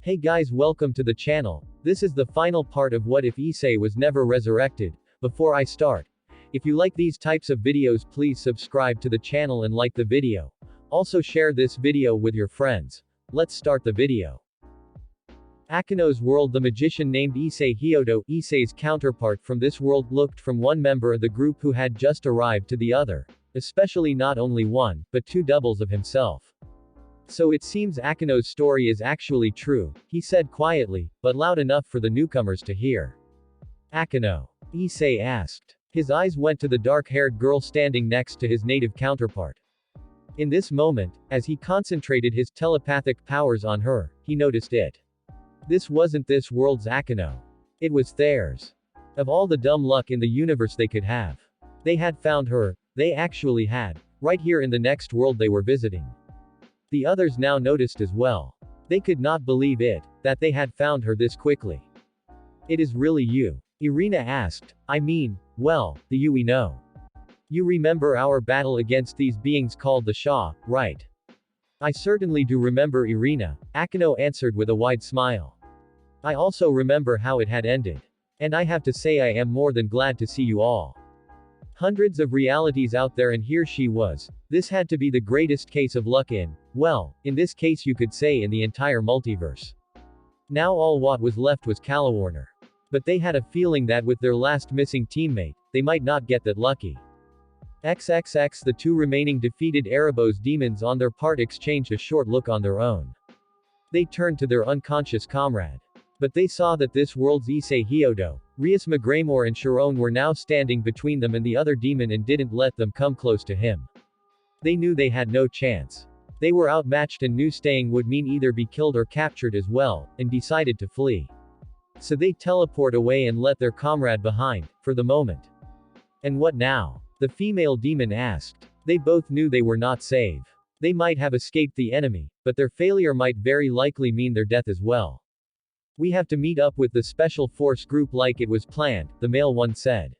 Hey guys, welcome to the channel. This is the final part of what if Issei was never resurrected. Before I start, if you like these types of videos, please subscribe to the channel and like the video. Also share this video with your friends. Let's start the video. Akino's world. The magician named Issei Hyodo, Issei's counterpart from this world, looked from one member of the group who had just arrived to the other, especially not only one, but two doubles of himself. So it seems Akino's story is actually true, he said quietly, but loud enough for the newcomers to hear. Akino? Issei asked. His eyes went to the dark-haired girl standing next to his native counterpart. In this moment, as he concentrated his telepathic powers on her, he noticed it. This wasn't this world's Akino. It was theirs. Of all the dumb luck in the universe they could have. They had found her, they actually had, right here in the next world they were visiting. The others now noticed as well. They could not believe it, that they had found her this quickly. It is really you? Irina asked. I mean, well, the you we know. You remember our battle against these beings called the Shah, right? I certainly do remember, Irina, Akino answered with a wide smile. I also remember how it had ended. And I have to say I am more than glad to see you all. Hundreds of realities out there, and here she was. This had to be the greatest case of luck in, well, in this case you could say in the entire multiverse. Now all what was left was Kalawarner. But they had a feeling that with their last missing teammate, they might not get that lucky. XXX. The two remaining defeated Erebos demons on their part exchanged a short look on their own. They turned to their unconscious comrade. But they saw that this world's Issei Hyodo, Rias Magramor and Sharon were now standing between them and the other demon and didn't let them come close to him. They knew they had no chance. They were outmatched and knew staying would mean either be killed or captured as well, and decided to flee. So they teleport away and let their comrade behind, for the moment. And what now? The female demon asked. They both knew they were not safe. They might have escaped the enemy, but their failure might very likely mean their death as well. We have to meet up with the special force group like it was planned, the male one said.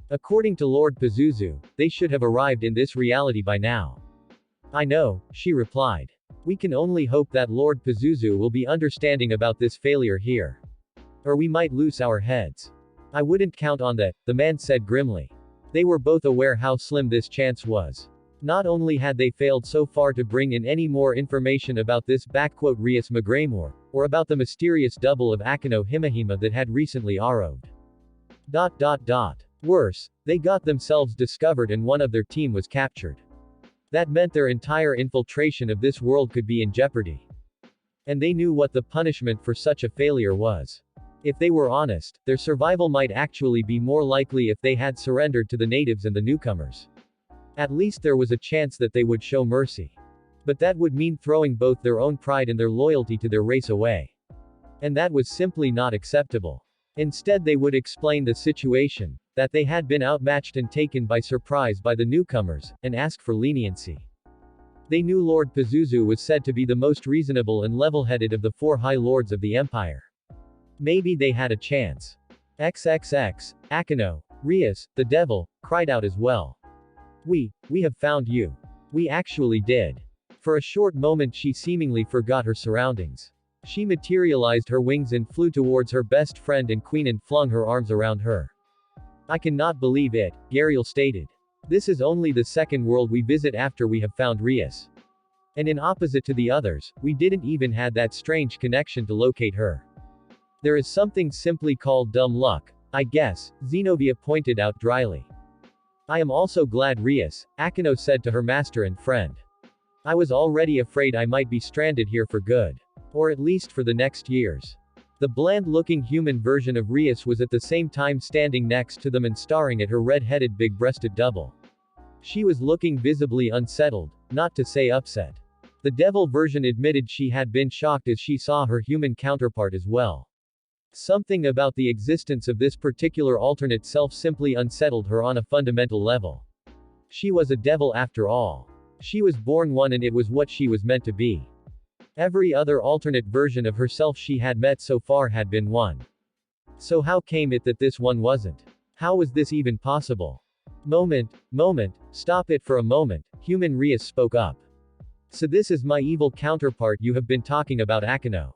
According to Lord Pazuzu, they should have arrived in this reality by now. I know, she replied. We can only hope that Lord Pazuzu will be understanding about this failure here. Or we might lose our heads. I wouldn't count on that, the man said grimly. They were both aware how slim this chance was. Not only had they failed so far to bring in any more information about this Rias Magramor, or about the mysterious double of Akino Himahima that had recently arrived. Worse, they got themselves discovered and one of their team was captured. That meant their entire infiltration of this world could be in jeopardy. And they knew what the punishment for such a failure was. If they were honest, their survival might actually be more likely if they had surrendered to the natives and the newcomers. At least there was a chance that they would show mercy. But that would mean throwing both their own pride and their loyalty to their race away. And that was simply not acceptable. Instead they would explain the situation, that they had been outmatched and taken by surprise by the newcomers, and ask for leniency. They knew Lord Pazuzu was said to be the most reasonable and level-headed of the four High Lords of the Empire. Maybe they had a chance. XXX, Akino, Rias, the devil, cried out as well. We have found you. We actually did. For a short moment she seemingly forgot her surroundings. She materialized her wings and flew towards her best friend and queen and flung her arms around her. I cannot believe it, Gariel stated. This is only the second world we visit after we have found Rias. And in opposite to the others, we didn't even have that strange connection to locate her. There is something simply called dumb luck, I guess, Zenobia pointed out dryly. I am also glad Rias, Akino said to her master and friend. I was already afraid I might be stranded here for good. Or at least for the next years. The bland-looking human version of Rias was at the same time standing next to them and staring at her red-headed big-breasted double. She was looking visibly unsettled, not to say upset. The devil version admitted she had been shocked as she saw her human counterpart as well. Something about the existence of this particular alternate self simply unsettled her on a fundamental level. She was a devil after all. She was born one and it was what she was meant to be. Every other alternate version of herself she had met so far had been one. So how came it that this one wasn't? How was this even possible? Moment, stop it for a moment, human Rias spoke up. So this is my evil counterpart you have been talking about, Akino.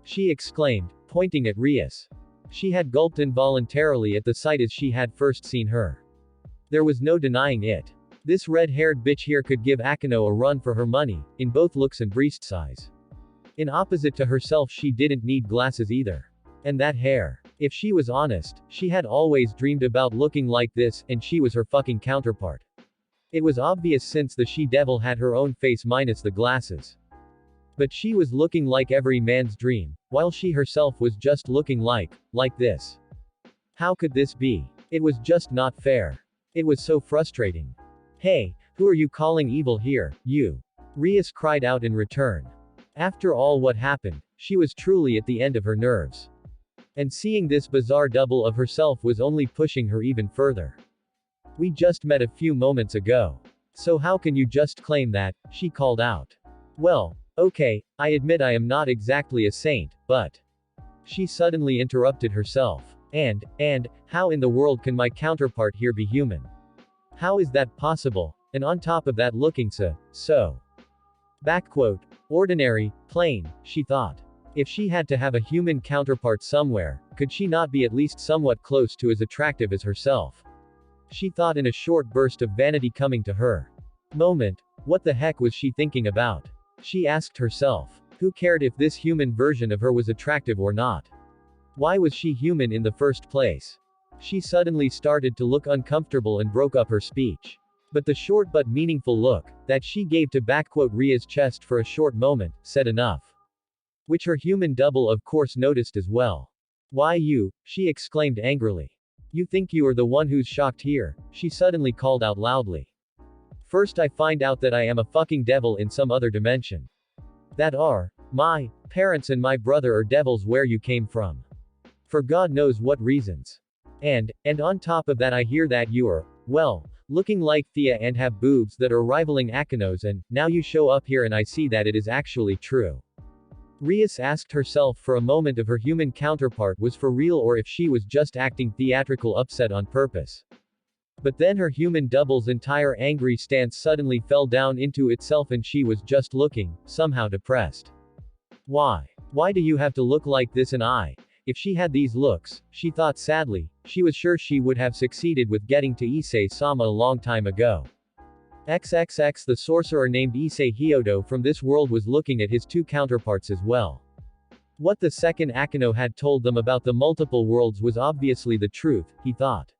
she exclaimed, pointing at Rias. She had gulped involuntarily at the sight as she had first seen her. There was no denying it. This red-haired bitch here could give Akeno a run for her money, in both looks and breast size. In opposite to herself, she didn't need glasses either. And that hair. If she was honest, she had always dreamed about looking like this, and she was her fucking counterpart. It was obvious since the she-devil had her own face minus the glasses. But she was looking like every man's dream, while she herself was just looking like this. How could this be? It was just not fair. It was so frustrating. Hey, who are you calling evil here, you? Rias cried out in return. After all what happened, she was truly at the end of her nerves. And seeing this bizarre double of herself was only pushing her even further. We just met a few moments ago. So how can you just claim that, she called out. Well, okay, I admit I am not exactly a saint, but... She suddenly interrupted herself. And, how in the world can my counterpart here be human? How is that possible? And on top of that looking so. Backquote. Ordinary, plain, she thought. If she had to have a human counterpart somewhere, could she not be at least somewhat close to as attractive as herself? She thought in a short burst of vanity coming to her. Moment. What the heck was she thinking about? She asked herself. Who cared if this human version of her was attractive or not? Why was she human in the first place? She suddenly started to look uncomfortable and broke up her speech. But the short but meaningful look that she gave to Ria's chest for a short moment said enough. Which her human double of course noticed as well. Why you? She exclaimed angrily. You think you are the one who's shocked here, she suddenly called out loudly. First I find out that I am a fucking devil in some other dimension. That are, my parents and my brother are devils where you came from. For God knows what reasons. And on top of that I hear that you are, well, looking like Thea and have boobs that are rivaling Akeno's, and now you show up here and I see that it is actually true. Rias asked herself for a moment if her human counterpart was for real or if she was just acting theatrical upset on purpose. But then her human double's entire angry stance suddenly fell down into itself and she was just looking, somehow depressed. Why? Why do you have to look like this? And if she had these looks, she thought sadly, she was sure she would have succeeded with getting to Issei-sama a long time ago. XXX the sorcerer named Issei Hyodo from this world was looking at his two counterparts as well. What the second Akeno had told them about the multiple worlds was obviously the truth, he thought.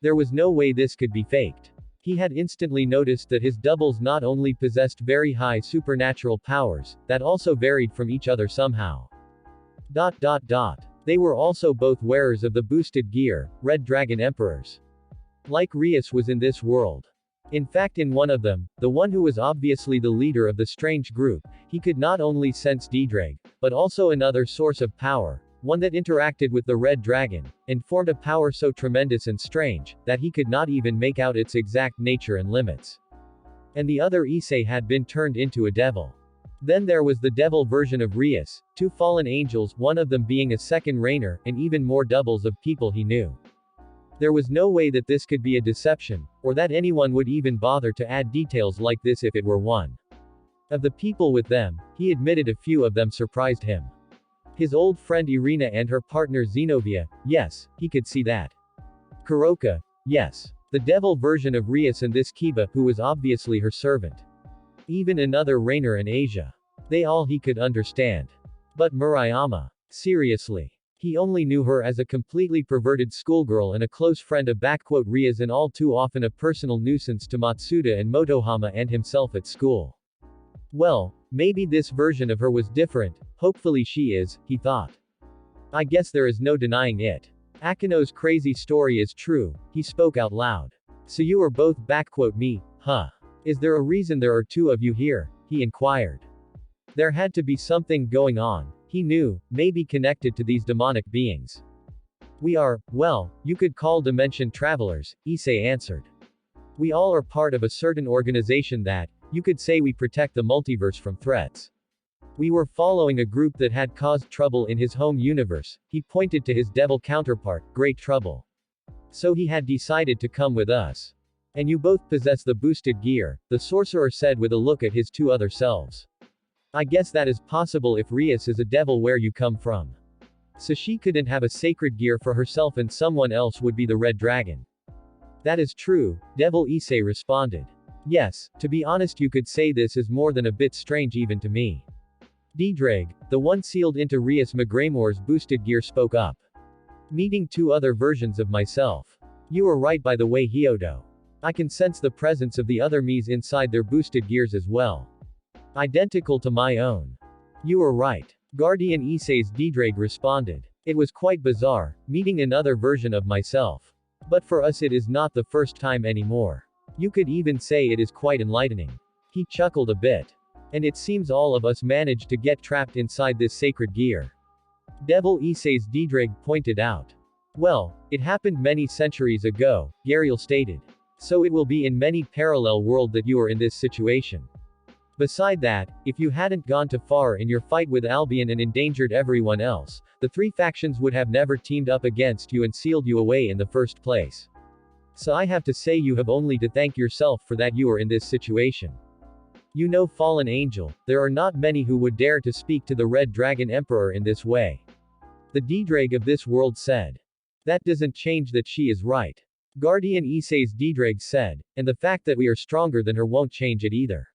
There was no way this could be faked. He had instantly noticed that his doubles not only possessed very high supernatural powers, that also varied from each other somehow. They were also both wearers of the boosted gear, Red Dragon Emperors. Like Rias was in this world. In fact, in one of them, the one who was obviously the leader of the strange group, he could not only sense Dedrag, but also another source of power, one that interacted with the Red Dragon, and formed a power so tremendous and strange, that he could not even make out its exact nature and limits. And the other issei had been turned into a devil. Then there was the devil version of Rias, two fallen angels, one of them being a second Rainer, and even more doubles of people he knew. There was no way that this could be a deception, or that anyone would even bother to add details like this if it were one. Of the people with them, he admitted a few of them surprised him. His old friend Irina and her partner Zenobia, yes, he could see that. Kuroka, yes. The devil version of Rias and this Kiba, who was obviously her servant. Even another Rainer in Asia. They all he could understand. But Murayama. Seriously. He only knew her as a completely perverted schoolgirl and a close friend of Rias and all too often a personal nuisance to Matsuda and Motohama and himself at school. Well, maybe this version of her was different, hopefully she is, he thought. I guess there is no denying it. Akeno's crazy story is true, he spoke out loud. So you are both me, huh? Is there a reason there are two of you here? He inquired. There had to be something going on, he knew, maybe connected to these demonic beings. We are, well, you could call dimension travelers, Issei answered. We all are part of a certain organization that, you could say we protect the multiverse from threats. We were following a group that had caused trouble in his home universe, he pointed to his devil counterpart, Great Trouble. So he had decided to come with us. And you both possess the boosted gear, the sorcerer said with a look at his two other selves. I guess that is possible if Rias is a devil where you come from. So she couldn't have a sacred gear for herself and someone else would be the red dragon. That is true, Devil Issei responded. Yes, to be honest you could say this is more than a bit strange even to me. Ddrag, the one sealed into Rias Magramor's boosted gear spoke up. Meeting two other versions of myself. You are right by the way Hyodo. I can sense the presence of the other me's inside their boosted gears as well. Identical to my own. You are right. Guardian Issei's Ddrag responded. It was quite bizarre, meeting another version of myself. But for us it is not the first time anymore. You could even say it is quite enlightening. He chuckled a bit. And it seems all of us managed to get trapped inside this sacred gear. Devil Issei's Ddrag pointed out. Well, it happened many centuries ago, Gariel stated. So it will be in many parallel world that you are in this situation. Beside that, if you hadn't gone too far in your fight with Albion and endangered everyone else, the three factions would have never teamed up against you and sealed you away in the first place. So I have to say you have only to thank yourself for that you are in this situation. You know fallen angel, there are not many who would dare to speak to the Red Dragon Emperor in this way. The Ddrag of this world said. That doesn't change that she is right. Guardian Issei's Ddrag said, and the fact that we are stronger than her won't change it either.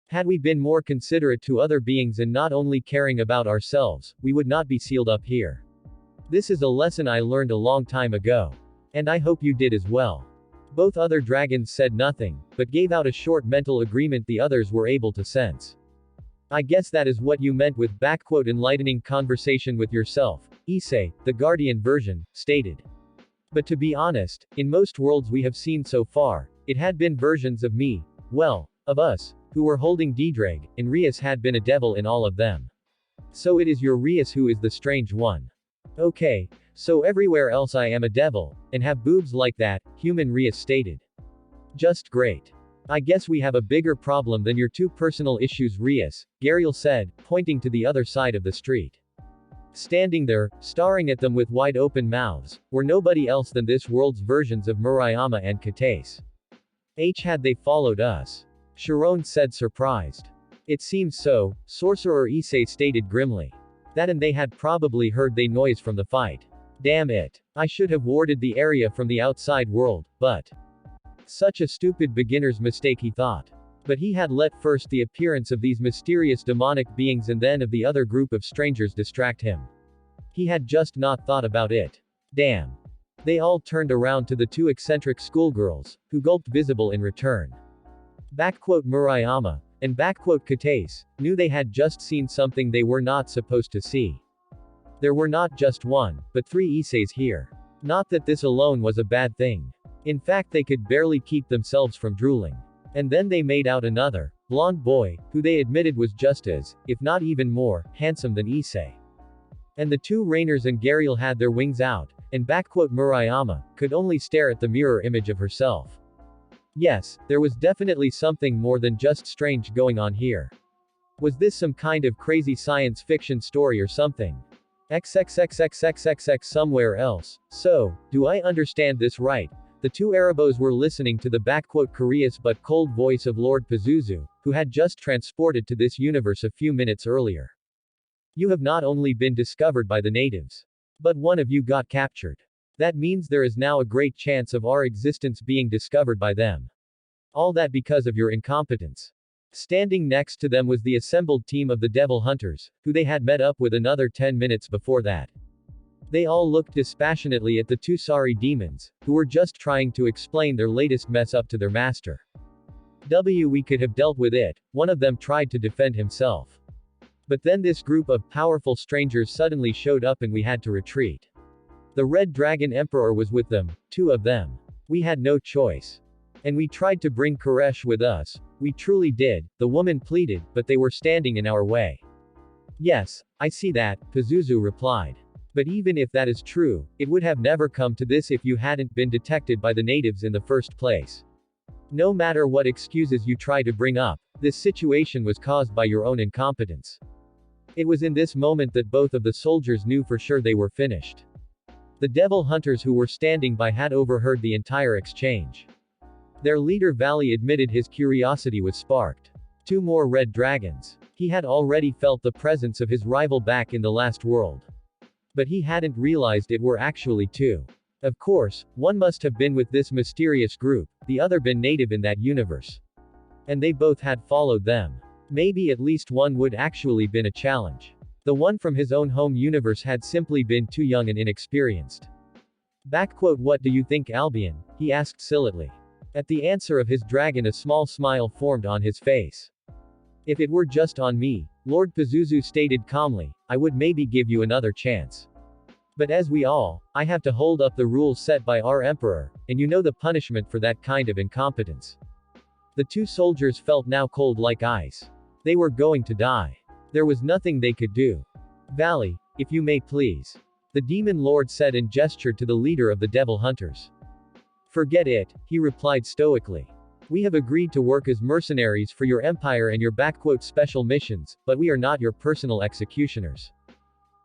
Had we been more considerate to other beings and not only caring about ourselves, we would not be sealed up here. This is a lesson I learned a long time ago. And I hope you did as well. Both other dragons said nothing, but gave out a short mental agreement the others were able to sense. I guess that is what you meant with "enlightening conversation with yourself," Issei, the Guardian version, stated. But to be honest, in most worlds we have seen so far, it had been versions of me, well, of us, who were holding Ddrag, and Rias had been a devil in all of them. So it is your Rias who is the strange one. Okay, so everywhere else I am a devil, and have boobs like that, human Rias stated. Just great. I guess we have a bigger problem than your two personal issues Rias, Gariel said, pointing to the other side of the street. Standing there, staring at them with wide open mouths, were nobody else than this world's versions of Murayama and Kates. Had they followed us? Sharon said surprised. It seems so, Sorcerer Issei stated grimly. That and they had probably heard the noise from the fight. Damn it. I should have warded the area from the outside world, but. Such a stupid beginner's mistake he thought. But he had let first the appearance of these mysterious demonic beings and then of the other group of strangers distract him. He had just not thought about it. Damn. They all turned around to the two eccentric schoolgirls, who gulped visible in return. Murayama, and Kates, knew they had just seen something they were not supposed to see. There were not just one, but three Isseis here. Not that this alone was a bad thing. In fact they could barely keep themselves from drooling. And then they made out another, blonde boy, who they admitted was just as, if not even more, handsome than Issei. And the two Rainers and Gariel had their wings out, and Murayama, could only stare at the mirror image of herself. Yes, there was definitely something more than just strange going on here. Was this some kind of crazy science fiction story or something? XXXXXXX somewhere else. So, do I understand this right? The two Erebos were listening to the curious but cold voice of Lord Pazuzu, who had just transported to this universe a few minutes earlier. You have not only been discovered by the natives, but one of you got captured. That means there is now a great chance of our existence being discovered by them. All that because of your incompetence. Standing next to them was the assembled team of the Devil Hunters, who they had met up with another 10 minutes before that. They all looked dispassionately at the two sorry demons, who were just trying to explain their latest mess up to their master. We could have dealt with it, one of them tried to defend himself. But then this group of powerful strangers suddenly showed up and we had to retreat. The Red Dragon Emperor was with them, two of them. We had no choice. And we tried to bring Koresh with us, we truly did, the woman pleaded, but they were standing in our way. Yes, I see that, Pazuzu replied. But even if that is true, it would have never come to this if you hadn't been detected by the natives in the first place. No matter what excuses you try to bring up, this situation was caused by your own incompetence. It was in this moment that both of the soldiers knew for sure they were finished. The Devil Hunters who were standing by had overheard the entire exchange. Their leader Valley admitted his curiosity was sparked. Two more red dragons. He had already felt the presence of his rival back in the last world. But he hadn't realized it were actually two. Of course, one must have been with this mysterious group, the other been native in that universe. And they both had followed them. Maybe at least one would actually been a challenge. The one from his own home universe had simply been too young and inexperienced. What do you think, Albion? He asked silently. At the answer of his dragon, a small smile formed on his face. If it were just on me, Lord Pazuzu stated calmly, I would maybe give you another chance. But as I have to hold up the rules set by our emperor, and you know the punishment for that kind of incompetence. The two soldiers felt now cold like ice. They were going to die. There was nothing they could do. Valley, if you may please. The demon lord said and gestured to the leader of the devil hunters. Forget it, he replied stoically. We have agreed to work as mercenaries for your empire and your special missions, but we are not your personal executioners.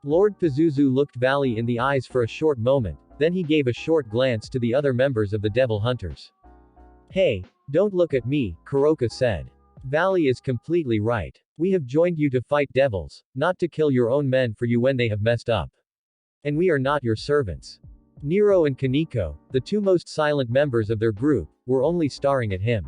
Lord Pazuzu looked Valley in the eyes for a short moment, then he gave a short glance to the other members of the devil hunters. Hey, don't look at me, Kuroka said. Valley is completely right. We have joined you to fight devils, not to kill your own men for you when they have messed up. And we are not your servants. Nero and Kaneko, the two most silent members of their group, were only staring at him.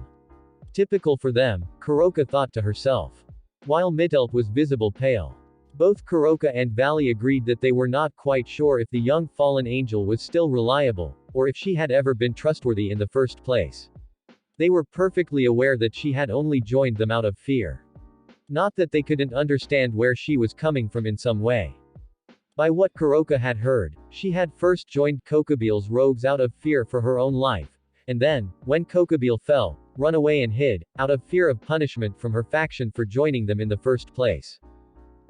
Typical for them, Kuroka thought to herself. While Mittelt was visible pale. Both Kuroka and Valley agreed that they were not quite sure if the young fallen angel was still reliable, or if she had ever been trustworthy in the first place. They were perfectly aware that she had only joined them out of fear. Not that they couldn't understand where she was coming from in some way. By what Kuroka had heard, she had first joined Kokobeel's rogues out of fear for her own life, and then, when Kokobeel fell, run away and hid, out of fear of punishment from her faction for joining them in the first place.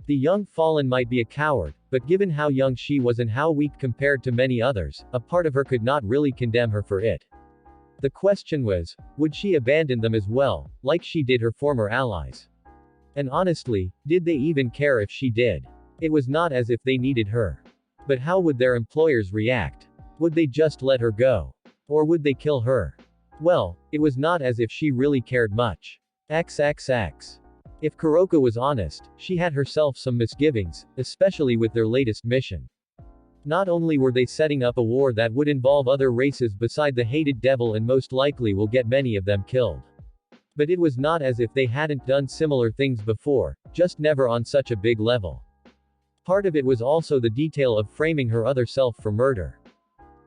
The young fallen might be a coward, but given how young she was and how weak compared to many others, a part of her could not really condemn her for it. The question was, would she abandon them as well, like she did her former allies? And honestly, did they even care if she did? It was not as if they needed her. But how would their employers react? Would they just let her go? Or would they kill her? Well, it was not as if she really cared much. XXX. If Kuroka was honest, she had herself some misgivings, especially with their latest mission. Not only were they setting up a war that would involve other races beside the hated devil and most likely will get many of them killed. But it was not as if they hadn't done similar things before, just never on such a big level. Part of it was also the detail of framing her other self for murder.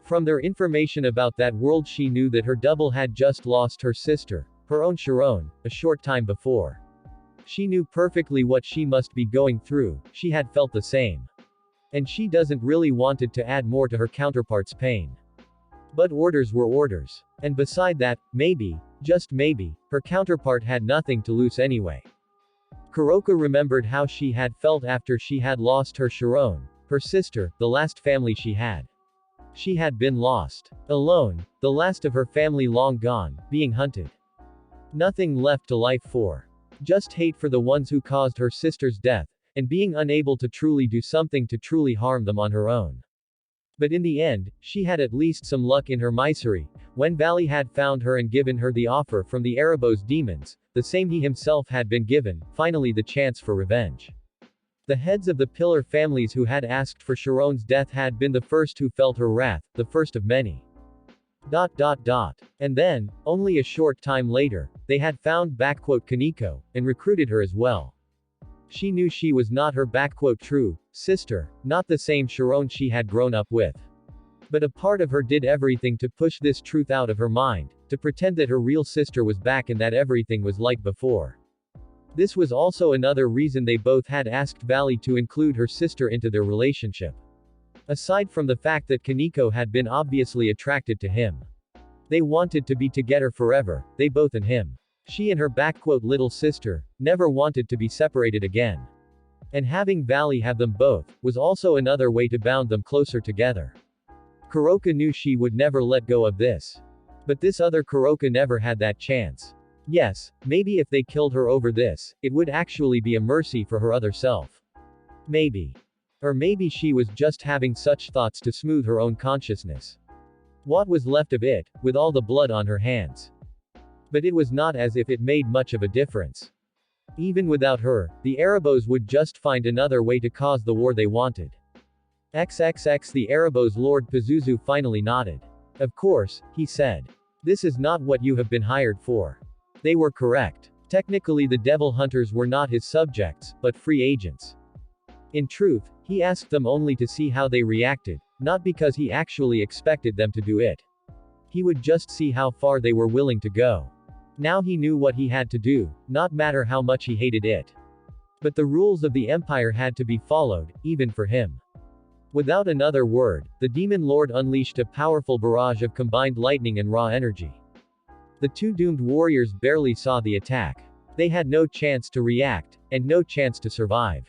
From their information about that world, she knew that her double had just lost her sister, her own Sharon, a short time before. She knew perfectly what she must be going through, she had felt the same. And she doesn't really wanted to add more to her counterpart's pain. But orders were orders. And beside that, maybe, just maybe, her counterpart had nothing to lose anyway. Kuroka remembered how she had felt after she had lost her Sharon, her sister, the last family she had. She had been lost. Alone, the last of her family long gone, being hunted. Nothing left to life for. Just hate for the ones who caused her sister's death, and being unable to truly do something to truly harm them on her own. But in the end, she had at least some luck in her misery, when Valley had found her and given her the offer from the Erebos demons, the same he himself had been given, finally the chance for revenge. The heads of the pillar families who had asked for Sharon's death had been the first who felt her wrath, the first of many. And then, only a short time later, they had found Kaneko, and recruited her as well. She knew she was not her true sister, not the same Sharon she had grown up with. But a part of her did everything to push this truth out of her mind, to pretend that her real sister was back and that everything was like before. This was also another reason they both had asked Valley to include her sister into their relationship. Aside from the fact that Kaneko had been obviously attracted to him. They wanted to be together forever, they both and him. She and her little sister, never wanted to be separated again. And having Valley have them both, was also another way to bound them closer together. Kuroka knew she would never let go of this. But this other Kuroka never had that chance. Yes, maybe if they killed her over this, it would actually be a mercy for her other self. Maybe. Or maybe she was just having such thoughts to smooth her own consciousness. What was left of it, with all the blood on her hands? But it was not as if it made much of a difference. Even without her, the Erebos would just find another way to cause the war they wanted. XXX the Erebos Lord Pazuzu finally nodded. Of course, he said. This is not what you have been hired for. They were correct. Technically the devil hunters were not his subjects, but free agents. In truth, he asked them only to see how they reacted, not because he actually expected them to do it. He would just see how far they were willing to go. Now he knew what he had to do, not matter how much he hated it. But the rules of the Empire had to be followed, even for him. Without another word, the Demon Lord unleashed a powerful barrage of combined lightning and raw energy. The two doomed warriors barely saw the attack. They had no chance to react, and no chance to survive.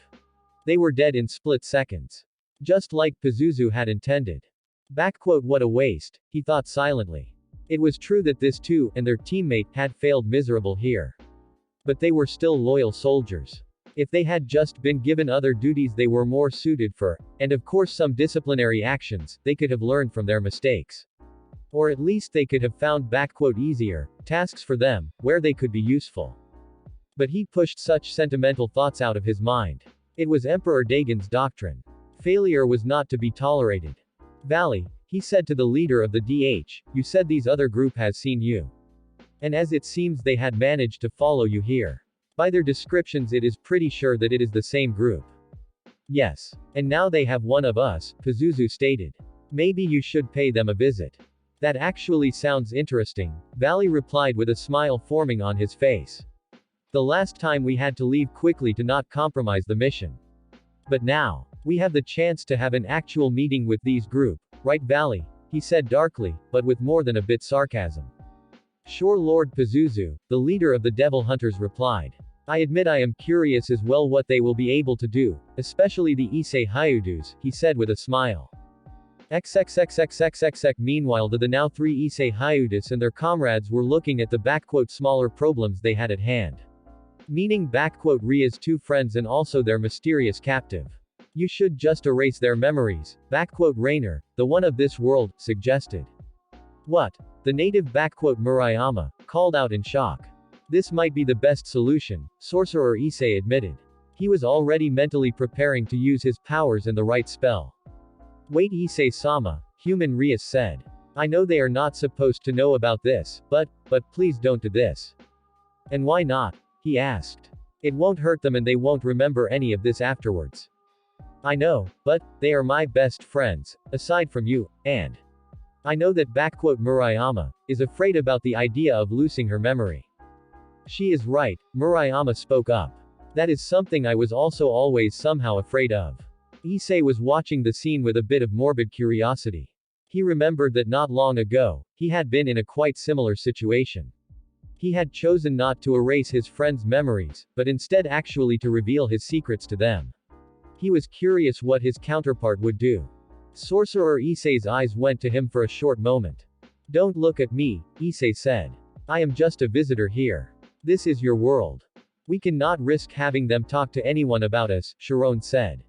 They were dead in split seconds. Just like Pazuzu had intended. What a waste, he thought silently. It was true that this too, and their teammate, had failed miserable here. But they were still loyal soldiers. If they had just been given other duties they were more suited for, and of course some disciplinary actions, they could have learned from their mistakes. Or at least they could have found easier tasks for them, where they could be useful. But he pushed such sentimental thoughts out of his mind. It was Emperor Dagon's doctrine. Failure was not to be tolerated. Valley, he said to the leader of the DH, you said these other group has seen you. And as it seems they had managed to follow you here. By their descriptions it is pretty sure that it is the same group. Yes. And now they have one of us, Pazuzu stated. Maybe you should pay them a visit. That actually sounds interesting, Valley replied with a smile forming on his face. The last time we had to leave quickly to not compromise the mission. But now, we have the chance to have an actual meeting with these group, right Valley? He said darkly, but with more than a bit sarcasm. Sure Lord Pazuzu, the leader of the Devil Hunters replied. I admit I am curious as well what they will be able to do, especially the issei Hyudus, he said with a smile. XXXXXXX Meanwhile the now three issei Hyudus and their comrades were looking at the smaller problems they had at hand. Meaning Ria's two friends and also their mysterious captive. You should just erase their memories, Rainer, the one of this world, suggested. What? The native Murayama, called out in shock. This might be the best solution, sorcerer Issei admitted. He was already mentally preparing to use his powers and the right spell. Wait Issei-sama, human Rias said. I know they are not supposed to know about this, but please don't do this. And why not? He asked. It won't hurt them and they won't remember any of this afterwards. I know, but they are my best friends, aside from you, and I know that Murayama is afraid about the idea of losing her memory. She is right, Murayama spoke up. That is something I was also always somehow afraid of. Issei was watching the scene with a bit of morbid curiosity. He remembered that not long ago, he had been in a quite similar situation. He had chosen not to erase his friends' memories, but instead actually to reveal his secrets to them. He was curious what his counterpart would do. Sorcerer Issei's eyes went to him for a short moment. Don't look at me, Issei said. I am just a visitor here. This is your world. We cannot risk having them talk to anyone about us, Sharon said.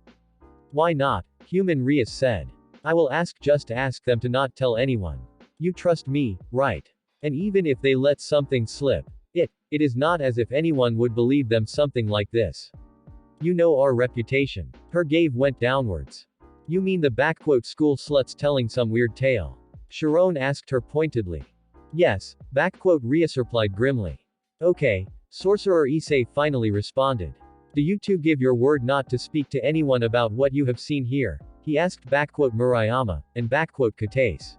Why not? Human Rias said. I will just ask them to not tell anyone. You trust me, right? And even if they let something slip, it is not as if anyone would believe them something like this. You know our reputation. Her gaze went downwards. You mean the school sluts telling some weird tale? Sharon asked her pointedly. Yes, Rias replied grimly. Okay, Sorcerer Issei finally responded. Do you two give your word not to speak to anyone about what you have seen here? He asked Murayama, and Katace.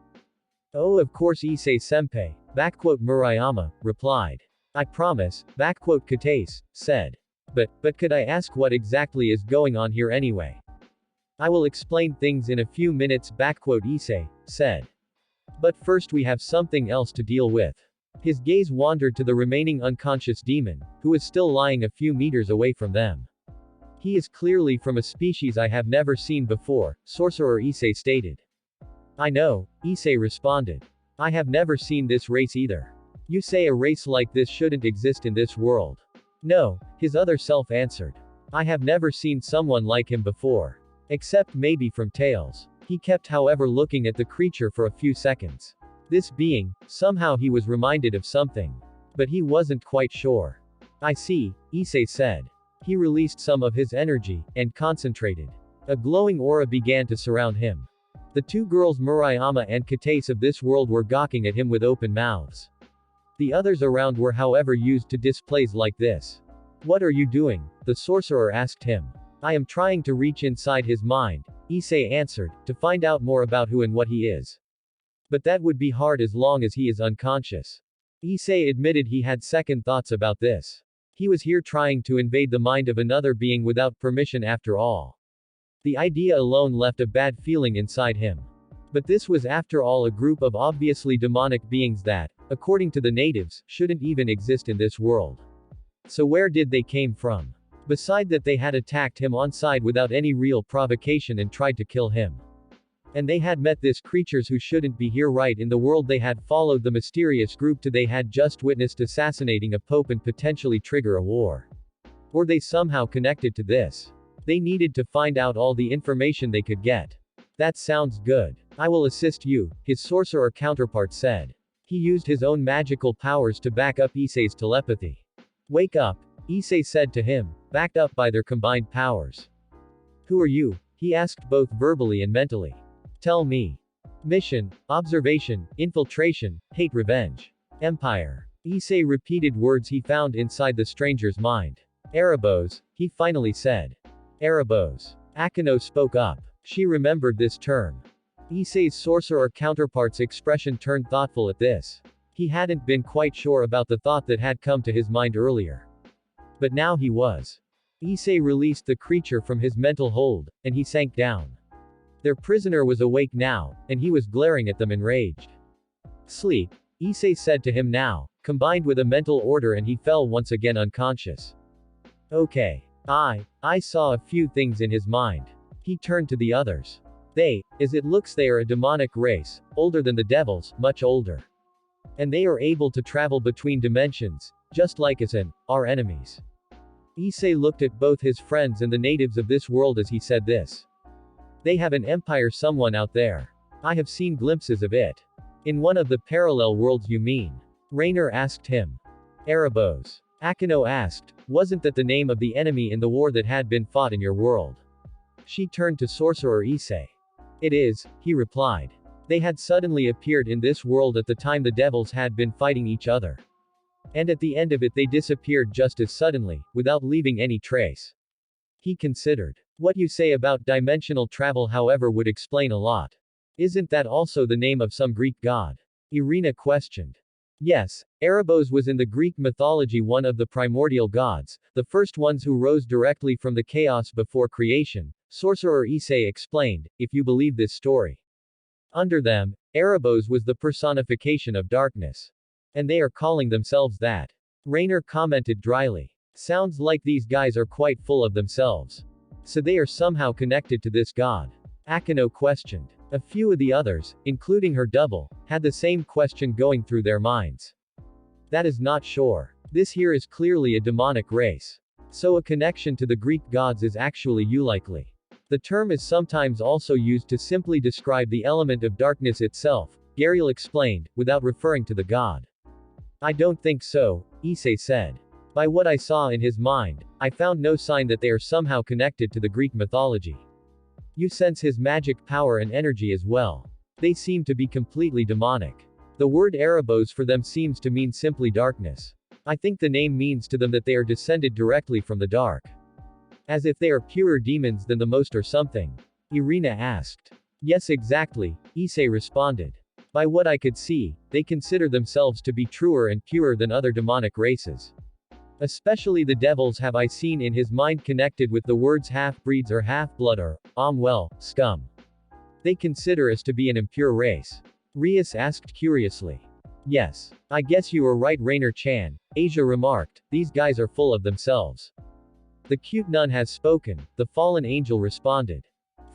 Oh of course Issei-senpai, Murayama, replied. I promise, Katace, said. But could I ask what exactly is going on here anyway? I will explain things in a few minutes Issei, said. But first we have something else to deal with. His gaze wandered to the remaining unconscious demon, who was still lying a few meters away from them. He is clearly from a species I have never seen before, Sorcerer Issei stated. I know, Issei responded. I have never seen this race either. You say a race like this shouldn't exist in this world. No, his other self answered. I have never seen someone like him before. Except maybe from Tales. He kept however looking at the creature for a few seconds. This being, somehow he was reminded of something. But he wasn't quite sure. I see, Issei said. He released some of his energy, and concentrated. A glowing aura began to surround him. The two girls Murayama and Katase of this world were gawking at him with open mouths. The others around were however used to displays like this. What are you doing? The sorcerer asked him. I am trying to reach inside his mind, Issei answered, to find out more about who and what he is. But that would be hard as long as he is unconscious. Issei admitted he had second thoughts about this. He was here trying to invade the mind of another being without permission after all. The idea alone left a bad feeling inside him. But this was after all a group of obviously demonic beings that, according to the natives, shouldn't even exist in this world. So where did they came from? Beside that they had attacked him on side without any real provocation and tried to kill him. And they had met this creatures who shouldn't be here right in the world they had followed the mysterious group to they had just witnessed assassinating a pope and potentially trigger a war. Were they somehow connected to this? They needed to find out all the information they could get. That sounds good. I will assist you, his sorcerer counterpart said. He used his own magical powers to back up Issei's telepathy. Wake up, Issei said to him, backed up by their combined powers. Who are you? He asked both verbally and mentally. Tell me. Mission, observation, infiltration, hate revenge. Empire. Issei repeated words he found inside the stranger's mind. Erebos, he finally said. Erebos. Akeno spoke up. She remembered this term. Issei's sorcerer counterpart's expression turned thoughtful at this. He hadn't been quite sure about the thought that had come to his mind earlier. But now he was. Issei released the creature from his mental hold, and he sank down. Their prisoner was awake now, and he was glaring at them enraged. Sleep, Issei said to him now, combined with a mental order and he fell once again unconscious. Okay. I saw a few things in his mind. He turned to the others. They, as it looks they are a demonic race, older than the devils, much older. And they are able to travel between dimensions, just like us and our enemies. Issei looked at both his friends and the natives of this world as he said this. They have an empire someone out there. I have seen glimpses of it. In one of the parallel worlds you mean? Rainer asked him. Erebos. Akeno asked, wasn't that the name of the enemy in the war that had been fought in your world? She turned to sorcerer Issei. It is, he replied. They had suddenly appeared in this world at the time the devils had been fighting each other. And at the end of it they disappeared just as suddenly, without leaving any trace. He considered. What you say about dimensional travel however would explain a lot. Isn't that also the name of some Greek god? Irina questioned. Yes, Erebos was in the Greek mythology one of the primordial gods, the first ones who rose directly from the chaos before creation, sorcerer Issei explained, if you believe this story. Under them, Erebos was the personification of darkness. And they are calling themselves that. Rainer commented dryly. Sounds like these guys are quite full of themselves. So they are somehow connected to this god. Akeno questioned. A few of the others, including her double, had the same question going through their minds. That is not sure. This here is clearly a demonic race. So a connection to the Greek gods is actually unlikely. The term is sometimes also used to simply describe the element of darkness itself, Gariel explained, without referring to the god. I don't think so, Issei said. By what I saw in his mind, I found no sign that they are somehow connected to the Greek mythology. You sense his magic power and energy as well. They seem to be completely demonic. The word Erebos for them seems to mean simply darkness. I think the name means to them that they are descended directly from the dark. As if they are purer demons than the most or something. Irina asked. Yes exactly, Issei responded. By what I could see, they consider themselves to be truer and purer than other demonic races. Especially the devils have I seen in his mind connected with the words half-breeds or half-blood or, scum. They consider us to be an impure race. Rias asked curiously. Yes. I guess you were right Rainer-chan, Asia remarked, these guys are full of themselves. The cute nun has spoken, the fallen angel responded.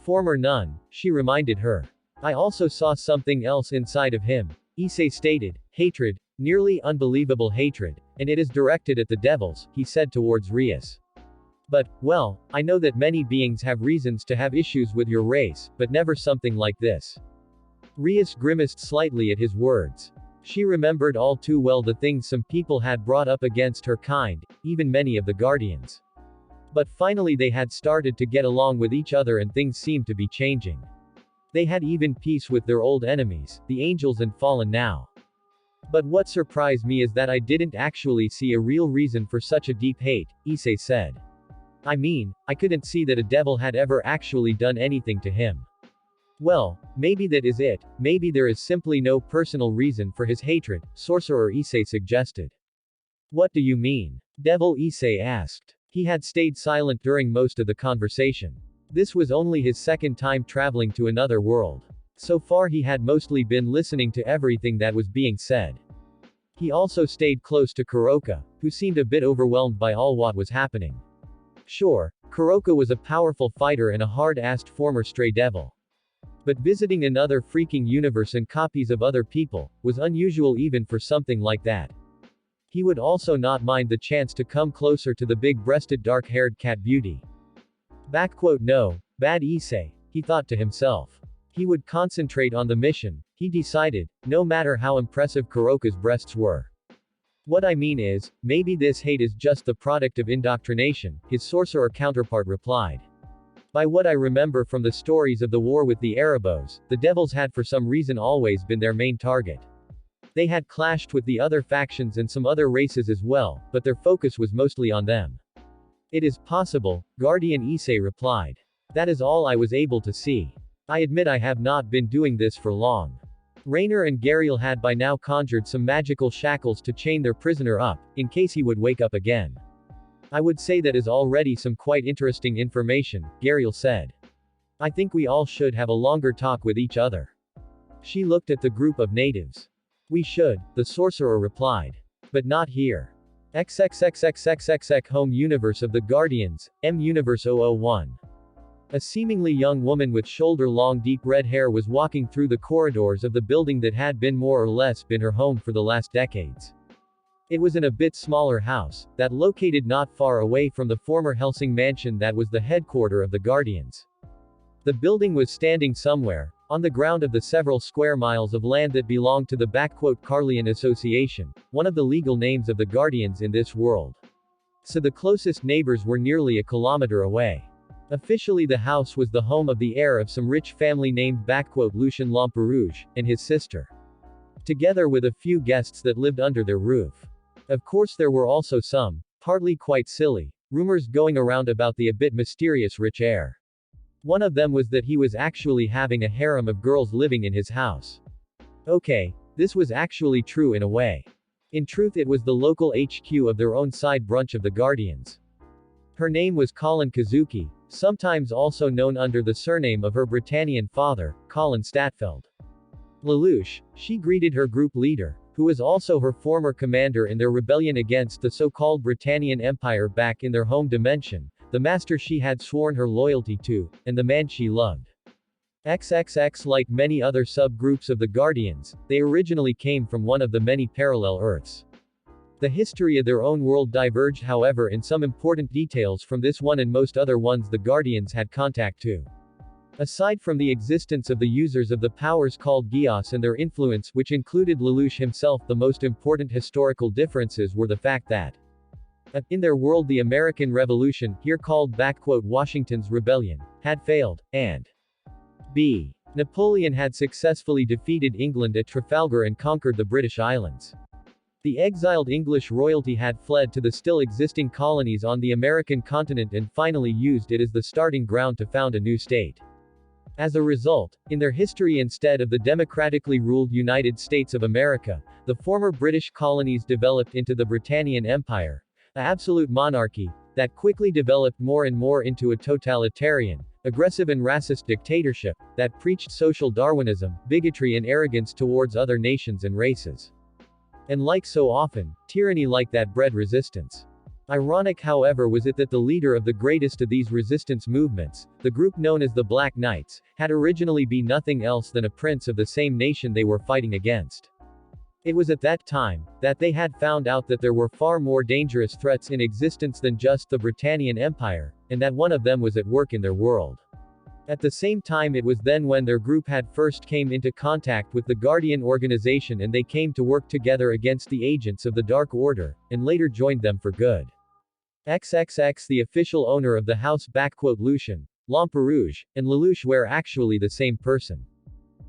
Former nun, she reminded her. I also saw something else inside of him, Issei stated, hatred, nearly unbelievable hatred, and it is directed at the devils, he said towards Rias. But, well, I know that many beings have reasons to have issues with your race, but never something like this. Rias grimaced slightly at his words. She remembered all too well the things some people had brought up against her kind, even many of the Guardians. But finally they had started to get along with each other and things seemed to be changing. They had even peace with their old enemies, the Angels and Fallen now. But what surprised me is that I didn't actually see a real reason for such a deep hate, Issei said. I mean, I couldn't see that a devil had ever actually done anything to him. Well, maybe that is it, maybe there is simply no personal reason for his hatred, sorcerer Issei suggested. What do you mean? Devil Issei asked. He had stayed silent during most of the conversation. This was only his second time traveling to another world. So far he had mostly been listening to everything that was being said. He also stayed close to Kuroka, who seemed a bit overwhelmed by all what was happening. Sure, Kuroka was a powerful fighter and a hard-assed former stray devil. But visiting another freaking universe and copies of other people, was unusual even for something like that. He would also not mind the chance to come closer to the big-breasted dark-haired cat beauty. No, bad Issei, he thought to himself. He would concentrate on the mission, he decided, no matter how impressive Kuroka's breasts were. What I mean is, maybe this hate is just the product of indoctrination, his sorcerer counterpart replied. By what I remember from the stories of the war with the Erebos, the devils had for some reason always been their main target. They had clashed with the other factions and some other races as well, but their focus was mostly on them. It is possible, Guardian Issei replied. That is all I was able to see. I admit I have not been doing this for long. Rainer and Gariel had by now conjured some magical shackles to chain their prisoner up, in case he would wake up again. I would say that is already some quite interesting information, Gariel said. I think we all should have a longer talk with each other. She looked at the group of natives. We should, the sorcerer replied. But not here. XXXXXXX Home Universe of the Guardians, M Universe 001. A seemingly young woman with shoulder-long deep red hair was walking through the corridors of the building that had been more or less been her home for the last decades. It was in a bit smaller house, that located not far away from the former Helsing mansion that was the headquarters of the Guardians. The building was standing somewhere, on the ground of the several square miles of land that belonged to the Carlian Association, one of the legal names of the Guardians in this world. So the closest neighbors were nearly a kilometer away. Officially the house was the home of the heir of some rich family named Lucien Lamperouge, and his sister. Together with a few guests that lived under their roof. Of course there were also some, partly quite silly, rumors going around about the a bit mysterious rich heir. One of them was that he was actually having a harem of girls living in his house. Okay, this was actually true in a way. In truth it was the local HQ of their own side branch of the Guardians. Her name was Colin Kazuki, sometimes also known under the surname of her Britannian father, Colin Statfeld. Lelouch, she greeted her group leader, who was also her former commander in their rebellion against the so-called Britannian Empire back in their home dimension, the master she had sworn her loyalty to, and the man she loved. XXX Like many other subgroups of the Guardians, they originally came from one of the many parallel Earths. The history of their own world diverged however in some important details from this one and most other ones the Guardians had contact to. Aside from the existence of the users of the powers called Gios and their influence which included Lelouch himself, the most important historical differences were the fact that in their world the American Revolution, here called Washington's Rebellion, had failed, and b. Napoleon had successfully defeated England at Trafalgar and conquered the British Islands. The exiled English royalty had fled to the still existing colonies on the American continent and finally used it as the starting ground to found a new state. As a result, in their history instead of the democratically ruled United States of America, the former British colonies developed into the Britannian Empire, an absolute monarchy, that quickly developed more and more into a totalitarian, aggressive and racist dictatorship, that preached social Darwinism, bigotry and arrogance towards other nations and races. And like so often, tyranny like that bred resistance. Ironic however was it that the leader of the greatest of these resistance movements, the group known as the Black Knights, had originally been nothing else than a prince of the same nation they were fighting against. It was at that time, that they had found out that there were far more dangerous threats in existence than just the Britannian Empire, and that one of them was at work in their world. At the same time, it was then when their group had first came into contact with the Guardian organization, and they came to work together against the agents of the Dark Order, and later joined them for good. XXX The official owner of the house Lucian, Lamperouge, and Lelouch were actually the same person.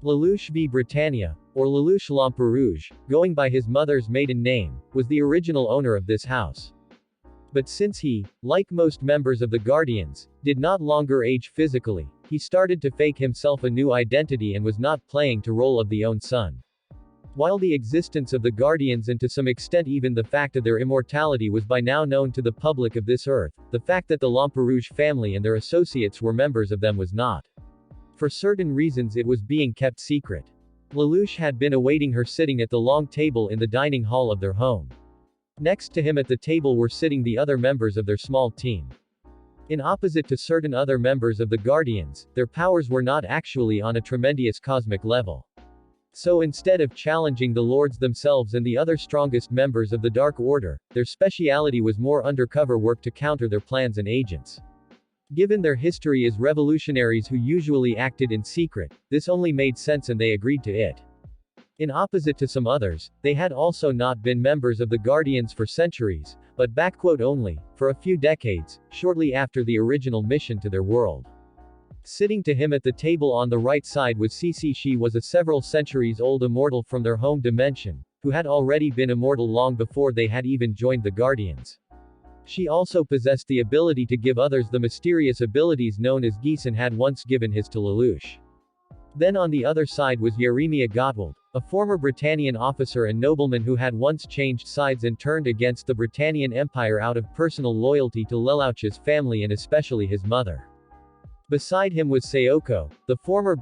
Lelouch v Britannia, or Lelouch Lamperouge, going by his mother's maiden name, was the original owner of this house. But since he, like most members of the Guardians, did not longer age physically, he started to fake himself a new identity and was not playing the role of the own son. While the existence of the Guardians and to some extent even the fact of their immortality was by now known to the public of this earth, the fact that the Lamperouge family and their associates were members of them was not. For certain reasons it was being kept secret. Lelouch had been awaiting her sitting at the long table in the dining hall of their home. Next to him at the table were sitting the other members of their small team. In opposite to certain other members of the Guardians, their powers were not actually on a tremendous cosmic level. So instead of challenging the lords themselves and the other strongest members of the Dark Order, their speciality was more undercover work to counter their plans and agents. Given their history as revolutionaries who usually acted in secret, this only made sense and they agreed to it. In opposite to some others, they had also not been members of the Guardians for centuries, but only, for a few decades, shortly after the original mission to their world. Sitting to him at the table on the right side was Cece. She was a several centuries old immortal from their home dimension, who had already been immortal long before they had even joined the Guardians. She also possessed the ability to give others the mysterious abilities known as geese and had once given his to Lelouch. Then on the other side was Yeremia Gottwald, a former Britannian officer and nobleman who had once changed sides and turned against the Britannian Empire out of personal loyalty to Lelouch's family and especially his mother. Beside him was Sayoko, the former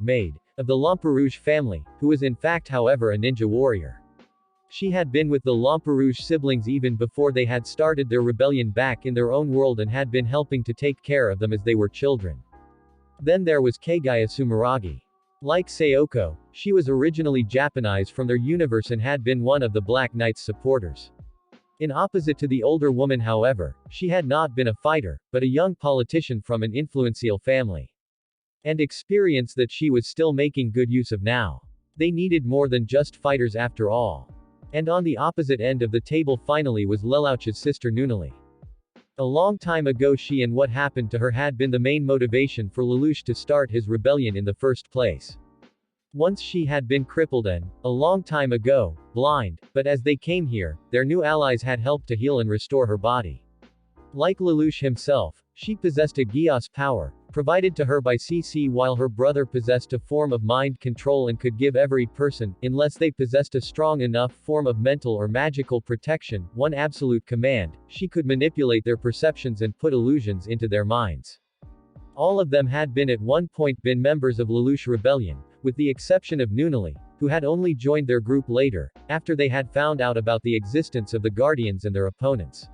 maid, of the Lamperouge family, who was in fact however a ninja warrior. She had been with the Lamperouge siblings even before they had started their rebellion back in their own world and had been helping to take care of them as they were children. Then there was Kagaya Sumeragi. Like Sayoko, she was originally Japanese from their universe and had been one of the Black Knight's supporters. In opposite to the older woman however, she had not been a fighter, but a young politician from an influential family. And experience that she was still making good use of now. They needed more than just fighters after all. And on the opposite end of the table finally was Lelouch's sister Nunali. A long time ago she and what happened to her had been the main motivation for Lelouch to start his rebellion in the first place. Once she had been crippled and, a long time ago, blind, but as they came here, their new allies had helped to heal and restore her body. Like Lelouch himself, she possessed a Gios power, provided to her by CC, while her brother possessed a form of mind control and could give every person, unless they possessed a strong enough form of mental or magical protection, one absolute command. She could manipulate their perceptions and put illusions into their minds. All of them had been at one point been members of Lelouch Rebellion, with the exception of Nunali, who had only joined their group later, after they had found out about the existence of the Guardians and their opponents.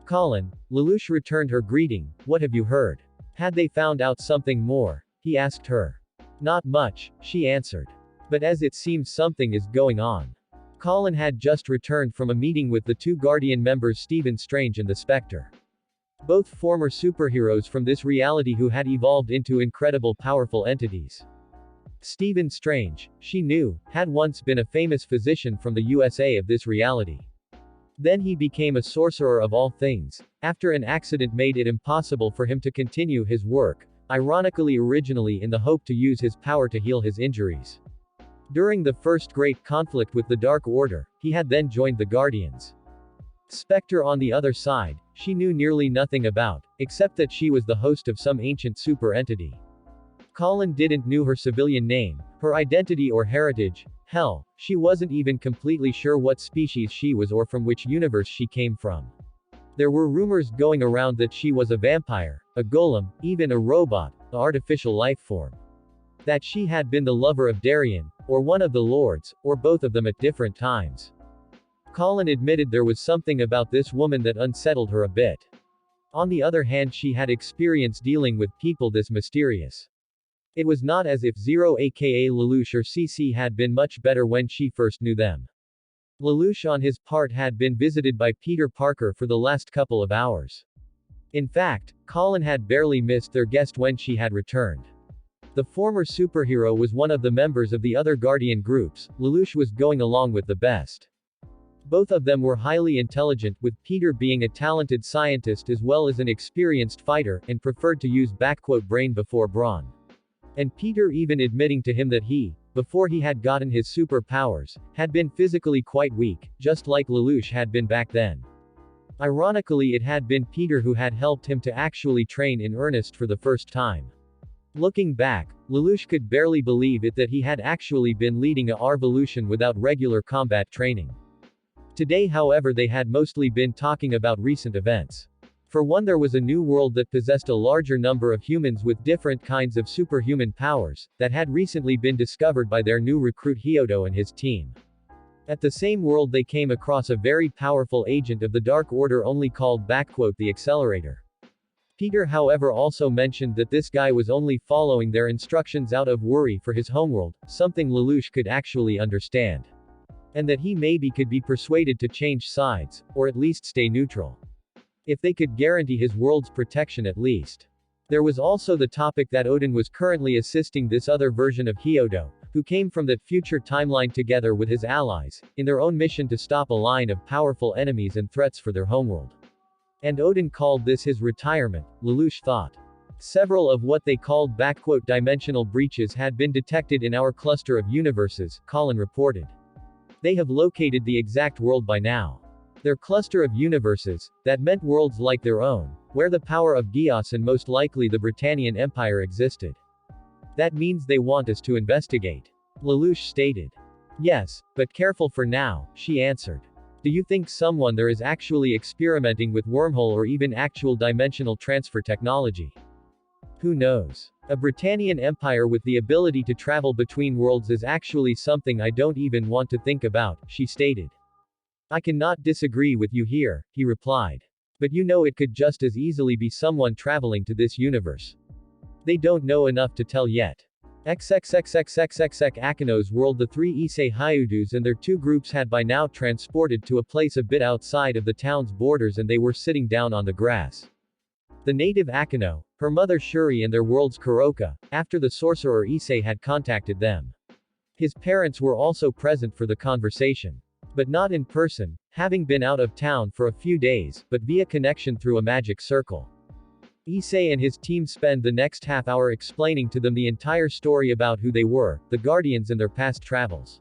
Colin, Lelouch returned her greeting. What have you heard? Had they found out something more? He asked her. Not much, she answered. But as it seems something is going on. Colin had just returned from a meeting with the two Guardian members Stephen Strange and the Spectre. Both former superheroes from this reality who had evolved into incredible powerful entities. Stephen Strange, she knew, had once been a famous physician from the USA of this reality. Then he became a sorcerer of all things, after an accident made it impossible for him to continue his work, ironically originally in the hope to use his power to heal his injuries. During the first great conflict with the Dark Order, he had then joined the Guardians. Spectre on the other side, she knew nearly nothing about, except that she was the host of some ancient super entity. Colin didn't know her civilian name, her identity or heritage. Hell, she wasn't even completely sure what species she was or from which universe she came from. There were rumors going around that she was a vampire, a golem, even a robot, an artificial life form. That she had been the lover of Darien, or one of the lords, or both of them at different times. Colin admitted there was something about this woman that unsettled her a bit. On the other hand, she had experience dealing with people this mysterious. It was not as if Zero aka Lelouch or CC had been much better when she first knew them. Lelouch on his part had been visited by Peter Parker for the last couple of hours. In fact, Colin had barely missed their guest when she had returned. The former superhero was one of the members of the other Guardian groups. Lelouch was going along with the best. Both of them were highly intelligent, with Peter being a talented scientist as well as an experienced fighter, and preferred to use "brain before brawn." And Peter even admitting to him that he, before he had gotten his superpowers, had been physically quite weak, just like Lelouch had been back then. Ironically, it had been Peter who had helped him to actually train in earnest for the first time. Looking back, Lelouch could barely believe it that he had actually been leading a revolution without regular combat training. Today, however, they had mostly been talking about recent events. For one, there was a new world that possessed a larger number of humans with different kinds of superhuman powers, that had recently been discovered by their new recruit Hyodo and his team. At the same world they came across a very powerful agent of the Dark Order only called "the Accelerator." Peter, however, also mentioned that this guy was only following their instructions out of worry for his homeworld, something Lelouch could actually understand. And that he maybe could be persuaded to change sides, or at least stay neutral. If they could guarantee his world's protection at least. There was also the topic that Odin was currently assisting this other version of Hyodo, who came from that future timeline together with his allies, in their own mission to stop a line of powerful enemies and threats for their homeworld. And Odin called this his retirement, Lelouch thought. Several of what they called "dimensional breaches" had been detected in our cluster of universes, Colin reported. They have located the exact world by now. Their cluster of universes, that meant worlds like their own, where the power of Geos and most likely the Britannian Empire existed. That means they want us to investigate. Lelouch stated. Yes, but careful for now, she answered. Do you think someone there is actually experimenting with wormhole or even actual dimensional transfer technology? Who knows? A Britannian Empire with the ability to travel between worlds is actually something I don't even want to think about, she stated. I cannot disagree with you here, he replied. But you know, it could just as easily be someone traveling to this universe. They don't know enough to tell yet. XXXXXXX Akino's world. The three issei Hyudus and their two groups had by now transported to a place a bit outside of the town's borders, and they were sitting down on the grass. The native Akino, her mother Shuri, and their world's Kuroka, after the sorcerer Issei had contacted them. His parents were also present for the conversation. But not in person, having been out of town for a few days, but via connection through a magic circle. Issei and his team spend the next half hour explaining to them the entire story about who they were, the Guardians, and their past travels.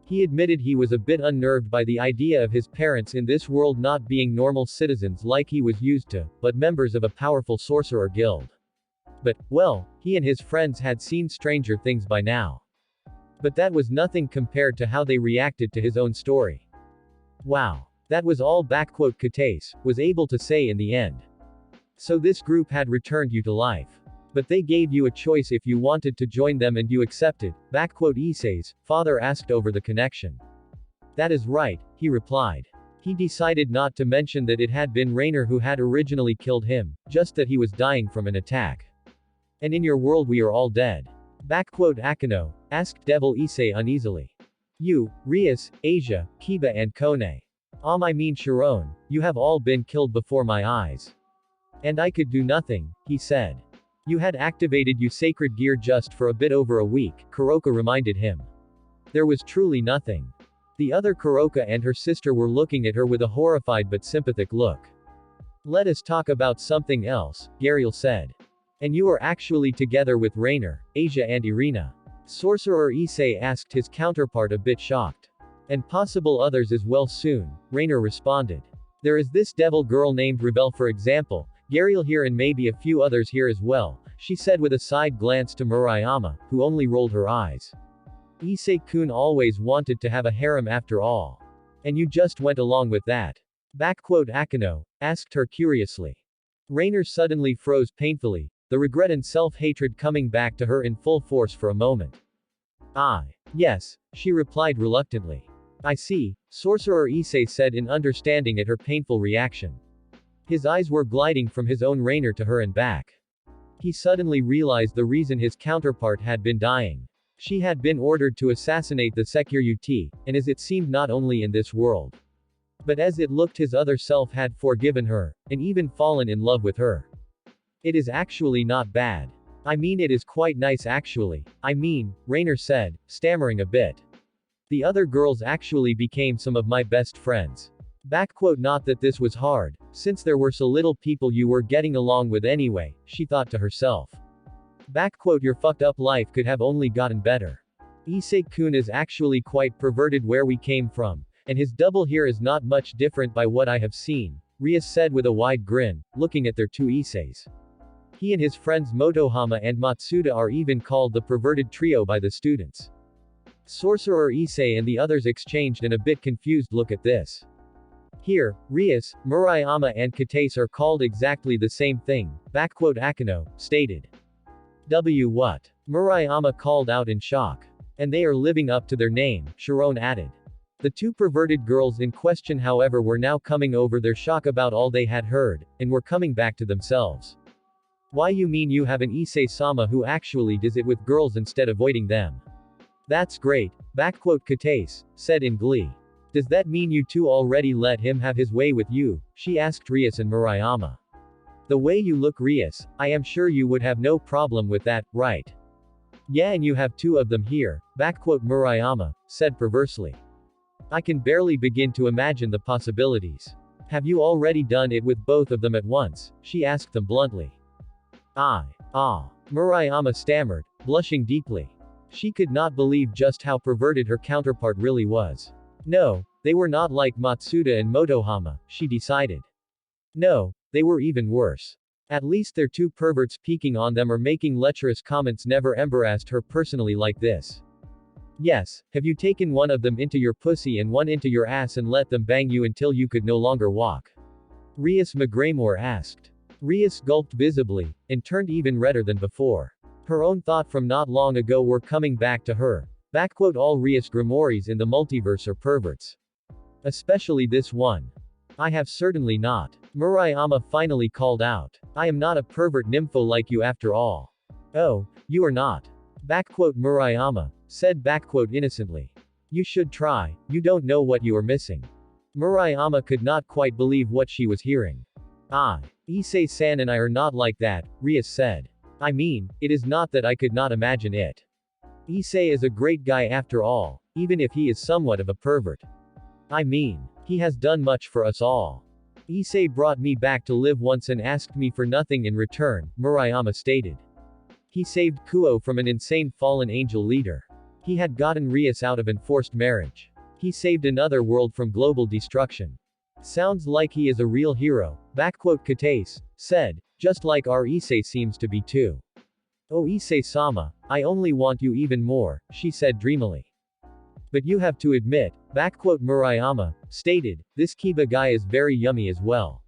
He admitted he was a bit unnerved by the idea of his parents in this world not being normal citizens like he was used to, but members of a powerful sorcerer guild. But, well, he and his friends had seen stranger things by now. But that was nothing compared to how they reacted to his own story. Wow. That was all Katace was able to say in the end. So this group had returned you to life. But they gave you a choice if you wanted to join them, and you accepted, Issei's father asked over the connection. That is right, he replied. He decided not to mention that it had been Rainer who had originally killed him, just that he was dying from an attack. And in your world we are all dead. Akino, asked Devil Issei uneasily. You, Rias, Asia, Kiba and Kone. I mean Sharon, you have all been killed before my eyes. And I could do nothing, he said. You had activated your sacred gear just for a bit over a week, Kuroka reminded him. There was truly nothing. The other Kuroka and her sister were looking at her with a horrified but sympathetic look. Let us talk about something else, Gariel said. And you are actually together with Rainer, Asia and Irina? Sorcerer Issei asked his counterpart, a bit shocked. And possible others as well soon, Rainer responded. There is this devil girl named Rebel, for example, Gariel here, and maybe a few others here as well, she said with a side glance to Murayama, who only rolled her eyes. Issei-kun always wanted to have a harem after all. And you just went along with that? Akino asked her curiously. Rainer suddenly froze painfully, the regret and self-hatred coming back to her in full force for a moment. Yes, she replied reluctantly. I see, Sorcerer Issei said in understanding at her painful reaction. His eyes were gliding from his own Rainer to her and back. He suddenly realized the reason his counterpart had been dying. She had been ordered to assassinate the Secure UT, and as it seemed not only in this world. But as it looked his other self had forgiven her, and even fallen in love with her. It is actually not bad. I mean it is quite nice actually. I mean, Rainer said, stammering a bit. The other girls actually became some of my best friends. Not that this was hard, since there were so little people you were getting along with anyway, she thought to herself. Your fucked up life could have only gotten better. Issei-kun is actually quite perverted where we came from, and his double here is not much different by what I have seen, Rias said with a wide grin, looking at their two isseis. He and his friends Motohama and Matsuda are even called the perverted trio by the students. Sorcerer Issei and the others exchanged an a bit confused look at this. Here, Rias, Murayama and Katase are called exactly the same thing, Akano, stated. What? Murayama called out in shock. And they are living up to their name, Sharon added. The two perverted girls in question however were now coming over their shock about all they had heard, and were coming back to themselves. Why you mean you have an Issei-sama who actually does it with girls instead of avoiding them? That's great, Katase, said in glee. Does that mean you two already let him have his way with you? She asked Rias and Murayama. The way you look Rias, I am sure you would have no problem with that, right? Yeah, and you have two of them here, Murayama, said perversely. I can barely begin to imagine the possibilities. Have you already done it with both of them at once? She asked them bluntly. Murayama stammered, blushing deeply. She could not believe just how perverted her counterpart really was. No, they were not like Matsuda and Motohama, she decided. No, they were even worse. At least their two perverts peeking on them or making lecherous comments never embarrassed her personally like this. Yes, have you taken one of them into your pussy and one into your ass and let them bang you until you could no longer walk? Rias McGraymore asked. Rias gulped visibly, and turned even redder than before. Her own thought from not long ago were coming back to her. All Rias Grimoires in the multiverse are perverts. Especially this one. I have certainly not. Murayama finally called out. I am not a pervert nympho like you after all. Oh, you are not. Murayama, said innocently. You should try, you don't know what you are missing. Murayama could not quite believe what she was hearing. Issei-san and I are not like that, Rias said. I mean, it is not that I could not imagine it. Issei is a great guy after all, even if he is somewhat of a pervert. I mean, he has done much for us all. Issei brought me back to live once and asked me for nothing in return, Murayama stated. He saved Kuo from an insane fallen angel leader. He had gotten Rias out of enforced marriage. He saved another world from global destruction. Sounds like he is a real hero, Katase, said, just like our Issei seems to be too. Oh Issei-sama, I only want you even more, she said dreamily. But you have to admit, Murayama, stated, this Kiba guy is very yummy as well.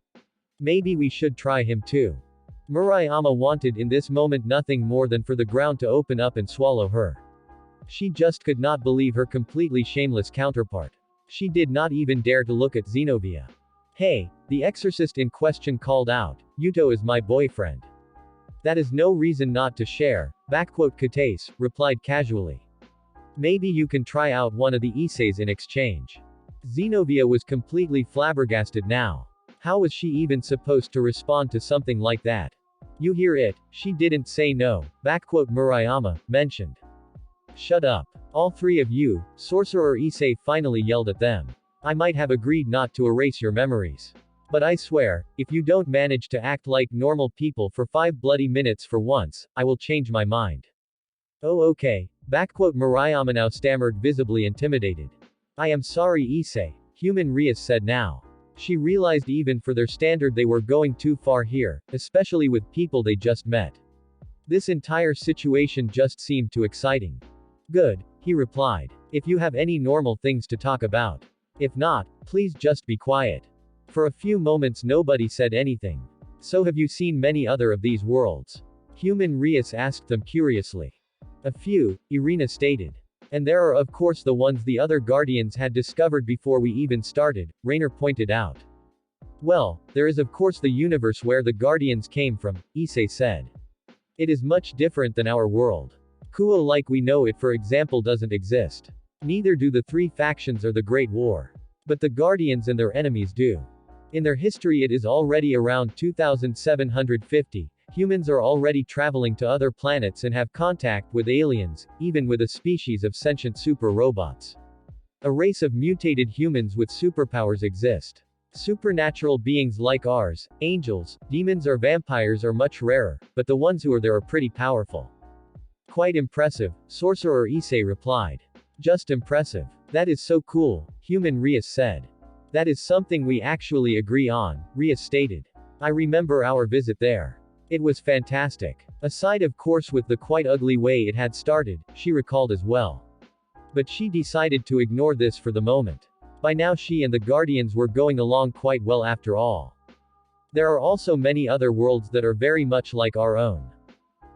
Maybe we should try him too. Murayama wanted in this moment nothing more than for the ground to open up and swallow her. She just could not believe her completely shameless counterpart. She did not even dare to look at Zenobia. Hey, the exorcist in question called out, Yuto is my boyfriend. That is no reason not to share, Katase, replied casually. Maybe you can try out one of the isseis in exchange. Zenobia was completely flabbergasted now. How was she even supposed to respond to something like that? You hear it, she didn't say no, Murayama, mentioned. Shut up. All three of you, Sorcerer Issei finally yelled at them. I might have agreed not to erase your memories. But I swear, if you don't manage to act like normal people for 5 bloody minutes for once, I will change my mind. Oh okay, Murayama now stammered visibly intimidated. I am sorry Issei, human Rias said now. She realized even for their standard they were going too far here, especially with people they just met. This entire situation just seemed too exciting. Good, he replied. If you have any normal things to talk about. If not, please just be quiet. For a few moments nobody said anything. So have you seen many other of these worlds? Human Rias asked them curiously. A few, Irina stated. And there are of course the ones the other guardians had discovered before we even started, Rainer pointed out. Well, there is of course the universe where the guardians came from, Issei said. It is much different than our world. Kuo like we know it for example doesn't exist. Neither do the 3 factions or the Great War. But the Guardians and their enemies do. In their history it is already around 2750, humans are already traveling to other planets and have contact with aliens, even with a species of sentient super robots. A race of mutated humans with superpowers exist. Supernatural beings like ours, angels, demons or vampires are much rarer, but the ones who are there are pretty powerful. Quite impressive, sorcerer Issei replied. Just impressive. That is so cool, human Rias said. That is something we actually agree on, Rias stated. I remember our visit there. It was fantastic. Aside of course with the quite ugly way it had started, she recalled as well. But she decided to ignore this for the moment. By now she and the Guardians were going along quite well after all. There are also many other worlds that are very much like our own.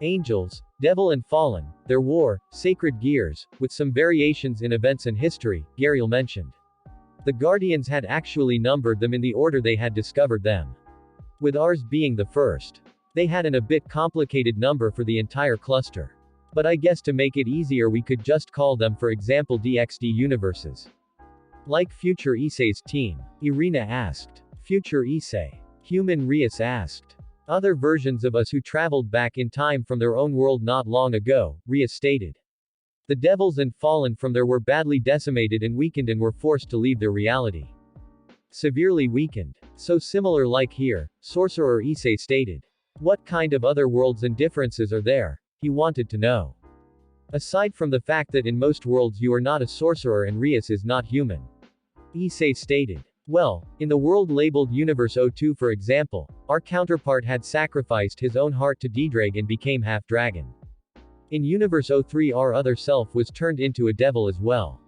Angels, Devil and Fallen, their war, sacred gears, with some variations in events and history, Gariel mentioned. The Guardians had actually numbered them in the order they had discovered them. With ours being the first. They had a bit complicated number for the entire cluster. But I guess to make it easier we could just call them for example DXD universes. Like Future Issei's team? Irina asked. Future Issei. Human Rias asked. Other versions of us who traveled back in time from their own world not long ago, Rias stated. The devils and fallen from there were badly decimated and weakened and were forced to leave their reality. Severely weakened. So similar like here, sorcerer Issei stated. What kind of other worlds and differences are there? He wanted to know. Aside from the fact that in most worlds you are not a sorcerer and Rias is not human. Issei stated. Well, in the world labeled Universe 02 for example, our counterpart had sacrificed his own heart to Dedrag and became half-dragon. In Universe 03 our other self was turned into a devil as well.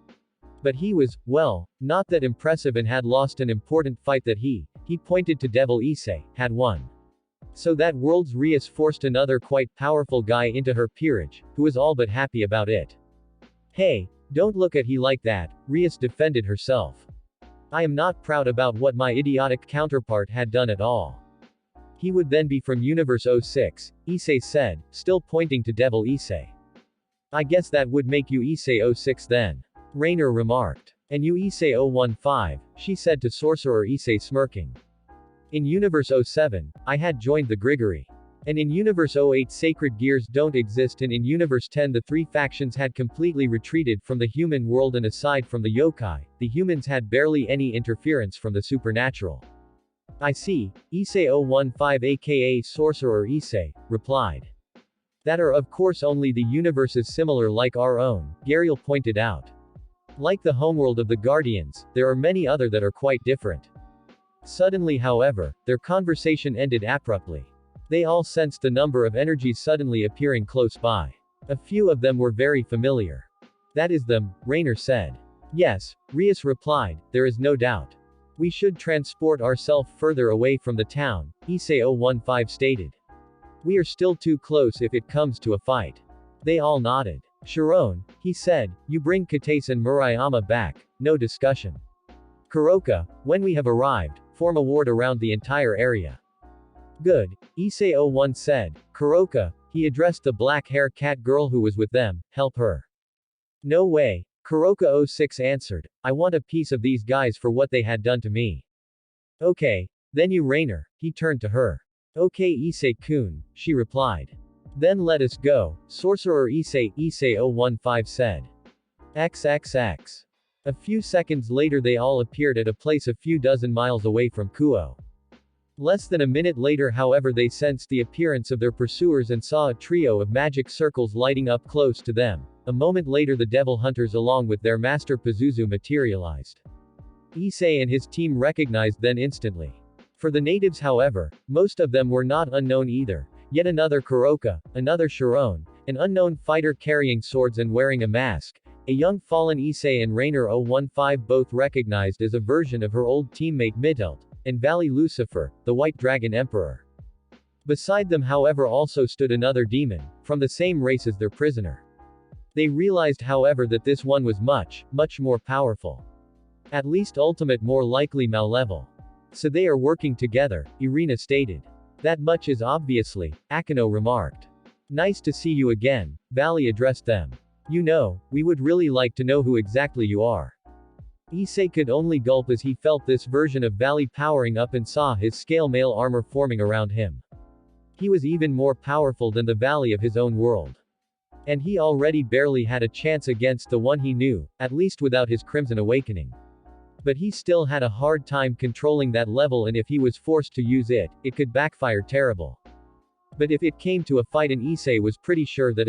But he was, well, not that impressive and had lost an important fight that he pointed to Devil Issei, had won. So that world's Rias forced another quite powerful guy into her peerage, who was all but happy about it. Hey, don't look at he like that, Rias defended herself. I am not proud about what my idiotic counterpart had done at all. He would then be from Universe 06, Issei said, still pointing to Devil Issei. I guess that would make you Issei 06 then. Rainer remarked. And you Issei 015, she said to Sorcerer Issei smirking. In Universe 07, I had joined the Grigori. And in Universe 08 sacred gears don't exist and in Universe 10 the three factions had completely retreated from the human world and aside from the yokai, the humans had barely any interference from the supernatural. I see, Issei 015 aka Sorcerer Issei, replied. That are of course only the universes similar like our own, Gariel pointed out. Like the homeworld of the Guardians, there are many other that are quite different. Suddenly however, their conversation ended abruptly. They all sensed the number of energies suddenly appearing close by. A few of them were very familiar. That is them, Rainer said. Yes, Rias replied, there is no doubt. We should transport ourselves further away from the town, Issei 015 stated. We are still too close if it comes to a fight. They all nodded. Sharon, he said, you bring Katase and Murayama back, no discussion. Kuroka, when we have arrived, form a ward around the entire area. Good, Issei 01 said. Kuroka, he addressed the black-hair cat girl who was with them, help her. No way, Kuroka 06 answered, I want a piece of these guys for what they had done to me. Okay, then you Rainer, he turned to her. Okay Issei-kun, she replied. Then let us go, Sorcerer Issei 015 said. XXX. A few seconds later they all appeared at a place a few dozen miles away from Kuo. Less than a minute later however they sensed the appearance of their pursuers and saw a trio of magic circles lighting up close to them. A moment later the devil hunters along with their master Pazuzu materialized. Issei and his team recognized them instantly. For the natives however, most of them were not unknown either. Yet another Kuroka, another Sharon, an unknown fighter carrying swords and wearing a mask, a young fallen Issei and Rainer 015 both recognized as a version of her old teammate Midelt, and Valley Lucifer, the White Dragon Emperor. Beside them however also stood another demon, from the same race as their prisoner. They realized however that this one was much, much more powerful. At least ultimate more likely Mal-level. So they are working together, Irina stated. That much is obviously, Akino remarked. Nice to see you again, Valley addressed them. You know, we would really like to know who exactly you are. Issei could only gulp as he felt this version of Valley powering up and saw his scale mail armor forming around him. He was even more powerful than the Valley of his own world. And he already barely had a chance against the one he knew, at least without his Crimson Awakening. But he still had a hard time controlling that level, and if he was forced to use it, it could backfire terrible. But if it came to a fight and Issei was pretty sure that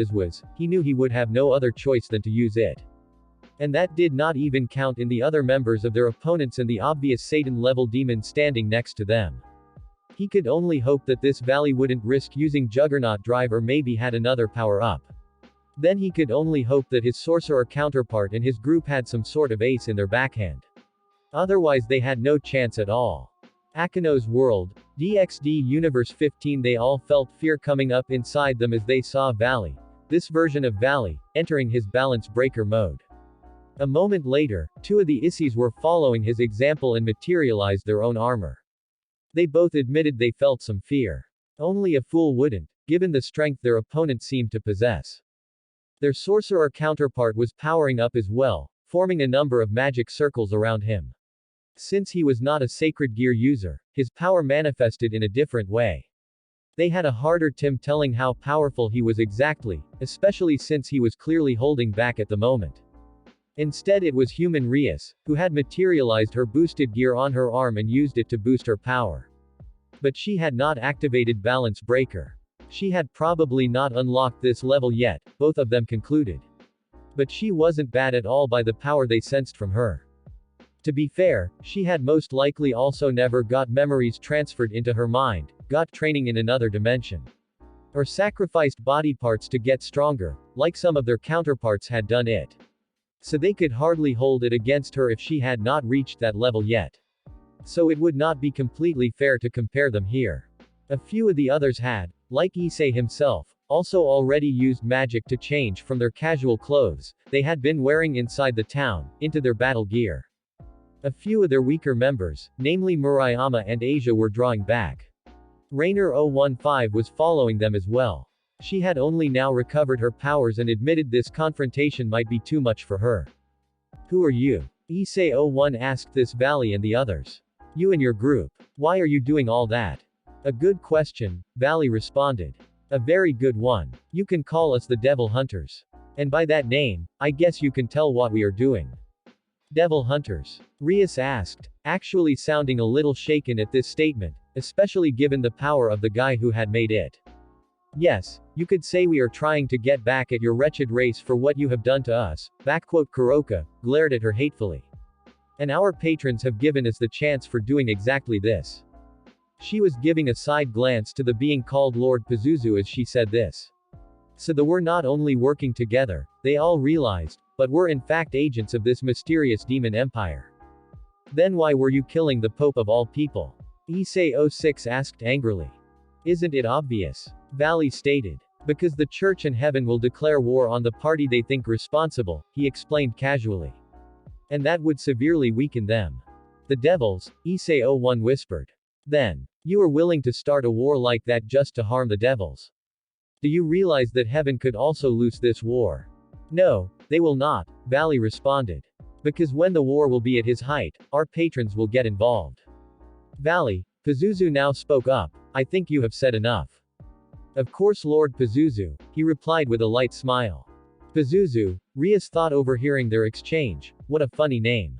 he knew he would have no other choice than to use it. And that did not even count in the other members of their opponents and the obvious Satan-level demon standing next to them. He could only hope that this Valley wouldn't risk using Juggernaut Drive or maybe had another power-up. Then he could only hope that his sorcerer counterpart and his group had some sort of ace in their backhand. Otherwise they had no chance at all. Akino's world, DxD Universe 15. They all felt fear coming up inside them as they saw Valley, this version of Valley, entering his balance breaker mode. A moment later, two of the isseis were following his example and materialized their own armor. They both admitted they felt some fear. Only a fool wouldn't, given the strength their opponent seemed to possess. Their sorcerer counterpart was powering up as well, forming a number of magic circles around him. Since he was not a sacred gear user, his power manifested in a different way. They had a harder time telling how powerful he was exactly, especially since he was clearly holding back at the moment. Instead it was human Rias, who had materialized her boosted gear on her arm and used it to boost her power. But she had not activated Balance Breaker. She had probably not unlocked this level yet, both of them concluded. But she wasn't bad at all by the power they sensed from her. To be fair, she had most likely also never got memories transferred into her mind, got training in another dimension, or sacrificed body parts to get stronger, like some of their counterparts had done it. So they could hardly hold it against her if she had not reached that level yet. So it would not be completely fair to compare them here. A few of the others had, like Issei himself, also already used magic to change from their casual clothes they had been wearing inside the town, into their battle gear. A few of their weaker members, namely Murayama and Asia, were drawing back. Rainer 015 was following them as well. She had only now recovered her powers and admitted this confrontation might be too much for her. Who are you? Issei 01 asked this Valley and the others. You and your group. Why are you doing all that? A good question, Valley responded. A very good one. You can call us the Devil Hunters. And by that name, I guess you can tell what we are doing. Devil Hunters? Rias asked, actually sounding a little shaken at this statement, especially given the power of the guy who had made it. Yes, you could say we are trying to get back at your wretched race for what you have done to us, Kuroka glared at her hatefully. And our patrons have given us the chance for doing exactly this. She was giving a side glance to the being called Lord Pazuzu as she said this. So they were not only working together, they all realized, but were in fact agents of this mysterious demon empire. Then why were you killing the Pope of all people? Issei 06 asked angrily. Isn't it obvious? Valley stated. Because the church and heaven will declare war on the party they think responsible, he explained casually. And that would severely weaken them. The devils, Issei 01 whispered. Then, you are willing to start a war like that just to harm the devils? Do you realize that heaven could also lose this war? No, they will not, Valley responded. Because when the war will be at his height, our patrons will get involved. Valley, Pazuzu now spoke up, I think you have said enough. Of course Lord Pazuzu, he replied with a light smile. Pazuzu, Rias thought overhearing their exchange, what a funny name.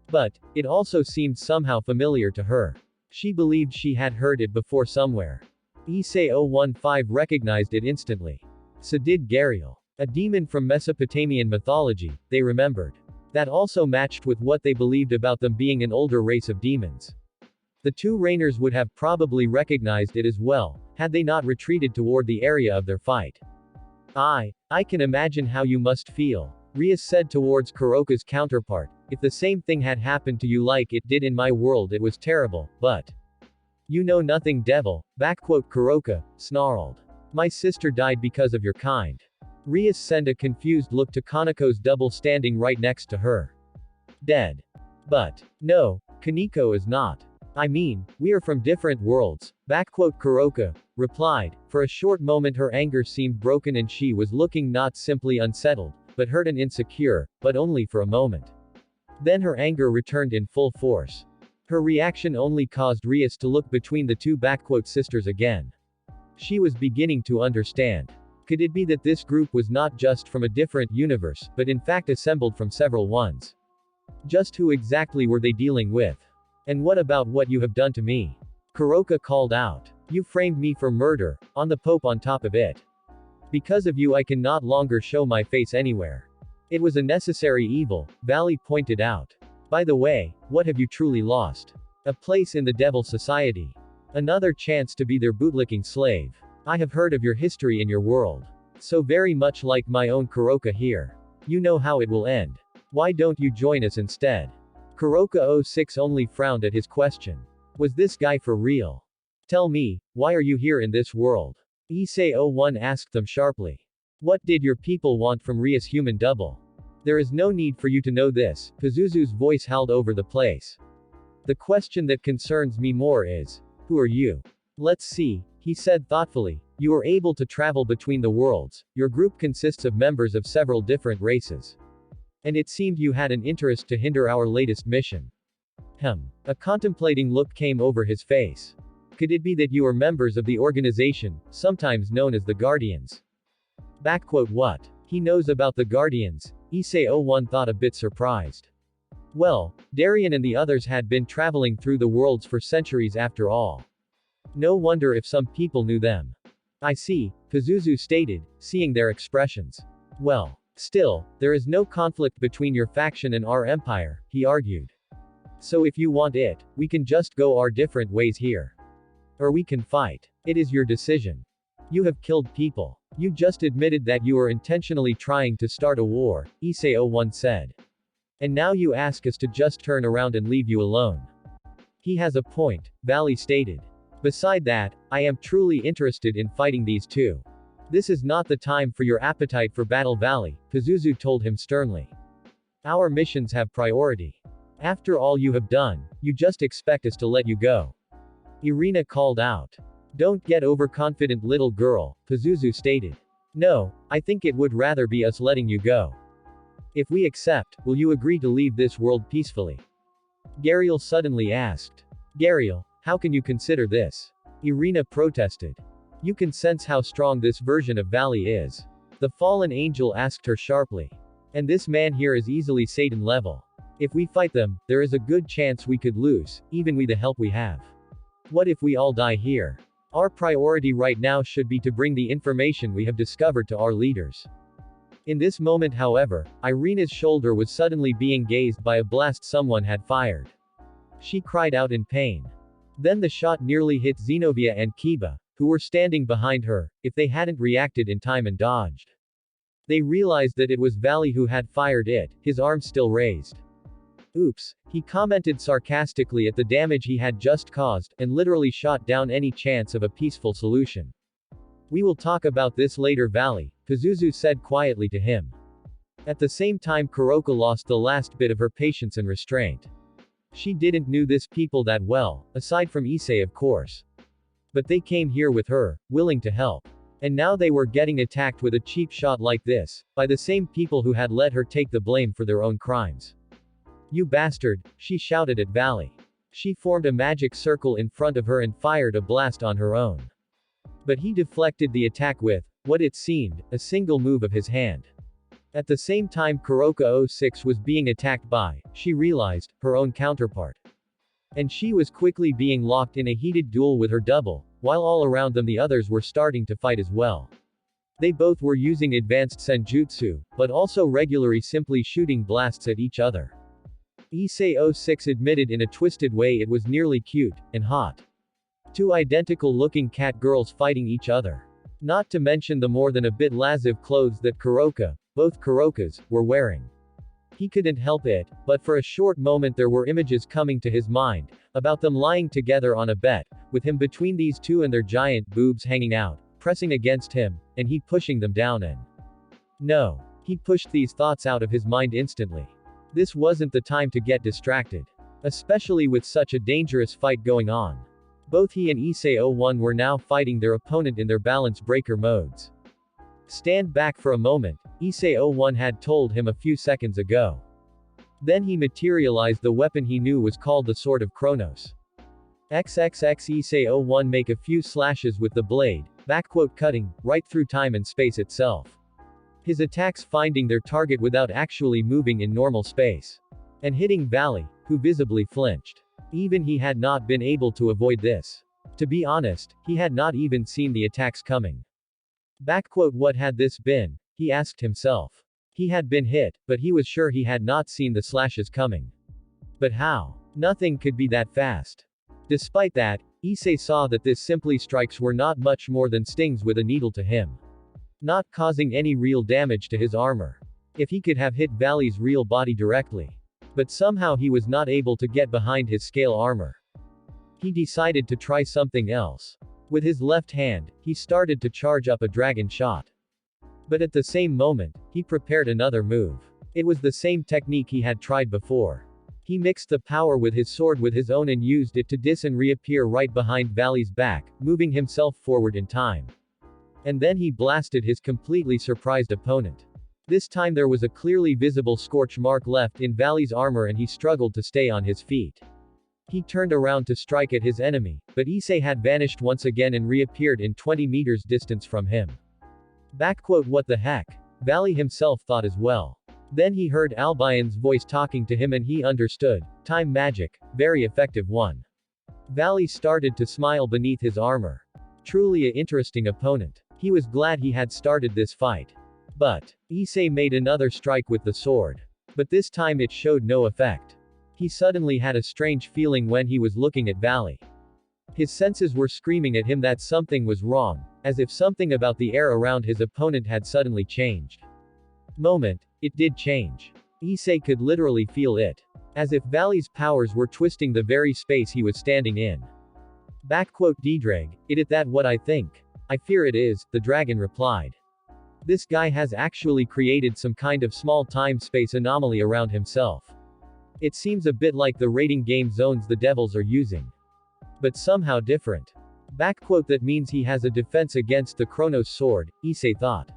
But, it also seemed somehow familiar to her. She believed she had heard it before somewhere. Issei 015 recognized it instantly. So did Gariel. A demon from Mesopotamian mythology, they remembered. That also matched with what they believed about them being an older race of demons. The two Rainers would have probably recognized it as well, had they not retreated toward the area of their fight. I can imagine how you must feel, Rias said towards Kuroka's counterpart. If the same thing had happened to you like it did in my world it was terrible, but... You know nothing devil, Kuroka, snarled. My sister died because of your kind. Rias sent a confused look to Kaneko's double standing right next to her. Dead. But, no, Kaneko is not. I mean, we are from different worlds, Kuroka replied. For a short moment her anger seemed broken and she was looking not simply unsettled, but hurt and insecure, but only for a moment. Then her anger returned in full force. Her reaction only caused Rias to look between the two "sisters" again. She was beginning to understand. Could it be that this group was not just from a different universe, but in fact assembled from several ones? Just who exactly were they dealing with? And what about what you have done to me? Kuroka called out. You framed me for murder, on the Pope on top of it. Because of you I can not longer show my face anywhere. It was a necessary evil, Valley pointed out. By the way, what have you truly lost? A place in the Devil Society. Another chance to be their bootlicking slave. I have heard of your history in your world. So very much like my own Kuroka here. You know how it will end. Why don't you join us instead? Kuroka 06 only frowned at his question. Was this guy for real? Tell me, why are you here in this world? Issei 01 asked them sharply. What did your people want from Ria's human double? There is no need for you to know this, Pazuzu's voice howled over the place. The question that concerns me more is, who are you? Let's see, he said thoughtfully. You are able to travel between the worlds. Your group consists of members of several different races. And it seemed you had an interest to hinder our latest mission. A contemplating look came over his face. Could it be that you are members of the organization, sometimes known as the Guardians? What? He knows about the Guardians? Issei 01 thought a bit surprised. Well, Darien and the others had been traveling through the worlds for centuries after all. No wonder if some people knew them. I see, Pazuzu stated, seeing their expressions. Well, still, there is no conflict between your faction and our empire, he argued. So if you want it, we can just go our different ways here. Or we can fight. It is your decision. You have killed people. You just admitted that you are intentionally trying to start a war, Issei 01 said. And now you ask us to just turn around and leave you alone. He has a point, Valley stated. Beside that, I am truly interested in fighting these two. This is not the time for your appetite for battle, Valley, Pazuzu told him sternly. Our missions have priority. After all you have done, you just expect us to let you go. Irina called out. Don't get overconfident, little girl, Pazuzu stated. No, I think it would rather be us letting you go. If we accept, will you agree to leave this world peacefully? Gariel suddenly asked. Gariel, how can you consider this? Irina protested. You can sense how strong this version of Valley is. The fallen angel asked her sharply. And this man here is easily Satan level. If we fight them, there is a good chance we could lose, even with the help we have. What if we all die here? Our priority right now should be to bring the information we have discovered to our leaders. In this moment, however, Irina's shoulder was suddenly being grazed by a blast someone had fired. She cried out in pain. Then the shot nearly hit Zenobia and Kiba, who were standing behind her, if they hadn't reacted in time and dodged. They realized that it was Valley who had fired it, his arm still raised. Oops, he commented sarcastically at the damage he had just caused, and literally shot down any chance of a peaceful solution. We will talk about this later, Valley, Pazuzu said quietly to him. At the same time, Kuroka lost the last bit of her patience and restraint. She didn't know this people that well, aside from Issei of course. But they came here with her, willing to help. And now they were getting attacked with a cheap shot like this, by the same people who had let her take the blame for their own crimes. You bastard, she shouted at Valley. She formed a magic circle in front of her and fired a blast on her own. But he deflected the attack with, what it seemed, a single move of his hand. At the same time Kuroka 06 was being attacked by, she realized, her own counterpart. And she was quickly being locked in a heated duel with her double, while all around them the others were starting to fight as well. They both were using advanced senjutsu, but also regularly simply shooting blasts at each other. Issei 06 admitted in a twisted way it was nearly cute, and hot. Two identical-looking cat girls fighting each other. Not to mention the more than a bit lascive clothes that Kuroka, both Kurokas, were wearing. He couldn't help it, but for a short moment there were images coming to his mind, about them lying together on a bed, with him between these two and their giant boobs hanging out, pressing against him, and he pushing them down and... No. He pushed these thoughts out of his mind instantly. This wasn't the time to get distracted. Especially with such a dangerous fight going on. Both he and Issei 01 were now fighting their opponent in their balance breaker modes. Stand back for a moment, Issei 01 had told him a few seconds ago. Then he materialized the weapon he knew was called the Sword of Kronos. XXX Issei 01 make a few slashes with the blade, cutting, right through time and space itself. His attacks finding their target without actually moving in normal space. And hitting Valley, who visibly flinched. Even he had not been able to avoid this. To be honest, he had not even seen the attacks coming. What had this been? He asked himself. He had been hit, but he was sure he had not seen the slashes coming. But how? Nothing could be that fast. Despite that, Issei saw that this simply strikes were not much more than stings with a needle to him. Not causing any real damage to his armor. If he could have hit Valley's real body directly. But somehow he was not able to get behind his scale armor. He decided to try something else. With his left hand, he started to charge up a dragon shot. But at the same moment, he prepared another move. It was the same technique he had tried before. He mixed the power with his sword with his own and used it to dis and reappear right behind Valley's back, moving himself forward in time. And then he blasted his completely surprised opponent. This time there was a clearly visible scorch mark left in Valley's armor and he struggled to stay on his feet. He turned around to strike at his enemy, but Issei had vanished once again and reappeared in 20 meters distance from him. What the heck? Valley himself thought as well. Then he heard Albion's voice talking to him and he understood. Time magic, very effective one. Valley started to smile beneath his armor. Truly a interesting opponent. He was glad he had started this fight. But Issei made another strike with the sword. But this time it showed no effect. He suddenly had a strange feeling when he was looking at Valley. His senses were screaming at him that something was wrong, as if something about the air around his opponent had suddenly changed. It did change. Issei could literally feel it. As if Valley's powers were twisting the very space he was standing in. Dedrag, it that what I think. I fear it is, the dragon replied. This guy has actually created some kind of small time-space anomaly around himself. It seems a bit like the raiding game zones the devils are using. But somehow different. That means he has a defense against the Kronos sword, Issei thought.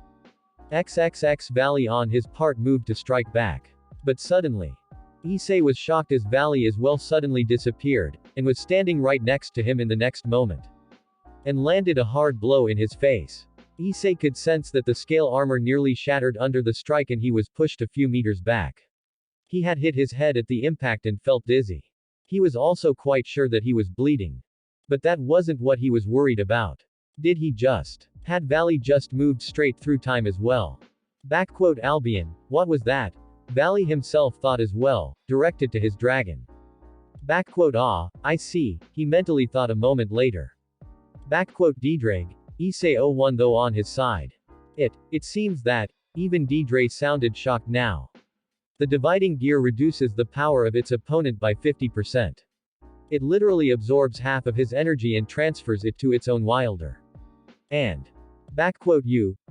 XXX Valley on his part moved to strike back. But suddenly, Issei was shocked as Valley as well suddenly disappeared, and was standing right next to him in the next moment. And landed a hard blow in his face. Issei could sense that the scale armor nearly shattered under the strike and he was pushed a few meters back. He had hit his head at the impact and felt dizzy. He was also quite sure that he was bleeding. But that wasn't what he was worried about. Had Valley just moved straight through time as well? Albion, what was that? Valley himself thought as well, directed to his dragon. I see, he mentally thought a moment later. Dedrag, Issei 01 though on his side. It seems that, even Dedre sounded shocked now. The dividing gear reduces the power of its opponent by 50%. It literally absorbs half of his energy and transfers it to its own wielder. And.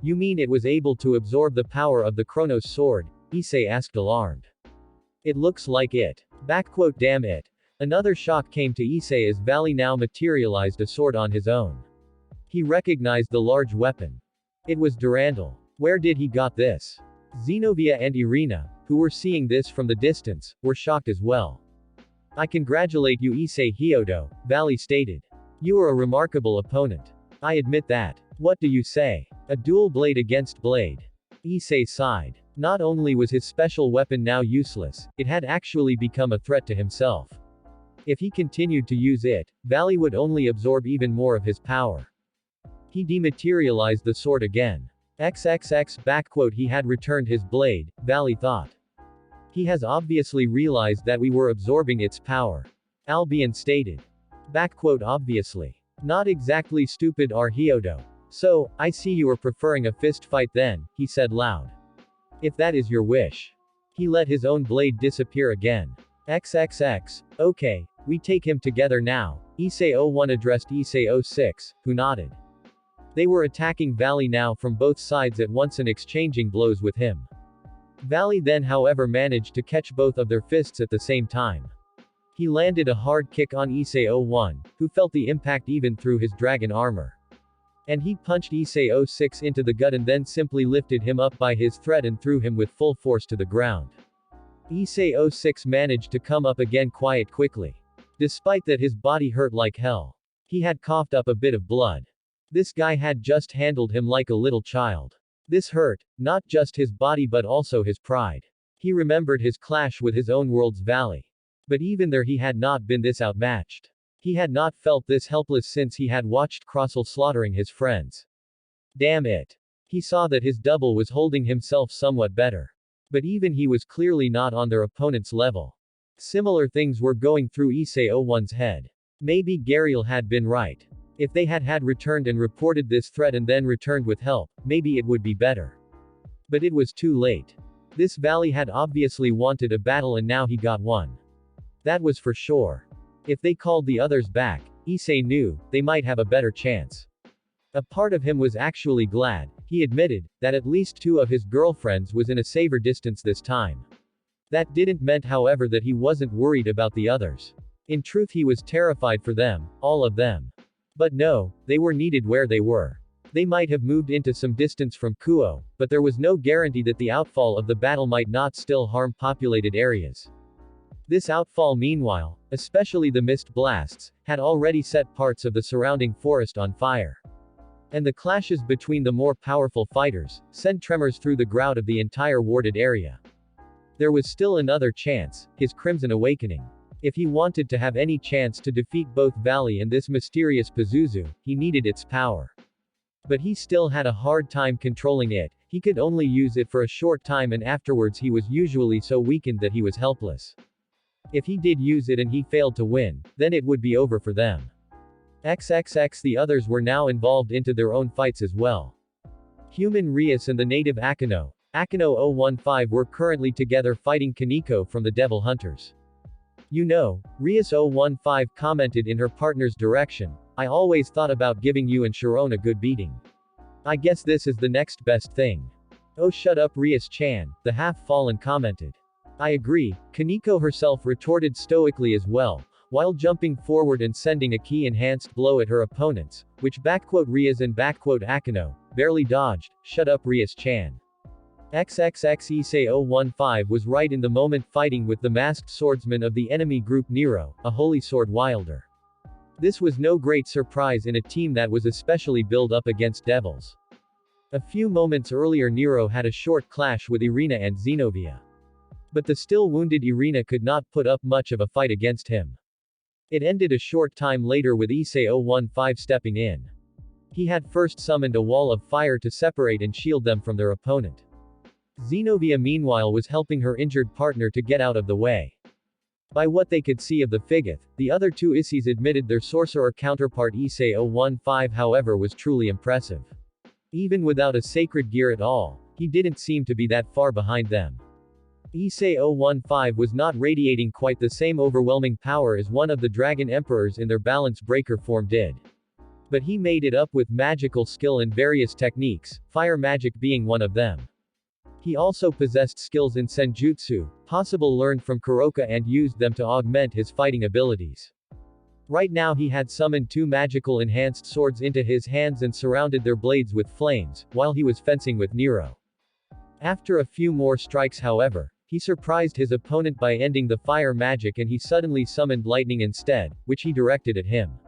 You mean it was able to absorb the power of the Kronos sword? Issei asked alarmed. It looks like it. Damn it. Another shock came to Issei as Valley now materialized a sword on his own. He recognized the large weapon. It was Durandal. Where did he got this? Zenobia and Irina, who were seeing this from the distance, were shocked as well. I congratulate you Issei Hyodo, Valley stated. You are a remarkable opponent. I admit that. What do you say? A dual blade against blade. Issei sighed. Not only was his special weapon now useless, it had actually become a threat to himself. If he continued to use it, Valley would only absorb even more of his power. He dematerialized the sword again. XXX he had returned his blade, Valley thought. He has obviously realized that we were absorbing its power. Albion stated. Obviously. Not exactly stupid Hyodo. So, I see you are preferring a fist fight then, he said loud. If that is your wish. He let his own blade disappear again. XXX, okay, we take him together now, Issei 01 addressed Issei 06, who nodded. They were attacking Valley now from both sides at once and exchanging blows with him. Valley then however managed to catch both of their fists at the same time. He landed a hard kick on Issei 01, who felt the impact even through his dragon armor. And he punched Issei 06 into the gut and then simply lifted him up by his thread and threw him with full force to the ground. Issei 06 managed to come up again quickly. Despite that his body hurt like hell. He had coughed up a bit of blood. This guy had just handled him like a little child. This hurt, not just his body but also his pride. He remembered his clash with his own world's valley. But even there he had not been this outmatched. He had not felt this helpless since he had watched Crossel slaughtering his friends. Damn it. He saw that his double was holding himself somewhat better. But even he was clearly not on their opponent's level. Similar things were going through Issei 01's head. Maybe Gariel had been right. If they had returned and reported this threat and then returned with help, maybe it would be better. But it was too late. This valley had obviously wanted a battle and now he got one. That was for sure. If they called the others back, Issei knew, they might have a better chance. A part of him was actually glad, he admitted, that at least two of his girlfriends was in a safer distance this time. That didn't mean however that he wasn't worried about the others. In truth he was terrified for them, all of them. But no, they were needed where they were. They might have moved into some distance from Kuo, but there was no guarantee that the outfall of the battle might not still harm populated areas. This outfall meanwhile, especially the mist blasts, had already set parts of the surrounding forest on fire. And the clashes between the more powerful fighters, sent tremors through the ground of the entire warded area. There was still another chance, his Crimson Awakening. If he wanted to have any chance to defeat both Valley and this mysterious Pazuzu, he needed its power. But he still had a hard time controlling it, he could only use it for a short time and afterwards he was usually so weakened that he was helpless. If he did use it and he failed to win, then it would be over for them. XXX the others were now involved into their own fights as well. Human Rias and the native Akino 015 were currently together fighting Kaneko from the Devil Hunters. You know, Rias 015 commented in her partner's direction, I always thought about giving you and Sharon a good beating. I guess this is the next best thing. Oh shut up Rias-chan, the half-fallen commented. I agree, Kaneko herself retorted stoically as well, while jumping forward and sending a key-enhanced blow at her opponents, which Rias and Akino, barely dodged, shut up Rias-chan. XXX Issei 015 was right in the moment fighting with the masked swordsman of the enemy group Nero, a holy sword wielder. This was no great surprise in a team that was especially built up against devils. A few moments earlier Nero had a short clash with Irina and Zenobia. But the still wounded Irina could not put up much of a fight against him. It ended a short time later with Issei 015 stepping in. He had first summoned a wall of fire to separate and shield them from their opponent. Zenobia meanwhile was helping her injured partner to get out of the way. By what they could see of the Figith, the other two isseis admitted their sorcerer counterpart Issei 015 however was truly impressive. Even without a sacred gear at all, he didn't seem to be that far behind them. Issei 015 was not radiating quite the same overwhelming power as one of the Dragon Emperors in their balance breaker form did. But he made it up with magical skill and various techniques, fire magic being one of them. He also possessed skills in senjutsu, possible learned from Kuroka and used them to augment his fighting abilities. Right now he had summoned two magical enhanced swords into his hands and surrounded their blades with flames, while he was fencing with Nero. After a few more strikes however, he surprised his opponent by ending the fire magic and he suddenly summoned lightning instead, which he directed at him.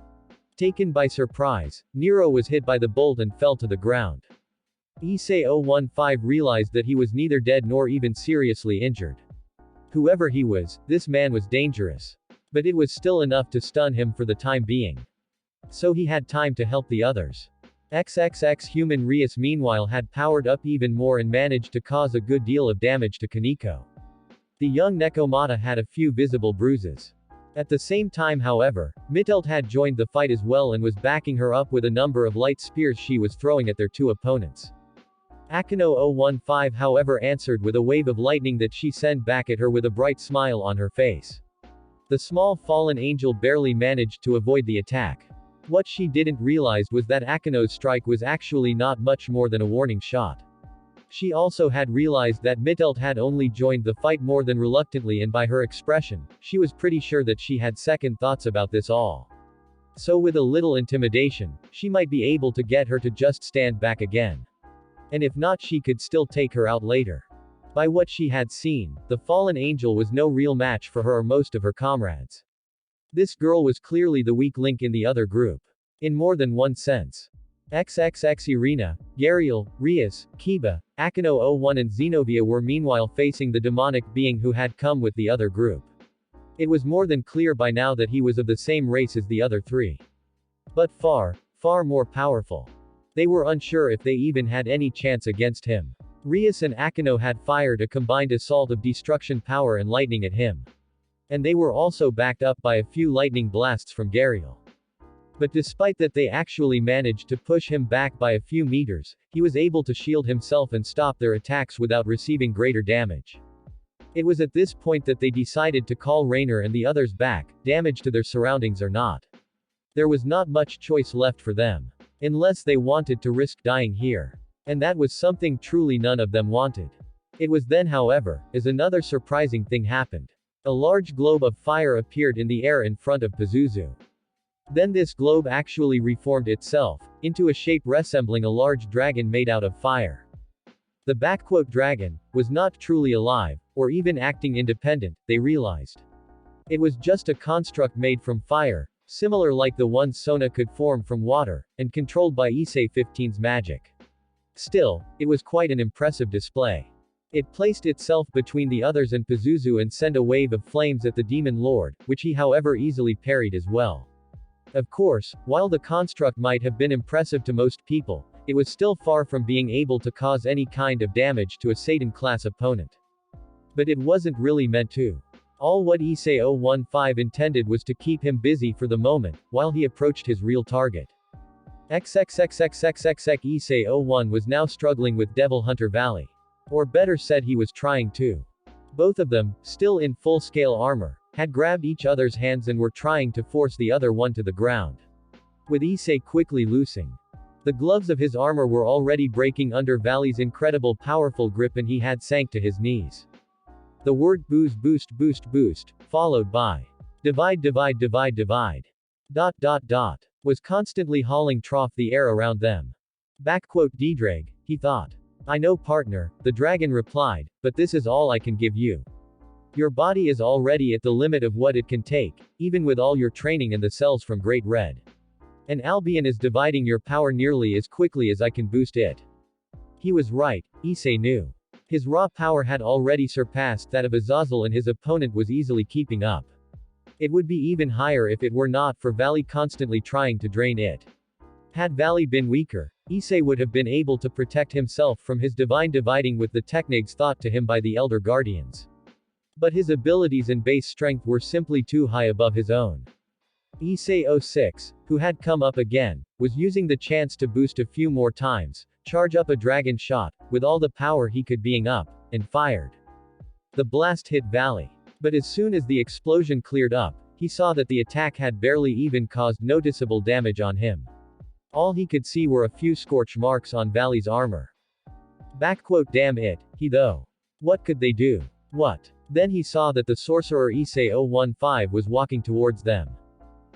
Taken by surprise, Nero was hit by the bolt and fell to the ground. Issei 015 realized that he was neither dead nor even seriously injured. Whoever he was, this man was dangerous. But it was still enough to stun him for the time being. So he had time to help the others. XXX Human Rias meanwhile had powered up even more and managed to cause a good deal of damage to Kaneko. The young Nekomata had a few visible bruises. At the same time however, Mittelt had joined the fight as well and was backing her up with a number of light spears she was throwing at their two opponents. Akino 015 however answered with a wave of lightning that she sent back at her with a bright smile on her face. The small fallen angel barely managed to avoid the attack. What she didn't realize was that Akino's strike was actually not much more than a warning shot. She also had realized that Mittelt had only joined the fight more than reluctantly and by her expression, she was pretty sure that she had second thoughts about this all. So with a little intimidation, she might be able to get her to just stand back again. And if not she could still take her out later. By what she had seen, the fallen angel was no real match for her or most of her comrades. This girl was clearly the weak link in the other group. In more than one sense. XXX Irina, Gariel, Rias, Kiba, Akino 01 and Zenobia were meanwhile facing the demonic being who had come with the other group. It was more than clear by now that he was of the same race as the other three. But far, far more powerful. They were unsure if they even had any chance against him. Rias and Akino had fired a combined assault of destruction power and lightning at him. And they were also backed up by a few lightning blasts from Gariel. But despite that they actually managed to push him back by a few meters, he was able to shield himself and stop their attacks without receiving greater damage. It was at this point that they decided to call Rainer and the others back, damage to their surroundings or not. There was not much choice left for them. Unless they wanted to risk dying here. And that was something truly none of them wanted. It was then, however, as another surprising thing happened. A large globe of fire appeared in the air in front of Pazuzu. Then this globe actually reformed itself, into a shape resembling a large dragon made out of fire. The dragon was not truly alive, or even acting independent, they realized. It was just a construct made from fire, similar like the ones Sona could form from water, and controlled by Issei 15's magic. Still, it was quite an impressive display. It placed itself between the others and Pazuzu and sent a wave of flames at the demon lord, which he however easily parried as well. Of course, while the construct might have been impressive to most people, it was still far from being able to cause any kind of damage to a Satan-class opponent. But it wasn't really meant to. All what Issei 015 intended was to keep him busy for the moment, while he approached his real target. XXXXXXX Issei 01 was now struggling with Devil Hunter Valley. Or better said, he was trying to. Both of them, still in full-scale armor, had grabbed each other's hands and were trying to force the other one to the ground. With Issei quickly loosing. The gloves of his armor were already breaking under Valley's incredible powerful grip and he had sank to his knees. The word boost, followed by divide, was constantly hauling trough the air around them. Dedrag, he thought. I know, partner, the dragon replied, but this is all I can give you. Your body is already at the limit of what it can take, even with all your training and the cells from Great Red. And Albion is dividing your power nearly as quickly as I can boost it. He was right, Issei knew. His raw power had already surpassed that of Azazel and his opponent was easily keeping up. It would be even higher if it were not for Valley constantly trying to drain it. Had Valley been weaker, Issei would have been able to protect himself from his divine dividing with the techniques taught to him by the Elder Guardians. But his abilities and base strength were simply too high above his own. Issei 06, who had come up again, was using the chance to boost a few more times, charge up a dragon shot, with all the power he could being up, and fired. The blast hit Valley. But as soon as the explosion cleared up, he saw that the attack had barely even caused noticeable damage on him. All he could see were a few scorch marks on Valley's armor. Damn it, he though. What could they do? What? Then he saw that the sorcerer Issei 015 was walking towards them.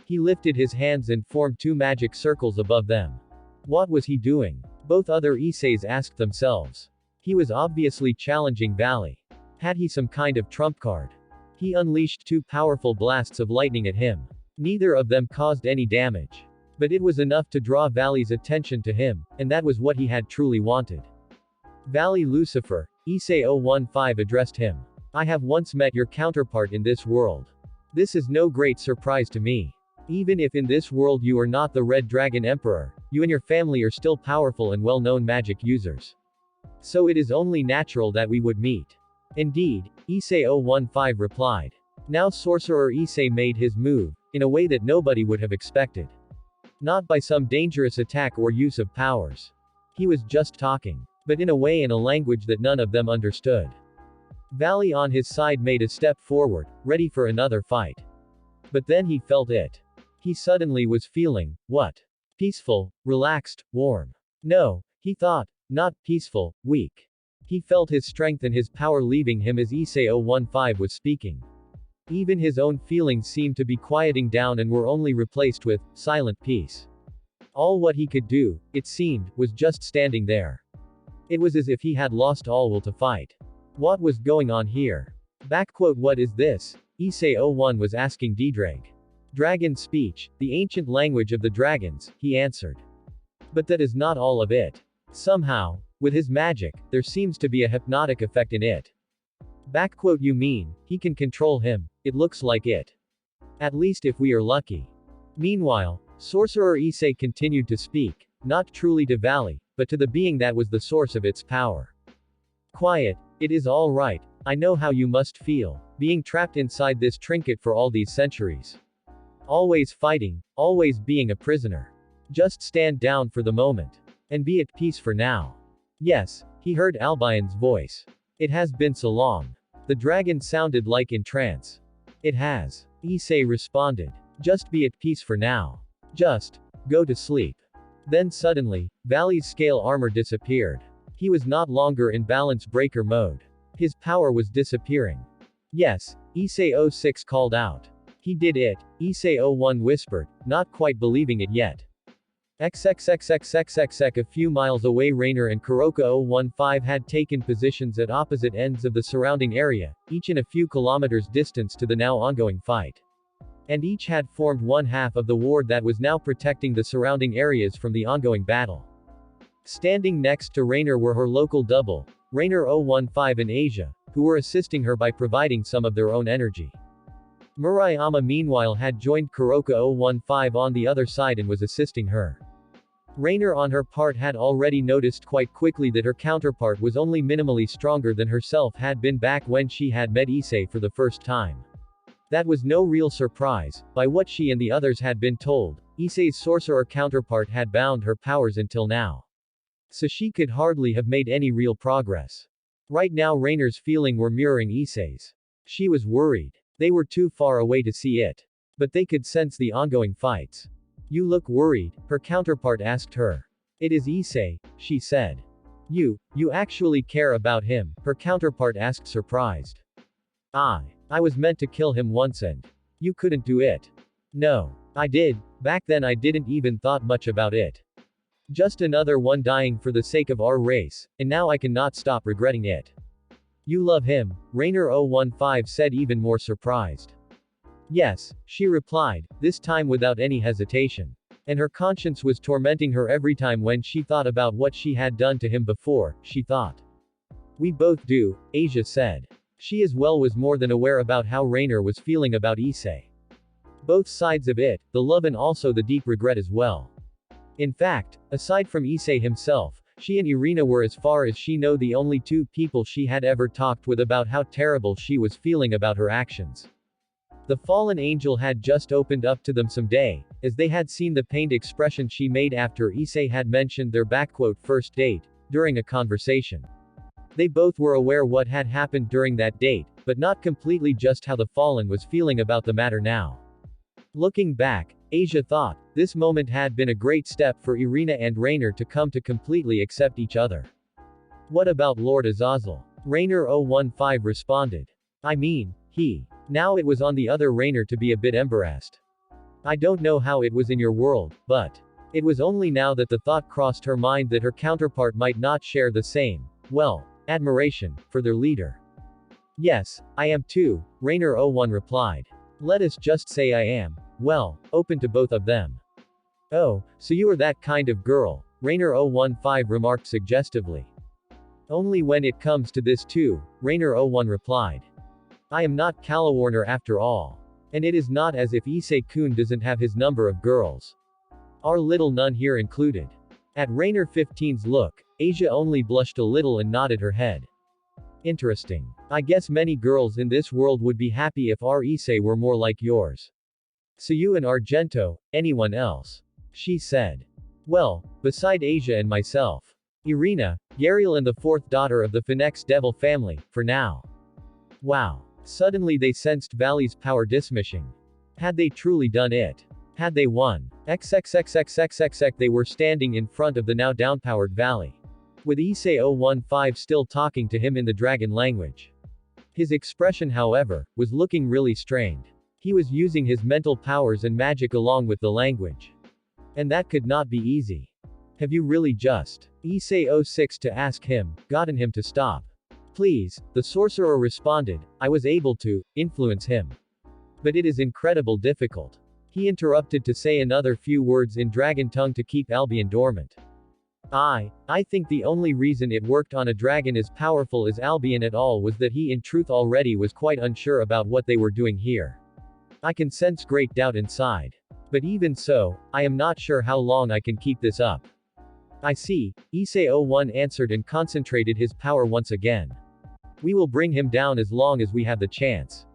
He lifted his hands and formed two magic circles above them. What was he doing? Both other Isseis asked themselves. He was obviously challenging Valley. Had he some kind of trump card? He unleashed two powerful blasts of lightning at him. Neither of them caused any damage. But it was enough to draw Valley's attention to him, and that was what he had truly wanted. Valley Lucifer, Issei 015 addressed him. I have once met your counterpart in this world. This is no great surprise to me. Even if in this world you are not the Red Dragon Emperor, you and your family are still powerful and well-known magic users. So it is only natural that we would meet. Indeed, Issei 015 replied. Now Sorcerer Issei made his move, in a way that nobody would have expected. Not by some dangerous attack or use of powers. He was just talking. But in a way in a language that none of them understood. Valley on his side made a step forward, ready for another fight. But then he felt it. He suddenly was feeling, what? Peaceful, relaxed, warm. No, he thought, not peaceful, weak. He felt his strength and his power leaving him as Issei 015 was speaking. Even his own feelings seemed to be quieting down and were only replaced with silent peace. All what he could do, it seemed, was just standing there. It was as if he had lost all will to fight. What was going on here? What is this? Issei 01 was asking Didrag. Dragon speech, the ancient language of the dragons, he answered. But that is not all of it. Somehow, with his magic, there seems to be a hypnotic effect in it. You mean, he can control him, it looks like it. At least if we are lucky. Meanwhile, sorcerer Issei continued to speak, not truly to Valley, but to the being that was the source of its power. Quiet, it is all right, I know how you must feel, being trapped inside this trinket for all these centuries. Always fighting, always being a prisoner. Just stand down for the moment. And be at peace for now. Yes, he heard Albion's voice. It has been so long. The dragon sounded like in trance. It has. Issei responded. Just be at peace for now. Just go to sleep. Then suddenly, Valley's scale armor disappeared. He was not longer in balance breaker mode. His power was disappearing. Yes, Issei 06 called out. He did it, Issei 01 whispered, not quite believing it yet. XXXXXXX. A few miles away, Rainer and Kuroka 015 had taken positions at opposite ends of the surrounding area, each in a few kilometers distance to the now ongoing fight. And each had formed one half of the ward that was now protecting the surrounding areas from the ongoing battle. Standing next to Rainer were her local double, Rainer 015 and Asia, who were assisting her by providing some of their own energy. Murayama meanwhile had joined Kuroka 015 on the other side and was assisting her. Rainer on her part had already noticed quite quickly that her counterpart was only minimally stronger than herself had been back when she had met Issei for the first time. That was no real surprise, by what she and the others had been told, Issei's sorcerer counterpart had bound her powers until now. So she could hardly have made any real progress. Right now Rainer's feeling were mirroring Issei's. She was worried. They were too far away to see it. But they could sense the ongoing fights. You look worried, her counterpart asked her. It is Issei, she said. You actually care about him, her counterpart asked surprised. I was meant to kill him once and you couldn't do it. No. I did, back then I didn't even thought much about it. Just another one dying for the sake of our race, and now I cannot stop regretting it. You love him, Rainer 015 said even more surprised. Yes, she replied, this time without any hesitation. And her conscience was tormenting her every time when she thought about what she had done to him before, she thought. We both do, Asia said. She as well was more than aware about how Rainer was feeling about Issei. Both sides of it, the love and also the deep regret as well. In fact, aside from Issei himself, she and Irina were as far as she know the only two people she had ever talked with about how terrible she was feeling about her actions. The fallen angel had just opened up to them someday, as they had seen the pained expression she made after Issei had mentioned their "first date", during a conversation. They both were aware what had happened during that date, but not completely just how the fallen was feeling about the matter now. Looking back, Asia thought, this moment had been a great step for Irina and Rainer to come to completely accept each other. What about Lord Azazel? Rainer 015 responded. I mean, he. Now it was on the other Rainer to be a bit embarrassed. I don't know how it was in your world, but it was only now that the thought crossed her mind that her counterpart might not share the same, admiration, for their leader. Yes, I am too, Rainer 01 replied. Let us just say I am, open to both of them. Oh, so you are that kind of girl, Rainer 015 remarked suggestively. Only when it comes to this too, Rainer 01 replied. I am not Kalawarner after all. And it is not as if Issei-kun doesn't have his number of girls. Our little nun here included. At Rainer 15's look, Asia only blushed a little and nodded her head. Interesting. I guess many girls in this world would be happy if our Issei were more like yours. So you and Argento, anyone else? She said. Well, beside Asia and myself. Irina, Yariel and the fourth daughter of the Phoenix Devil family, for now. Wow. Suddenly they sensed Valley's power dismissing. Had they truly done it? Had they won? XXXXXXX. They were standing in front of the now downpowered Valley. With Issei 015 still talking to him in the dragon language. His expression, however, was looking really strained. He was using his mental powers and magic along with the language. And that could not be easy. Have you really just, Issei 06 to ask him, gotten him to stop? Please, the sorcerer responded, I was able to influence him. But it is incredibly difficult. He interrupted to say another few words in dragon tongue to keep Albion dormant. I think the only reason it worked on a dragon as powerful as Albion at all was that he in truth already was quite unsure about what they were doing here. I can sense great doubt inside. But even so, I am not sure how long I can keep this up. I see, Issei 01 answered and concentrated his power once again. We will bring him down as long as we have the chance.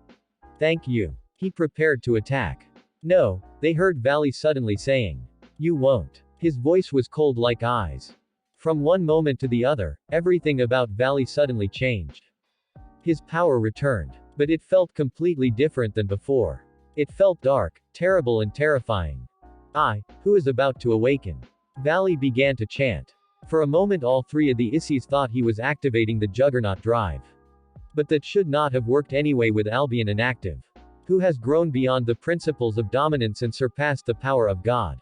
Thank you. He prepared to attack. No, they heard Valley suddenly saying. You won't. His voice was cold like ice. From one moment to the other, everything about Valley suddenly changed. His power returned. But it felt completely different than before. It felt dark, terrible and terrifying. Who is about to awaken? Valley began to chant. For a moment all three of the Isseis thought he was activating the Juggernaut drive. But that should not have worked anyway with Albion inactive. Who has grown beyond the principles of dominance and surpassed the power of God.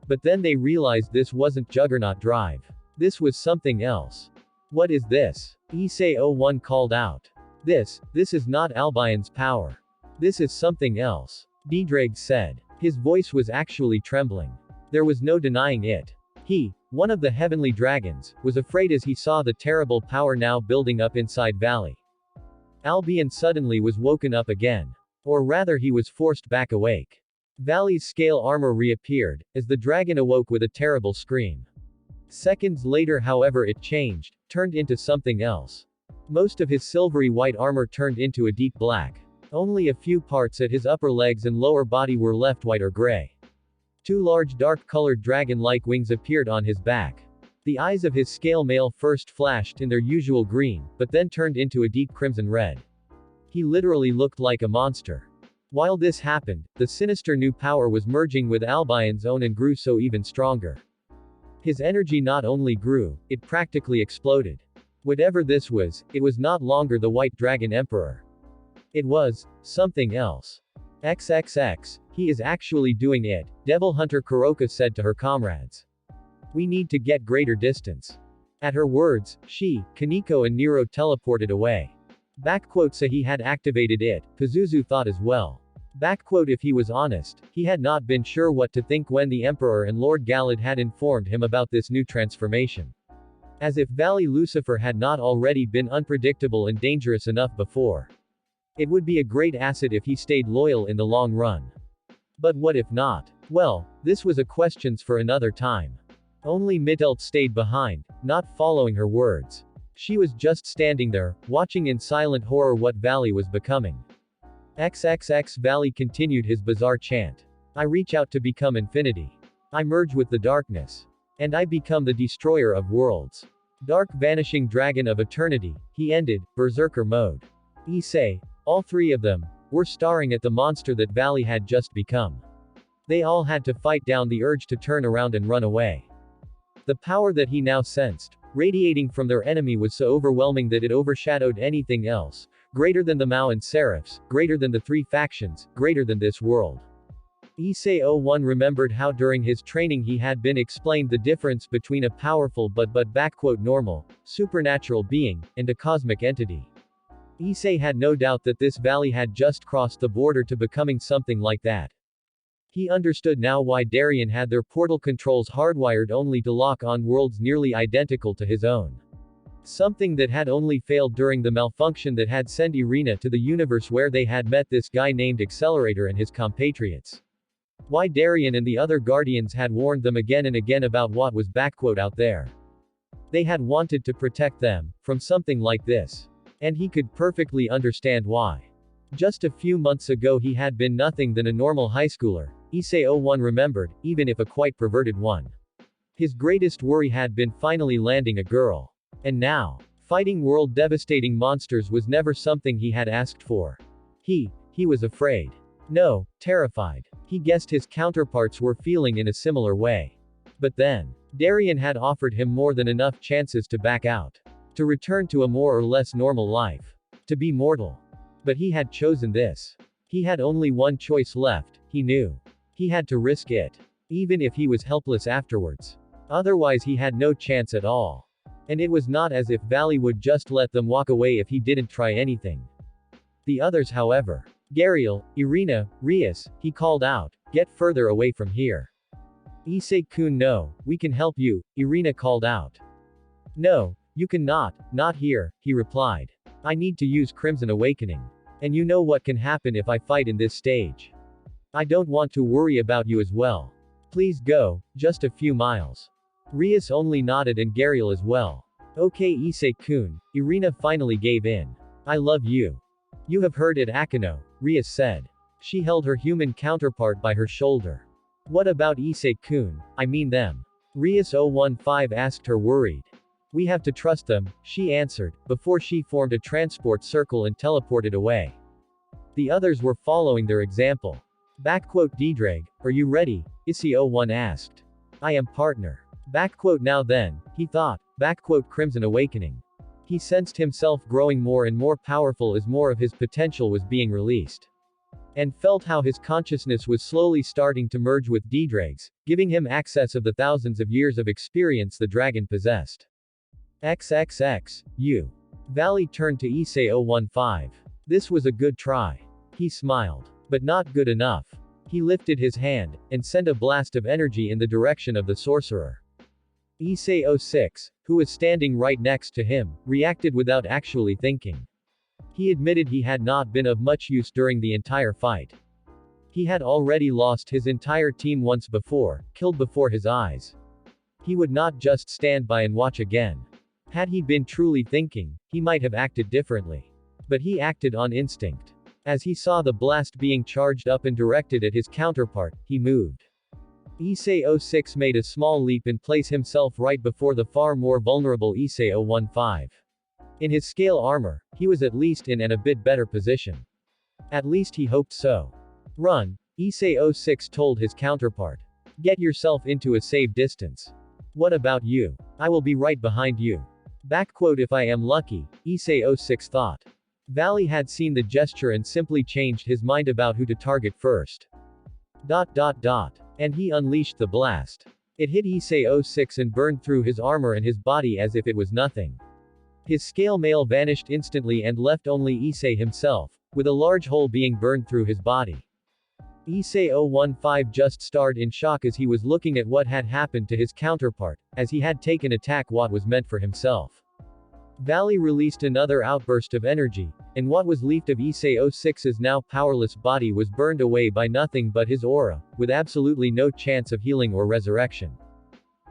But then they realized this wasn't Juggernaut drive. This was something else. What is this? Issei 01 called out. This is not Albion's power. This is something else. Ddraig said. His voice was actually trembling. There was no denying it. He, one of the heavenly dragons, was afraid as he saw the terrible power now building up inside Valley. Albion suddenly was woken up again. Or rather he was forced back awake. Valley's scale armor reappeared, as the dragon awoke with a terrible scream. Seconds later however it changed, turned into something else. Most of his silvery white armor turned into a deep black. Only a few parts at his upper legs and lower body were left white or gray. Two large dark-colored dragon-like wings appeared on his back. The eyes of his scale male first flashed in their usual green, but then turned into a deep crimson red. He literally looked like a monster. While this happened, the sinister new power was merging with Albion's own and grew so even stronger. His energy not only grew, it practically exploded. Whatever this was, it was not longer the White Dragon Emperor. It was something else. XXX, he is actually doing it, Devil Hunter Kuroka said to her comrades. We need to get greater distance. At her words, she, Kaneko and Nero teleported away. So he had activated it, Pazuzu thought as well. If he was honest, he had not been sure what to think when the Emperor and Lord Galad had informed him about this new transformation. As if Valley Lucifer had not already been unpredictable and dangerous enough before. It would be a great asset if he stayed loyal in the long run. But what if not? Well, this was a questions for another time. Only Mittelt stayed behind, not following her words. She was just standing there, watching in silent horror what Valley was becoming. XXX Valley continued his bizarre chant. I reach out to become infinity. I merge with the darkness. And I become the destroyer of worlds. Dark vanishing dragon of eternity, he ended, Berserker mode. Issei, all three of them, were staring at the monster that Valley had just become. They all had to fight down the urge to turn around and run away. The power that he now sensed, radiating from their enemy was so overwhelming that it overshadowed anything else, greater than the Mao and Seraphs, greater than the three factions, greater than this world. Issei 01 remembered how during his training he had been explained the difference between a powerful but normal, supernatural being, and a cosmic entity. Issei had no doubt that this Valley had just crossed the border to becoming something like that. He understood now why Darien had their portal controls hardwired only to lock on worlds nearly identical to his own. Something that had only failed during the malfunction that had sent Irina to the universe where they had met this guy named Accelerator and his compatriots. Why Darien and the other Guardians had warned them again and again about what was out there. They had wanted to protect them from something like this. And he could perfectly understand why. Just a few months ago he had been nothing than a normal high schooler, Issei 01 remembered, even if a quite perverted one. His greatest worry had been finally landing a girl. And now, fighting world-devastating monsters was never something he had asked for. He was afraid. No, terrified. He guessed his counterparts were feeling in a similar way. But then, Darien had offered him more than enough chances to back out. To return to a more or less normal life. To be mortal. But he had chosen this. He had only one choice left, he knew. He had to risk it. Even if he was helpless afterwards. Otherwise he had no chance at all. And it was not as if Valley would just let them walk away if he didn't try anything. The others, however. Gariel, Irina, Rias, he called out, get further away from here. Issei-kun, no, we can help you, Irina called out. No, you cannot, not here, he replied. I need to use Crimson Awakening. And you know what can happen if I fight in this stage. I don't want to worry about you as well. Please go, just a few miles. Rias only nodded and Gariel as well. Okay Issei-kun, Irina finally gave in. I love you. You have heard it Akano, Rias said. She held her human counterpart by her shoulder. What about Issei-kun, I mean them? Rias 015 asked her worried. We have to trust them, she answered, before she formed a transport circle and teleported away. The others were following their example. Ddrag, are you ready? Issei-01 asked. I am partner. Now then, he thought. Crimson Awakening. He sensed himself growing more and more powerful as more of his potential was being released. And felt how his consciousness was slowly starting to merge with Ddrag's, giving him access of the thousands of years of experience the dragon possessed. XXX, you. Valley turned to Issei-015. This was a good try. He smiled. But not good enough. He lifted his hand, and sent a blast of energy in the direction of the sorcerer. Issei-06, who was standing right next to him, reacted without actually thinking. He admitted he had not been of much use during the entire fight. He had already lost his entire team once before, killed before his eyes. He would not just stand by and watch again. Had he been truly thinking, he might have acted differently. But he acted on instinct. As he saw the blast being charged up and directed at his counterpart, he moved. Issei-06 made a small leap and placed himself right before the far more vulnerable Issei-015. In his scale armor, he was at least in a bit better position. At least he hoped so. Run, Issei-06 told his counterpart. Get yourself into a safe distance. What about you? I will be right behind you. If I am lucky, Issei-06 thought. Valley had seen the gesture and simply changed his mind about who to target first. And he unleashed the blast. It hit Issei-06 and burned through his armor and his body as if it was nothing. His scale mail vanished instantly and left only Issei himself, with a large hole being burned through his body. Issei-015 just stared in shock as he was looking at what had happened to his counterpart, as he had taken attack what was meant for himself. Valley released another outburst of energy, and what was left of Issei-06's now powerless body was burned away by nothing but his aura, with absolutely no chance of healing or resurrection.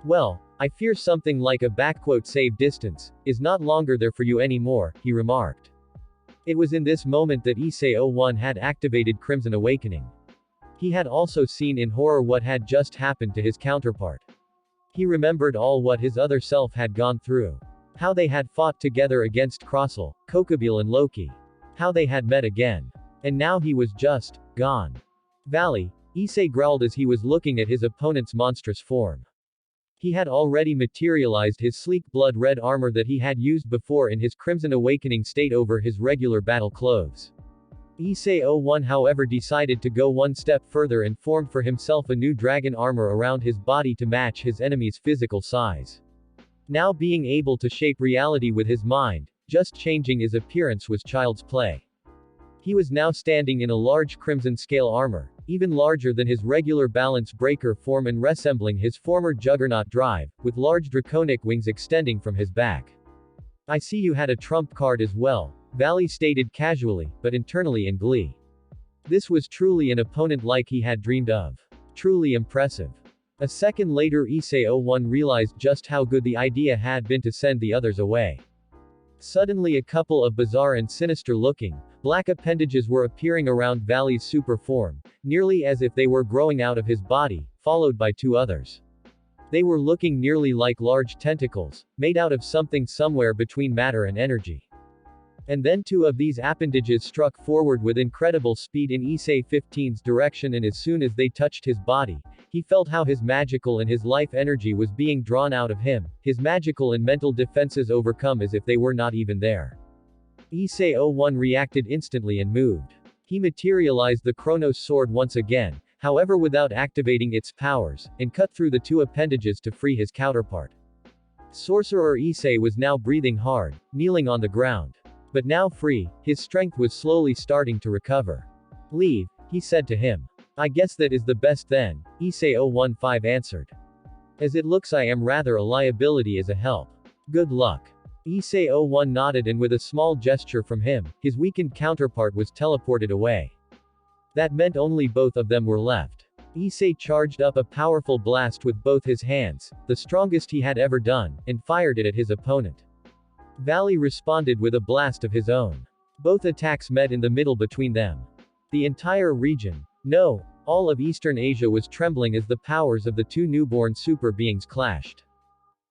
Well, I fear something like a save distance is not longer there for you anymore, he remarked. It was in this moment that Issei-01 had activated Crimson Awakening. He had also seen in horror what had just happened to his counterpart. He remembered all what his other self had gone through. How they had fought together against Krossel, Kokobel and Loki. How they had met again. And now he was just gone. Valley, Issei growled as he was looking at his opponent's monstrous form. He had already materialized his sleek blood-red armor that he had used before in his Crimson Awakening state over his regular battle clothes. Issei-01 however decided to go one step further and formed for himself a new dragon armor around his body to match his enemy's physical size. Now being able to shape reality with his mind, just changing his appearance was child's play. He was now standing in a large crimson scale armor, even larger than his regular balance breaker form and resembling his former juggernaut drive, with large draconic wings extending from his back. I see you had a trump card as well, Valley stated casually, but internally in glee. This was truly an opponent like he had dreamed of. Truly impressive. A second later Issei-01 realized just how good the idea had been to send the others away. Suddenly a couple of bizarre and sinister-looking, black appendages were appearing around Valley's super form, nearly as if they were growing out of his body, followed by two others. They were looking nearly like large tentacles, made out of something somewhere between matter and energy. And then two of these appendages struck forward with incredible speed in Issei-15's direction, and as soon as they touched his body, he felt how his magical and his life energy was being drawn out of him, his magical and mental defenses overcome as if they were not even there. Issei-01 reacted instantly and moved. He materialized the Chronos sword once again, however without activating its powers, and cut through the two appendages to free his counterpart. Sorcerer Issei was now breathing hard, kneeling on the ground. But now free, his strength was slowly starting to recover. Leave, he said to him. I guess that is the best then, Issei 015 answered. As it looks I am rather a liability as a help. Good luck. Issei 01 nodded and with a small gesture from him, his weakened counterpart was teleported away. That meant only both of them were left. Issei charged up a powerful blast with both his hands, the strongest he had ever done, and fired it at his opponent. Valley responded with a blast of his own. Both attacks met in the middle between them. The entire region, no, all of Eastern Asia was trembling as the powers of the two newborn super beings clashed.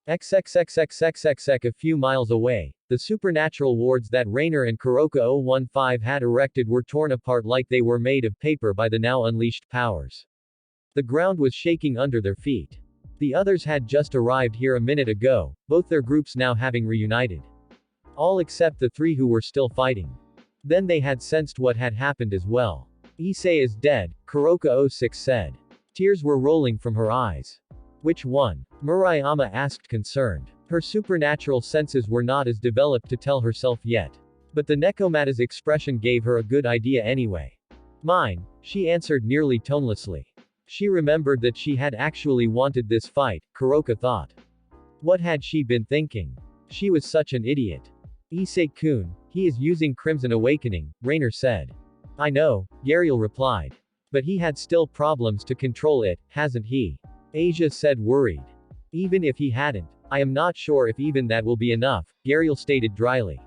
XXXXXXX a few miles away, the supernatural wards that Rainer and Kuroka 015 had erected were torn apart like they were made of paper by the now unleashed powers. The ground was shaking under their feet. The others had just arrived here a minute ago, both their groups now having reunited. All except the three who were still fighting. Then they had sensed what had happened as well. Issei is dead, Kuroka 06 said. Tears were rolling from her eyes. Which one? Murayama asked concerned. Her supernatural senses were not as developed to tell herself yet. But the Nekomata's expression gave her a good idea anyway. Mine, she answered nearly tonelessly. She remembered that she had actually wanted this fight, Kuroka thought. What had she been thinking? She was such an idiot. Issei-kun, he is using Crimson Awakening, Rainer said. I know, Gariel replied. But he had still problems to control it, hasn't he? Asia said worried. Even if he hadn't, I am not sure if even that will be enough, Gariel stated dryly.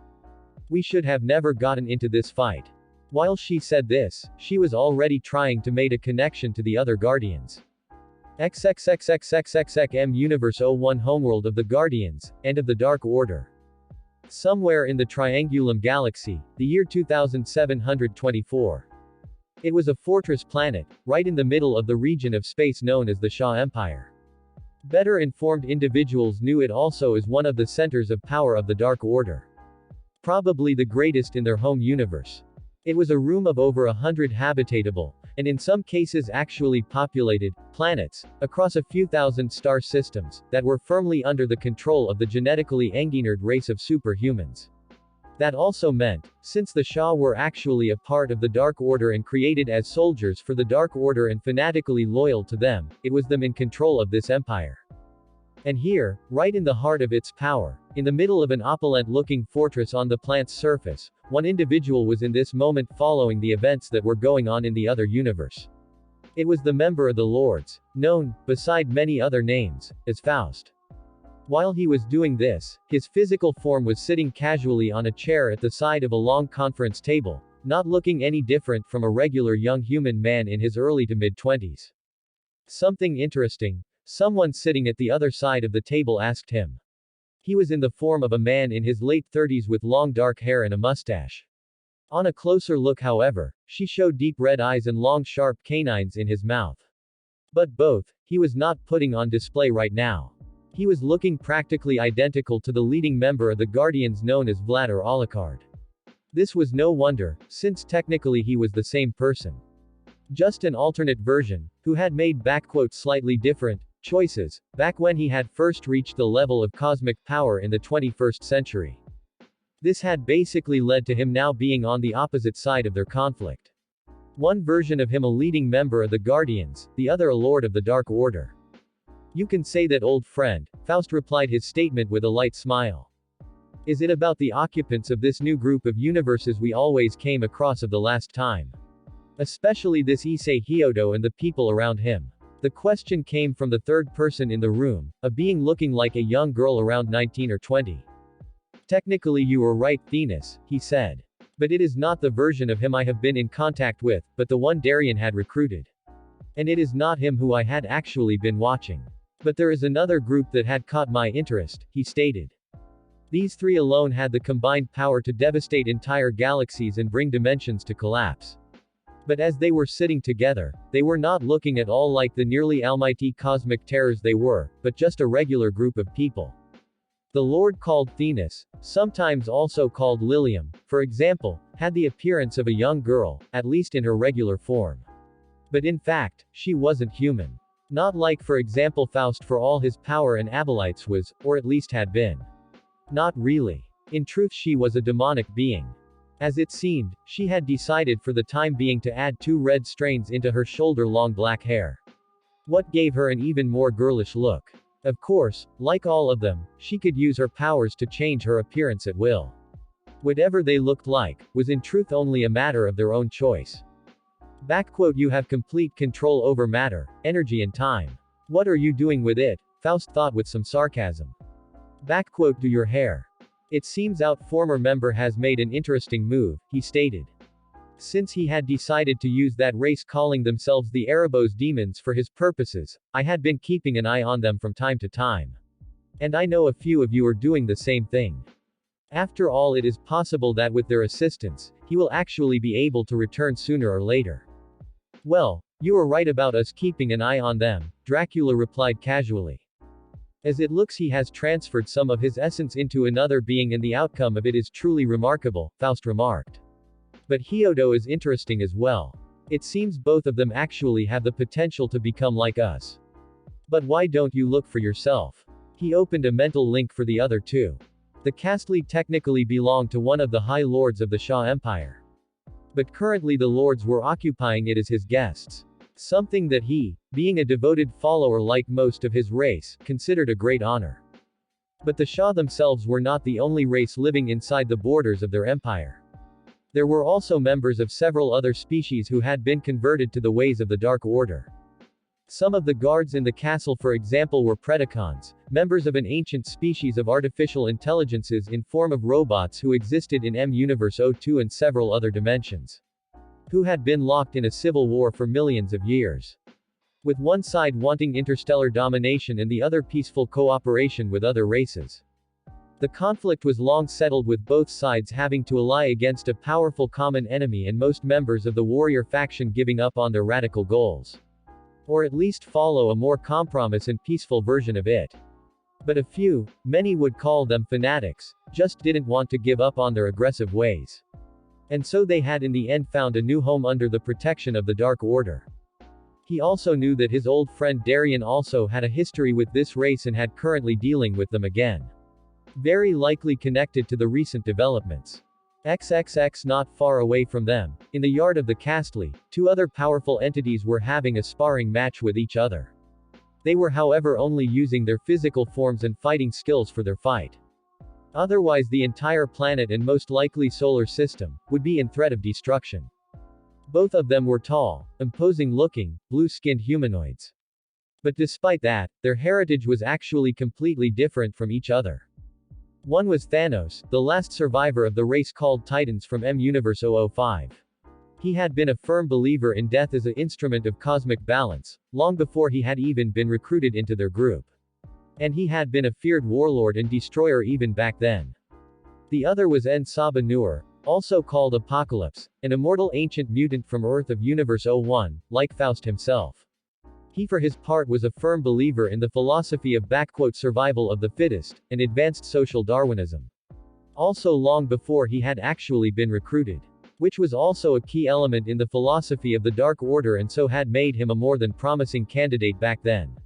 We should have never gotten into this fight. While she said this, she was already trying to make a connection to the other Guardians. XXXXXXXM Universe 01 Homeworld of the Guardians, and of the Dark Order. Somewhere in the Triangulum Galaxy, the year 2724. It was a fortress planet, right in the middle of the region of space known as the Shah Empire. Better informed individuals knew it also as one of the centers of power of the Dark Order. Probably the greatest in their home universe. It was a room of over 100 habitable, and in some cases actually populated, planets, across a few thousand star systems, that were firmly under the control of the genetically engineered race of superhumans. That also meant, since the Shah were actually a part of the Dark Order and created as soldiers for the Dark Order and fanatically loyal to them, it was them in control of this empire. And here, right in the heart of its power, in the middle of an opulent-looking fortress on the plant's surface, one individual was in this moment following the events that were going on in the other universe. It was the member of the Lords, known, beside many other names, as Faust. While he was doing this, his physical form was sitting casually on a chair at the side of a long conference table, not looking any different from a regular young human man in his early to mid-20s. Something interesting, someone sitting at the other side of the table asked him. He was in the form of a man in his late 30s with long dark hair and a mustache. On a closer look however, she showed deep red eyes and long sharp canines in his mouth. But both, he was not putting on display right now. He was looking practically identical to the leading member of the Guardians known as Vlad or Alucard. This was no wonder, since technically he was the same person. Just an alternate version, who had made "slightly different" choices, back when he had first reached the level of cosmic power in the 21st century. This had basically led to him now being on the opposite side of their conflict. One version of him a leading member of the Guardians, the other a lord of the Dark Order. You can say that, old friend, Faust replied his statement with a light smile. Is it about the occupants of this new group of universes we always came across of the last time? Especially this Issei Hyodo and the people around him. The question came from the third person in the room, a being looking like a young girl around 19 or 20. Technically you were right, Thenis, he said. But it is not the version of him I have been in contact with, but the one Darien had recruited. And it is not him who I had actually been watching. But there is another group that had caught my interest, he stated. These three alone had the combined power to devastate entire galaxies and bring dimensions to collapse. But as they were sitting together, they were not looking at all like the nearly almighty cosmic terrors they were, but just a regular group of people. The Lord called Thenis, sometimes also called Lilium, for example, had the appearance of a young girl, at least in her regular form. But in fact, she wasn't human. Not like for example Faust for all his power and Abelites was, or at least had been. Not really. In truth she was a demonic being. As it seemed, she had decided for the time being to add 2 red strands into her shoulder-long black hair. What gave her an even more girlish look. Of course, like all of them, she could use her powers to change her appearance at will. Whatever they looked like, was in truth only a matter of their own choice. You have complete control over matter, energy and time. What are you doing with it? Faust thought with some sarcasm. Do your hair. It seems out former member has made an interesting move, he stated. Since he had decided to use that race calling themselves the Erebos demons for his purposes, I had been keeping an eye on them from time to time. And I know a few of you are doing the same thing. After all, it is possible that with their assistance, he will actually be able to return sooner or later. Well, you are right about us keeping an eye on them, Dracula replied casually. As it looks he has transferred some of his essence into another being and the outcome of it is truly remarkable, Faust remarked. But Hyodo is interesting as well. It seems both of them actually have the potential to become like us. But why don't you look for yourself? He opened a mental link for the other two. The Castle technically belonged to one of the High Lords of the Shah Empire. But currently the lords were occupying it as his guests. Something that he, being a devoted follower like most of his race, considered a great honor. But the Shah themselves were not the only race living inside the borders of their empire. There were also members of several other species who had been converted to the ways of the Dark Order. Some of the guards in the castle for example were Predacons, members of an ancient species of artificial intelligences in form of robots who existed in M-Universe 02 and several other dimensions. Who had been locked in a civil war for millions of years. With one side wanting interstellar domination and the other peaceful cooperation with other races. The conflict was long settled with both sides having to ally against a powerful common enemy and most members of the warrior faction giving up on their radical goals. Or at least follow a more compromise and peaceful version of it. But a few, many would call them fanatics, just didn't want to give up on their aggressive ways. And so they had in the end found a new home under the protection of the Dark Order. He also knew that his old friend Darien also had a history with this race and had currently dealing with them again. Very likely connected to the recent developments. Not far away from them, in the yard of the castle, 2 other powerful entities were having a sparring match with each other. They were however only using their physical forms and fighting skills for their fight. Otherwise the entire planet and most likely solar system, would be in threat of destruction. Both of them were tall, imposing-looking, blue-skinned humanoids. But despite that, their heritage was actually completely different from each other. One was Thanos, the last survivor of the race called Titans from M-Universe 005. He had been a firm believer in death as an instrument of cosmic balance, long before he had even been recruited into their group. And he had been a feared warlord and destroyer even back then. The other was En-Saba Noor, also called Apocalypse, an immortal ancient mutant from Earth of Universe 01, like Faust himself. He for his part was a firm believer in the philosophy of survival of the fittest, and advanced social Darwinism. Also long before he had actually been recruited. Which was also a key element in the philosophy of the Dark Order and so had made him a more than promising candidate back then.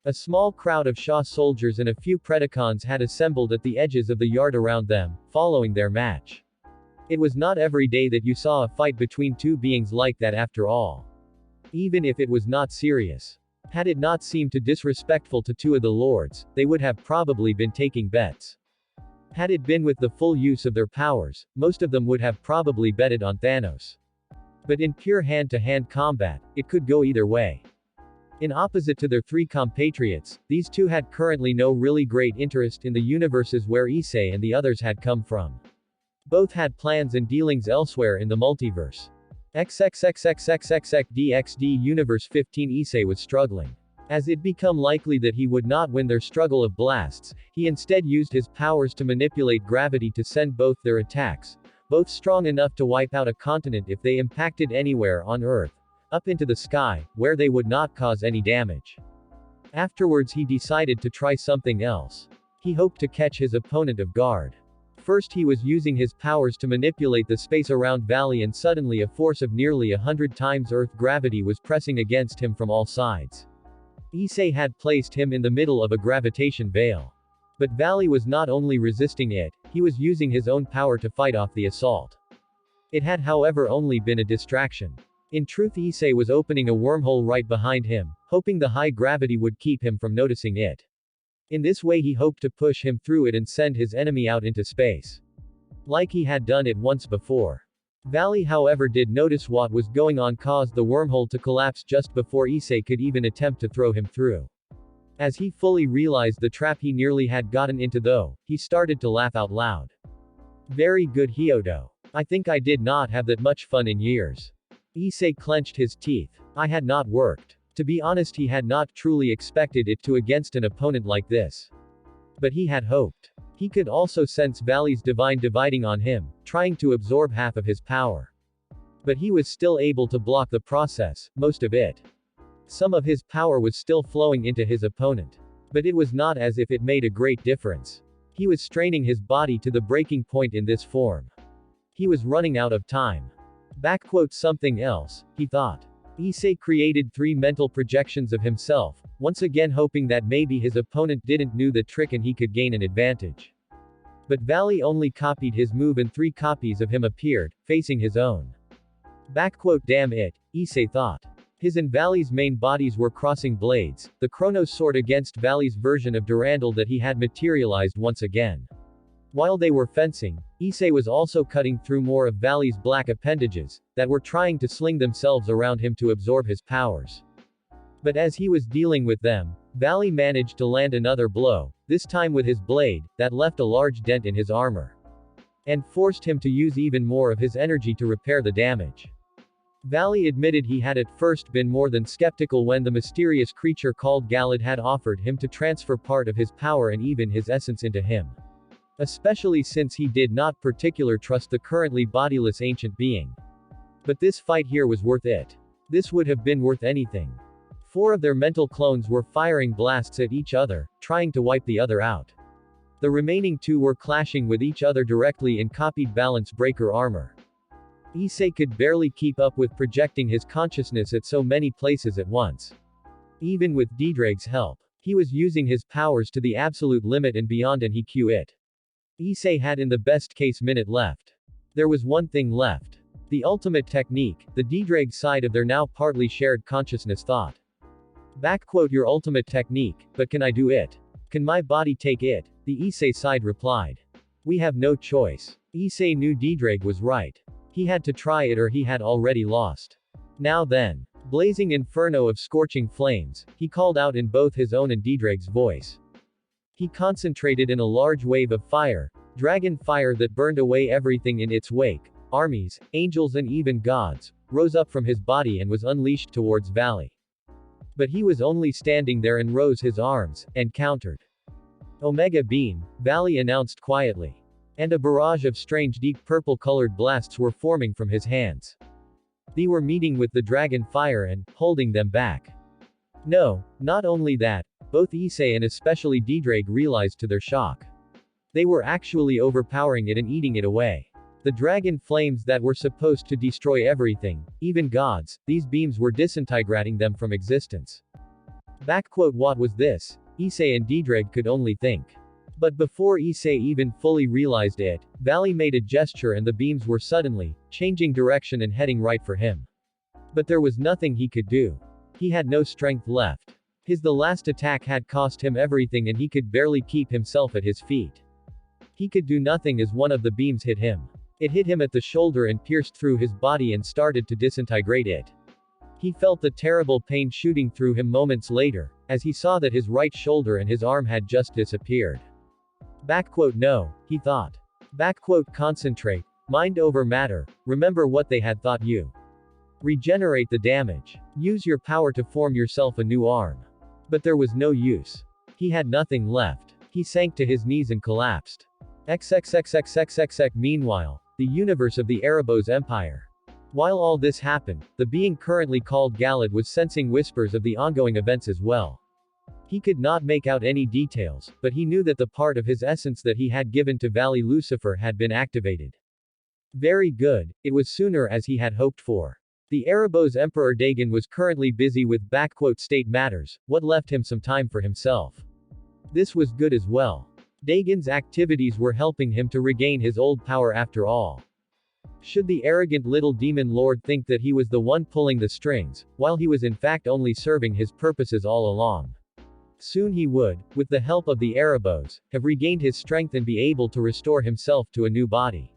A small crowd of Shah soldiers and a few Predacons had assembled at the edges of the yard around them, following their match. It was not every day that you saw a fight between 2 beings like that after all. Even if it was not serious. Had it not seemed too disrespectful to 2 of the lords, they would have probably been taking bets. Had it been with the full use of their powers, most of them would have probably betted on Thanos. But in pure hand-to-hand combat, it could go either way. In opposite to their 3 compatriots, these 2 had currently no really great interest in the universes where Issei and the others had come from. Both had plans and dealings elsewhere in the multiverse. DXD Universe 15 Issei was struggling. As it became likely that he would not win their struggle of blasts, he instead used his powers to manipulate gravity to send both their attacks, both strong enough to wipe out a continent if they impacted anywhere on Earth, up into the sky, where they would not cause any damage. Afterwards he decided to try something else. He hoped to catch his opponent off guard. First he was using his powers to manipulate the space around Valley and suddenly a force of nearly 100 times Earth gravity was pressing against him from all sides. Issei had placed him in the middle of a gravitation veil. But Valley was not only resisting it, he was using his own power to fight off the assault. It had however only been a distraction. In truth, Issei was opening a wormhole right behind him, hoping the high gravity would keep him from noticing it. In this way he hoped to push him through it and send his enemy out into space. Like he had done it once before. Valley however did notice what was going on caused the wormhole to collapse just before Issei could even attempt to throw him through. As he fully realized the trap he nearly had gotten into though, he started to laugh out loud. Very good Hyodo. I think I did not have that much fun in years. Issei clenched his teeth. I had not worked. To be honest, he had not truly expected it to against an opponent like this. But he had hoped. He could also sense Valley's divine dividing on him, trying to absorb half of his power. But he was still able to block the process, most of it. Some of his power was still flowing into his opponent. But it was not as if it made a great difference. He was straining his body to the breaking point in this form. He was running out of time. Something else, he thought. Issei created 3 mental projections of himself, once again hoping that maybe his opponent didn't know the trick and he could gain an advantage. But Valley only copied his move and 3 copies of him appeared, facing his own. Damn it, Issei thought. His and Valley's main bodies were crossing blades, the Chronos sword against Valley's version of Durandal that he had materialized once again. While they were fencing, Issei was also cutting through more of Valley's black appendages, that were trying to sling themselves around him to absorb his powers. But as he was dealing with them, Valley managed to land another blow, this time with his blade, that left a large dent in his armor. And forced him to use even more of his energy to repair the damage. Valley admitted he had at first been more than skeptical when the mysterious creature called Galad had offered him to transfer part of his power and even his essence into him. Especially since he did not particularly trust the currently bodiless ancient being. But this fight here was worth it. This would have been worth anything. 4 of their mental clones were firing blasts at each other, trying to wipe the other out. The remaining 2 were clashing with each other directly in copied balance breaker armor. Issei could barely keep up with projecting his consciousness at so many places at once. Even with Ddrake's help, he was using his powers to the absolute limit and beyond, and he quit. Issei had in the best case minute left. There was one thing left. The ultimate technique, the Ddrake side of their now partly shared consciousness thought. Your ultimate technique, but can I do it? Can my body take it? The Issei side replied. We have no choice. Issei knew Ddrake was right. He had to try it or he had already lost. Now then. Blazing inferno of scorching flames, he called out in both his own and Ddrake's voice. He concentrated in a large wave of fire, dragon fire that burned away everything in its wake. Armies, angels and even gods, rose up from his body and was unleashed towards Valley. But he was only standing there and rose his arms, and countered. Omega Beam, Valley announced quietly. And a barrage of strange deep purple-colored blasts were forming from his hands. They were meeting with the dragon fire and holding them back. No, not only that, both Issei and especially Ddrake realized to their shock. They were actually overpowering it and eating it away. The dragon flames that were supposed to destroy everything, even gods, these beams were disintegrating them from existence. What was this? Issei and Ddrake could only think. But before Issei even fully realized it, Valley made a gesture and the beams were suddenly changing direction and heading right for him. But there was nothing he could do. He had no strength left. The last attack had cost him everything and he could barely keep himself at his feet. He could do nothing as one of the beams hit him. It hit him at the shoulder and pierced through his body and started to disintegrate it. He felt the terrible pain shooting through him moments later, as he saw that his right shoulder and his arm had just disappeared. No, he thought. Concentrate. Mind over matter, remember what they had thought you. Regenerate the damage. Use your power to form yourself a new arm. But there was no use. He had nothing left. He sank to his knees and collapsed. Meanwhile, the universe of the Erebos Empire. While all this happened, the being currently called Galad was sensing whispers of the ongoing events as well. He could not make out any details, but he knew that the part of his essence that he had given to Valley Lucifer had been activated. Very good, it was sooner as he had hoped for. The Erebos Emperor Dagon was currently busy with "state matters," what left him some time for himself. This was good as well. Dagon's activities were helping him to regain his old power after all. Should the arrogant little demon lord think that he was the one pulling the strings, while he was in fact only serving his purposes all along? Soon he would, with the help of the Erebos, have regained his strength and be able to restore himself to a new body.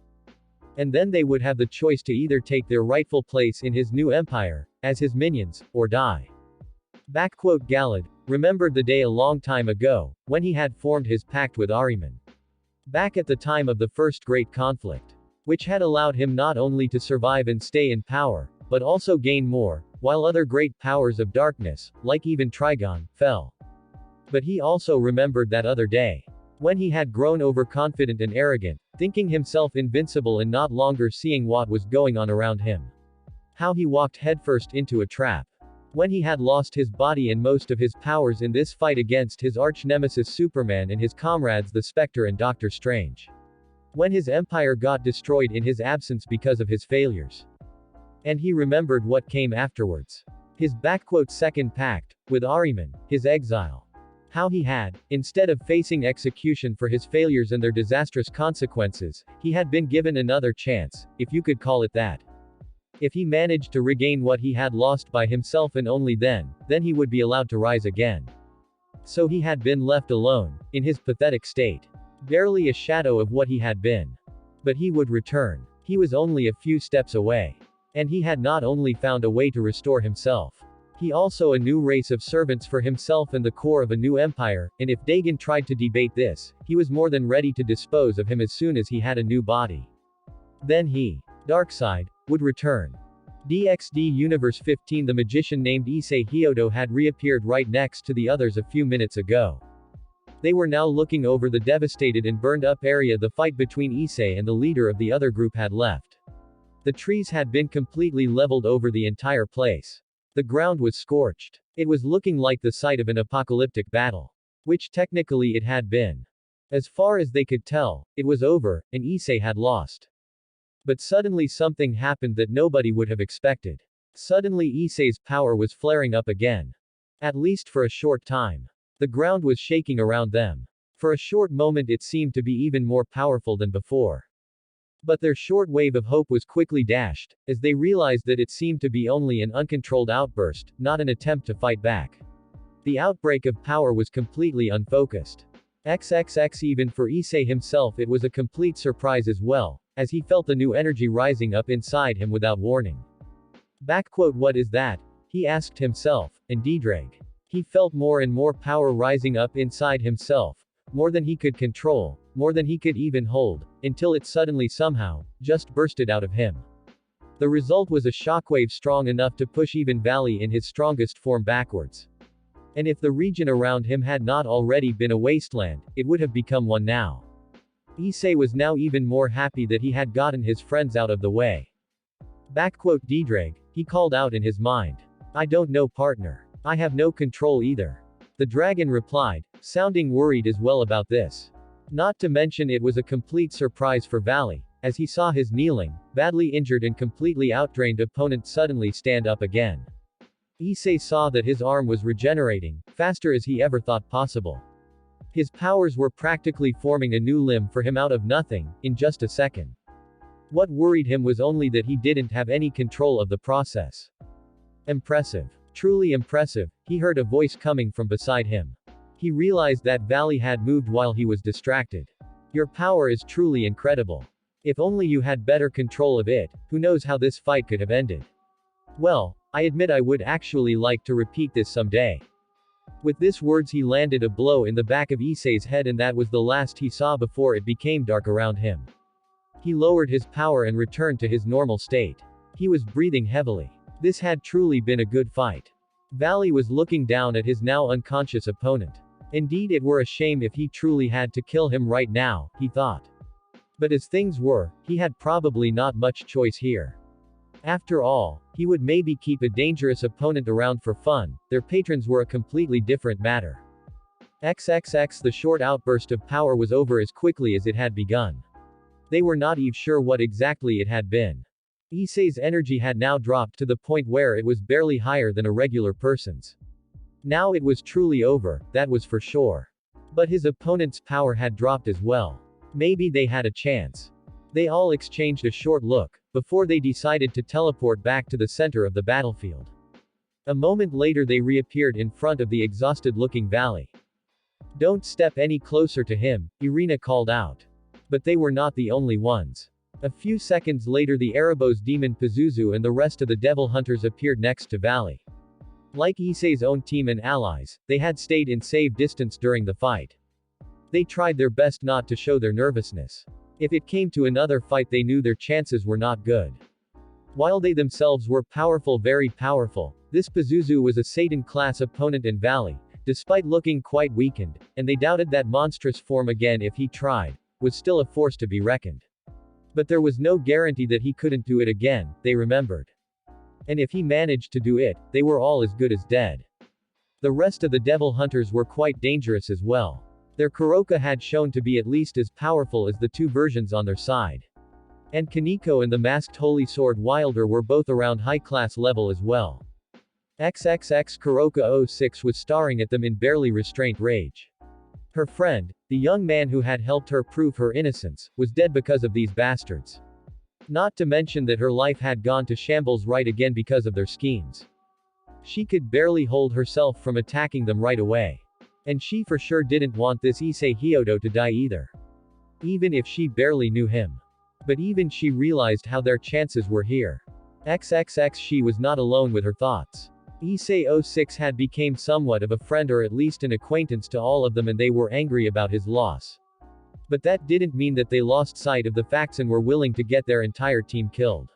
And then they would have the choice to either take their rightful place in his new empire, as his minions, or die. Galad remembered the day a long time ago, when he had formed his pact with Ahriman. Back at the time of the first great conflict, which had allowed him not only to survive and stay in power, but also gain more, while other great powers of darkness, like even Trigon, fell. But he also remembered that other day, when he had grown overconfident and arrogant, thinking himself invincible and not longer seeing what was going on around him. How he walked headfirst into a trap. When he had lost his body and most of his powers in this fight against his arch-nemesis Superman and his comrades the Spectre and Doctor Strange. When his empire got destroyed in his absence because of his failures. And he remembered what came afterwards. His second pact, with Ahriman, his exile. How he had, instead of facing execution for his failures and their disastrous consequences, he had been given another chance, if you could call it that. If he managed to regain what he had lost by himself and only then he would be allowed to rise again. So he had been left alone, in his pathetic state. Barely a shadow of what he had been. But he would return. He was only a few steps away. And he had not only found a way to restore himself. He also a new race of servants for himself and the core of a new empire, and if Dagon tried to debate this, he was more than ready to dispose of him as soon as he had a new body. Then he, Darkseid, would return. DxD Universe 15 The magician named Issei Hyodo had reappeared right next to the others a few minutes ago. They were now looking over the devastated and burned up area the fight between Issei and the leader of the other group had left. The trees had been completely leveled over the entire place. The ground was scorched. It was looking like the site of an apocalyptic battle. Which technically it had been. As far as they could tell, it was over, and Issei had lost. But suddenly something happened that nobody would have expected. Suddenly Issei's power was flaring up again. At least for a short time. The ground was shaking around them. For a short moment it seemed to be even more powerful than before. But their short wave of hope was quickly dashed, as they realized that it seemed to be only an uncontrolled outburst, not an attempt to fight back. The outbreak of power was completely unfocused. Even for Issei himself it was a complete surprise as well, as he felt the new energy rising up inside him without warning. What is that? He asked himself, and Diedrag. He felt more and more power rising up inside himself, more than he could control, more than he could even hold, until it suddenly somehow, just bursted out of him. The result was a shockwave strong enough to push even Valley in his strongest form backwards. And if the region around him had not already been a wasteland, it would have become one now. Issei was now even more happy that he had gotten his friends out of the way. Diedrag, he called out in his mind. I don't know, partner. I have no control either. The dragon replied, sounding worried as well about this. Not to mention it was a complete surprise for Valley, as he saw his kneeling, badly injured and completely outdrained opponent suddenly stand up again. Issei saw that his arm was regenerating, faster as he ever thought possible. His powers were practically forming a new limb for him out of nothing, in just a second. What worried him was only that he didn't have any control of the process. Impressive. Truly impressive, he heard a voice coming from beside him. He realized that Valley had moved while he was distracted. Your power is truly incredible. If only you had better control of it, who knows how this fight could have ended. Well, I admit I would actually like to repeat this someday. With this words he landed a blow in the back of Issei's head and that was the last he saw before it became dark around him. He lowered his power and returned to his normal state. He was breathing heavily. This had truly been a good fight. Valley was looking down at his now unconscious opponent. Indeed it were a shame if he truly had to kill him right now, he thought. But as things were, he had probably not much choice here. After all, he would maybe keep a dangerous opponent around for fun, their patrons were a completely different matter. The short outburst of power was over as quickly as it had begun. They were not even sure what exactly it had been. Issei's energy had now dropped to the point where it was barely higher than a regular person's. Now it was truly over, that was for sure. But his opponent's power had dropped as well. Maybe they had a chance. They all exchanged a short look, before they decided to teleport back to the center of the battlefield. A moment later they reappeared in front of the exhausted-looking valley. "Don't step any closer to him," Irina called out. But they were not the only ones. A few seconds later the Erebos demon Pazuzu and the rest of the devil hunters appeared next to Valley. Like Issei's own team and allies, they had stayed in safe distance during the fight. They tried their best not to show their nervousness. If it came to another fight they knew their chances were not good. While they themselves were powerful, very powerful, this Pazuzu was a Satan-class opponent in Valley, despite looking quite weakened, and they doubted that monstrous form again if he tried, was still a force to be reckoned. But there was no guarantee that he couldn't do it again, they remembered. And if he managed to do it, they were all as good as dead. The rest of the devil hunters were quite dangerous as well. Their Kuroka had shown to be at least as powerful as the two versions on their side. And Kaneko and the masked holy sword wielder were both around high-class level as well. XXX Kuroka 06 was staring at them in barely restrained rage. Her friend, the young man who had helped her prove her innocence, was dead because of these bastards. Not to mention that her life had gone to shambles right again because of their schemes. She could barely hold herself from attacking them right away. And she for sure didn't want this Issei Hyodo to die either. Even if she barely knew him. But even she realized how their chances were here. XXX she was not alone with her thoughts. Issei 06 had become somewhat of a friend or at least an acquaintance to all of them and they were angry about his loss. But that didn't mean that they lost sight of the facts and were willing to get their entire team killed.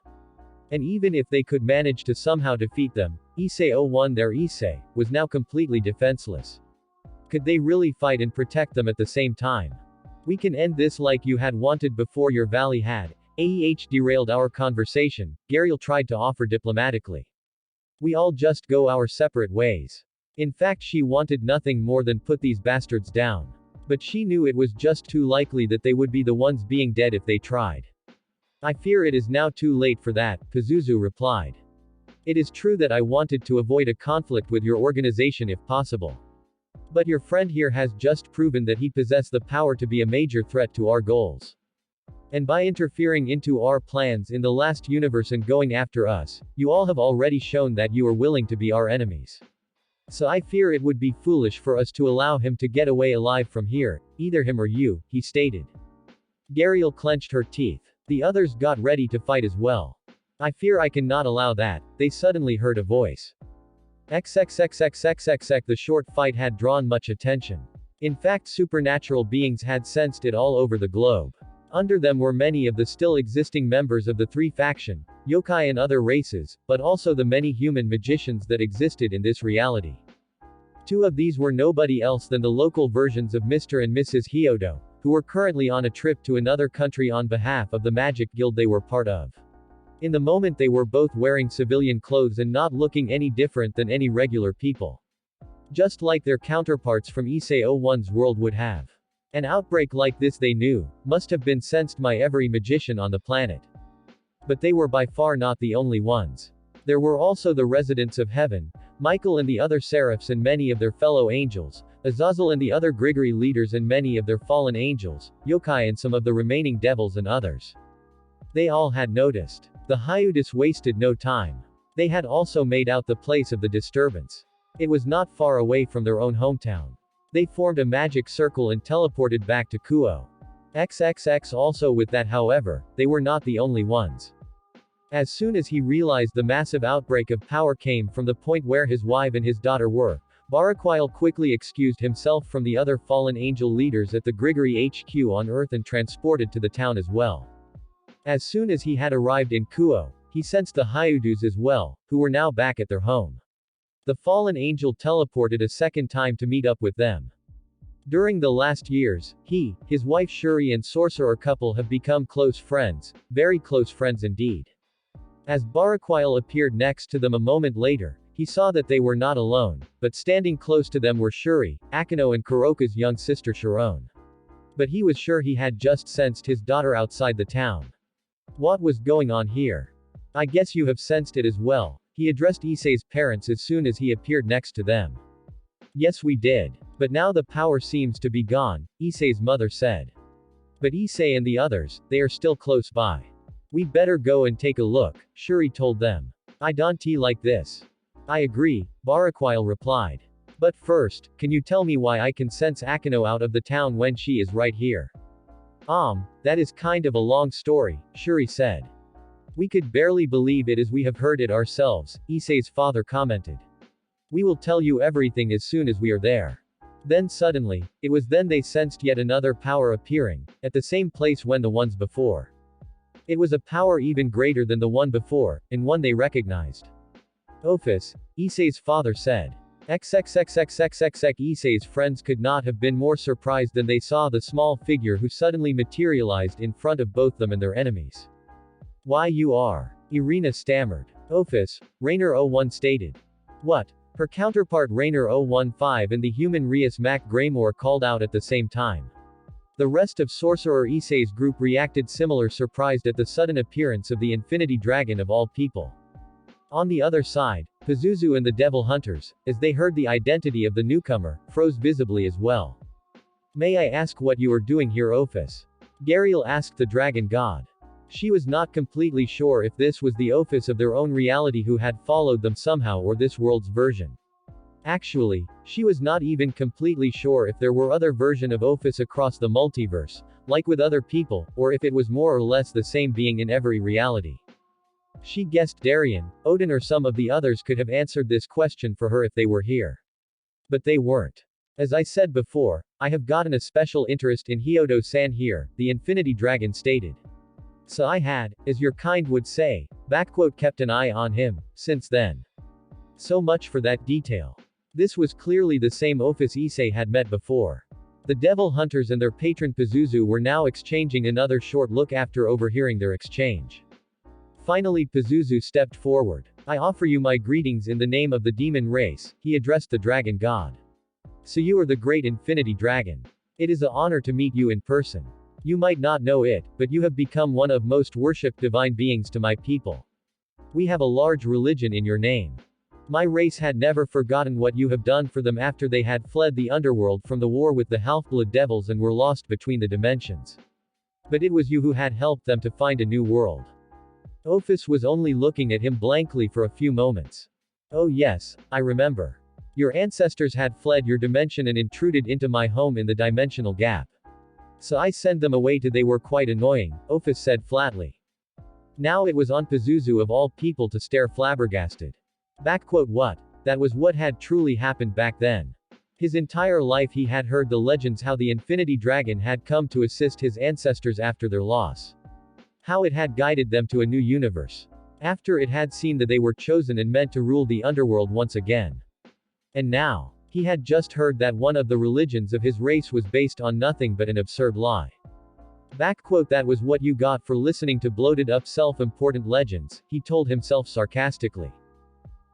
And even if they could manage to somehow defeat them, Issei 01 their Issei, was now completely defenseless. Could they really fight and protect them at the same time? "We can end this like you had wanted before your valley had. Derailed our conversation," Gariel tried to offer diplomatically. "We all just go our separate ways." In fact she wanted nothing more than put these bastards down. But she knew it was just too likely that they would be the ones being dead if they tried. "I fear it is now too late for that," Pazuzu replied. "It is true that I wanted to avoid a conflict with your organization if possible. But your friend here has just proven that he possesses the power to be a major threat to our goals. And by interfering into our plans in the last universe and going after us, you all have already shown that you are willing to be our enemies. So I fear it would be foolish for us to allow him to get away alive from here, either him or you," he stated. Gariel clenched her teeth. The others got ready to fight as well. "I fear I cannot allow that," they suddenly heard a voice. XXXXXXX the short fight had drawn much attention. In fact supernatural beings had sensed it all over the globe. Under them were many of the still existing members of the three faction, yokai and other races, but also the many human magicians that existed in this reality. Two of these were nobody else than the local versions of Mr. and Mrs. Hyodo, who were currently on a trip to another country on behalf of the magic guild they were part of. In the moment they were both wearing civilian clothes and not looking any different than any regular people. Just like their counterparts from Issei 01's world would have. An outbreak like this they knew, must have been sensed by every magician on the planet. But they were by far not the only ones. There were also the residents of heaven, Michael and the other seraphs and many of their fellow angels, Azazel and the other Grigori leaders and many of their fallen angels, yokai and some of the remaining devils and others. They all had noticed. The Hyudis wasted no time. They had also made out the place of the disturbance. It was not far away from their own hometown. They formed a magic circle and teleported back to Kuo. XXX also with that however, they were not the only ones. As soon as he realized the massive outbreak of power came from the point where his wife and his daughter were, Barakwile quickly excused himself from the other fallen angel leaders at the Grigori HQ on Earth and transported to the town as well. As soon as he had arrived in Kuo, he sensed the Hyudus as well, who were now back at their home. The fallen angel teleported a second time to meet up with them. During the last years, he, his wife Shuri and sorcerer couple have become close friends, very close friends indeed. As Barakwile appeared next to them a moment later, he saw that they were not alone, but standing close to them were Shuri, Akino and Kuroka's young sister Sharon. But he was sure he had just sensed his daughter outside the town. What was going on here? I guess you have sensed it as well. He addressed Issei's parents as soon as he appeared next to them. Yes, we did. But now the power seems to be gone, Issei's mother said. But Issei and the others, they are still close by. We'd better go and take a look, Shuri told them. I don't like this. I agree, Baraquile replied. But first, can you tell me why I can sense Akino out of the town when she is right here? That is kind of a long story, Shuri said. We could barely believe it as we have heard it ourselves, Issei's father commented. We will tell you everything as soon as we are there. Then suddenly, it was then they sensed yet another power appearing, at the same place when the ones before. It was a power even greater than the one before, and one they recognized. Ophis, Issei's father said. Issei's friends could not have been more surprised than they saw the small figure who suddenly materialized in front of both them and their enemies. Why you are? Irina stammered. Ophis, Rainer 01 stated. What? Her counterpart Rainer 015 and the human Rias Mac Greymore called out at the same time. The rest of Sorcerer Issei's group reacted similar, surprised at the sudden appearance of the Infinity Dragon of all people. On the other side, Pazuzu and the Devil Hunters, as they heard the identity of the newcomer, froze visibly as well. May I ask what you are doing here, Ophis? Gariel asked the dragon god. She was not completely sure if this was the Ophis of their own reality who had followed them somehow or this world's version. Actually, she was not even completely sure if there were other version of Ophis across the multiverse, like with other people, or if it was more or less the same being in every reality. She guessed Darien, Odin or some of the others could have answered this question for her if they were here. But they weren't. As I said before, I have gotten a special interest in Hyodo-san here, the Infinity Dragon stated. So I had, as your kind would say, kept an eye on him, since then. So much for that detail. This was clearly the same Ophis Issei had met before. The Devil Hunters and their patron Pazuzu were now exchanging another short look after overhearing their exchange. Finally Pazuzu stepped forward. I offer you my greetings in the name of the demon race, he addressed the dragon god. So you are the great Infinity Dragon. It is an honor to meet you in person. You might not know it, but you have become one of most worshipped divine beings to my people. We have a large religion in your name. My race had never forgotten what you have done for them after they had fled the underworld from the war with the half-blood devils and were lost between the dimensions. But it was you who had helped them to find a new world. Ophis was only looking at him blankly for a few moments. Oh yes, I remember. Your ancestors had fled your dimension and intruded into my home in the dimensional gap. So I sent them away they were quite annoying, Ophis said flatly. Now it was on Pazuzu of all people to stare flabbergasted. What? That was what had truly happened back then. His entire life he had heard the legends how the Infinity Dragon had come to assist his ancestors after their loss. How it had guided them to a new universe. After it had seen that they were chosen and meant to rule the underworld once again. And now, he had just heard that one of the religions of his race was based on nothing but an absurd lie. That was what you got for listening to bloated up self-important legends, he told himself sarcastically.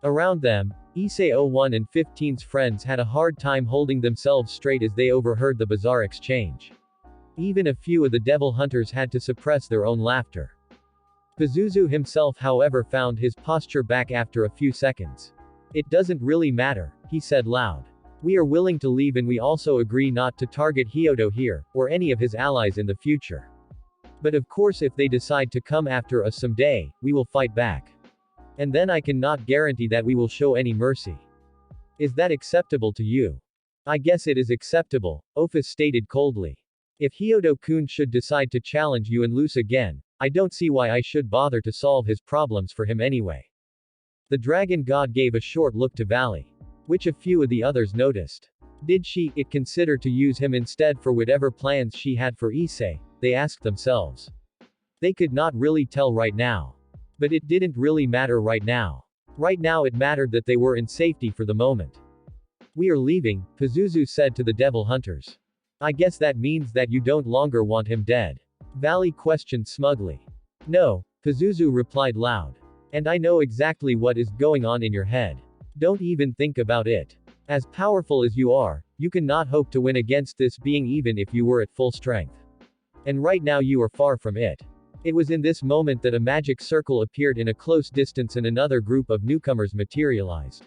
Around them, Issei 01 and 15's friends had a hard time holding themselves straight as they overheard the bizarre exchange. Even a few of the Devil Hunters had to suppress their own laughter. Pazuzu himself however found his posture back after a few seconds. It doesn't really matter, he said loud. We are willing to leave and we also agree not to target Hyodo here, or any of his allies in the future. But of course if they decide to come after us someday, we will fight back. And then I cannot guarantee that we will show any mercy. Is that acceptable to you? I guess it is acceptable, Ophis stated coldly. If Hyodo-kun should decide to challenge you and lose again, I don't see why I should bother to solve his problems for him anyway. The dragon god gave a short look to Valley. Which a few of the others noticed. Did it consider to use him instead for whatever plans she had for Issei, they asked themselves. They could not really tell right now. But it didn't really matter right now. Right now it mattered that they were in safety for the moment. We are leaving, Pazuzu said to the Devil Hunters. I guess that means that you don't longer want him dead. Valley questioned smugly. No, Pazuzu replied loud. And I know exactly what is going on in your head. Don't even think about it. As powerful as you are, you cannot hope to win against this being even if you were at full strength. And right now you are far from it. It was in this moment that a magic circle appeared in a close distance and another group of newcomers materialized.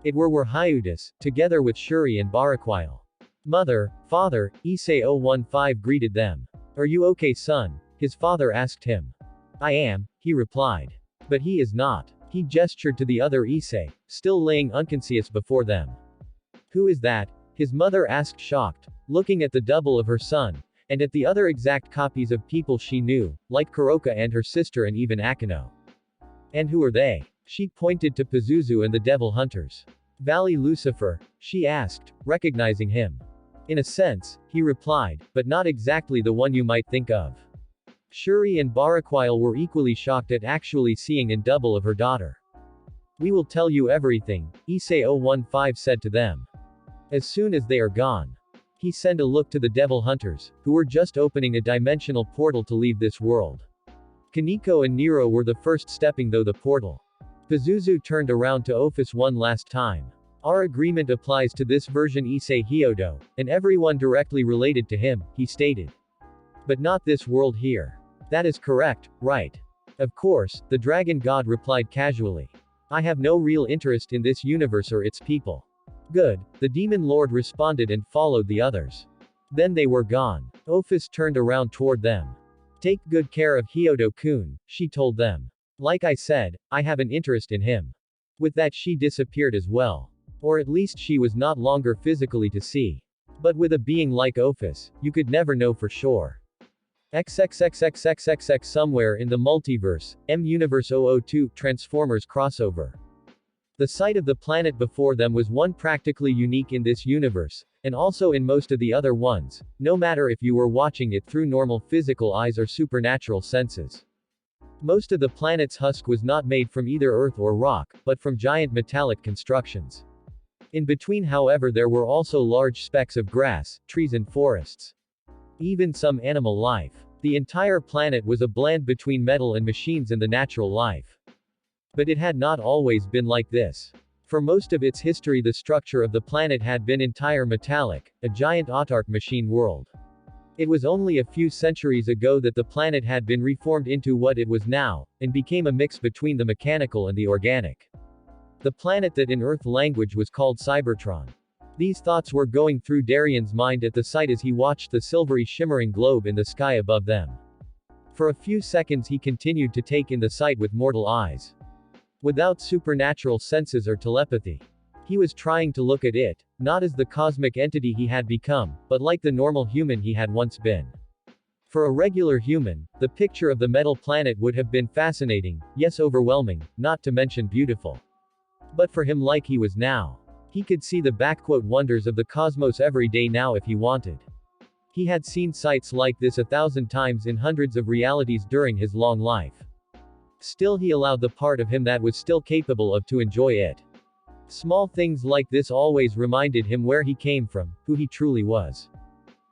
It were Hyudas, together with Shuri and Baraquile. Mother, father, Issei 015 greeted them. Are you okay, son? His father asked him. I am, he replied. But he is not. He gestured to the other Issei, still laying unconscious before them. Who is that? His mother asked, shocked, looking at the double of her son, and at the other exact copies of people she knew, like Kuroka and her sister and even Akino. And who are they? She pointed to Pazuzu and the devil hunters. Valley Lucifer, she asked, recognizing him. In a sense, he replied, but not exactly the one you might think of. Shuri and Baraquile were equally shocked at actually seeing a double of her daughter. We will tell you everything, Issei 015 said to them. As soon as they are gone. He sent a look to the devil hunters, who were just opening a dimensional portal to leave this world. Kaneko and Nero were the first stepping through the portal. Pazuzu turned around to Ophis one last time. Our agreement applies to this version Issei Hyodo, and everyone directly related to him, he stated. But not this world here. That is correct, right? Of course, the dragon god replied casually. I have no real interest in this universe or its people. Good, the demon lord responded and followed the others. Then they were gone. Ophis turned around toward them. Take good care of Hyodo-kun, she told them. Like I said, I have an interest in him. With that she disappeared as well. Or at least she was not longer physically to see. But with a being like Ophis, you could never know for sure. XXXXXXX somewhere in the multiverse, M-Universe 002, Transformers crossover. The sight of the planet before them was one practically unique in this universe, and also in most of the other ones, no matter if you were watching it through normal physical eyes or supernatural senses. Most of the planet's husk was not made from either earth or rock, but from giant metallic constructions. In between, however, there were also large specks of grass, trees and forests. Even some animal life. The entire planet was a blend between metal and machines and the natural life. But it had not always been like this. For most of its history the structure of the planet had been entire metallic, a giant autark machine world. It was only a few centuries ago that the planet had been reformed into what it was now, and became a mix between the mechanical and the organic. The planet that in Earth language was called Cybertron. These thoughts were going through Darian's mind at the sight as he watched the silvery shimmering globe in the sky above them. For a few seconds he continued to take in the sight with mortal eyes. Without supernatural senses or telepathy. He was trying to look at it, not as the cosmic entity he had become, but like the normal human he had once been. For a regular human, the picture of the metal planet would have been fascinating, yes overwhelming, not to mention beautiful. But for him like he was now. He could see the "wonders of the cosmos every day now if he wanted. He had seen sights like this 1,000 times in hundreds of realities during his long life. Still he allowed the part of him that was still capable of to enjoy it. Small things like this always reminded him where he came from, who he truly was.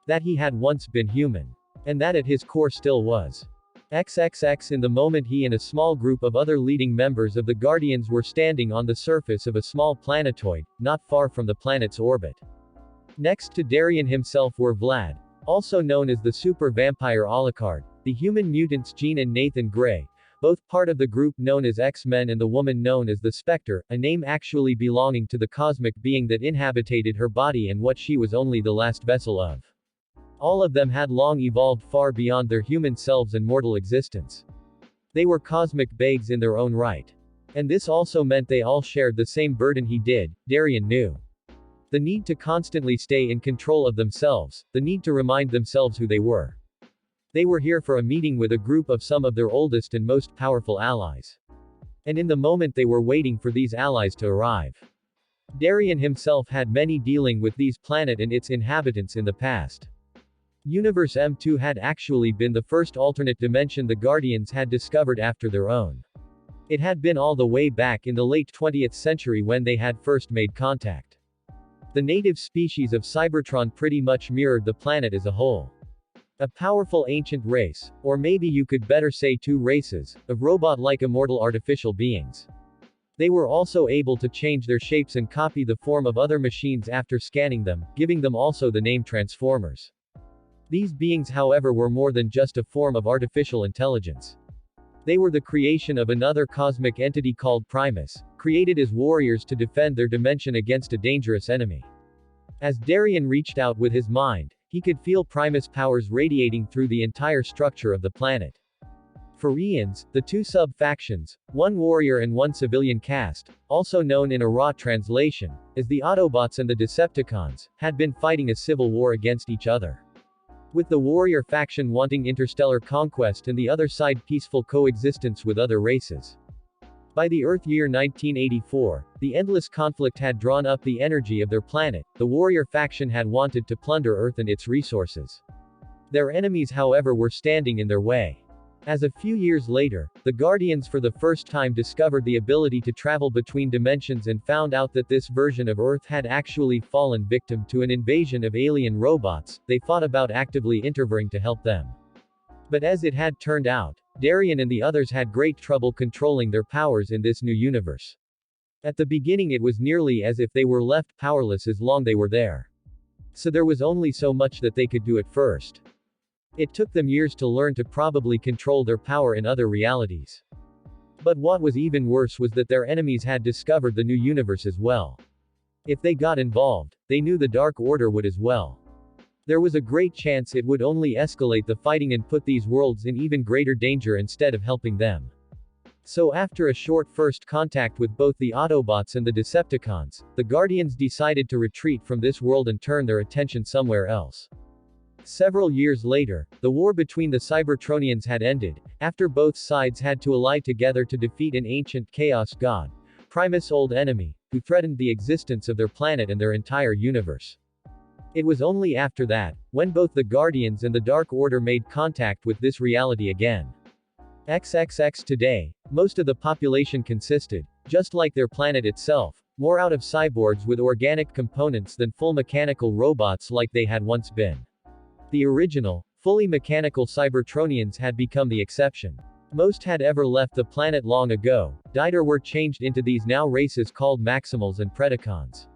That he had once been human. And that at his core still was. XXX in the moment he and a small group of other leading members of the Guardians were standing on the surface of a small planetoid, not far from the planet's orbit. Next to Darian himself were Vlad, also known as the Super Vampire Alucard, the human mutants Jean and Nathan Grey, both part of the group known as X-Men, and the woman known as the Spectre, a name actually belonging to the cosmic being that inhabited her body and what she was only the last vessel of. All of them had long evolved far beyond their human selves and mortal existence. They were cosmic beings in their own right. And this also meant they all shared the same burden he did, Darian knew. The need to constantly stay in control of themselves, the need to remind themselves who they were. They were here for a meeting with a group of some of their oldest and most powerful allies. And in the moment they were waiting for these allies to arrive. Darian himself had many dealing with these planet and its inhabitants in the past. Universe M2 had actually been the first alternate dimension the Guardians had discovered after their own. It had been all the way back in the late 20th century when they had first made contact. The native species of Cybertron pretty much mirrored the planet as a whole. A powerful ancient race, or maybe you could better say two races, of robot-like immortal artificial beings. They were also able to change their shapes and copy the form of other machines after scanning them, giving them also the name Transformers. These beings however were more than just a form of artificial intelligence. They were the creation of another cosmic entity called Primus, created as warriors to defend their dimension against a dangerous enemy. As Darien reached out with his mind, he could feel Primus powers radiating through the entire structure of the planet. For eons, the two sub-factions, one warrior and one civilian caste, also known in a raw translation, as the Autobots and the Decepticons, had been fighting a civil war against each other. With the warrior faction wanting interstellar conquest and the other side peaceful coexistence with other races. By the Earth year 1984, the endless conflict had drawn up the energy of their planet. The warrior faction had wanted to plunder Earth and its resources. Their enemies however were standing in their way. As a few years later, the Guardians for the first time discovered the ability to travel between dimensions and found out that this version of Earth had actually fallen victim to an invasion of alien robots. They thought about actively intervening to help them. But as it had turned out, Darien and the others had great trouble controlling their powers in this new universe. At the beginning it was nearly as if they were left powerless as long they were there. So there was only so much that they could do at first. It took them years to learn to probably control their power in other realities. But what was even worse was that their enemies had discovered the new universe as well. If they got involved, they knew the Dark Order would as well. There was a great chance it would only escalate the fighting and put these worlds in even greater danger instead of helping them. So after a short first contact with both the Autobots and the Decepticons, the Guardians decided to retreat from this world and turn their attention somewhere else. Several years later, the war between the cybertronians had ended, after both sides had to ally together to defeat an ancient chaos god, Primus' old enemy, who threatened the existence of their planet and their entire universe. It was only after that, when both the Guardians and the Dark Order made contact with this reality again. Today, most of the population consisted, just like their planet itself, more out of cyborgs with organic components than full mechanical robots like they had once been. The original, fully mechanical Cybertronians had become the exception. Most had ever left the planet long ago, died or were changed into these now races called Maximals and Predacons.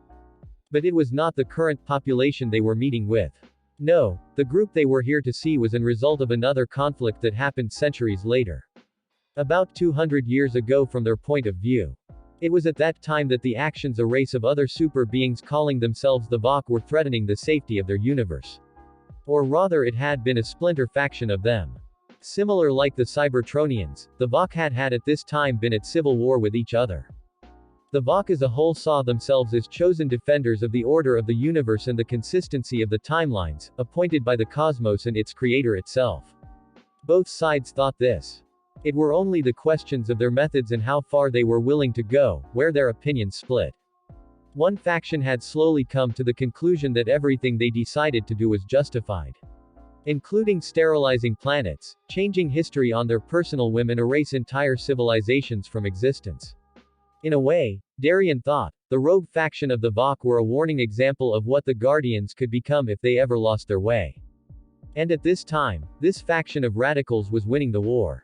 But it was not the current population they were meeting with. No, the group they were here to see was a result of another conflict that happened centuries later. About 200 years ago from their point of view. It was at that time that the actions a race of other super beings calling themselves the Vok were threatening the safety of their universe. Or rather it had been a splinter faction of them. Similar like the Cybertronians, the Vok had at this time been at civil war with each other. The Vok as a whole saw themselves as chosen defenders of the order of the universe and the consistency of the timelines, appointed by the cosmos and its creator itself. Both sides thought this. It were only the questions of their methods and how far they were willing to go, where their opinions split. One faction had slowly come to the conclusion that everything they decided to do was justified. Including sterilizing planets, changing history on their personal whim and erase entire civilizations from existence. In a way, Darien thought, the rogue faction of the Vok were a warning example of what the Guardians could become if they ever lost their way. And at this time, this faction of radicals was winning the war.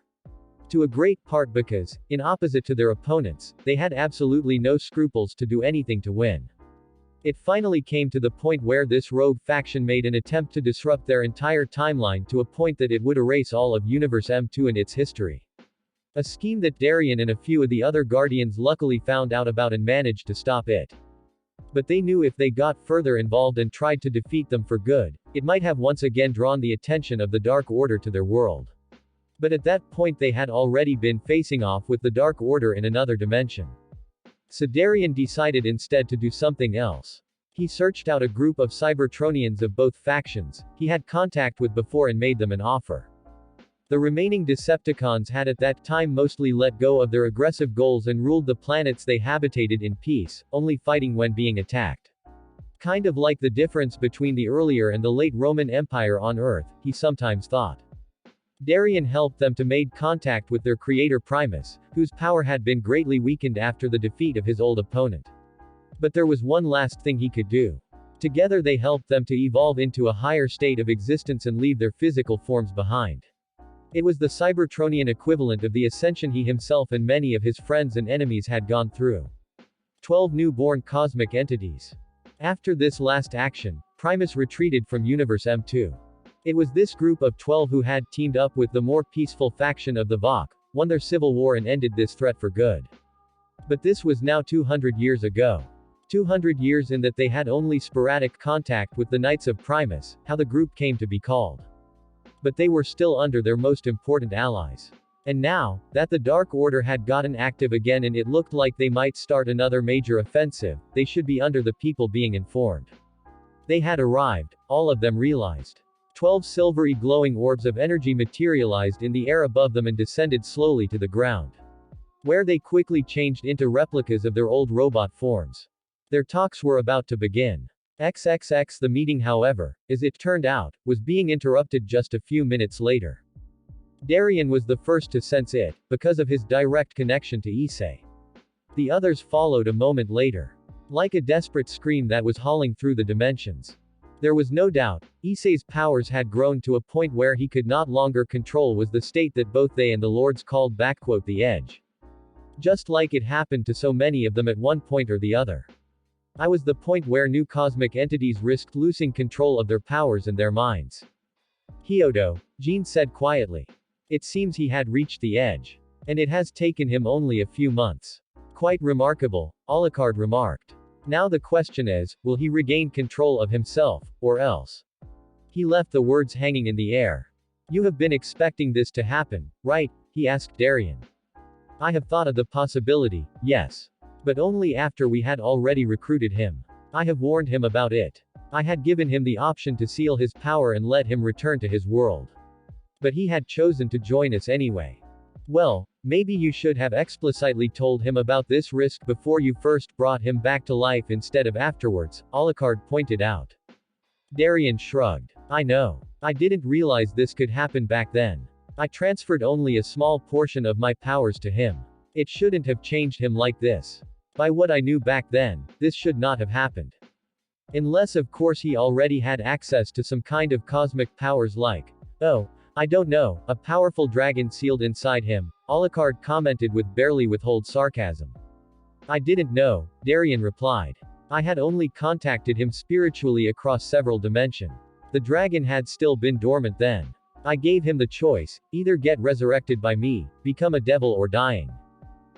To a great part because, in opposite to their opponents, they had absolutely no scruples to do anything to win. It finally came to the point where this rogue faction made an attempt to disrupt their entire timeline to a point that it would erase all of Universe M2 and its history. A scheme that Darien and a few of the other Guardians luckily found out about and managed to stop it. But they knew if they got further involved and tried to defeat them for good, it might have once again drawn the attention of the Dark Order to their world. But at that point they had already been facing off with the Dark Order in another dimension. So Darien decided instead to do something else. He searched out a group of Cybertronians of both factions he had contact with before and made them an offer. The remaining Decepticons had at that time mostly let go of their aggressive goals and ruled the planets they habitated in peace, only fighting when being attacked. Kind of like the difference between the earlier and the late Roman Empire on Earth, he sometimes thought. Darien helped them to make contact with their creator Primus, whose power had been greatly weakened after the defeat of his old opponent. But there was one last thing he could do. Together they helped them to evolve into a higher state of existence and leave their physical forms behind. It was the Cybertronian equivalent of the ascension he himself and many of his friends and enemies had gone through. 12 newborn cosmic entities. After this last action, Primus retreated from Universe M2. It was this group of 12 who had teamed up with the more peaceful faction of the Vok, won their civil war and ended this threat for good. But this was now 200 years ago. 200 years in that they had only sporadic contact with the Knights of Primus, how the group came to be called. But they were still under their most important allies. And now, that the Dark Order had gotten active again and it looked like they might start another major offensive, they should be under the people being informed. They had arrived, all of them realized. 12 silvery glowing orbs of energy materialized in the air above them and descended slowly to the ground, where they quickly changed into replicas of their old robot forms. Their talks were about to begin. The meeting, however, as it turned out, was being interrupted just a few minutes later. Darien was the first to sense it, because of his direct connection to Issei. The others followed a moment later. Like a desperate scream that was howling through the dimensions. There was no doubt, Issei's powers had grown to a point where he could not longer control was the state that both they and the lords called the edge. Just like it happened to so many of them at one point or the other. I was the point where new cosmic entities risked losing control of their powers and their minds. Hyodo, Jean said quietly. It seems he had reached the edge. And it has taken him only a few months. Quite remarkable, Alucard remarked. Now the question is, will he regain control of himself, or else? He left the words hanging in the air. You have been expecting this to happen, right? He asked Darien. I have thought of the possibility, yes. But only after we had already recruited him. I have warned him about it. I had given him the option to seal his power and let him return to his world. But he had chosen to join us anyway. Well, maybe you should have explicitly told him about this risk before you first brought him back to life instead of afterwards, Alucard pointed out. Darien shrugged. I know. I didn't realize this could happen back then. I transferred only a small portion of my powers to him. It shouldn't have changed him like this. By what I knew back then, this should not have happened. Unless of course he already had access to some kind of cosmic powers like, oh, I don't know, a powerful dragon sealed inside him, Alucard commented with barely withhold sarcasm. I didn't know, Darien replied. I had only contacted him spiritually across several dimensions. The dragon had still been dormant then. I gave him the choice, either get resurrected by me, become a devil or dying.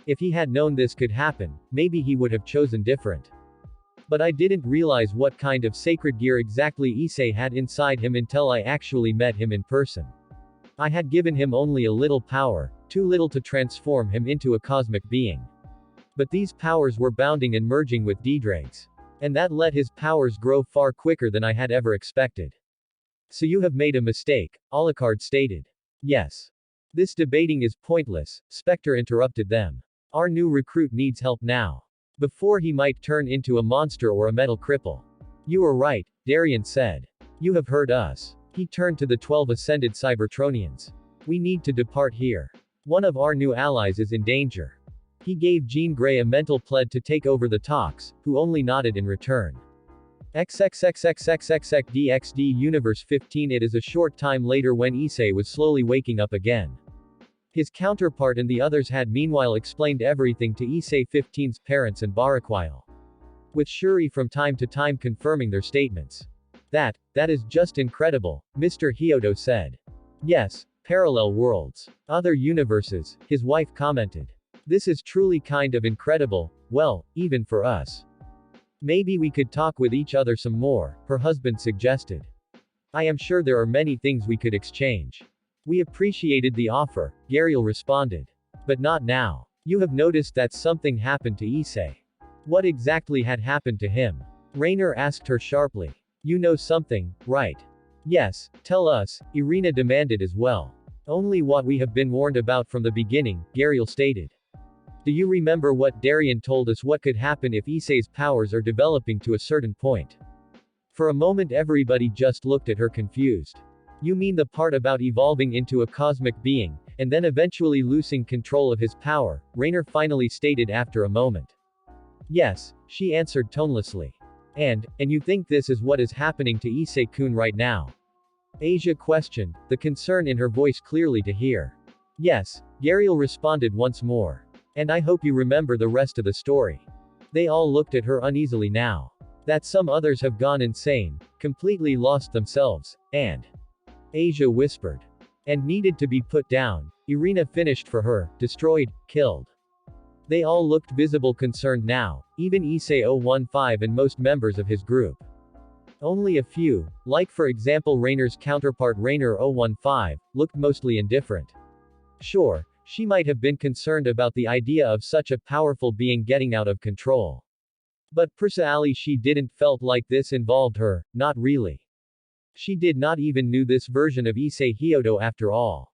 If he had known this could happen, maybe he would have chosen different. But I didn't realize what kind of sacred gear exactly Issei had inside him until I actually met him in person. I had given him only a little power, too little to transform him into a cosmic being. But these powers were bounding and merging with Ddrake's. And that let his powers grow far quicker than I had ever expected. So you have made a mistake, Alucard stated. Yes. This debating is pointless, Spectre interrupted them. Our new recruit needs help now. Before he might turn into a monster or a metal cripple. You are right, Darien said. You have heard us. He turned to the 12 ascended cybertronians. We need to depart here. One of our new allies is in danger. He gave Jean Grey a mental pled to take over the talks, who only nodded in return. XXXXXXXXDXD Universe 15. It is a short time later when Issei was slowly waking up again. His counterpart and the others had meanwhile explained everything to Issei 15's parents and Barakwile. With Shuri from time to time confirming their statements. That is just incredible, Mr. Hyodo said. Yes, parallel worlds. Other universes, his wife commented. This is truly kind of incredible, well, even for us. Maybe we could talk with each other some more, her husband suggested. I am sure there are many things we could exchange. We appreciated the offer, Gariel responded. But not now. You have noticed that something happened to Issei. What exactly had happened to him? Raynor asked her sharply. You know something, right? Yes, tell us, Irina demanded as well. Only what we have been warned about from the beginning, Gariel stated. Do you remember what Darien told us what could happen if Issei's powers are developing to a certain point? For a moment everybody just looked at her confused. You mean the part about evolving into a cosmic being, and then eventually losing control of his power, Raynor finally stated after a moment. Yes, she answered tonelessly. And you think this is what is happening to Issei-kun right now? Asia questioned, the concern in her voice clearly to hear. Yes, Gariel responded once more. And I hope you remember the rest of the story. They all looked at her uneasily now. That some others have gone insane, completely lost themselves, and Asia whispered. And needed to be put down. Irina finished for her, destroyed, killed. They all looked visible concerned now, even issei 015 and most members of his group. Only a few, like for example Rainer's counterpart Rainer 015, looked mostly indifferent. Sure, she might have been concerned about the idea of such a powerful being getting out of control. But personally she didn't felt like this involved her, not really. She did not even knew this version of Issei Hyodo after all.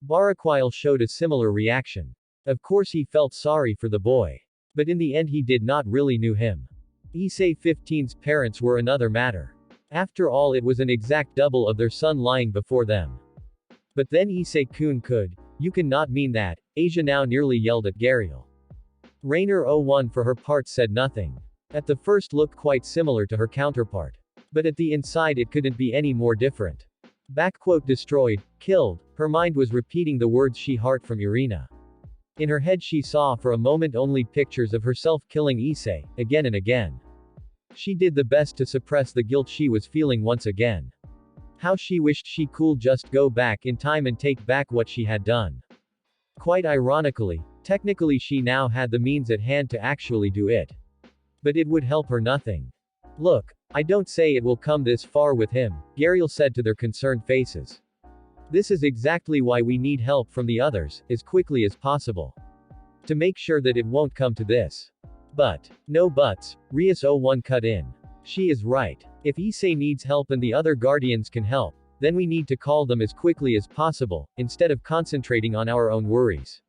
Baraquile showed a similar reaction. Of course he felt sorry for the boy. But in the end he did not really knew him. Issei 15's parents were another matter. After all it was an exact double of their son lying before them. But then Issei-kun could, you cannot mean that, Asia now nearly yelled at Gariel. Rainer 01 for her part said nothing. At the first looked quite similar to her counterpart. But at the inside it couldn't be any more different. Destroyed, killed, her mind was repeating the words she heard from Irina. In her head she saw for a moment only pictures of herself killing Issei, again and again. She did the best to suppress the guilt she was feeling once again. How she wished she could just go back in time and take back what she had done. Quite ironically, technically she now had the means at hand to actually do it. But it would help her nothing. Look, I don't say it will come this far with him, Gariel said to their concerned faces. This is exactly why we need help from the others, as quickly as possible. To make sure that it won't come to this. But, no buts, Rias 01 cut in. She is right. If Issei needs help and the other guardians can help, then we need to call them as quickly as possible, instead of concentrating on our own worries.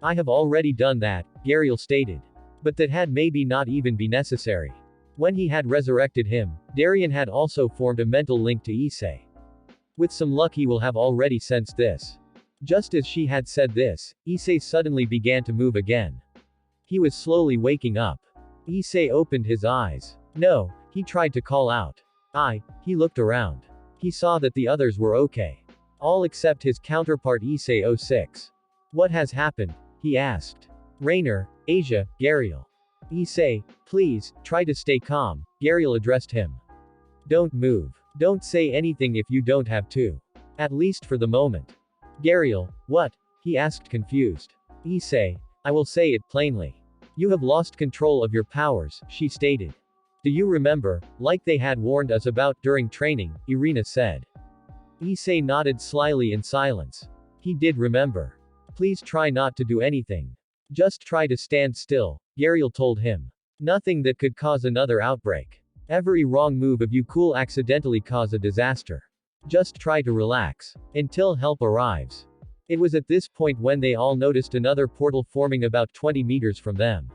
I have already done that, Gariel stated. But that had maybe not even be necessary. When he had resurrected him, Darien had also formed a mental link to Issei. With some luck he will have already sensed this. Just as she had said this, Issei suddenly began to move again. He was slowly waking up. Issei opened his eyes. No, he tried to call out. He looked around. He saw that the others were okay. All except his counterpart Issei 06. What has happened? He asked. Rainer, Asia, Gariel. Issei, please, try to stay calm, Gariel addressed him. Don't move. Don't say anything if you don't have to. At least for the moment. Gariel, what? He asked confused. Issei, I will say it plainly. You have lost control of your powers, she stated. Do you remember, like they had warned us about during training, Irina said. Issei nodded slyly in silence. He did remember. Please try not to do anything. Just try to stand still, Gariel told him. Nothing that could cause another outbreak. Every wrong move of you could accidentally cause a disaster. Just try to relax. Until help arrives. It was at this point when they all noticed another portal forming about 20 meters from them.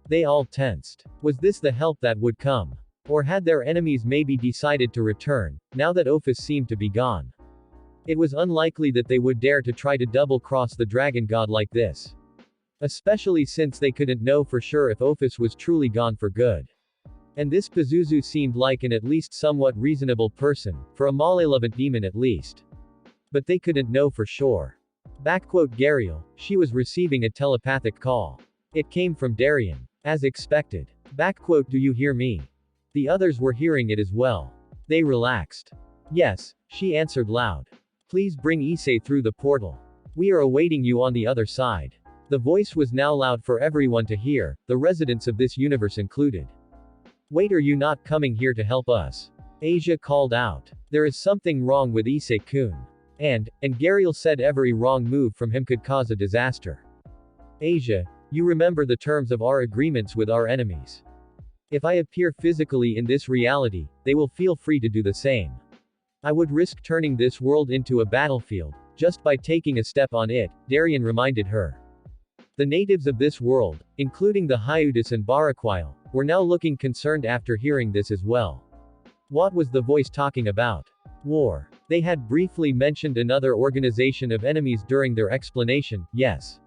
They all tensed. Was this the help that would come? Or had their enemies maybe decided to return, now that Ophis seemed to be gone? It was unlikely that they would dare to try to double-cross the dragon god like this. Especially since they couldn't know for sure if Ophis was truly gone for good. And this Pazuzu seemed like an at least somewhat reasonable person, for a malevolent demon at least. But they couldn't know for sure. Gariel, she was receiving a telepathic call. It came from Darien. As expected. Do you hear me? The others were hearing it as well. They relaxed. Yes, she answered loud. Please bring Issei through the portal. We are awaiting you on the other side. The voice was now loud for everyone to hear, the residents of this universe included. Wait, are you not coming here to help us? Asia called out. There is something wrong with Issei-kun. And Gariel said every wrong move from him could cause a disaster. Asia, you remember the terms of our agreements with our enemies. If I appear physically in this reality, they will feel free to do the same. I would risk turning this world into a battlefield, just by taking a step on it, Darien reminded her. The natives of this world, including the Hyudis and Baraquile, were now looking concerned after hearing this as well. What was the voice talking about? War. They had briefly mentioned another organization of enemies during their explanation, yes.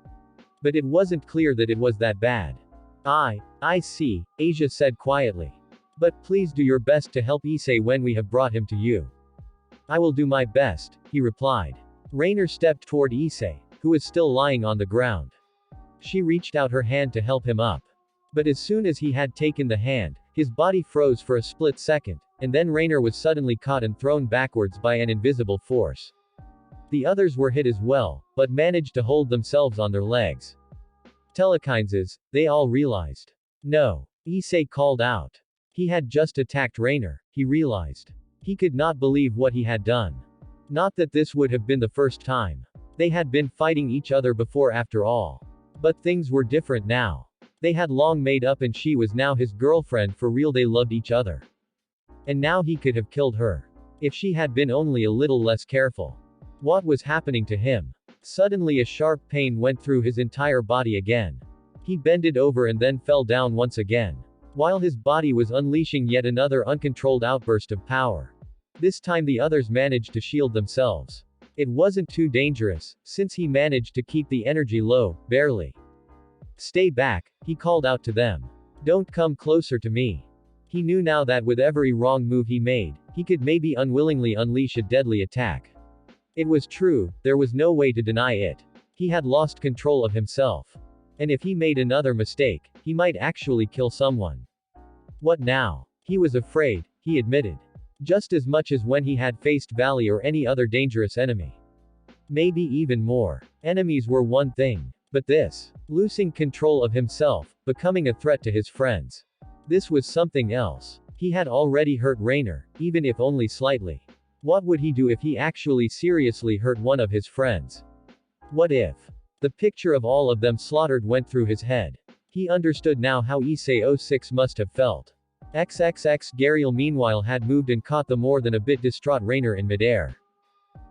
But it wasn't clear that it was that bad. I see, Asia said quietly. But please do your best to help Issei when we have brought him to you. I will do my best, he replied. Rainer stepped toward Issei, who was still lying on the ground. She reached out her hand to help him up. But as soon as he had taken the hand, his body froze for a split second, And then Raynor was suddenly caught and thrown backwards by an invisible force. The others were hit as well, but managed to hold themselves on their legs. Telekinesis, they all realized. No. Issei called out. He had just attacked Raynor, he realized. He could not believe what he had done. Not that this would have been the first time. They had been fighting each other before after all. But things were different now. They had long made up and she was now his girlfriend for real, they loved each other. And now he could have killed her. If she had been only a little less careful. What was happening to him? Suddenly a sharp pain went through his entire body again. He bended over and then fell down once again. While his body was unleashing yet another uncontrolled outburst of power. This time the others managed to shield themselves. It wasn't too dangerous, since he managed to keep the energy low, barely. Stay back, he called out to them. Don't come closer to me. He knew now that with every wrong move he made, he could maybe unwillingly unleash a deadly attack. It was true, there was no way to deny it. He had lost control of himself. And if he made another mistake, he might actually kill someone. What now? He was afraid, he admitted. Just as much as when he had faced Valley or any other dangerous enemy. Maybe even more. Enemies were one thing. But this. Losing control of himself, becoming a threat to his friends. This was something else. He had already hurt Raynor, even if only slightly. What would he do if he actually seriously hurt one of his friends? What if? The picture of all of them slaughtered went through his head. He understood now how Issei 06 must have felt. XXX Gariel meanwhile had moved and caught the more than a bit distraught Raynor in midair.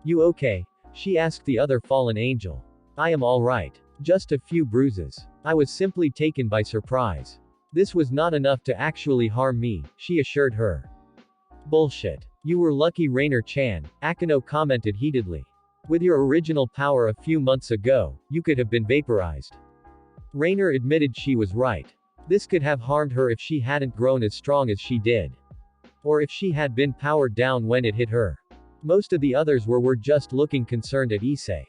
You okay? She asked the other fallen angel. I am alright. Just a few bruises. I was simply taken by surprise. This was not enough to actually harm me, she assured her. Bullshit. You were lucky, Raynor-chan, Akino commented heatedly. With your original power a few months ago, you could have been vaporized. Raynor admitted she was right. This could have harmed her if she hadn't grown as strong as she did. Or if she had been powered down when it hit her. Most of the others were just looking concerned at Issei.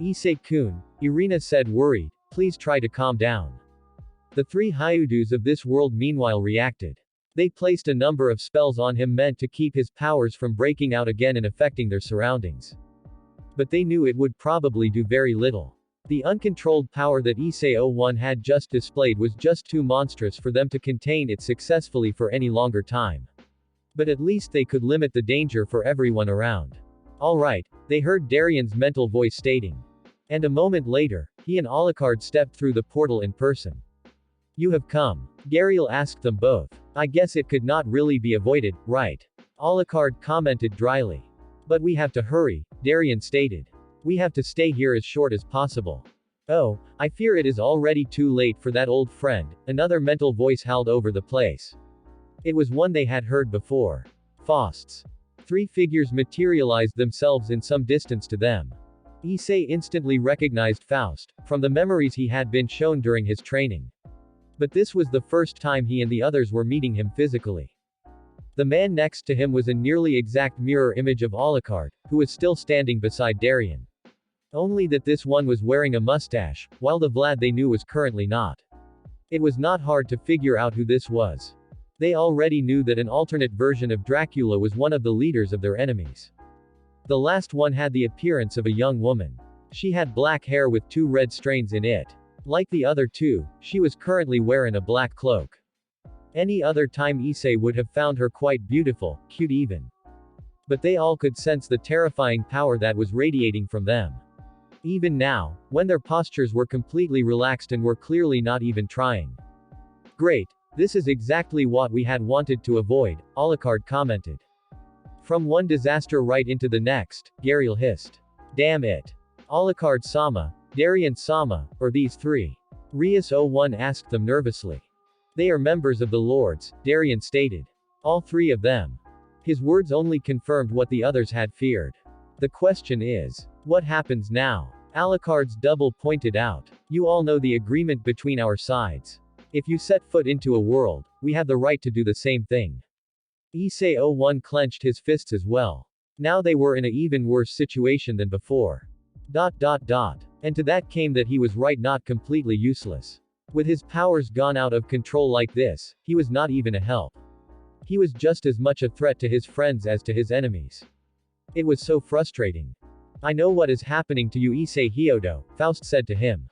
Issei-kun, Irina said worried, please try to calm down. The three Hyudus of this world meanwhile reacted. They placed a number of spells on him meant to keep his powers from breaking out again and affecting their surroundings. But they knew it would probably do very little. The uncontrolled power that Issei 01 had just displayed was just too monstrous for them to contain it successfully for any longer time. But at least they could limit the danger for everyone around. Alright, they heard Darian's mental voice stating. And a moment later, he and Alucard stepped through the portal in person. You have come. Gariel asked them both. I guess it could not really be avoided, right? Alucard commented dryly. But we have to hurry, Darian stated. We have to stay here as short as possible. Oh, I fear it is already too late for that old friend, another mental voice howled over the place. It was one they had heard before. Fausts. Three figures materialized themselves in some distance to them. Issei instantly recognized Faust, from the memories he had been shown during his training. But this was the first time he and the others were meeting him physically. The man next to him was a nearly exact mirror image of Alucard, who was still standing beside Darian. Only that this one was wearing a mustache, while the Vlad they knew was currently not. It was not hard to figure out who this was. They already knew that an alternate version of Dracula was one of the leaders of their enemies. The last one had the appearance of a young woman. She had black hair with 2 red strains in it. Like the other two, she was currently wearing a black cloak. Any other time Issei would have found her quite beautiful, cute even. But they all could sense the terrifying power that was radiating from them. Even now, when their postures were completely relaxed and were clearly not even trying. Great. This is exactly what we had wanted to avoid, Alucard commented. From one disaster right into the next, Gariel hissed. Damn it. Alucard-sama, Darian-sama, or these three? Rias 01 asked them nervously. They are members of the Lords, Darian stated. All three of them. His words only confirmed what the others had feared. The question is, what happens now? Alucard's double pointed out. You all know the agreement between our sides. If you set foot into a world, we have the right to do the same thing. Issei 01 clenched his fists as well. Now they were in an even worse situation than before. And to that came that he was right, not completely useless. With his powers gone out of control like this, he was not even a help. He was just as much a threat to his friends as to his enemies. It was so frustrating. I know what is happening to you, Issei Hyodo, Faust said to him.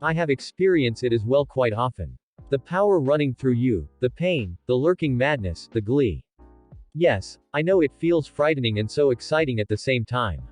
I have experienced it as well quite often. The power running through you, the pain, the lurking madness, the glee. Yes, I know it feels frightening and so exciting at the same time.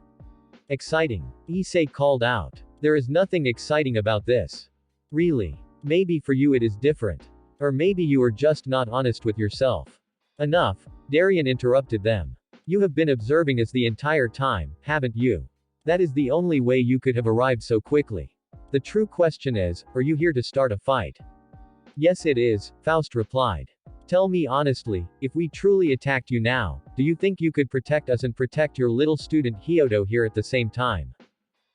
Exciting. Issei called out. There is nothing exciting about this. Really. Maybe for you it is different. Or maybe you are just not honest with yourself. Enough, Darien interrupted them. You have been observing us the entire time, haven't you? That is the only way you could have arrived so quickly. The true question is, are you here to start a fight? Yes it is, Faust replied. Tell me honestly, if we truly attacked you now, do you think you could protect us and protect your little student Hyodo here at the same time?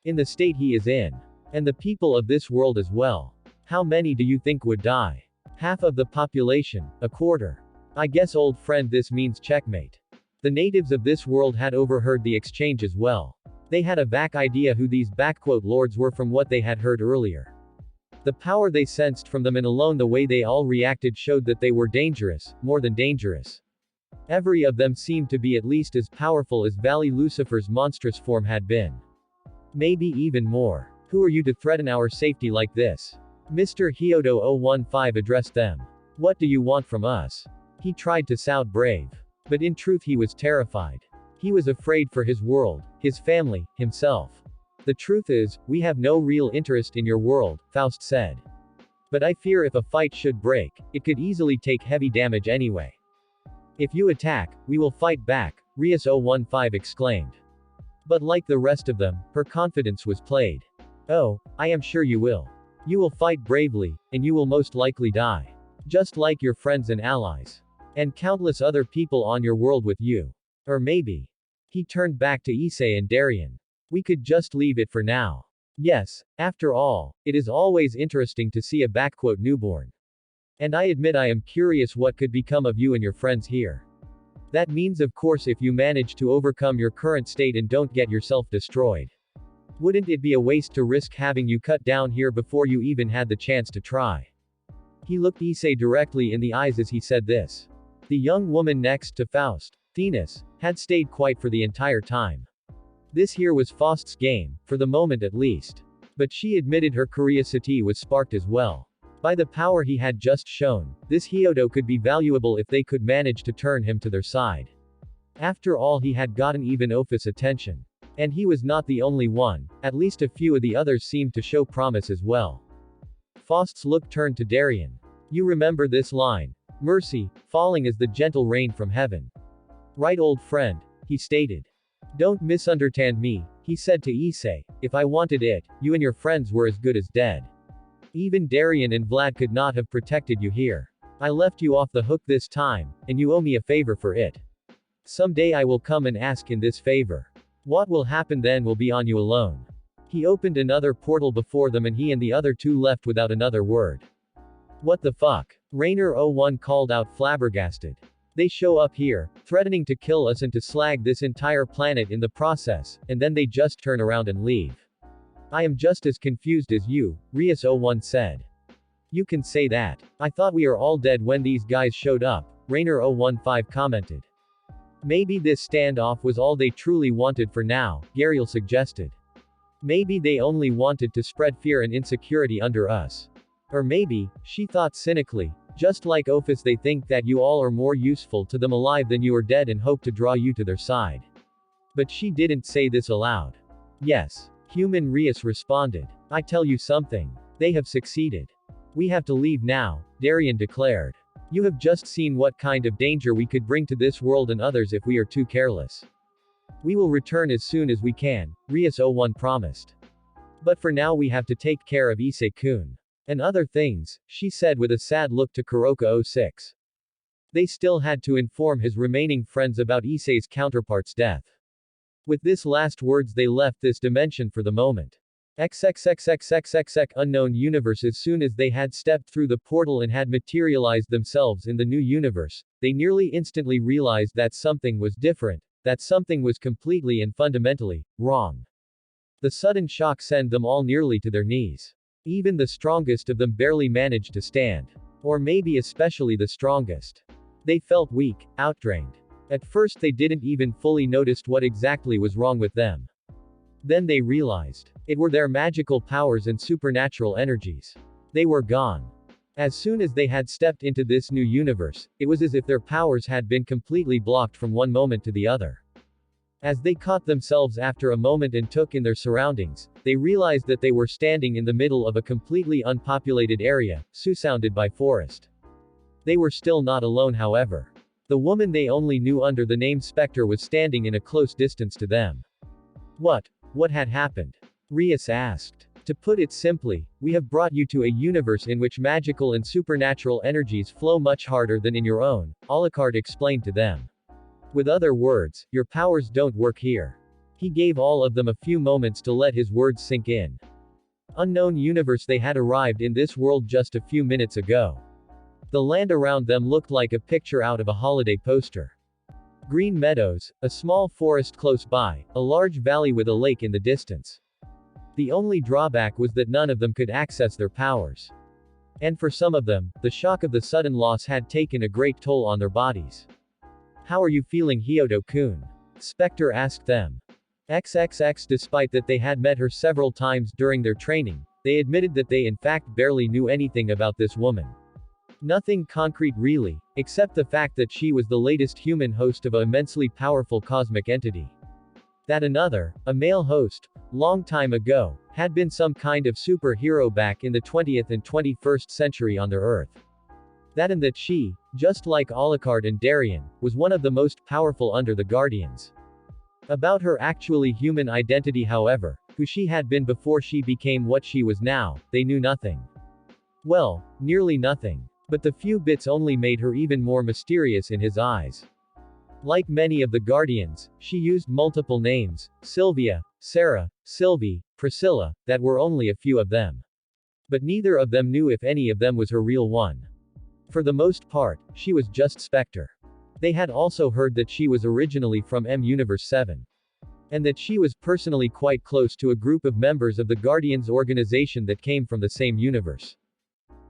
In the state he is in. And the people of this world as well. How many do you think would die? Half of the population, a quarter. I guess old friend this means checkmate. The natives of this world had overheard the exchange as well. They had a vague idea who these lords were from what they had heard earlier. The power they sensed from them and alone the way they all reacted showed that they were dangerous, more than dangerous. Every of them seemed to be at least as powerful as Valley Lucifer's monstrous form had been. Maybe even more. Who are you to threaten our safety like this? Mr. Hyodo 015 addressed them. What do you want from us? He tried to sound brave. But in truth he was terrified. He was afraid for his world, his family, himself. The truth is, we have no real interest in your world, Faust said. But I fear if a fight should break, it could easily take heavy damage anyway. If you attack, we will fight back, Rias 015 exclaimed. But like the rest of them, her confidence was played. Oh, I am sure you will. You will fight bravely, and you will most likely die. Just like your friends and allies. And countless other people on your world with you. Or maybe. He turned back to Issei and Darien. We could just leave it for now. Yes, after all, it is always interesting to see a newborn. And I admit I am curious what could become of you and your friends here. That means of course if you manage to overcome your current state and don't get yourself destroyed. Wouldn't it be a waste to risk having you cut down here before you even had the chance to try? He looked Issei directly in the eyes as he said this. The young woman next to Faust, Thenis, had stayed quiet for the entire time. This here was Faust's game, for the moment at least. But she admitted her curiosity was sparked as well. By the power he had just shown, this Hyodo could be valuable if they could manage to turn him to their side. After all he had gotten even Ophis' attention. And he was not the only one, at least a few of the others seemed to show promise as well. Faust's look turned to Darien. You remember this line. Mercy, falling as the gentle rain from heaven. Right old friend, he stated. Don't misunderstand me, he said to Issei, if I wanted it, you and your friends were as good as dead. Even Darien and Vlad could not have protected you here. I left you off the hook this time, and you owe me a favor for it. Someday I will come and ask in this favor. What will happen then will be on you alone. He opened another portal before them and he and the other two left without another word. What the fuck? Rainer 01 called out flabbergasted. They show up here, threatening to kill us and to slag this entire planet in the process, and then they just turn around and leave. I am just as confused as you, Rias 01 said. You can say that. I thought we are all dead when these guys showed up, Rainer 015 commented. Maybe this standoff was all they truly wanted for now, Gariel suggested. Maybe they only wanted to spread fear and insecurity under us. Or maybe, she thought cynically, just like Ophis they think that you all are more useful to them alive than you are dead and hope to draw you to their side. But she didn't say this aloud. Yes. Human Rias responded. I tell you something. They have succeeded. We have to leave now, Darien declared. You have just seen what kind of danger we could bring to this world and others if we are too careless. We will return as soon as we can, Rias 01 promised. But for now we have to take care of Issei-kun. And other things, she said with a sad look to Kuroka 06. They still had to inform his remaining friends about Issei's counterpart's death. With this last words they left this dimension for the moment. XXXXXXX unknown universe. As soon as they had stepped through the portal and had materialized themselves in the new universe, they nearly instantly realized that something was different, that something was completely and fundamentally wrong. The sudden shock sent them all nearly to their knees. Even the strongest of them barely managed to stand. Or maybe especially the strongest. They felt weak, outdrained. At first they didn't even fully notice what exactly was wrong with them. Then they realized. It were their magical powers and supernatural energies. They were gone. As soon as they had stepped into this new universe, it was as if their powers had been completely blocked from one moment to the other. As they caught themselves after a moment and took in their surroundings, they realized that they were standing in the middle of a completely unpopulated area, surrounded by forest. They were still not alone, however. The woman they only knew under the name Spectre was standing in a close distance to them. What had happened? Rias asked. To put it simply, we have brought you to a universe in which magical and supernatural energies flow much harder than in your own, Alucard explained to them. With other words, your powers don't work here. He gave all of them a few moments to let his words sink in. Unknown universe. They had arrived in this world just a few minutes ago. The land around them looked like a picture out of a holiday poster. Green meadows, a small forest close by, a large valley with a lake in the distance. The only drawback was that none of them could access their powers. And for some of them, the shock of the sudden loss had taken a great toll on their bodies. How are you feeling, Hyodo-kun? Spectre asked them. XXX. Despite that they had met her several times during their training, they admitted that they in fact barely knew anything about this woman. Nothing concrete really, except the fact that she was the latest human host of an immensely powerful cosmic entity. That another, a male host, long time ago, had been some kind of superhero back in the 20th and 21st century on their Earth. That and that she, just like Alucard and Darien, was one of the most powerful under the Guardians. About her actually human identity, however, who she had been before she became what she was now, they knew nothing. Well, nearly nothing. But the few bits only made her even more mysterious in his eyes. Like many of the Guardians, she used multiple names, Sylvia, Sarah, Sylvie, Priscilla, that were only a few of them. But neither of them knew if any of them was her real one. For the most part, she was just Spectre. They had also heard that she was originally from M-Universe 7. And that she was personally quite close to a group of members of the Guardians organization that came from the same universe.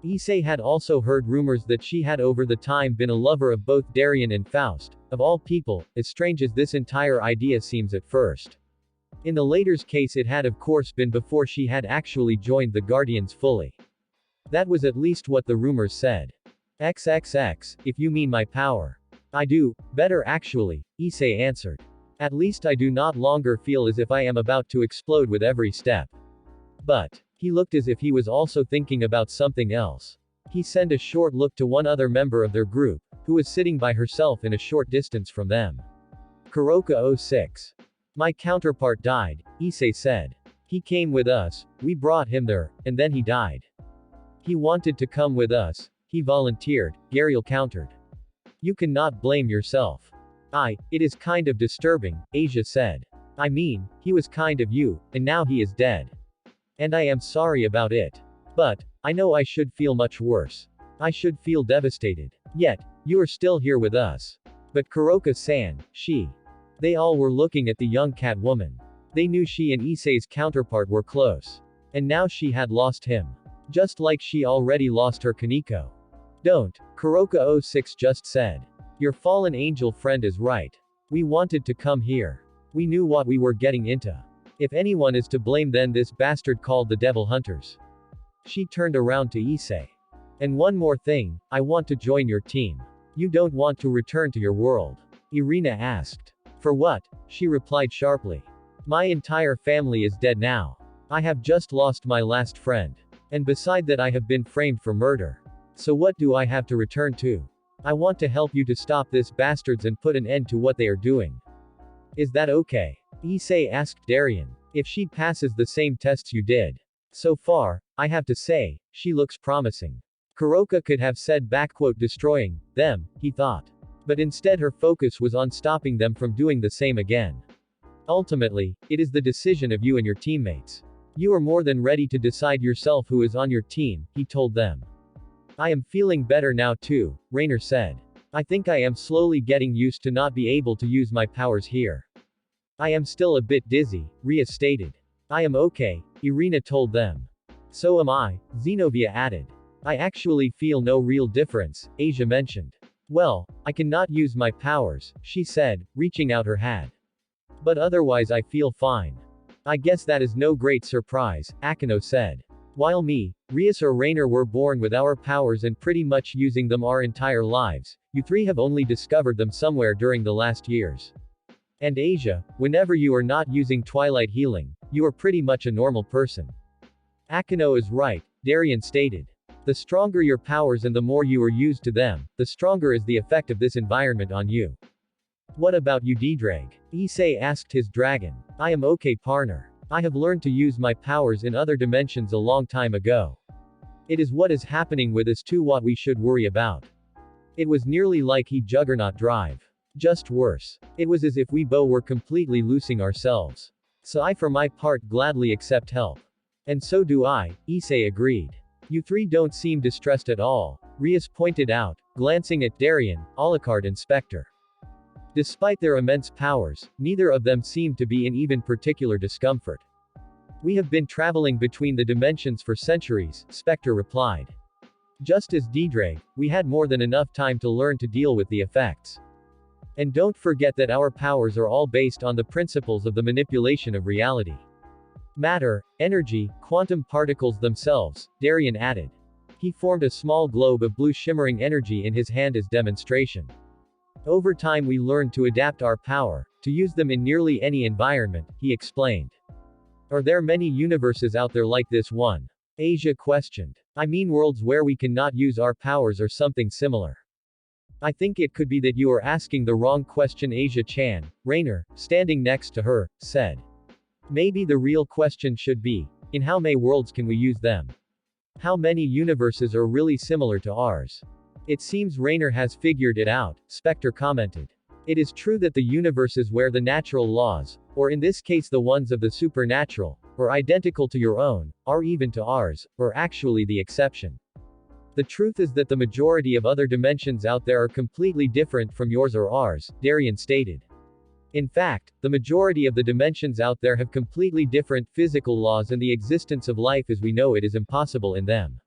Issei had also heard rumors that she had over the time been a lover of both Darien and Faust, of all people, as strange as this entire idea seems at first. In the latter's case it had of course been before she had actually joined the Guardians fully. That was at least what the rumors said. XXX, if you mean my power. I do, better actually, Issei answered. At least I do not longer feel as if I am about to explode with every step. But, he looked as if he was also thinking about something else. He sent a short look to one other member of their group, who was sitting by herself in a short distance from them. Kuroka 06. My counterpart died, Issei said. He came with us, we brought him there, and then he died. He wanted to come with us, he volunteered, Gariel countered. You cannot blame yourself. It is kind of disturbing, Asia said. I mean, he was kind of you, and now he is dead. And I am sorry about it. But, I know I should feel much worse. I should feel devastated. Yet, you are still here with us. But Kuroka-san, They all were looking at the young cat woman. They knew she and Issei's counterpart were close. And now she had lost him. Just like she already lost her Kaneko. Don't, Kuroka 06 just said. Your fallen angel friend is right. We wanted to come here. We knew what we were getting into. If anyone is to blame, then this bastard called the Devil Hunters. She turned around to Issei. And one more thing, I want to join your team. You don't want to return to your world? Irina asked. For what? She replied sharply. My entire family is dead now. I have just lost my last friend. And beside that I have been framed for murder. So what do I have to return to? I want to help you to stop this bastards and put an end to what they are doing. Is that okay? Issei asked Darien. If she passes the same tests you did. So far, I have to say, she looks promising. Kuroka could have said destroying them, he thought. But instead her focus was on stopping them from doing the same again. Ultimately, it is the decision of you and your teammates. You are more than ready to decide yourself who is on your team, he told them. I am feeling better now too, Rainer said. I think I am slowly getting used to not be able to use my powers here. I am still a bit dizzy, Ria stated. I am okay, Irina told them. So am I, Zenobia added. I actually feel no real difference, Asia mentioned. Well, I cannot use my powers, she said, reaching out her hand. But otherwise I feel fine. I guess that is no great surprise, Akino said. While me, Rias or Rainer were born with our powers and pretty much using them our entire lives, you three have only discovered them somewhere during the last years. And Asia, whenever you are not using Twilight Healing, you are pretty much a normal person. Akino is right, Darien stated. The stronger your powers and the more you are used to them, the stronger is the effect of this environment on you. What about you, Didrag? Issei asked his dragon. I am okay, partner. I have learned to use my powers in other dimensions a long time ago. It is what is happening with us too what we should worry about. It was nearly like he Juggernaut drive. Just worse. It was as if we both were completely losing ourselves. So I for my part gladly accept help. And so do I, Issei agreed. You three don't seem distressed at all, Rias pointed out, glancing at Darien, Alucard and Spectre. Despite their immense powers, neither of them seemed to be in even particular discomfort. We have been traveling between the dimensions for centuries, Spectre replied. Just as Didrag, we had more than enough time to learn to deal with the effects. And don't forget that our powers are all based on the principles of the manipulation of reality. Matter, energy, quantum particles themselves, Darien added. He formed a small globe of blue shimmering energy in his hand as demonstration. Over time we learned to adapt our power, to use them in nearly any environment, he explained. Are there many universes out there like this one? Asia questioned. I mean worlds where we cannot use our powers or something similar. I think it could be that you are asking the wrong question, Asia-chan, Rainer, standing next to her, said. Maybe the real question should be, in how many worlds can we use them? How many universes are really similar to ours? It seems Rainer has figured it out, Spectre commented. It is true that the universes where the natural laws, or in this case the ones of the supernatural, are identical to your own, or even to ours, are actually the exception. The truth is that the majority of other dimensions out there are completely different from yours or ours, Darien stated. In fact, the majority of the dimensions out there have completely different physical laws and the existence of life as we know it is impossible in them.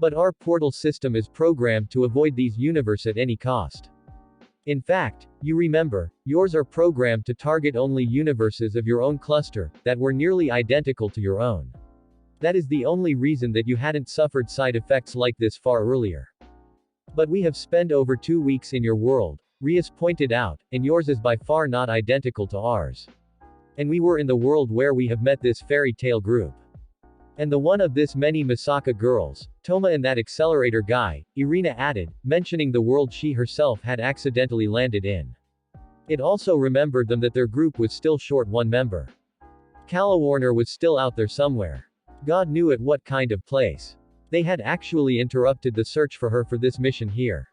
But our portal system is programmed to avoid these universes at any cost. In fact, you remember, yours are programmed to target only universes of your own cluster, that were nearly identical to your own. That is the only reason that you hadn't suffered side effects like this far earlier. But we have spent over 2 weeks in your world, Rias pointed out, and yours is by far not identical to ours. And we were in the world where we have met this fairy tale group. And the one of this many Masaka girls, Toma and that accelerator guy, Irina added, mentioning the world she herself had accidentally landed in. It also remembered them that their group was still short one member. Calawarner was still out there somewhere. God knew at what kind of place. They had actually interrupted the search for her for this mission here.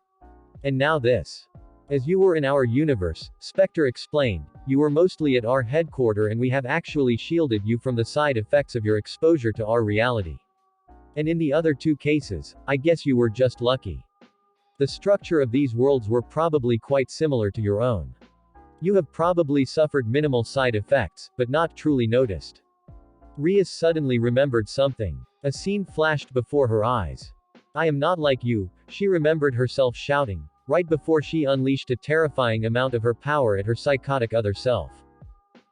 And now this. As you were in our universe, Spectre explained, you were mostly at our headquarters and we have actually shielded you from the side effects of your exposure to our reality. And in the other 2 cases, I guess you were just lucky. The structure of these worlds were probably quite similar to your own. You have probably suffered minimal side effects, but not truly noticed. Rias suddenly remembered something. A scene flashed before her eyes. I am not like you, she remembered herself shouting, right before she unleashed a terrifying amount of her power at her psychotic other self.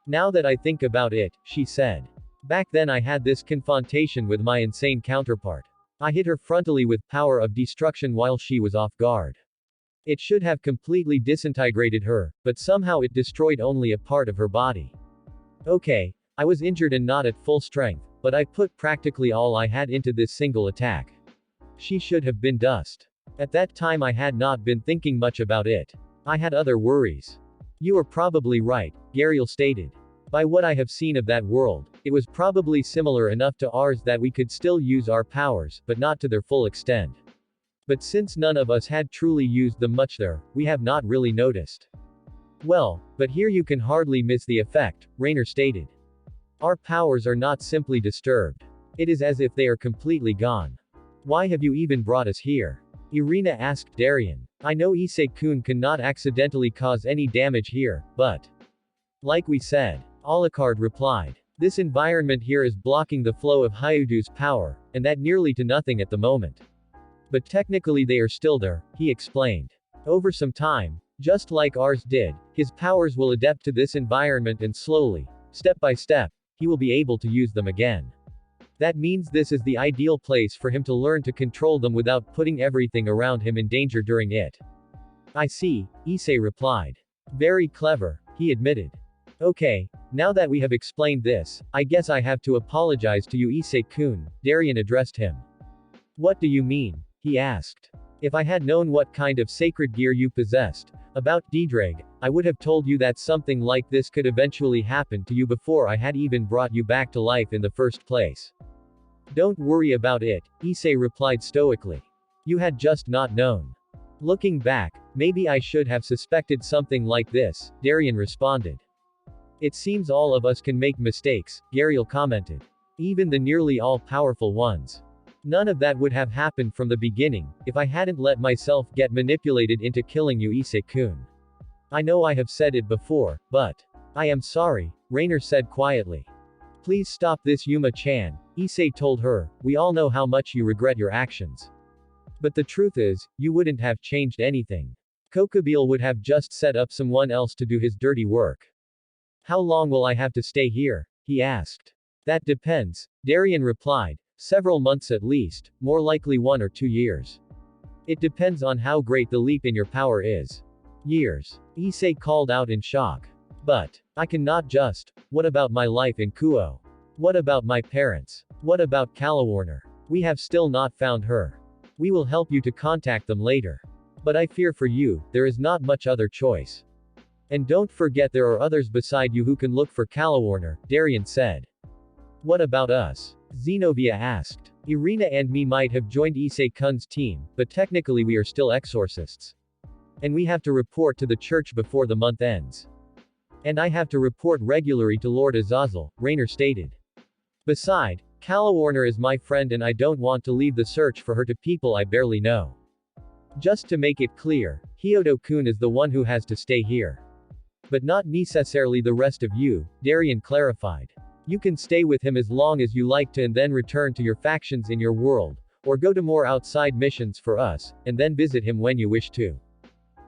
Now that I think about it, she said. Back then I had this confrontation with my insane counterpart. I hit her frontally with power of destruction while she was off guard. It should have completely disintegrated her, but somehow it destroyed only a part of her body. Okay, I was injured and not at full strength, but I put practically all I had into this single attack. She should have been dust. At that time I had not been thinking much about it. I had other worries. You are probably right, Gariel stated. By what I have seen of that world, it was probably similar enough to ours that we could still use our powers, but not to their full extent. But since none of us had truly used them much there, we have not really noticed. Well, but here you can hardly miss the effect, Rainer stated. Our powers are not simply disturbed. It is as if they are completely gone. Why have you even brought us here? Irina asked Darien. I know Issei-kun cannot accidentally cause any damage here, but... Like we said. Alucard replied. This environment here is blocking the flow of Hyudu's power, and that nearly to nothing at the moment. But technically they are still there, he explained. Over some time, just like ours did, his powers will adapt to this environment and slowly, step by step, he will be able to use them again. That means this is the ideal place for him to learn to control them without putting everything around him in danger during it. I see, Issei replied. Very clever, he admitted. Okay, now that we have explained this, I guess I have to apologize to you Issei-kun, Darien addressed him. What do you mean? He asked. If I had known what kind of sacred gear you possessed, about Ddraig, I would have told you that something like this could eventually happen to you before I had even brought you back to life in the first place. Don't worry about it, Issei replied stoically. You had just not known. Looking back, maybe I should have suspected something like this, Darien responded. It seems all of us can make mistakes, Gariel commented. Even the nearly all-powerful ones. None of that would have happened from the beginning, if I hadn't let myself get manipulated into killing you Issei-kun. I know I have said it before, but I am sorry, Rainer said quietly. Please stop this Yuma-chan, Issei told her, we all know how much you regret your actions. But the truth is, you wouldn't have changed anything. Kokubile would have just set up someone else to do his dirty work. How long will I have to stay here? He asked. That depends, Darien replied. Several months at least, more likely 1 or 2 years. It depends on how great the leap in your power is. Years. Issei called out in shock. But I cannot just. What about my life in Kuo? What about my parents? What about Calawarner? We have still not found her. We will help you to contact them later. But I fear for you, there is not much other choice. And don't forget there are others beside you who can look for Calawarner, Darien said. What about us? Zenobia asked. Irina and me might have joined Issei-kun's team, but technically we are still exorcists. And we have to report to the church before the month ends. And I have to report regularly to Lord Azazel, Rainer stated. Beside, Calawarner is my friend and I don't want to leave the search for her to people I barely know. Just to make it clear, Hyodo-kun is the one who has to stay here. But not necessarily the rest of you, Darien clarified. You can stay with him as long as you like to and then return to your factions in your world, or go to more outside missions for us, and then visit him when you wish to.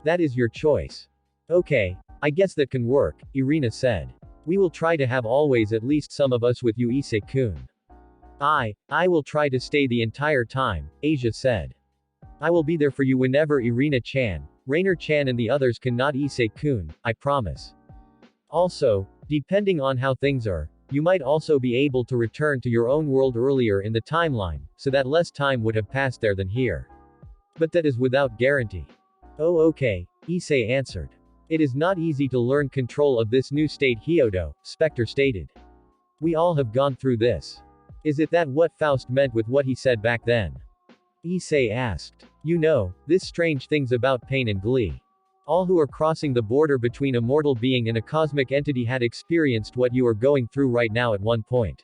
That is your choice. Okay, I guess that can work, Irina said. We will try to have always at least some of us with you Issei-kun. I will try to stay the entire time, Asia said. I will be there for you whenever Irina-chan, Rainer-chan and the others cannot Issei-kun, I promise. Also, depending on how things are, you might also be able to return to your own world earlier in the timeline, so that less time would have passed there than here. But that is without guarantee. Oh okay, Issei answered. It is not easy to learn control of this new state Hyodo, Spectre stated. We all have gone through this. Is it that what Faust meant with what he said back then? Issei asked. You know, this strange things about pain and glee. All who are crossing the border between a mortal being and a cosmic entity had experienced what you are going through right now at one point.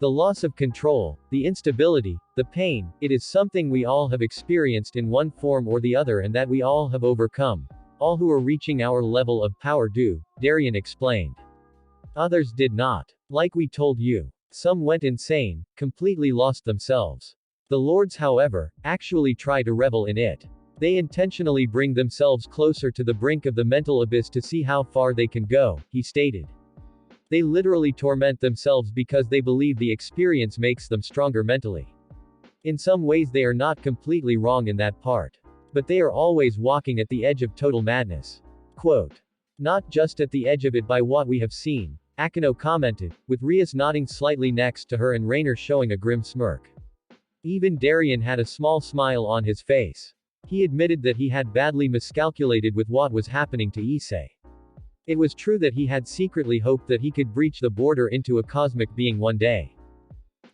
The loss of control, the instability, the pain, it is something we all have experienced in one form or the other and that we all have overcome. All who are reaching our level of power do, Darien explained. Others did not. Like we told you. Some went insane, completely lost themselves. The lords however, actually try to revel in it. They intentionally bring themselves closer to the brink of the mental abyss to see how far they can go, he stated. They literally torment themselves because they believe the experience makes them stronger mentally. In some ways they are not completely wrong in that part. But they are always walking at the edge of total madness. Quote. Not just at the edge of it by what we have seen, Akino commented, with Rias nodding slightly next to her and Rainer showing a grim smirk. Even Darien had a small smile on his face. He admitted that he had badly miscalculated with what was happening to Issei. It was true that he had secretly hoped that he could breach the border into a cosmic being one day.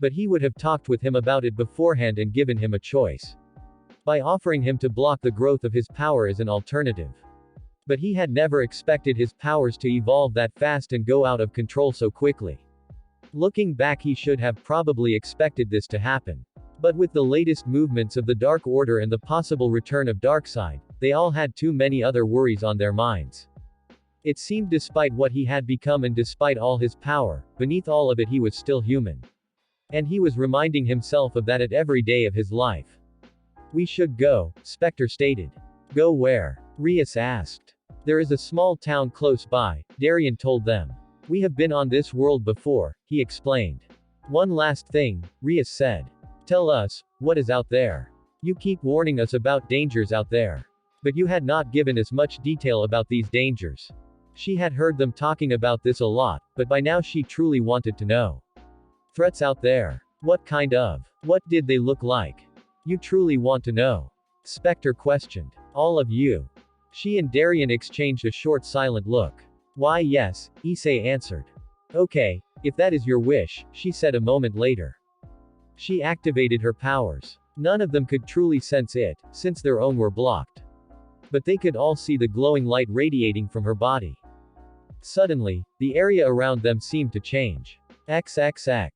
But he would have talked with him about it beforehand and given him a choice. By offering him to block the growth of his power as an alternative. But he had never expected his powers to evolve that fast and go out of control so quickly. Looking back he should have probably expected this to happen. But with the latest movements of the Dark Order and the possible return of Darkseid, they all had too many other worries on their minds. It seemed despite what he had become and despite all his power, beneath all of it he was still human. And he was reminding himself of that at every day of his life. We should go, Spectre stated. Go where? Rias asked. There is a small town close by, Darian told them. We have been on this world before, he explained. One last thing, Rias said. Tell us, what is out there? You keep warning us about dangers out there. But you had not given us much detail about these dangers. She had heard them talking about this a lot, but by now she truly wanted to know. Threats out there. What kind of? What did they look like? You truly want to know? Spectre questioned. All of you. She and Darian exchanged a short silent look. Why yes, Issei answered. Okay, if that is your wish, she said a moment later. She activated her powers. None of them could truly sense it, since their own were blocked. But they could all see the glowing light radiating from her body. Suddenly, the area around them seemed to change. XXX.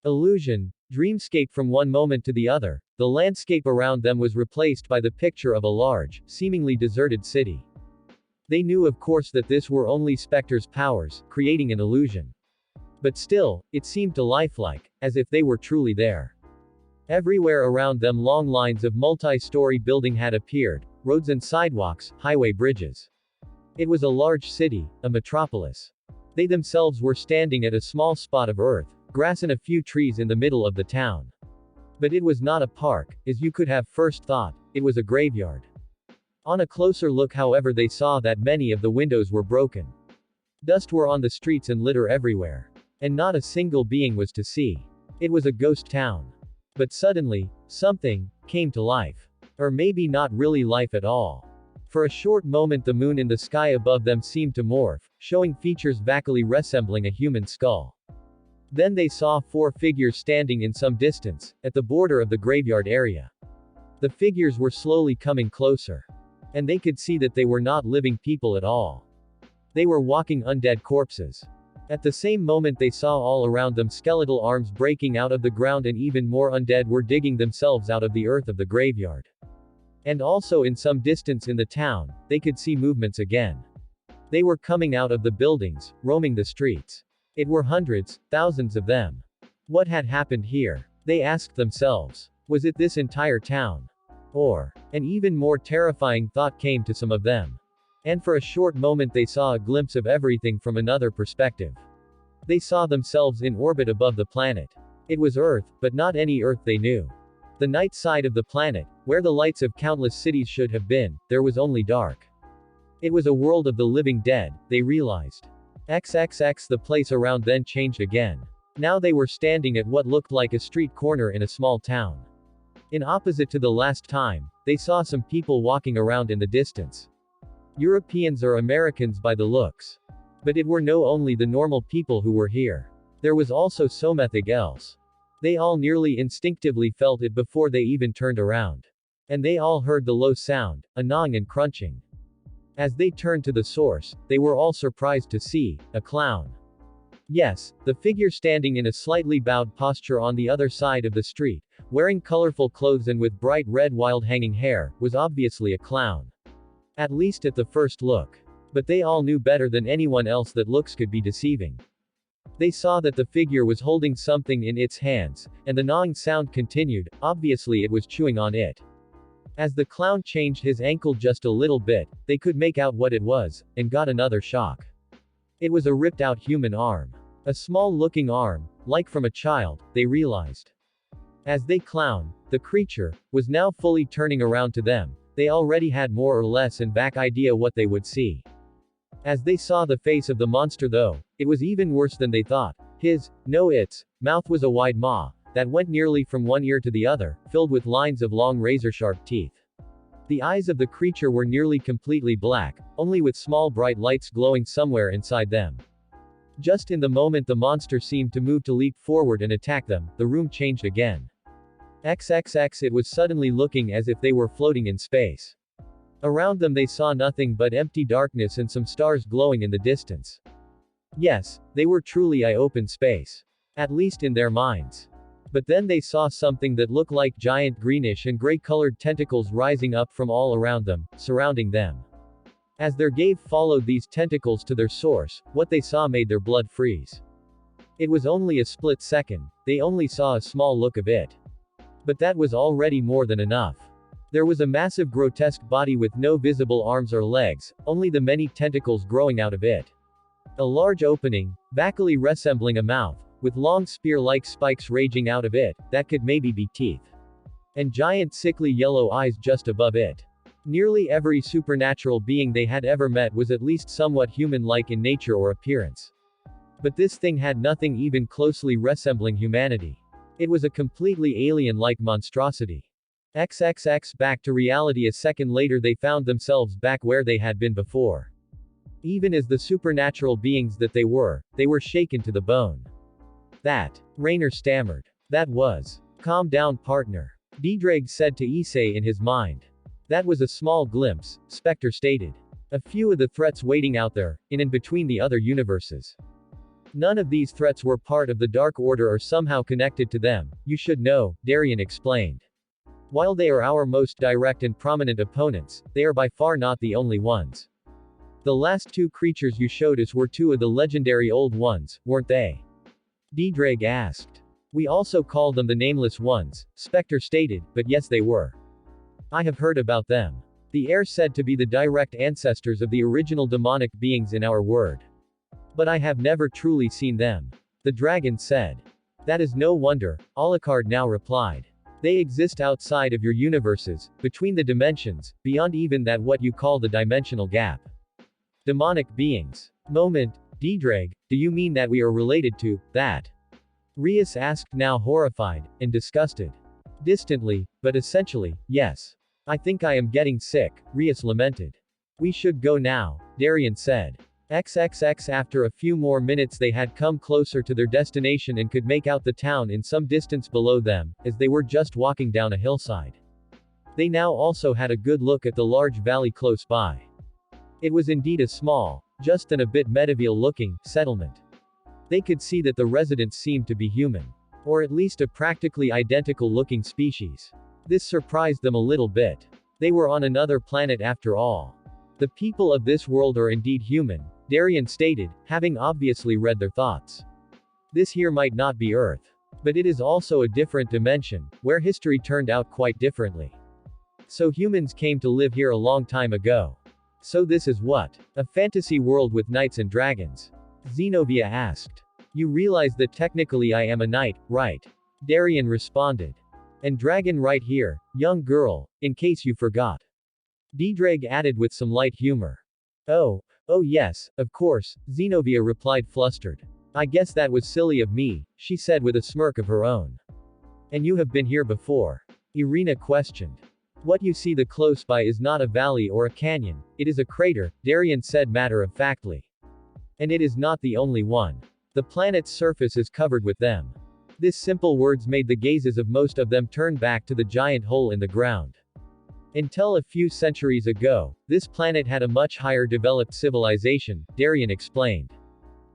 Illusion, dreamscape. From one moment to the other, the landscape around them was replaced by the picture of a large, seemingly deserted city. They knew of course that this were only Spectre's powers, creating an illusion. But still, it seemed to lifelike, as if they were truly there. Everywhere around them long lines of multi-story building had appeared, roads and sidewalks, highway bridges. It was a large city, a metropolis. They themselves were standing at a small spot of earth, grass and a few trees in the middle of the town. But it was not a park, as you could have first thought, it was a graveyard. On a closer look however they saw that many of the windows were broken. Dust were on the streets and litter everywhere. And not a single being was to see. It was a ghost town. But suddenly, something came to life. Or maybe not really life at all. For a short moment the moon in the sky above them seemed to morph, showing features vaguely resembling a human skull. Then they saw 4 figures standing in some distance, at the border of the graveyard area. The figures were slowly coming closer. And they could see that they were not living people at all. They were walking undead corpses. At the same moment they saw all around them skeletal arms breaking out of the ground, and even more undead were digging themselves out of the earth of the graveyard. And also in some distance in the town, they could see movements again. They were coming out of the buildings, roaming the streets. It were hundreds, thousands of them. What had happened here? They asked themselves. Was it this entire town? Or, an even more terrifying thought came to some of them. And for a short moment they saw a glimpse of everything from another perspective. They saw themselves in orbit above the planet. It was Earth, but not any Earth they knew. The night side of the planet, where the lights of countless cities should have been, there was only dark. It was a world of the living dead, they realized. XXX. The place around then changed again. Now they were standing at what looked like a street corner in a small town. In opposite to the last time, they saw some people walking around in the distance. Europeans or Americans by the looks. But it were no only the normal people who were here. There was also something else. They all nearly instinctively felt it before they even turned around. And they all heard the low sound, a gnawing and crunching. As they turned to the source, they were all surprised to see a clown. Yes, the figure standing in a slightly bowed posture on the other side of the street, wearing colorful clothes and with bright red wild hanging hair, was obviously a clown. At least at the first look. But they all knew better than anyone else that looks could be deceiving. They saw that the figure was holding something in its hands, and the gnawing sound continued, obviously it was chewing on it. As the clown changed his ankle just a little bit, they could make out what it was, and got another shock. It was a ripped-out human arm. A small-looking arm, like from a child, they realized. As they clown, the creature, was now fully turning around to them. They already had more or less an vague idea what they would see. As they saw the face of the monster though, it was even worse than they thought. Its mouth was a wide maw, that went nearly from one ear to the other, filled with lines of long razor-sharp teeth. The eyes of the creature were nearly completely black, only with small bright lights glowing somewhere inside them. Just in the moment the monster seemed to move to leap forward and attack them, the room changed again. XXX. It was suddenly looking as if they were floating in space. Around them they saw nothing but empty darkness and some stars glowing in the distance. Yes, they were truly open space. At least in their minds. But then they saw something that looked like giant greenish and gray-colored tentacles rising up from all around them, surrounding them. As their gaze followed these tentacles to their source, what they saw made their blood freeze. It was only a split second, they only saw a small look of it. But that was already more than enough. There was a massive grotesque body with no visible arms or legs, only the many tentacles growing out of it. A large opening, vaguely resembling a mouth, with long spear-like spikes raging out of it, that could maybe be teeth. And giant sickly yellow eyes just above it. Nearly every supernatural being they had ever met was at least somewhat human-like in nature or appearance. But this thing had nothing even closely resembling humanity. It was a completely alien-like monstrosity. XXX back to reality. A second later they found themselves back where they had been before. Even as the supernatural beings that they were shaken to the bone. That, Rainer stammered. That was. Calm down, partner. Diedrag said to Issei in his mind. That was a small glimpse, Spectre stated. A few of the threats waiting out there, in and between the other universes. None of these threats were part of the Dark Order or somehow connected to them, you should know, Darien explained. While they are our most direct and prominent opponents, they are by far not the only ones. The last two creatures you showed us were two of the legendary Old Ones, weren't they? Diedrag asked. We also call them the Nameless Ones, Spectre stated, but yes they were. I have heard about them. The heir said to be the direct ancestors of the original demonic beings in our world. But I have never truly seen them. The dragon said. That is no wonder, Alucard now replied. They exist outside of your universes, between the dimensions, beyond even that what you call the dimensional gap. Demonic beings. Moment, Diedrag, do you mean that we are related to that? Rias asked, now horrified and disgusted. Distantly, but essentially, yes. I think I am getting sick, Rias lamented. We should go now, Darien said. XXX. After a few more minutes they had come closer to their destination and could make out the town in some distance below them, as they were just walking down a hillside. They now also had a good look at the large valley close by. It was indeed a small, just and a bit medieval-looking, settlement. They could see that the residents seemed to be human. Or at least a practically identical-looking species. This surprised them a little bit. They were on another planet after all. The people of this world are indeed human, Darien stated, having obviously read their thoughts. This here might not be Earth. But it is also a different dimension, where history turned out quite differently. So humans came to live here a long time ago. So this is what? A fantasy world with knights and dragons? Zenobia asked. You realize that technically I am a knight, right? Darien responded. And dragon right here, young girl, in case you forgot. Diedrag added with some light humor. Oh yes, of course, Zenobia replied flustered. I guess that was silly of me, she said with a smirk of her own. And you have been here before? Irina questioned. What you see the close by is not a valley or a canyon, it is a crater, Darien said matter-of-factly. And it is not the only one. The planet's surface is covered with them. This simple words made the gazes of most of them turn back to the giant hole in the ground. Until a few centuries ago, this planet had a much higher developed civilization, Darien explained.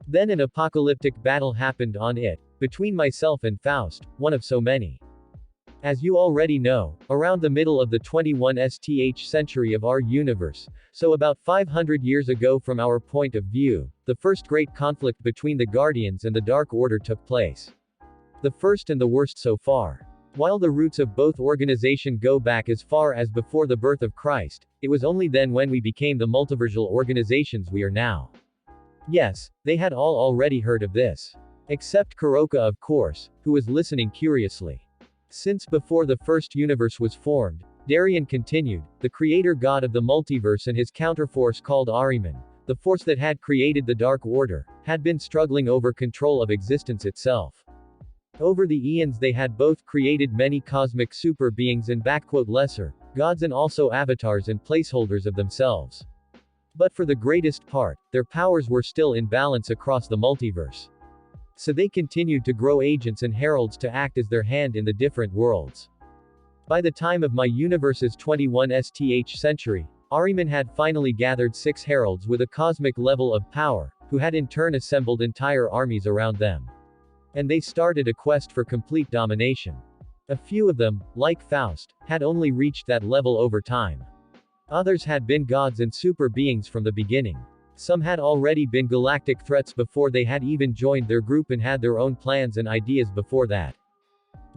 Then an apocalyptic battle happened on it, between myself and Faust, one of so many. As you already know, around the middle of the 21st century of our universe, so about 500 years ago from our point of view, the first great conflict between the Guardians and the Dark Order took place. The first and the worst so far. While the roots of both organizations go back as far as before the birth of Christ, it was only then when we became the multiversal organizations we are now. Yes, they had all already heard of this. Except Kuroka of course, who was listening curiously. Since before the first universe was formed, Darien continued, the creator god of the multiverse and his counterforce called Ahriman, the force that had created the Dark Order, had been struggling over control of existence itself. Over the eons they had both created many cosmic super beings and lesser gods and also avatars and placeholders of themselves. But for the greatest part, their powers were still in balance across the multiverse. So they continued to grow agents and heralds to act as their hand in the different worlds. By the time of my universe's 21st century, Ahriman had finally gathered 6 heralds with a cosmic level of power, who had in turn assembled entire armies around them. And they started a quest for complete domination. A few of them, like Faust, had only reached that level over time. Others had been gods and super beings from the beginning. Some had already been galactic threats before they had even joined their group and had their own plans and ideas before that.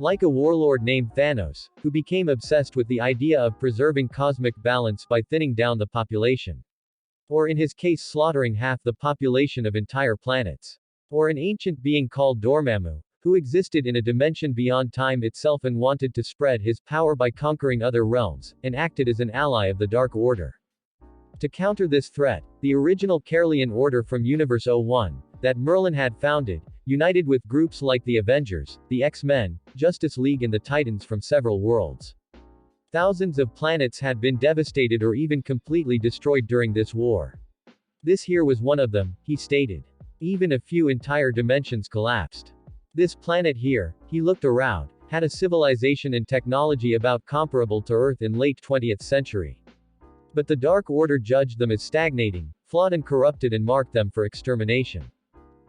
Like a warlord named Thanos, who became obsessed with the idea of preserving cosmic balance by thinning down the population. Or in his case slaughtering half the population of entire planets. Or an ancient being called Dormammu, who existed in a dimension beyond time itself and wanted to spread his power by conquering other realms, and acted as an ally of the Dark Order. To counter this threat, the original Caerleon Order from Universe 01, that Merlin had founded, united with groups like the Avengers, the X-Men, Justice League and the Titans from several worlds. Thousands of planets had been devastated or even completely destroyed during this war. This here was one of them, he stated. Even a few entire dimensions collapsed. This planet here, he looked around, had a civilization and technology about comparable to Earth in late 20th century. But the Dark Order judged them as stagnating, flawed and corrupted and marked them for extermination.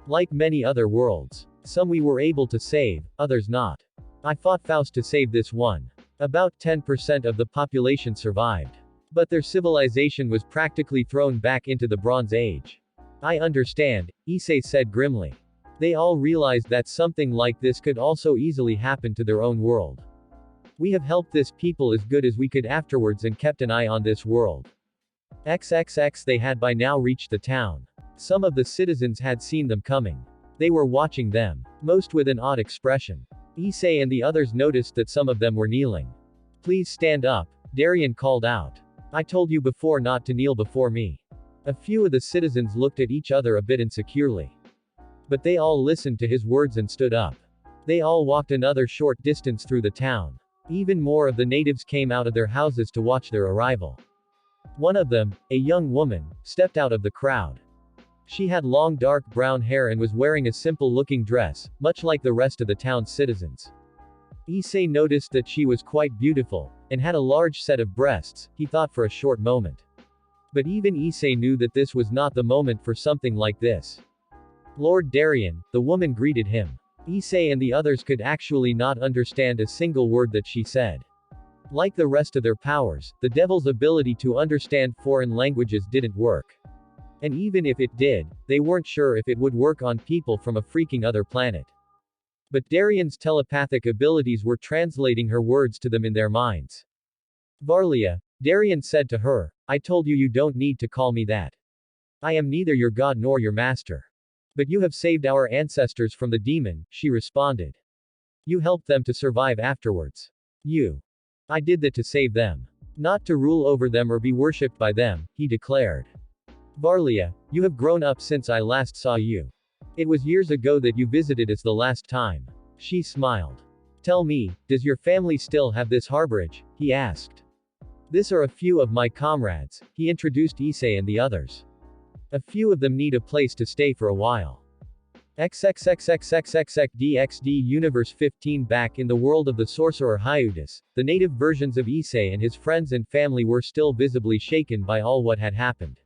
Like many other worlds. Some we were able to save, others not. I fought Faust to save this one. About 10% of the population survived. But their civilization was practically thrown back into the Bronze Age. I understand, Issei said grimly. They all realized that something like this could also easily happen to their own world. We have helped this people as good as we could afterwards and kept an eye on this world. XXX they had by now reached the town. Some of the citizens had seen them coming. They were watching them, most with an odd expression. Issei and the others noticed that some of them were kneeling. Please stand up, Darien called out. I told you before not to kneel before me. A few of the citizens looked at each other a bit insecurely. But they all listened to his words and stood up. They all walked another short distance through the town. Even more of the natives came out of their houses to watch their arrival. One of them, a young woman, stepped out of the crowd. She had long dark brown hair and was wearing a simple-looking dress, much like the rest of the town's citizens. Issei noticed that she was quite beautiful, and had a large set of breasts, he thought for a short moment. But even Issei knew that this was not the moment for something like this. Lord Darien, the woman greeted him. Issei and the others could actually not understand a single word that she said. Like the rest of their powers, the devil's ability to understand foreign languages didn't work. And even if it did, they weren't sure if it would work on people from a freaking other planet. But Darien's telepathic abilities were translating her words to them in their minds. Varlia, Darien said to her, I told you you don't need to call me that. I am neither your god nor your master. But you have saved our ancestors from the demon, she responded. You helped them to survive afterwards. I did that to save them. Not to rule over them or be worshipped by them, he declared. Varlia, you have grown up since I last saw you. It was years ago that you visited us the last time. She smiled. Tell me, does your family still have this harborage? He asked. This are a few of my comrades, he introduced Issei and the others. A few of them need a place to stay for a while. XXXXXXXXDXD Universe 15 Back in the world of the sorcerer Hyudas, the native versions of Issei and his friends and family were still visibly shaken by all what had happened.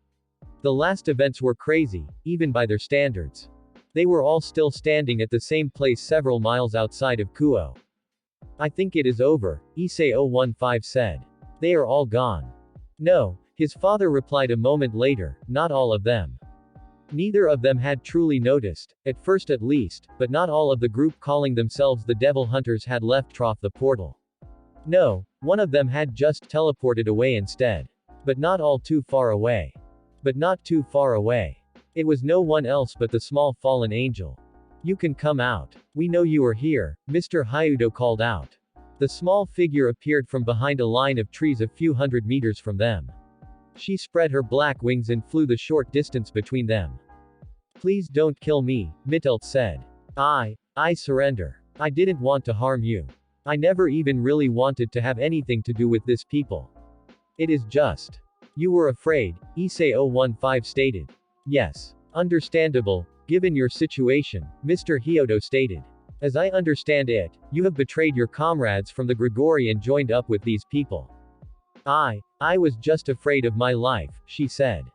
The last events were crazy, even by their standards. They were all still standing at the same place several miles outside of Kuo. I think it is over, Issei 015 said. They are all gone. No, his father replied a moment later, not all of them. Neither of them had truly noticed, at first at least, but not all of the group calling themselves the Devil Hunters had left Trough the portal. No, one of them had just teleported away instead. But not all too far away. But not too far away. It was no one else but the small fallen angel. You can come out. We know you are here, Mr. Hyudo called out. The small figure appeared from behind a line of trees a few hundred meters from them. She spread her black wings and flew the short distance between them. Please don't kill me, Mittelt said. I surrender. I didn't want to harm you. I never even really wanted to have anything to do with this people. It is just. You were afraid, Issei 015 stated. Yes. Understandable, given your situation, Mr. Hyodo stated. As I understand it, you have betrayed your comrades from the Grigori and joined up with these people. I was just afraid of my life, she said.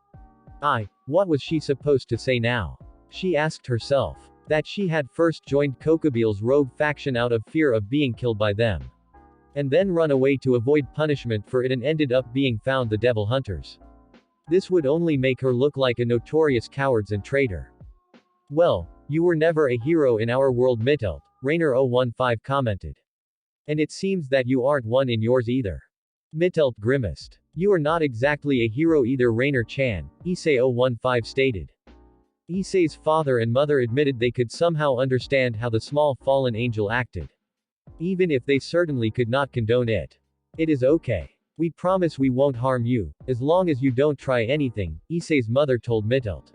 What was she supposed to say now? She asked herself. That she had first joined Kokobil's rogue faction out of fear of being killed by them. And then run away to avoid punishment for it and ended up being found the Devil Hunters. This would only make her look like a notorious coward and traitor. Well, you were never a hero in our world, Mittelt, Rainer 015 commented. And it seems that you aren't one in yours either. Mitelt grimaced. You are not exactly a hero either, Rainer-chan, Issei 015 stated. Issei's father and mother admitted they could somehow understand how the small fallen angel acted. Even if they certainly could not condone it. It is okay. We promise we won't harm you, as long as you don't try anything, Issei's mother told Mitelt.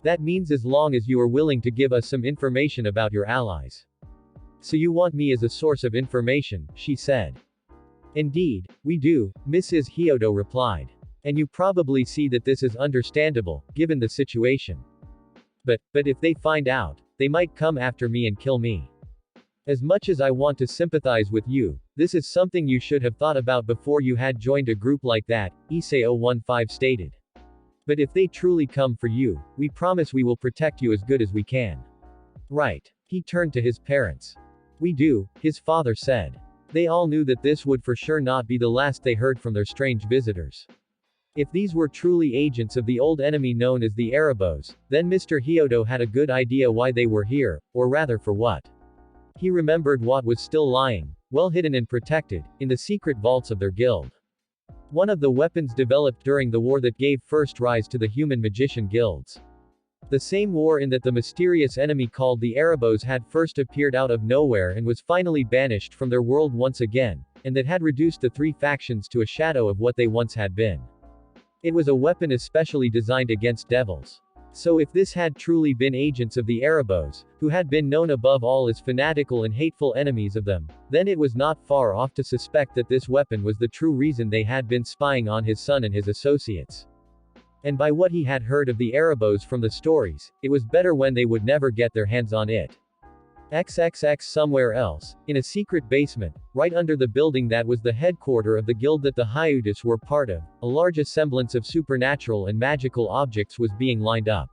That means as long as you are willing to give us some information about your allies. So you want me as a source of information, she said. Indeed, we do, Mrs. Hyodo replied. And you probably see that this is understandable, given the situation. But if they find out, they might come after me and kill me. As much as I want to sympathize with you, this is something you should have thought about before you had joined a group like that, Issei 015 stated. But if they truly come for you, we promise we will protect you as good as we can. Right. He turned to his parents. We do, his father said. They all knew that this would for sure not be the last they heard from their strange visitors. If these were truly agents of the old enemy known as the Erebos, then Mr. Hyodo had a good idea why they were here, or rather for what. He remembered what was still lying, well hidden and protected, in the secret vaults of their guild. One of the weapons developed during the war that gave first rise to the human magician guilds. The same war in that the mysterious enemy called the Erebos had first appeared out of nowhere and was finally banished from their world once again, and that had reduced the three factions to a shadow of what they once had been. It was a weapon especially designed against devils. So if this had truly been agents of the Erebos, who had been known above all as fanatical and hateful enemies of them, then it was not far off to suspect that this weapon was the true reason they had been spying on his son and his associates. And by what he had heard of the Erebos from the stories, it was better when they would never get their hands on it. XXX somewhere else, in a secret basement, right under the building that was the headquarter of the guild that the Hyudas were part of, a large assemblance of supernatural and magical objects was being lined up.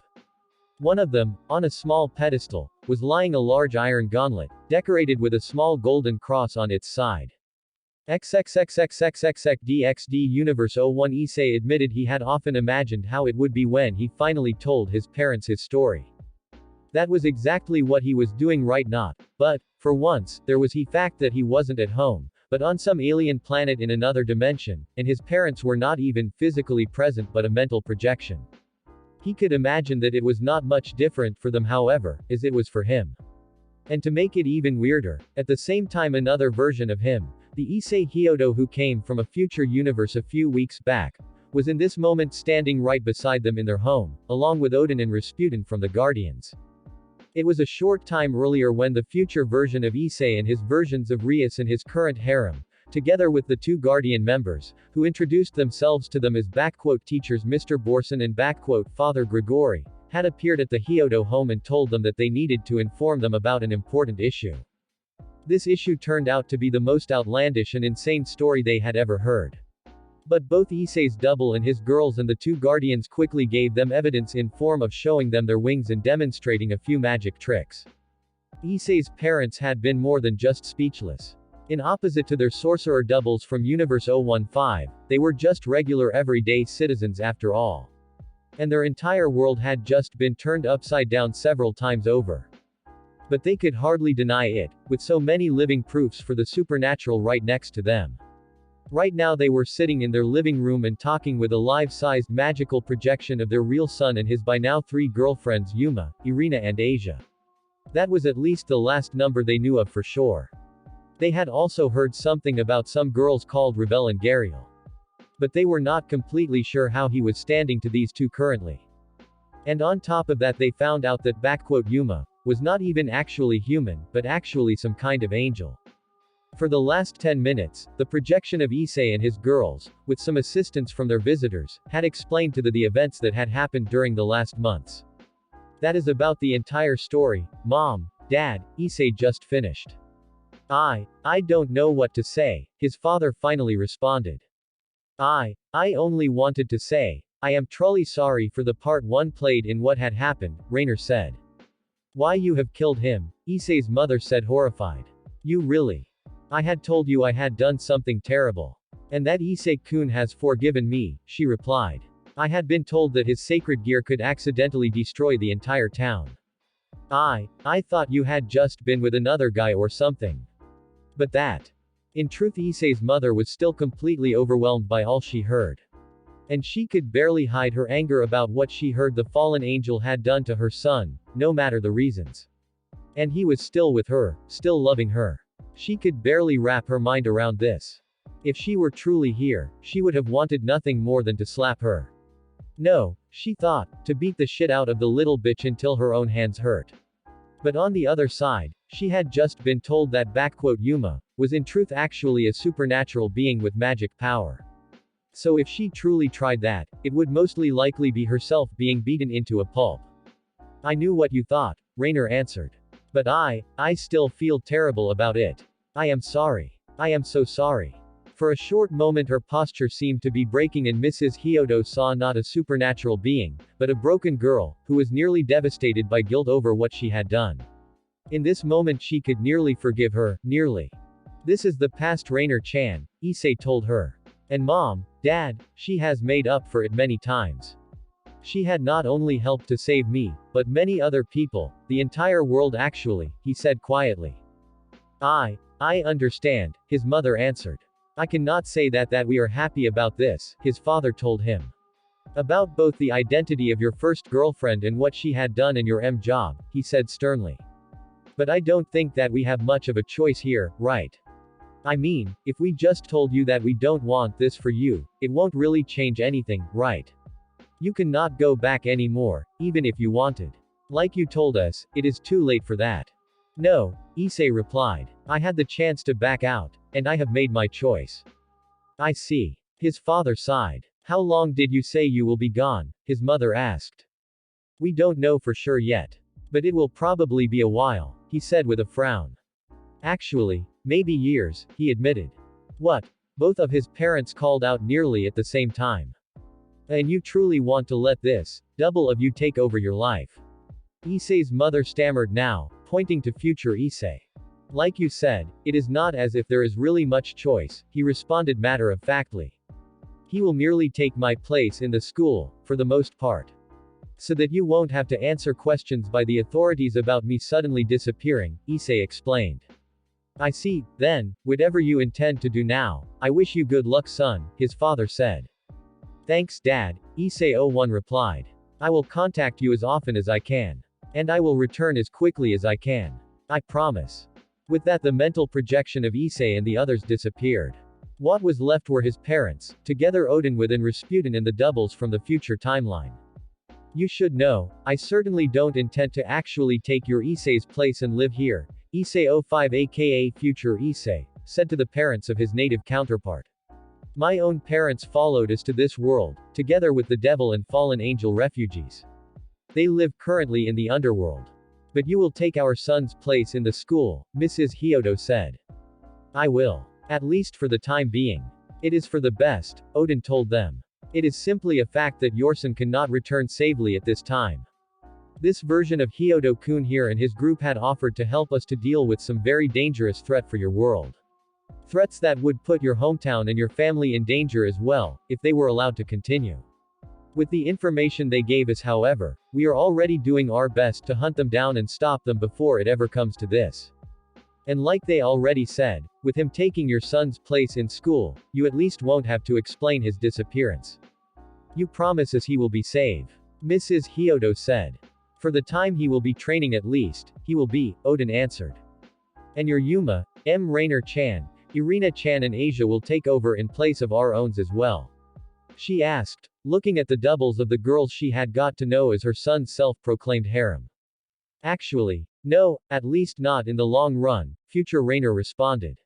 One of them, on a small pedestal, was lying a large iron gauntlet, decorated with a small golden cross on its side. XXXXXXXDXD Universe 01 Issei admitted he had often imagined how it would be when he finally told his parents his story. That was exactly what he was doing right now. But, for once, there was the fact that he wasn't at home, but on some alien planet in another dimension, and his parents were not even physically present but a mental projection. He could imagine that it was not much different for them however, as it was for him. And to make it even weirder, at the same time another version of him, the Issei Hyodo who came from a future universe a few weeks back, was in this moment standing right beside them in their home, along with Odin and Rasputin from the Guardians. It was a short time earlier when the future version of Issei and his versions of Rias and his current harem, together with the two Guardian members, who introduced themselves to them as teachers Mr. Borson and Father Grigori, had appeared at the Hyodo home and told them that they needed to inform them about an important issue. This issue turned out to be the most outlandish and insane story they had ever heard. But both Issei's double and his girls and the two guardians quickly gave them evidence in form of showing them their wings and demonstrating a few magic tricks. Issei's parents had been more than just speechless. In opposite to their sorcerer doubles from Universe 015, they were just regular everyday citizens after all. And their entire world had just been turned upside down several times over. But they could hardly deny it, with so many living proofs for the supernatural right next to them. Right now they were sitting in their living room and talking with a life-sized magical projection of their real son and his by now 3 girlfriends Yuma, Irina and Asia. That was at least the last number they knew of for sure. They had also heard something about some girls called Ravel and Gariel. But they were not completely sure how he was standing to these two currently. And on top of that they found out that Yuma was not even actually human, but actually some kind of angel. For the last 10 minutes, the projection of Issei and his girls, with some assistance from their visitors, had explained to the events that had happened during the last months. That is about the entire story, Mom, Dad, Issei just finished. I don't know what to say, his father finally responded. I only wanted to say, I am truly sorry for the part one played in what had happened, Rainer said. Why you have killed him, Issei's mother said horrified. You really? I had told you I had done something terrible. And that Issei-kun has forgiven me, she replied. I had been told that his sacred gear could accidentally destroy the entire town. I thought you had just been with another guy or something. But that. In truth, Issei's mother was still completely overwhelmed by all she heard. And she could barely hide her anger about what she heard the fallen angel had done to her son, no matter the reasons. And he was still with her, still loving her. She could barely wrap her mind around this. If she were truly here, she would have wanted nothing more than to slap her. No, she thought, to beat the shit out of the little bitch until her own hands hurt. But on the other side, she had just been told that Yuma was in truth actually a supernatural being with magic power. So if she truly tried that, it would mostly likely be herself being beaten into a pulp. I knew what you thought, Rainer answered. But I still feel terrible about it. I am sorry. I am so sorry. For a short moment her posture seemed to be breaking and Mrs. Hyodo saw not a supernatural being, but a broken girl, who was nearly devastated by guilt over what she had done. In this moment she could nearly forgive her, nearly. This is the past, Rainer-chan, Issei told her. And Mom, Dad, she has made up for it many times. She had not only helped to save me, but many other people, the entire world actually, he said quietly. I understand, his mother answered. I cannot say that we are happy about this, his father told him. About both the identity of your first girlfriend and what she had done in your job, he said sternly. But I don't think that we have much of a choice here, right? I mean, if we just told you that we don't want this for you, it won't really change anything, right? You cannot go back anymore, even if you wanted. Like you told us, it is too late for that. No, Issei replied. I had the chance to back out, and I have made my choice. I see. His father sighed. How long did you say you will be gone? His mother asked. We don't know for sure yet. But it will probably be a while, he said with a frown. Actually, maybe years, he admitted. What? Both of his parents called out nearly at the same time. And you truly want to let this double of you take over your life? Issei's mother stammered now, pointing to future Issei. Like you said, it is not as if there is really much choice, he responded matter-of-factly. He will merely take my place in the school, for the most part. So that you won't have to answer questions by the authorities about me suddenly disappearing, Issei explained. I see, then, whatever you intend to do now, I wish you good luck, son, his father said. Thanks, Dad, Issei-01 replied. I will contact you as often as I can. And I will return as quickly as I can. I promise. With that, the mental projection of Issei and the others disappeared. What was left were his parents, together Odin with Rasputin and the doubles from the future timeline. You should know, I certainly don't intend to actually take your Issei's place and live here, Issei-05 aka future Issei, said to the parents of his native counterpart. My own parents followed us to this world, together with the devil and fallen angel refugees. They live currently in the underworld. But you will take our son's place in the school, Mrs. Hyodo said. I will. At least for the time being. It is for the best, Odin told them. It is simply a fact that your son cannot return safely at this time. This version of Hyodo-kun here and his group had offered to help us to deal with some very dangerous threat for your world. Threats that would put your hometown and your family in danger as well, if they were allowed to continue. With the information they gave us, however, we are already doing our best to hunt them down and stop them before it ever comes to this. And like they already said, with him taking your son's place in school, you at least won't have to explain his disappearance. You promise us he will be safe? Mrs. Hyodo said. For the time he will be training at least, he will be, Odin answered. And your Yuma, Rainer-chan, Irina-chan and Asia will take over in place of our owns as well. She asked, looking at the doubles of the girls she had got to know as her son's self-proclaimed harem. Actually, no, at least not in the long run, future Rainer responded.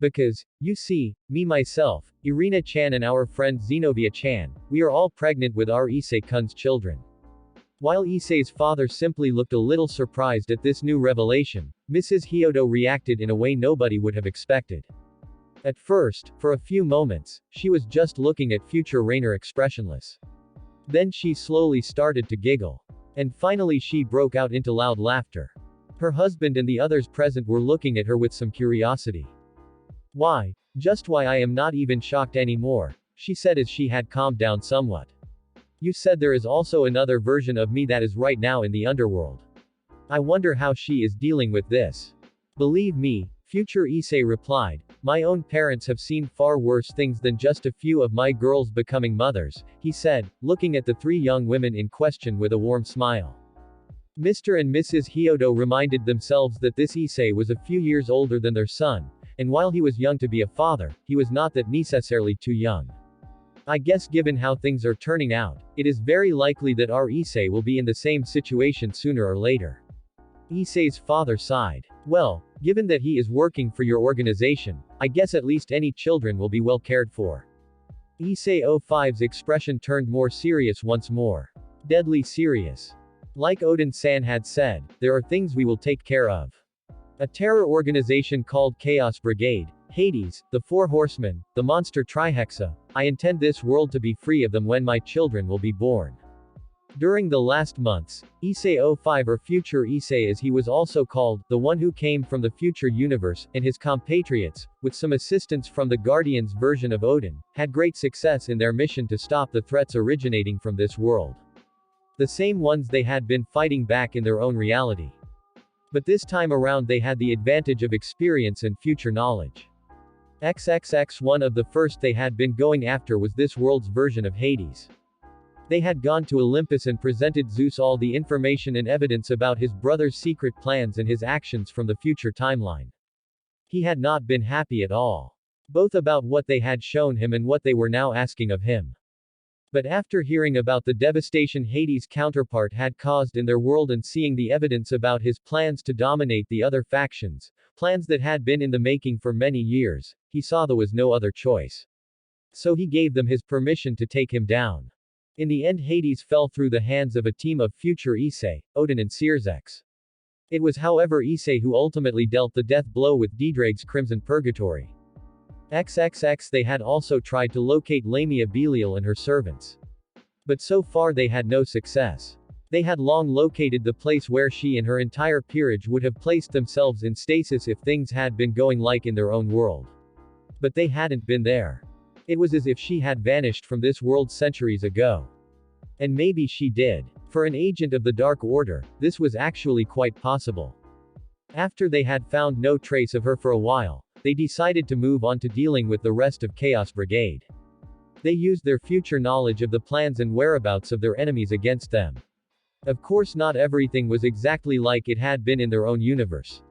Because, you see, me myself, Irina-chan and our friend Zenobia-chan, we are all pregnant with our Issei-kun's children. While Issei's father simply looked a little surprised at this new revelation, Mrs. Hyodo reacted in a way nobody would have expected. At first, for a few moments, she was just looking at future Rainer expressionless. Then she slowly started to giggle. And finally she broke out into loud laughter. Her husband and the others present were looking at her with some curiosity. Why? Just why I am not even shocked anymore, she said as she had calmed down somewhat. You said there is also another version of me that is right now in the underworld. I wonder how she is dealing with this. Believe me, future Issei replied, My own parents have seen far worse things than just a few of my girls becoming mothers, he said, looking at the three young women in question with a warm smile. Mr. and Mrs. Hyodo reminded themselves that this issei was a few years older than their son, and while he was young to be a father, he was not that necessarily too young. I guess given how things are turning out, it is very likely that our issei will be in the same situation sooner or later. Issei's father sighed. Well, given that he is working for your organization, I guess at least any children will be well cared for. Issei 05's expression turned more serious once more. Deadly serious. Like Odin-san had said, there are things we will take care of. A terror organization called Chaos Brigade, Hades, the Four Horsemen, the Monster Trihexa, I intend this world to be free of them when my children will be born. During the last months, Issei 05 or Future Issei as he was also called, the one who came from the future universe, and his compatriots, with some assistance from the Guardians version of Odin, had great success in their mission to stop the threats originating from this world. The same ones they had been fighting back in their own reality. But this time around they had the advantage of experience and future knowledge. One of the first they had been going after was this world's version of Hades. They had gone to Olympus and presented Zeus all the information and evidence about his brother's secret plans and his actions from the future timeline. He had not been happy at all. Both about what they had shown him and what they were now asking of him. But after hearing about the devastation Hades' counterpart had caused in their world and seeing the evidence about his plans to dominate the other factions, plans that had been in the making for many years, he saw there was no other choice. So he gave them his permission to take him down. In the end Hades fell through the hands of a team of future issei, Odin and Searsex. It was however Issei who ultimately dealt the death blow with Dedrag's Crimson Purgatory. They had also tried to locate Lamia Belial and her servants. But so far they had no success. They had long located the place where she and her entire peerage would have placed themselves in stasis if things had been going like in their own world. But they hadn't been there. It was as if she had vanished from this world centuries ago. And maybe she did. For an agent of the Dark Order, this was actually quite possible. After they had found no trace of her for a while, they decided to move on to dealing with the rest of Chaos Brigade. They used their future knowledge of the plans and whereabouts of their enemies against them. Of course not everything was exactly like it had been in their own universe.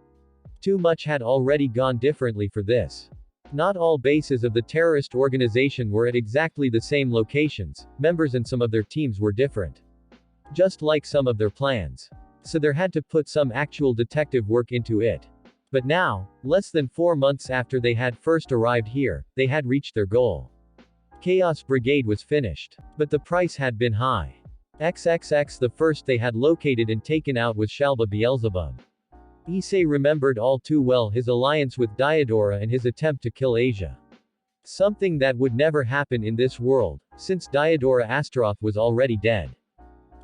Too much had already gone differently for this. Not all bases of the terrorist organization were at exactly the same locations, members and some of their teams were different. Just like some of their plans. So there had to put some actual detective work into it. But now, less than 4 months after they had first arrived here, they had reached their goal. Chaos Brigade was finished. But the price had been high. The first they had located and taken out was Shalba Beelzebub. Issei remembered all too well his alliance with Diodora and his attempt to kill Asia. Something that would never happen in this world, since Diodora Astaroth was already dead.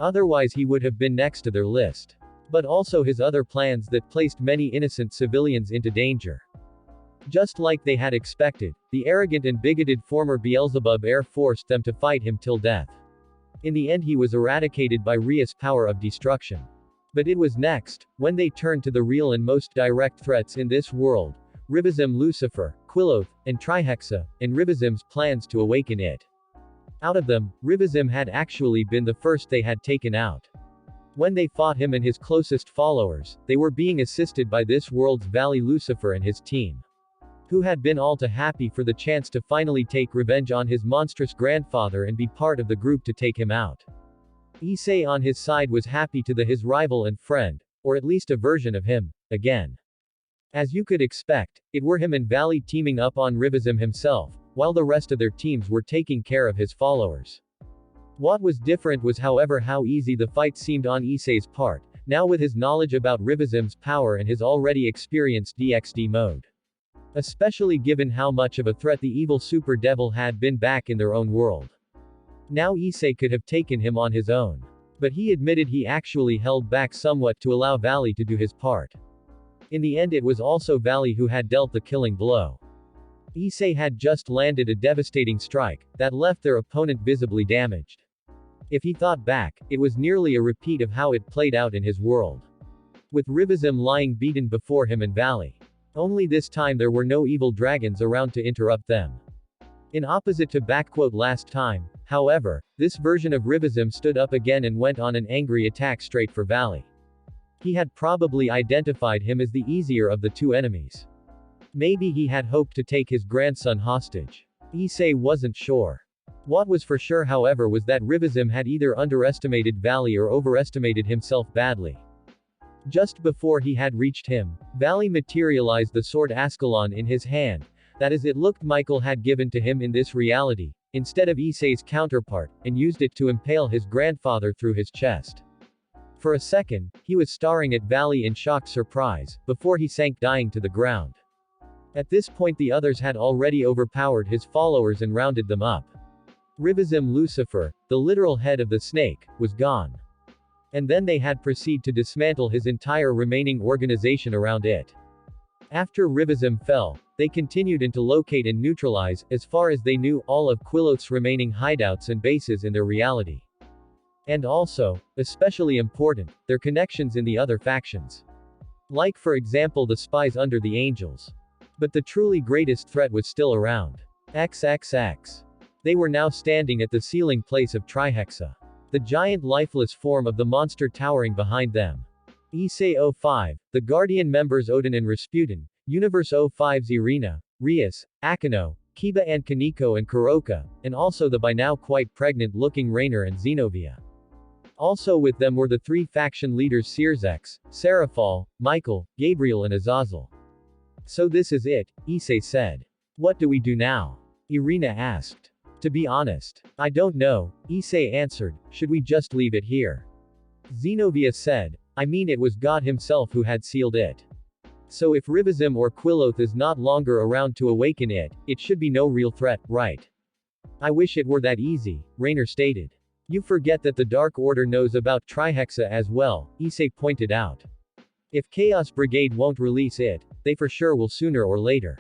Otherwise he would have been next to their list. But also his other plans that placed many innocent civilians into danger. Just like they had expected, the arrogant and bigoted former Beelzebub heir forced them to fight him till death. In the end he was eradicated by Ria's power of destruction. But it was next, when they turned to the real and most direct threats in this world, Rivasim Lucifer, Quiloth, and Trihexa, and Rivasim's plans to awaken it. Out of them, Rivasim had actually been the first they had taken out. When they fought him and his closest followers, they were being assisted by this world's Valley Lucifer and his team. Who had been all too happy for the chance to finally take revenge on his monstrous grandfather and be part of the group to take him out. Issei on his side was happy to his rival and friend, or at least a version of him, again. As you could expect, it were him and Valley teaming up on Rivasim himself, while the rest of their teams were taking care of his followers. What was different was however how easy the fight seemed on Issei's part, now with his knowledge about Rivasim's power and his already experienced DXD mode. Especially given how much of a threat the evil super devil had been back in their own world. Now Issei could have taken him on his own. But he admitted he actually held back somewhat to allow Valley to do his part. In the end it was also Valley who had dealt the killing blow. Issei had just landed a devastating strike, that left their opponent visibly damaged. If he thought back, it was nearly a repeat of how it played out in his world. With Rivasim lying beaten before him and Valley. Only this time there were no evil dragons around to interrupt them. In opposite to last time, however, this version of Rivasim stood up again and went on an angry attack straight for Valley. He had probably identified him as the easier of the two enemies. Maybe he had hoped to take his grandson hostage. Issei wasn't sure. What was for sure however was that Rivasim had either underestimated Valley or overestimated himself badly. Just before he had reached him, Valley materialized the sword Escalation in his hand, that is it looked Michael had given to him in this reality, instead of Issei's counterpart, and used it to impale his grandfather through his chest. For a second, he was staring at Valley in shocked surprise, before he sank dying to the ground. At this point the others had already overpowered his followers and rounded them up. Rivasim Lucifer, the literal head of the snake, was gone. And then they had proceeded to dismantle his entire remaining organization around it. After Rivasim fell, they continued to locate and neutralize, as far as they knew, all of Quilloth's remaining hideouts and bases in their reality. And also, especially important, their connections in the other factions. Like for example the spies under the Angels. But the truly greatest threat was still around. XXX. They were now standing at the ceiling place of Trihexa. The giant lifeless form of the monster towering behind them. Issei 05, the Guardian members Odin and Rasputin, Universe 05's Irina, Rias, Akino, Kiba and Kaneko and Kuroka, and also the by now quite pregnant-looking Rainer and Zenobia. Also with them were the three faction leaders Sirzex, Seraphal, Michael, Gabriel and Azazel. So this is it, Issei said. What do we do now? Irina asked. To be honest, I don't know, Issei answered, should we just leave it here? Zenobia said, I mean it was God himself who had sealed it. So if Rivasim or Quilloth is not longer around to awaken it, it should be no real threat, right? I wish it were that easy, Rainer stated. You forget that the Dark Order knows about Trihexa as well, Issei pointed out. If Chaos Brigade won't release it, they for sure will sooner or later.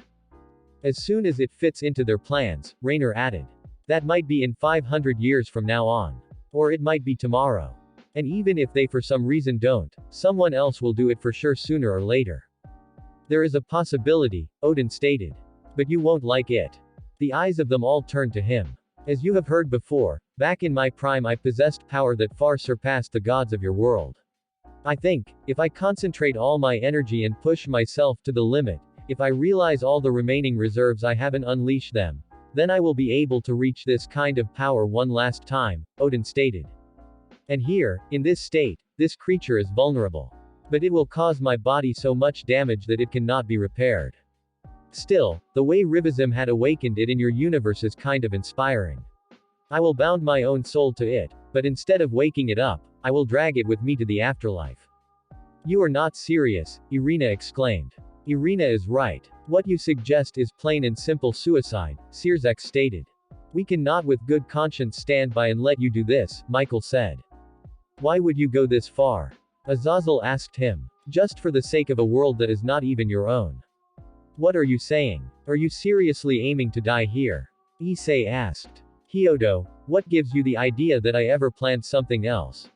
As soon as it fits into their plans, Rainer added. That might be in 500 years from now on. Or it might be tomorrow. And even if they for some reason don't, someone else will do it for sure sooner or later. There is a possibility, Odin stated. But you won't like it. The eyes of them all turned to him. As you have heard before, back in my prime I possessed power that far surpassed the gods of your world. I think, if I concentrate all my energy and push myself to the limit, if I realize all the remaining reserves I have and unleash them, then I will be able to reach this kind of power one last time, Odin stated. And here, in this state, this creature is vulnerable. But it will cause my body so much damage that it cannot be repaired. Still, the way Rivasim had awakened it in your universe is kind of inspiring. I will bound my own soul to it, but instead of waking it up, I will drag it with me to the afterlife. You are not serious, Irina exclaimed. Irina is right. What you suggest is plain and simple suicide, Sirzex stated. We cannot with good conscience stand by and let you do this, Michael said. Why would you go this far? Azazel asked him. Just for the sake of a world that is not even your own. What are you saying? Are you seriously aiming to die here? Issei asked. Hyodo, what gives you the idea that I ever planned something else?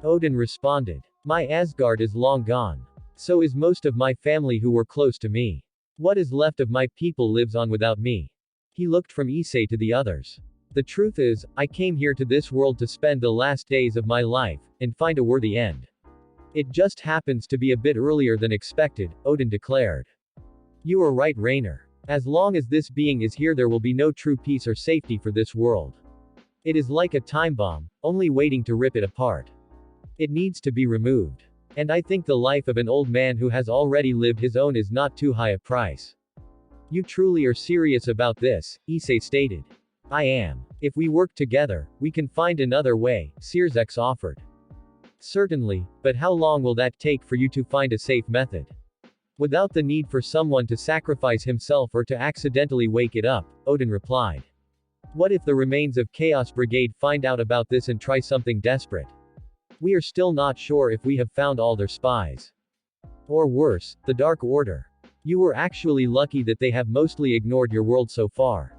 Odin responded. My Asgard is long gone. So is most of my family who were close to me. What is left of my people lives on without me. He looked from Issei to the others. The truth is, I came here to this world to spend the last days of my life, and find a worthy end. It just happens to be a bit earlier than expected, Odin declared. You are right, Rainer. As long as this being is here there will be no true peace or safety for this world. It is like a time bomb, only waiting to rip it apart. It needs to be removed. And I think the life of an old man who has already lived his own is not too high a price. You truly are serious about this, Issei stated. I am. If we work together, we can find another way, Sirzex offered. Certainly, but how long will that take for you to find a safe method? Without the need for someone to sacrifice himself or to accidentally wake it up, Odin replied. What if the remains of Chaos Brigade find out about this and try something desperate? We are still not sure if we have found all their spies. Or worse, the Dark Order. You were actually lucky that they have mostly ignored your world so far.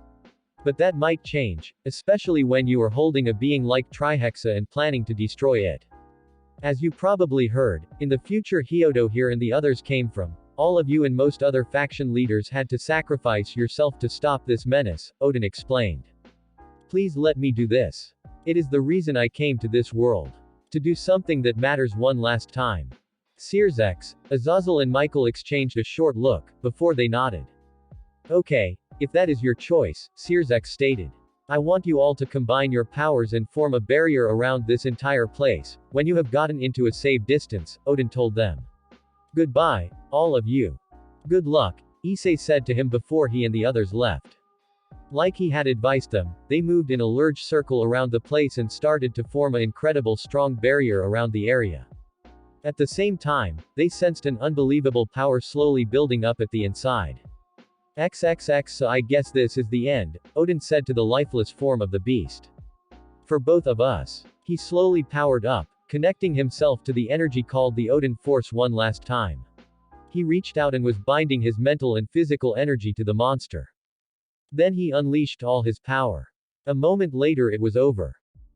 But that might change, especially when you are holding a being like Trihexa and planning to destroy it. As you probably heard, in the future Hyodo here and the others came from, All of you and most other faction leaders had to sacrifice yourself to stop this menace, Odin explained. Please let me do this. It is the reason I came to this world. To do something that matters one last time. Seersex, Azazel and Michael exchanged a short look, before they nodded. Okay, if that is your choice, Seersex stated. I want you all to combine your powers and form a barrier around this entire place. When you have gotten into a safe distance, Odin told them. Goodbye, all of you. Good luck, Issei said to him before he and the others left. Like he had advised them, they moved in a large circle around the place and started to form an incredible strong barrier around the area. At the same time, they sensed an unbelievable power slowly building up at the inside. XXX, so I guess this is the end, Odin said to the lifeless form of the beast. For both of us. He slowly powered up, connecting himself to the energy called the Odin Force one last time. He reached out and was binding his mental and physical energy to the monster. Then he unleashed all his power. A moment later it was over.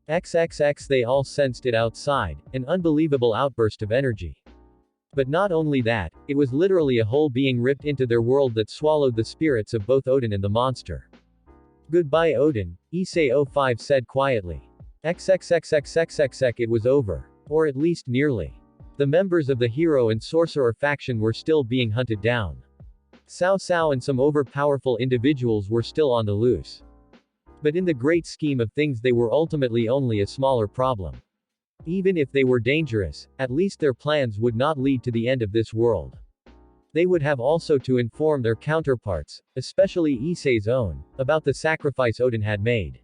XXX, they all sensed it outside, an unbelievable outburst of energy. But not only that, it was literally a hole being ripped into their world that swallowed the spirits of both Odin and the monster. Goodbye Odin, Issei 05 said quietly. XXXXXXX, it was over. Or at least nearly. The members of the hero and sorcerer faction were still being hunted down. Cao Cao and some overpowerful individuals were still on the loose. But in the great scheme of things they were ultimately only a smaller problem. Even if they were dangerous, at least their plans would not lead to the end of this world. They would have also to inform their counterparts, especially Issei's own, about the sacrifice Odin had made.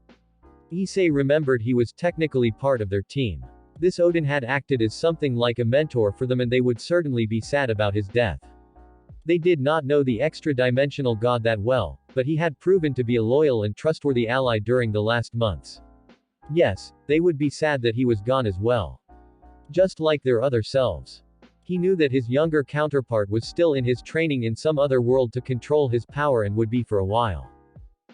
Issei remembered he was technically part of their team. This Odin had acted as something like a mentor for them and they would certainly be sad about his death. They did not know the extra-dimensional god that well, but he had proven to be a loyal and trustworthy ally during the last months. Yes, they would be sad that he was gone as well. Just like their other selves. He knew that his younger counterpart was still in his training in some other world to control his power and would be for a while.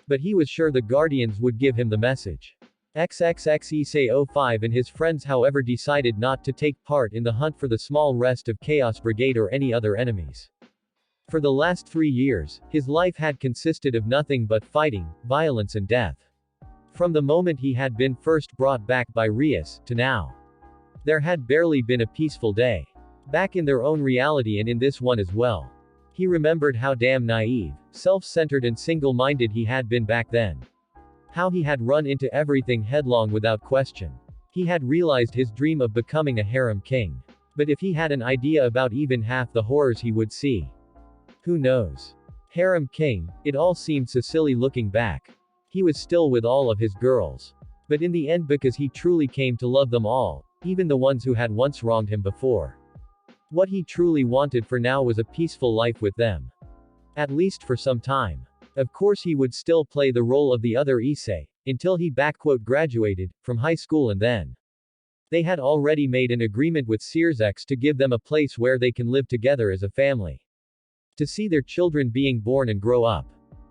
But he was sure the Guardians would give him the message. XXX Issei 05 and his friends however decided not to take part in the hunt for the small rest of Chaos Brigade or any other enemies. For the last 3 years, his life had consisted of nothing but fighting, violence and death. From the moment he had been first brought back by Rias, to now. There had barely been a peaceful day. Back in their own reality and in this one as well. He remembered how damn naive, self-centered and single-minded he had been back then. How he had run into everything headlong without question. He had realized his dream of becoming a harem king. But if he had an idea about even half the horrors he would see. Who knows? Harem king, it all seemed so silly looking back. He was still with all of his girls. But in the end because he truly came to love them all, even the ones who had once wronged him before. What he truly wanted for now was a peaceful life with them. At least for some time. Of course he would still play the role of the other issei, until he graduated, from high school and then. They had already made an agreement with Seersex to give them a place where they can live together as a family. To see their children being born and grow up.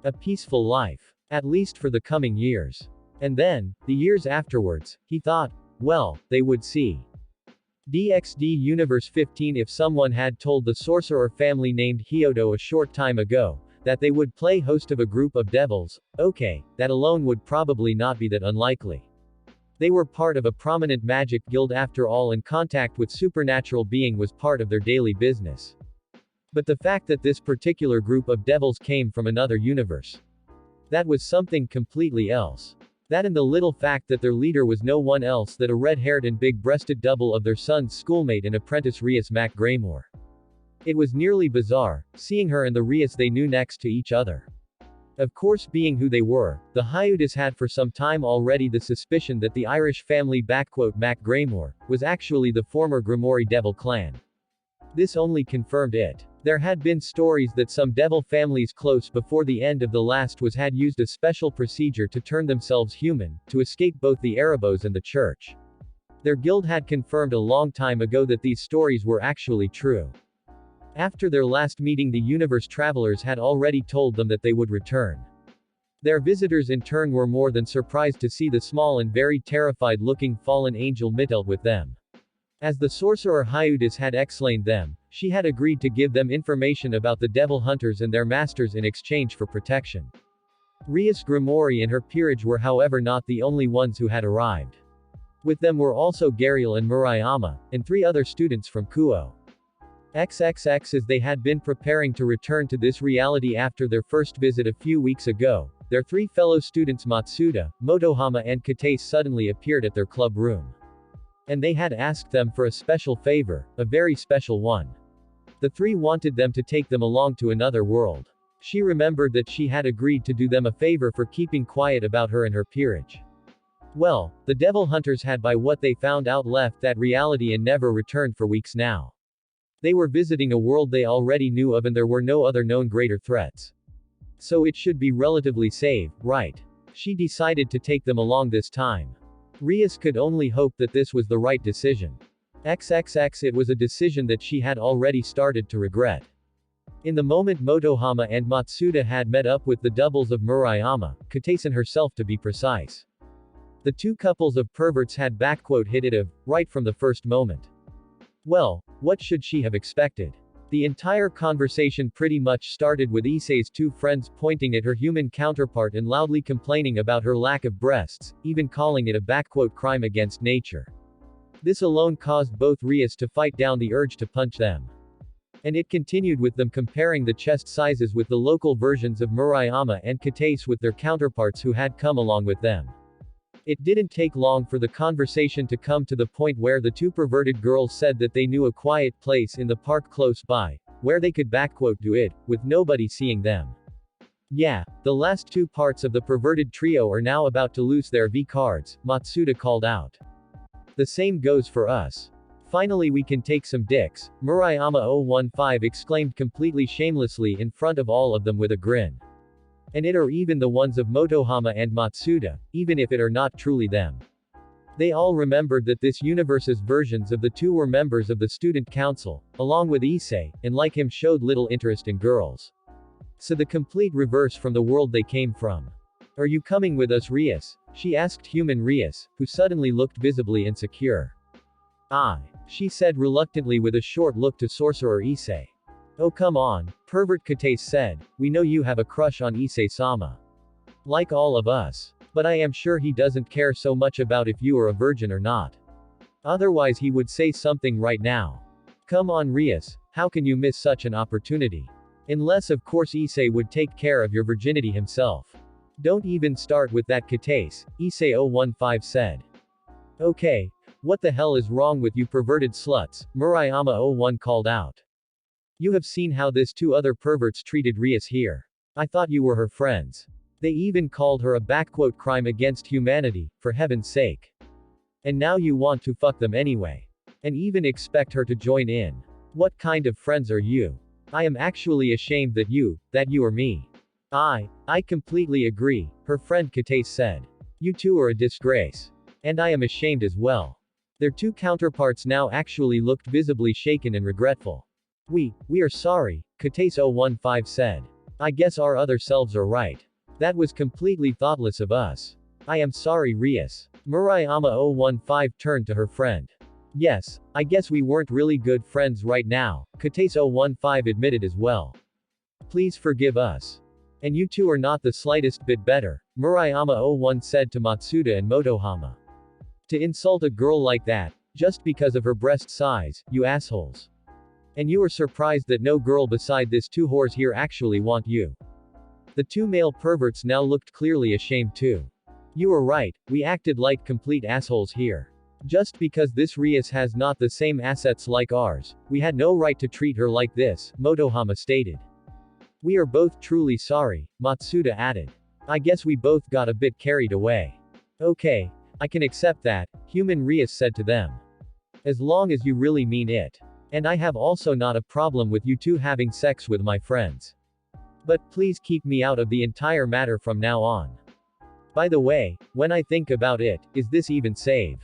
A peaceful life. At least for the coming years. And then, the years afterwards, he thought, well, they would see. DXD Universe 15. If someone had told the sorcerer family named Hyodo a short time ago, that they would play host of a group of devils, okay, that alone would probably not be that unlikely. They were part of a prominent magic guild after all and contact with supernatural being was part of their daily business. But the fact that this particular group of devils came from another universe. That was something completely else. That and the little fact that their leader was no one else than a red-haired and big-breasted double of their son's schoolmate and apprentice Rias Mac Graymore. It was nearly bizarre, seeing her and the Rias they knew next to each other. Of course being who they were, the Hyudas had for some time already the suspicion that the Irish family Mac Graymore, was actually the former Grimoire Devil clan. This only confirmed it. There had been stories that some devil families close before the end of the last had used a special procedure to turn themselves human, to escape both the Erebos and the church. Their guild had confirmed a long time ago that these stories were actually true. After their last meeting the universe travelers had already told them that they would return. Their visitors in turn were more than surprised to see the small and very terrified looking fallen angel Mittelt with them. As the sorcerer Hyudis had explained them, she had agreed to give them information about the devil hunters and their masters in exchange for protection. Rias Grimori and her peerage were however not the only ones who had arrived. With them were also Gariel and Murayama, and 3 other students from Kuo. XXX as they had been preparing to return to this reality after their first visit a few weeks ago, their 3 fellow students Matsuda, Motohama and Kate suddenly appeared at their club room. And they had asked them for a special favor, a very special one. The 3 wanted them to take them along to another world. She remembered that she had agreed to do them a favor for keeping quiet about her and her peerage. Well, the devil hunters had by what they found out left that reality and never returned for weeks now. They were visiting a world they already knew of and there were no other known greater threats. So it should be relatively safe, right? She decided to take them along this time. Rias could only hope that this was the right decision. XXX it was a decision that she had already started to regret. In the moment Motohama and Matsuda had met up with the doubles of Murayama, Katasen herself to be precise. The 2 couples of perverts had hit it right from the first moment. Well, what should she have expected? The entire conversation pretty much started with Issei's 2 friends pointing at her human counterpart and loudly complaining about her lack of breasts, even calling it a crime against nature. This alone caused both Rias to fight down the urge to punch them. And it continued with them comparing the chest sizes with the local versions of Murayama and Kataise with their counterparts who had come along with them. It didn't take long for the conversation to come to the point where the 2 perverted girls said that they knew a quiet place in the park close by, where they could do it, with nobody seeing them. Yeah, the last 2 parts of the perverted trio are now about to lose their V cards, Matsuda called out. The same goes for us. Finally we can take some dicks, Murayama 015 exclaimed completely shamelessly in front of all of them with a grin. And it are even the ones of Motohama and Matsuda, even if it are not truly them. They all remembered that this universe's versions of the 2 were members of the student council, along with Issei, and like him showed little interest in girls. So the complete reverse from the world they came from. Are you coming with us Rias? She asked human Rias, who suddenly looked visibly insecure. She said reluctantly with a short look to sorcerer Issei. Oh come on, pervert Kataise said, we know you have a crush on Issei-sama. Like all of us. But I am sure he doesn't care so much about if you are a virgin or not. Otherwise he would say something right now. Come on Rias, how can you miss such an opportunity? Unless of course Issei would take care of your virginity himself. Don't even start with that Kataise, Issei 015 said. Okay, what the hell is wrong with you perverted sluts, Murayama 01 called out. You have seen how this 2 other perverts treated Rias here. I thought you were her friends. They even called her a crime against humanity, for heaven's sake. And now you want to fuck them anyway. And even expect her to join in. What kind of friends are you? I am actually ashamed that you are me. I completely agree, her friend Kataise said. You 2 are a disgrace. And I am ashamed as well. Their 2 counterparts now actually looked visibly shaken and regretful. We are sorry, Kataise 015 said. I guess our other selves are right. That was completely thoughtless of us. I am sorry Rias. Murayama 015 turned to her friend. Yes, I guess we weren't really good friends right now, Kataise 015 admitted as well. Please forgive us. And you 2 are not the slightest bit better, Murayama 01 said to Matsuda and Motohama. To insult a girl like that, just because of her breast size, you assholes. And you are surprised that no girl beside this 2 whores here actually want you. The 2 male perverts now looked clearly ashamed too. You are right, we acted like complete assholes here. Just because this Rias has not the same assets like ours, we had no right to treat her like this, Motohama stated. We are both truly sorry, Matsuda added. I guess we both got a bit carried away. Okay, I can accept that, human Rias said to them. As long as you really mean it. And I have also not a problem with you 2 having sex with my friends. But please keep me out of the entire matter from now on. By the way, when I think about it, is this even safe?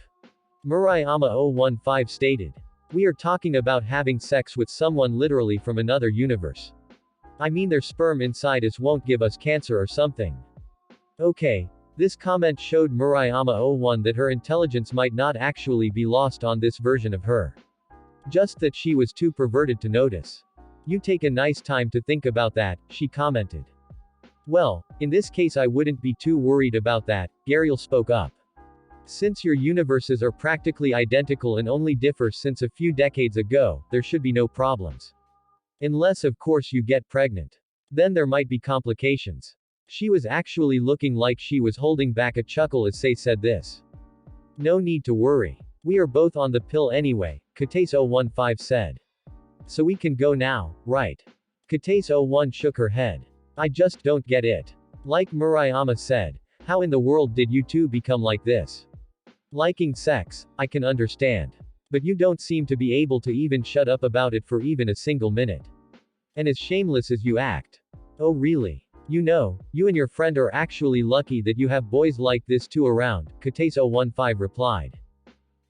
Murayama 015 stated. We are talking about having sex with someone literally from another universe. I mean their sperm inside us won't give us cancer or something. Okay, This comment showed Murayama-01 that her intelligence might not actually be lost on this version of her. Just that she was too perverted to notice. You take a nice time to think about that, she commented. Well, in this case I wouldn't be too worried about that, Gariel spoke up. Since your universes are practically identical and only differ since a few decades ago, there should be no problems. Unless of course you get pregnant. Then there might be complications. She was actually looking like she was holding back a chuckle as Sei said this. No need to worry. We are both on the pill anyway, Katase015 said. So we can go now, right? Katase01 shook her head. I just don't get it. Like Murayama said, how in the world did you two become like this? Liking sex, I can understand. But you don't seem to be able to even shut up about it for even a single minute. And as shameless as you act. Oh really? You know, you and your friend are actually lucky that you have boys like this too around, Katase015 replied.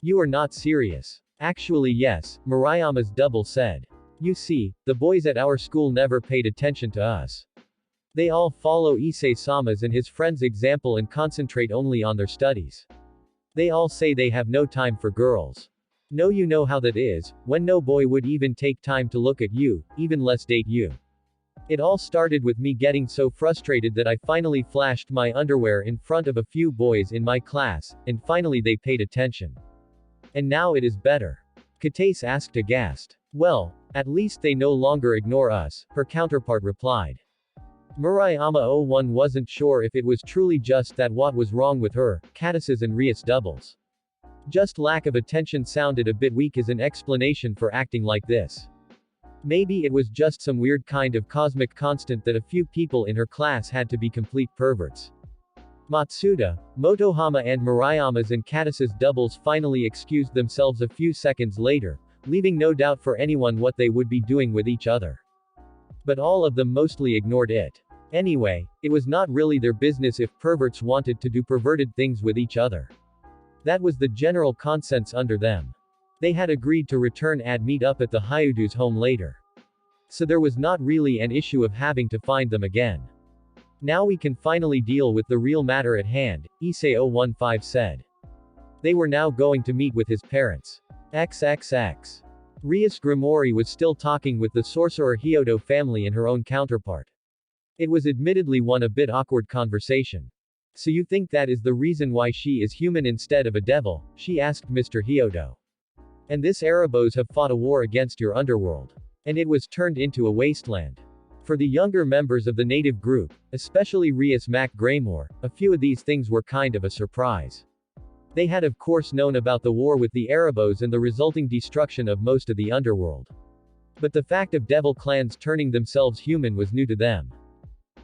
You are not serious. Actually yes, Murayama's double said. You see, the boys at our school never paid attention to us. They all follow Issei-sama's and his friend's example and concentrate only on their studies. They all say they have no time for girls. No, you know how that is, when no boy would even take time to look at you, even less date you. It all started with me getting so frustrated that I finally flashed my underwear in front of a few boys in my class, and finally they paid attention. And now it is better. Katase asked aghast. Well, at least they no longer ignore us, her counterpart replied. Murayama-01 wasn't sure if it was truly just that what was wrong with her, Katase's and Rias doubles. Just lack of attention sounded a bit weak as an explanation for acting like this. Maybe it was just some weird kind of cosmic constant that a few people in her class had to be complete perverts. Matsuda, Motohama and Murayama's and Katase's doubles finally excused themselves a few seconds later, leaving no doubt for anyone what they would be doing with each other. But all of them mostly ignored it. Anyway, it was not really their business if perverts wanted to do perverted things with each other. That was the general consensus under them. They had agreed to return and meet up at the Hyudu's home later. So there was not really an issue of having to find them again. Now we can finally deal with the real matter at hand, Issei-015 said. They were now going to meet with his parents. XXX. Rias Grimori was still talking with the sorcerer Hyodo family and her own counterpart. It was admittedly one a bit awkward conversation. So you think that is the reason why she is human instead of a devil? She asked Mr. Hyodo. And this Erebos have fought a war against your underworld. And it was turned into a wasteland. For the younger members of the native group, especially Rias Mac Greymore, a few of these things were kind of a surprise. They had of course known about the war with the Erebos and the resulting destruction of most of the underworld. But the fact of devil clans turning themselves human was new to them.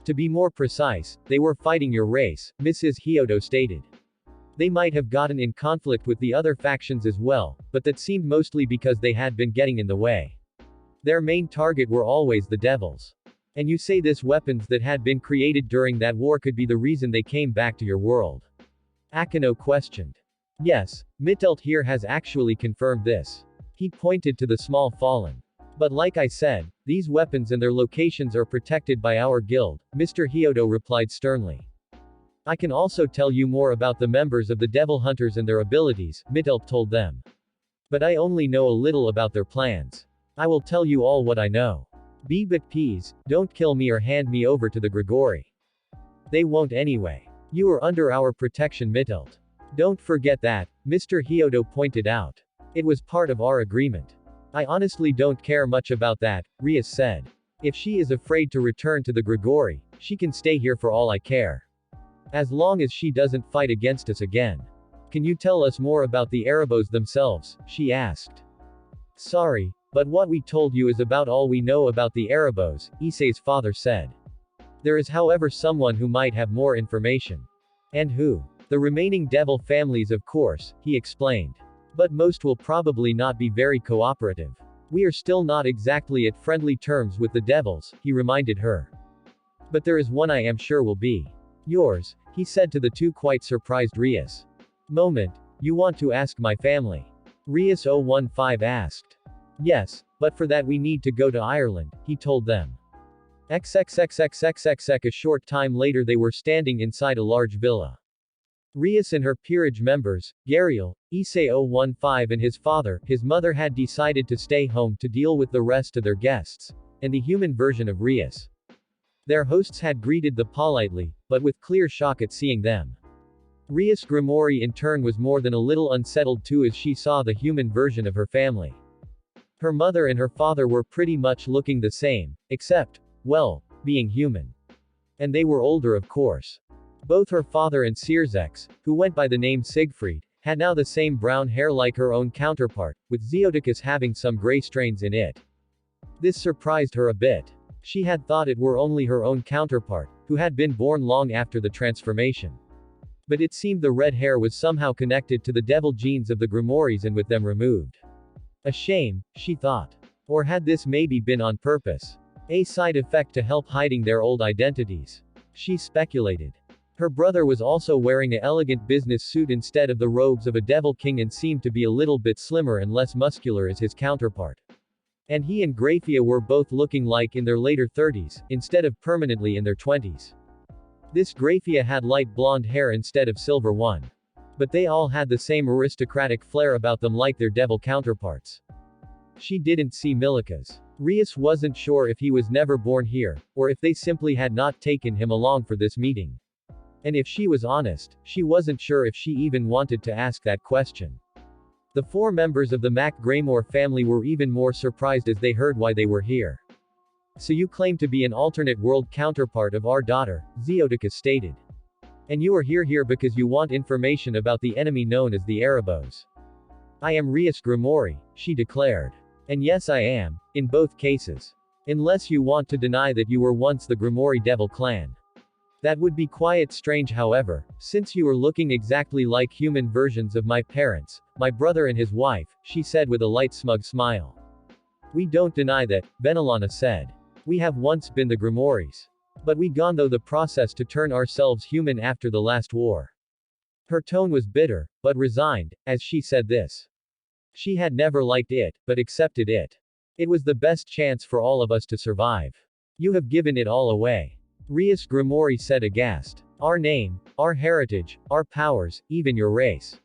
To be more precise, they were fighting your race, Mrs. Hyodo stated. They might have gotten in conflict with the other factions as well, but that seemed mostly because they had been getting in the way. Their main target were always the devils. And you say this weapons that had been created during that war could be the reason they came back to your world? Akino questioned. Yes, Mittelt here has actually confirmed this. He pointed to the small fallen. But like I said, these weapons and their locations are protected by our guild, Mr. Hyodo replied sternly. I can also tell you more about the members of the Devil Hunters and their abilities, Mittelt told them. But I only know a little about their plans. I will tell you all what I know. But please, don't kill me or hand me over to the Grigori. They won't anyway. You are under our protection, Mittelt. Don't forget that, Mr. Hyodo pointed out. It was part of our agreement. I honestly don't care much about that, Rias said. If she is afraid to return to the Grigori, she can stay here for all I care. As long as she doesn't fight against us again. Can you tell us more about the Erebos themselves? She asked. Sorry, but what we told you is about all we know about the Erebos, Issei's father said. There is however someone who might have more information. And who? The remaining devil families of course, he explained. But most will probably not be very cooperative. We are still not exactly at friendly terms with the devils, he reminded her. But there is one I am sure will be. Yours, he said to the two quite surprised Rias. Moment, you want to ask my family? Rias015 asked. Yes, but for that we need to go to Ireland, he told them. XXXXXXX. A short time later they were standing inside a large villa. Rias and her peerage members, Gariel, Issei 015 and his father, his mother had decided to stay home to deal with the rest of their guests, and the human version of Rias. Their hosts had greeted them politely, but with clear shock at seeing them. Rias Grimoire in turn was more than a little unsettled too as she saw the human version of her family. Her mother and her father were pretty much looking the same, except, well, being human. And they were older of course. Both her father and Searsx, who went by the name Siegfried, had now the same brown hair like her own counterpart, with Zeodicus having some gray strains in it. This surprised her a bit. She had thought it were only her own counterpart, who had been born long after the transformation. But it seemed the red hair was somehow connected to the devil genes of the Grimoires and with them removed. A shame, she thought. Or had this maybe been on purpose? A side effect to help hiding their old identities. She speculated. Her brother was also wearing an elegant business suit instead of the robes of a devil king and seemed to be a little bit slimmer and less muscular as his counterpart. And he and Graphia were both looking like in their later 30s, instead of permanently in their 20s. This Graphia had light blonde hair instead of silver one. But they all had the same aristocratic flair about them like their devil counterparts. She didn't see Milica's. Rias wasn't sure if he was never born here, or if they simply had not taken him along for this meeting. And if she was honest, she wasn't sure if she even wanted to ask that question. The four members of the Mac Graymore family were even more surprised as they heard why they were here. So you claim to be an alternate world counterpart of our daughter, Zeodicus stated. And you are here because you want information about the enemy known as the Erebos. I am Rias Grimoire, she declared. And yes I am, in both cases. Unless you want to deny that you were once the Grimoire Devil clan. That would be quite strange however, since you are looking exactly like human versions of my parents, my brother and his wife, she said with a light smug smile. We don't deny that, Venelana said. We have once been the Grimoires. But we gone through the process to turn ourselves human after the last war. Her tone was bitter, but resigned, as she said this. She had never liked it, but accepted it. It was the best chance for all of us to survive. You have given it all away. Rias Grimoire said aghast. Our name, our heritage, our powers, even your race.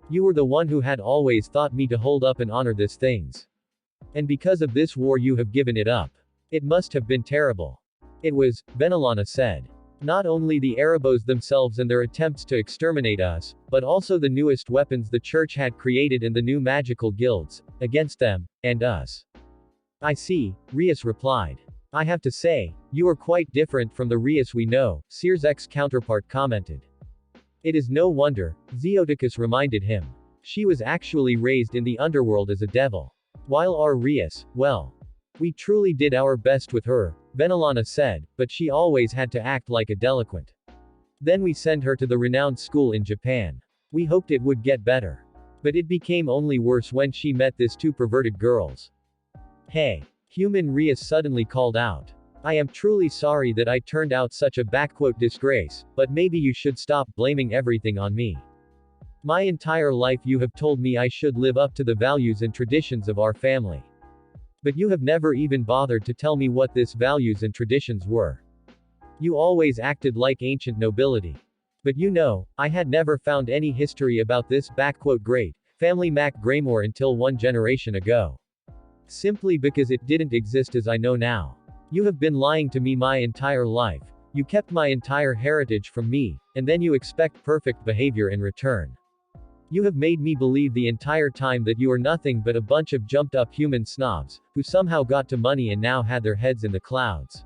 You were the one who had always thought me to hold up and honor these things. And because of this war you have given it up. It must have been terrible. It was, Venelana said. Not only the Erebos themselves and their attempts to exterminate us, but also the newest weapons the church had created and the new magical guilds, against them, and us. I see, Rias replied. I have to say, you are quite different from the Rias we know, Sears's counterpart commented. It is no wonder, Zeodicus reminded him. She was actually raised in the underworld as a devil. While our Rias, well. We truly did our best with her, Venelana said, but she always had to act like a delinquent. Then we sent her to the renowned school in Japan. We hoped it would get better. But it became only worse when she met these two perverted girls. Hey! Human Rias suddenly called out. I am truly sorry that I turned out such a disgrace, but maybe you should stop blaming everything on me. My entire life you have told me I should live up to the values and traditions of our family. But you have never even bothered to tell me what these values and traditions were. You always acted like ancient nobility. But you know, I had never found any history about this great family Mac Graymore until one generation ago. Simply because it didn't exist as I know now. You have been lying to me my entire life. You kept my entire heritage from me, and then you expect perfect behavior in return. You have made me believe the entire time that you are nothing but a bunch of jumped-up human snobs, who somehow got to money and now had their heads in the clouds.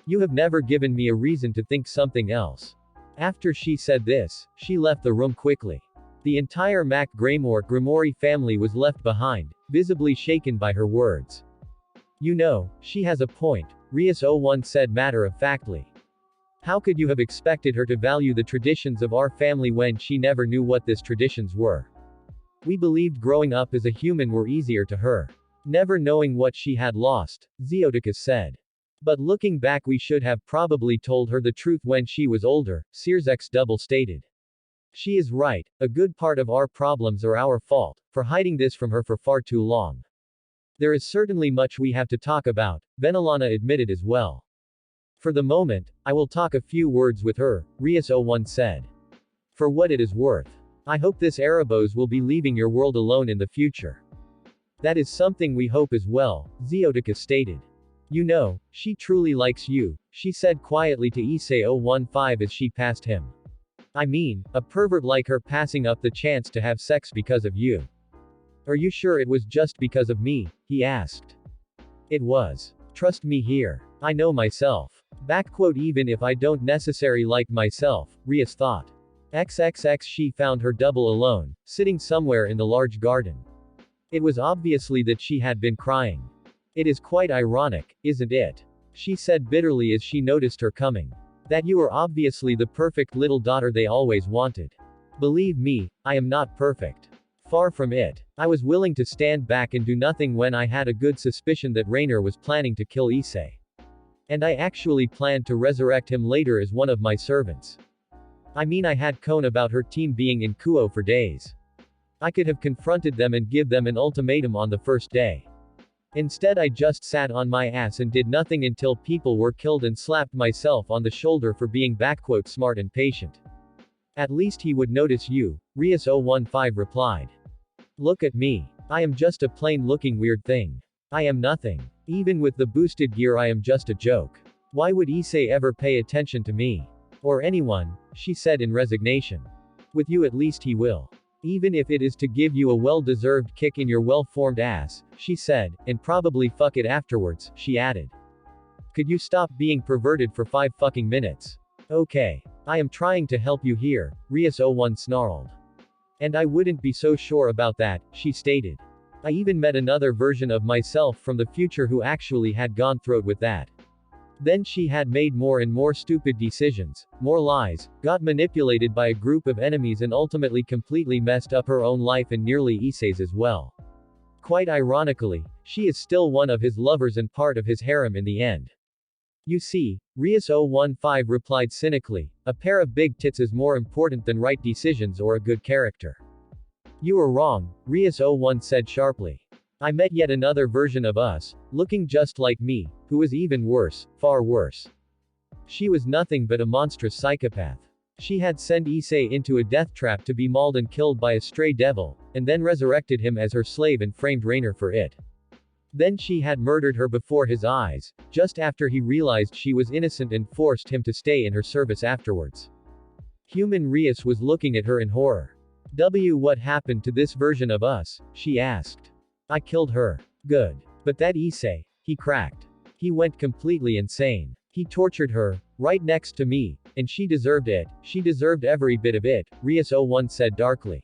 You have never given me a reason to think something else. After she said this, she left the room quickly. The entire Mac Grimoire family was left behind, visibly shaken by her words. You know, she has a point, Rias 01 said matter-of-factly. How could you have expected her to value the traditions of our family when she never knew what these traditions were? We believed growing up as a human were easier to her. Never knowing what she had lost, Zeodicus said. But looking back we should have probably told her the truth when she was older, Searsx double stated. She is right, a good part of our problems are our fault, for hiding this from her for far too long. There is certainly much we have to talk about, Venelana admitted as well. For the moment, I will talk a few words with her, Rias 01 said. For what it is worth. I hope this Erebos will be leaving your world alone in the future. That is something we hope as well, Zeotica stated. You know, she truly likes you, she said quietly to Issei 015 as she passed him. I mean, a pervert like her passing up the chance to have sex because of you. Are you sure it was just because of me? He asked. It was. Trust me here. I know myself. Backquote even if I don't necessarily like myself, Rias thought. XXX she found her double alone, sitting somewhere in the large garden. It was obviously that she had been crying. It is quite ironic, isn't it? She said bitterly as she noticed her coming. That you are obviously the perfect little daughter they always wanted. Believe me, I am not perfect. Far from it. I was willing to stand back and do nothing when I had a good suspicion that Rainer was planning to kill Issei. And I actually planned to resurrect him later as one of my servants. I mean I had known about her team being in Kuo for days. I could have confronted them and give them an ultimatum on the first day. Instead I just sat on my ass and did nothing until people were killed and slapped myself on the shoulder for being backquote smart and patient. At least he would notice you, Rias 015 replied. Look at me. I am just a plain looking weird thing. I am nothing. Even with the boosted gear I am just a joke. Why would Issei ever pay attention to me? Or anyone, she said in resignation. With you at least he will. Even if it is to give you a well-deserved kick in your well-formed ass, she said, and probably fuck it afterwards, she added. Could you stop being perverted for 5 fucking minutes? Okay. I am trying to help you here, Rias 01 snarled. And I wouldn't be so sure about that, she stated. I even met another version of myself from the future who actually had gone through with that. Then she had made more and more stupid decisions, more lies, got manipulated by a group of enemies and ultimately completely messed up her own life and nearly Issei's as well. Quite ironically, she is still one of his lovers and part of his harem in the end. You see, Rias 015 replied cynically, a pair of big tits is more important than right decisions or a good character. You are wrong, Rias 01 said sharply. I met yet another version of us, looking just like me, who was even worse, far worse. She was nothing but a monstrous psychopath. She had sent Issei into a death trap to be mauled and killed by a stray devil, and then resurrected him as her slave and framed Rainer for it. Then she had murdered her before his eyes, just after he realized she was innocent and forced him to stay in her service afterwards. Human Rias was looking at her in horror. What happened to this version of us? She asked. I killed her. Good. But that Issei, he cracked. He went completely insane. He tortured her, right next to me, and she deserved it, she deserved every bit of it, Rias 01 said darkly.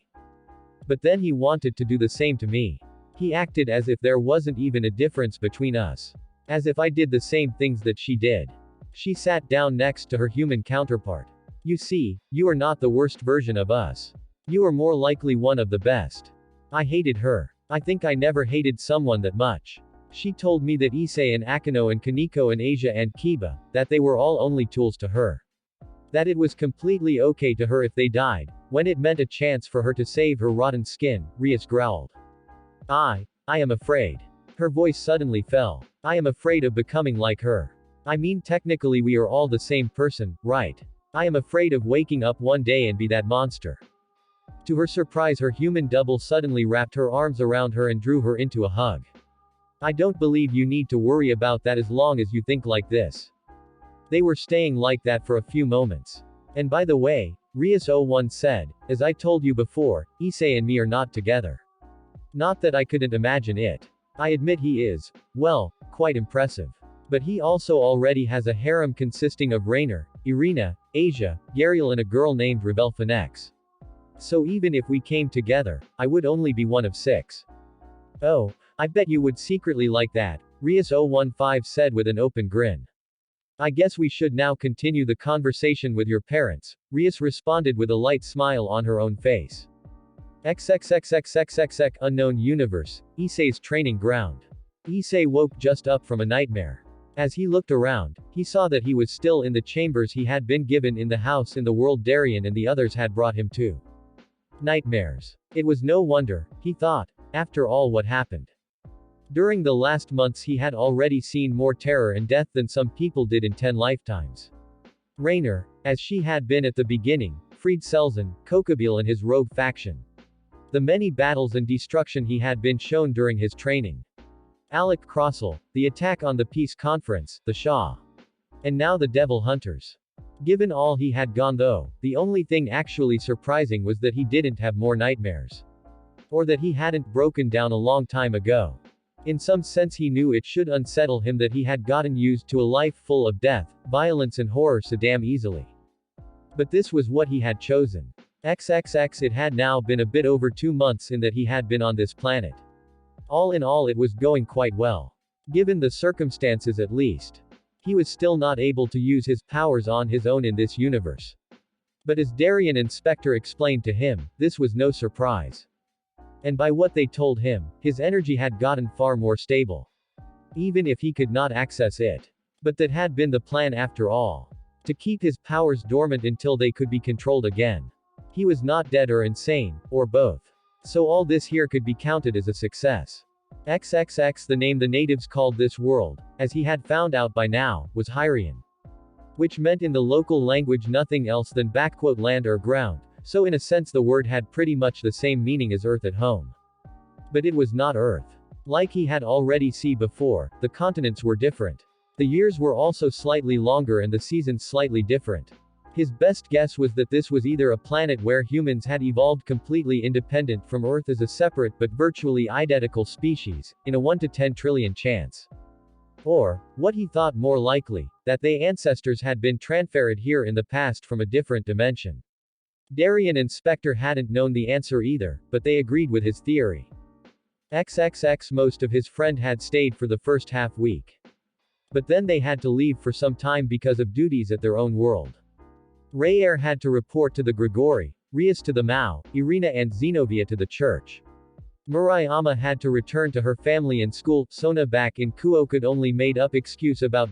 But then he wanted to do the same to me. He acted as if there wasn't even a difference between us. As if I did the same things that she did. She sat down next to her human counterpart. You see, you are not the worst version of us. You are more likely one of the best. I hated her. I think I never hated someone that much. She told me that Issei and Akino and Kaneko and Asia and Kiba, that they were all only tools to her. That it was completely okay to her if they died, when it meant a chance for her to save her rotten skin, Rias growled. I am afraid. Her voice suddenly fell. I am afraid of becoming like her. I mean technically we are all the same person, right? I am afraid of waking up one day and be that monster. To her surprise her human double suddenly wrapped her arms around her and drew her into a hug. I don't believe you need to worry about that as long as you think like this. They were staying like that for a few moments. And by the way, Rias 01 said, as I told you before, Issei and me are not together. Not that I couldn't imagine it. I admit he is, well, quite impressive. But he also already has a harem consisting of Rainer, Irina, Asia, Yariel and a girl named Rebel Phoenix. So even if we came together, I would only be one of 6. Oh, I bet you would secretly like that, Rias 015 said with an open grin. I guess we should now continue the conversation with your parents, Rias responded with a light smile on her own face. XXXXXXX Unknown Universe, Issei's training ground. Issei woke just up from a nightmare. As he looked around, he saw that he was still in the chambers he had been given in the house in the world Darien and the others had brought him to. Nightmares. It was no wonder, he thought, after all what happened. During the last months he had already seen more terror and death than some people did in 10 lifetimes. Rainer, as she had been at the beginning, freed Selzen, Kokabil and his rogue faction. The many battles and destruction he had been shown during his training. Alec Crossell, the attack on the peace conference, the Shah. And now the Devil Hunters. Given all he had gone though, the only thing actually surprising was that he didn't have more nightmares. Or that he hadn't broken down a long time ago. In some sense he knew it should unsettle him that he had gotten used to a life full of death, violence and horror so damn easily. But this was what he had chosen. XXX it had now been a bit over 2 months in that he had been on this planet. All in all it was going quite well. Given the circumstances at least. He was still not able to use his powers on his own in this universe. But as Darien and Spectre explained to him, this was no surprise. And by what they told him, his energy had gotten far more stable. Even if he could not access it. But that had been the plan after all. To keep his powers dormant until they could be controlled again. He was not dead or insane, or both. So all this here could be counted as a success. XXX the name the natives called this world, as he had found out by now, was Hyrian. Which meant in the local language nothing else than "land or ground," so in a sense the word had pretty much the same meaning as Earth at home. But it was not Earth. Like he had already seen before, the continents were different. The years were also slightly longer and the seasons slightly different. His best guess was that this was either a planet where humans had evolved completely independent from Earth as a separate but virtually identical species, in a 1 to 10 trillion chance. Or, what he thought more likely, that they ancestors had been transferred here in the past from a different dimension. Darien and Spectre hadn't known the answer either, but they agreed with his theory. XXX most of his friend had stayed for the first half week. But then they had to leave for some time because of duties at their own world. Rayer had to report to the Grigori, Rias to the Mao, Irina and Zenobia to the church. Murayama had to return to her family and school, Sona back in Kuo could only made up excuse about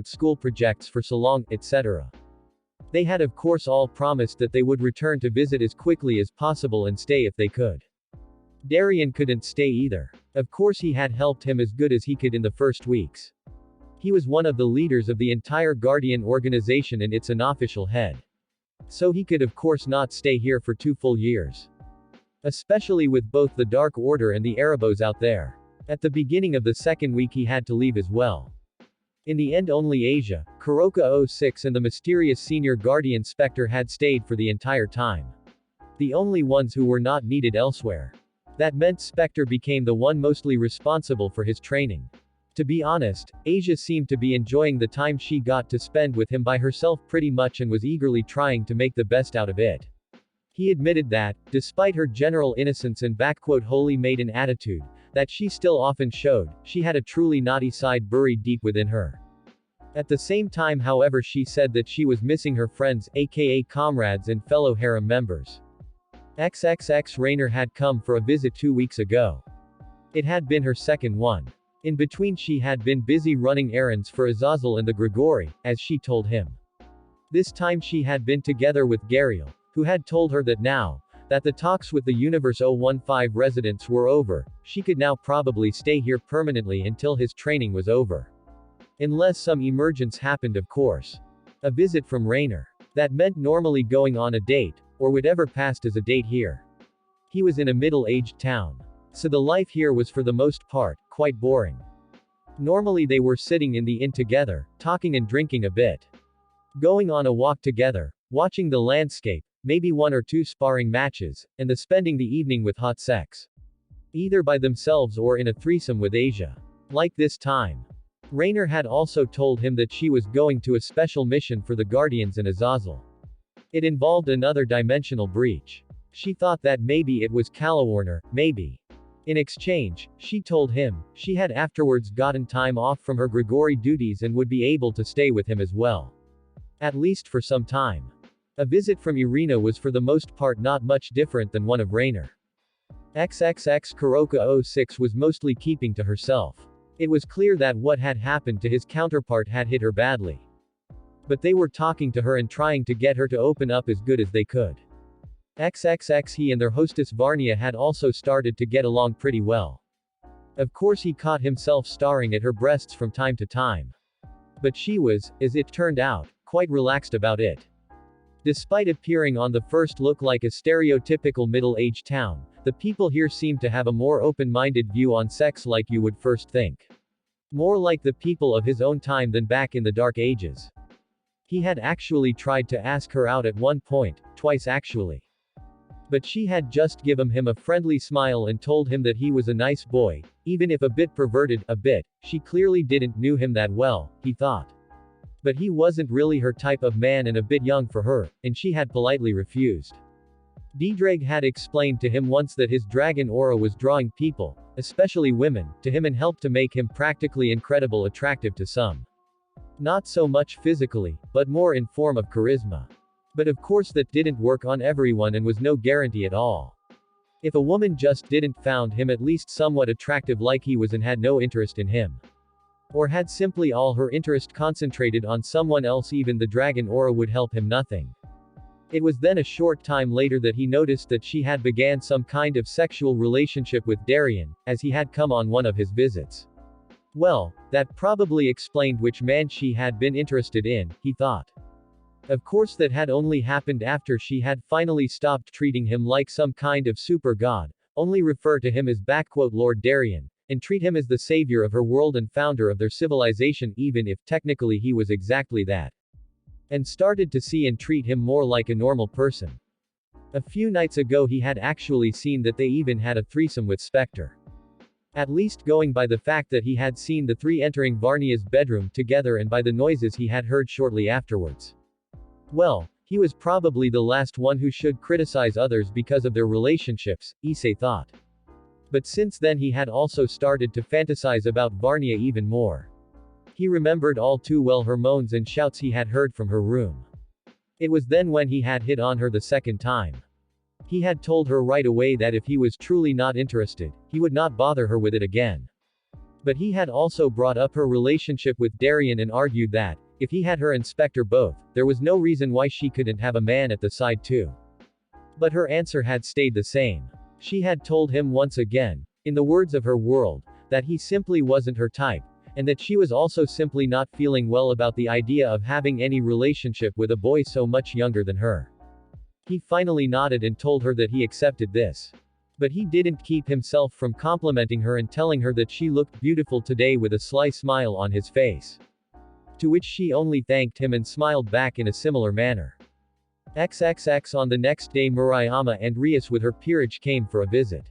"school projects for so long, etc." They had of course all promised that they would return to visit as quickly as possible and stay if they could. Darien couldn't stay either. Of course he had helped him as good as he could in the first weeks. He was one of the leaders of the entire Guardian organization and its unofficial head. So he could of course not stay here for 2 full years. Especially with both the Dark Order and the Erebos out there. At the beginning of the second week he had to leave as well. In the end only Asia, Kuroka 06 and the mysterious senior Guardian Spectre had stayed for the entire time. The only ones who were not needed elsewhere. That meant Spectre became the one mostly responsible for his training. To be honest, Asia seemed to be enjoying the time she got to spend with him by herself pretty much and was eagerly trying to make the best out of it. He admitted that, despite her general innocence and "holy maiden" attitude, that she still often showed, she had a truly naughty side buried deep within her. At the same time however she said that she was missing her friends, aka comrades and fellow harem members. XXX Rainer had come for a visit 2 weeks ago. It had been her second one. In between she had been busy running errands for Azazel and the Grigori, as she told him. This time she had been together with Gariel, who had told her that now, that the talks with the Universe 015 residents were over, she could now probably stay here permanently until his training was over. Unless some emergence happened of course. A visit from Rainer. That meant normally going on a date, or whatever passed as a date here. He was in a middle-aged town. So the life here was for the most part, quite boring. Normally they were sitting in the inn together, talking and drinking a bit. Going on a walk together, watching the landscape, maybe 1 or 2 sparring matches, and the spending the evening with hot sex. Either by themselves or in a threesome with Asia. Like this time. Rainer had also told him that she was going to a special mission for the Guardians and Azazel. It involved another dimensional breach. She thought that maybe it was Calawarner, maybe. In exchange, she told him, she had afterwards gotten time off from her Grigori duties and would be able to stay with him as well. At least for some time. A visit from Irina was for the most part not much different than one of Rainer. XXX Kuroka 06 was mostly keeping to herself. It was clear that what had happened to his counterpart had hit her badly. But they were talking to her and trying to get her to open up as good as they could. XXX he and their hostess Varnia had also started to get along pretty well. Of course he caught himself staring at her breasts from time to time. But she was, as it turned out, quite relaxed about it. Despite appearing on the first look like a stereotypical middle-aged town, the people here seem to have a more open-minded view on sex like you would first think. More like the people of his own time than back in the Dark Ages. He had actually tried to ask her out at one point, twice actually. But she had just given him a friendly smile and told him that he was a nice boy, even if a bit perverted, a bit. She clearly didn't knew him that well, he thought. But he wasn't really her type of man and a bit young for her, and she had politely refused. Diedrag had explained to him once that his dragon aura was drawing people, especially women, to him and helped to make him practically incredible attractive to some. Not so much physically, but more in form of charisma. But of course that didn't work on everyone and was no guarantee at all. If a woman just didn't found him at least somewhat attractive like he was and had no interest in him. Or had simply all her interest concentrated on someone else, even the dragon aura would help him nothing. It was then a short time later that he noticed that she had began some kind of sexual relationship with Darien, as he had come on one of his visits. Well, that probably explained which man she had been interested in, he thought. Of course that had only happened after she had finally stopped treating him like some kind of super god, only refer to him as Lord Darien, and treat him as the savior of her world and founder of their civilization, even if technically he was exactly that. And started to see and treat him more like a normal person. A few nights ago he had actually seen that they even had a threesome with Spectre. At least going by the fact that he had seen the three entering Varnia's bedroom together and by the noises he had heard shortly afterwards. Well, he was probably the last one who should criticize others because of their relationships, issei thought. But since then he had also started to fantasize about Varnia even more. He remembered all too well her moans and shouts he had heard from her room. It was then when he had hit on her the second time. He had told her right away that if he was truly not interested, he would not bother her with it again. But he had also brought up her relationship with Darien and argued that, if he had her and Spectre both, there was no reason why she couldn't have a man at the side too. But her answer had stayed the same. She had told him once again, in the words of her world, that he simply wasn't her type, and that she was also simply not feeling well about the idea of having any relationship with a boy so much younger than her. He finally nodded and told her that he accepted this. But he didn't keep himself from complimenting her and telling her that she looked beautiful today with a sly smile on his face. To which she only thanked him and smiled back in a similar manner. XXX on the next day Murayama and Rias with her peerage came for a visit.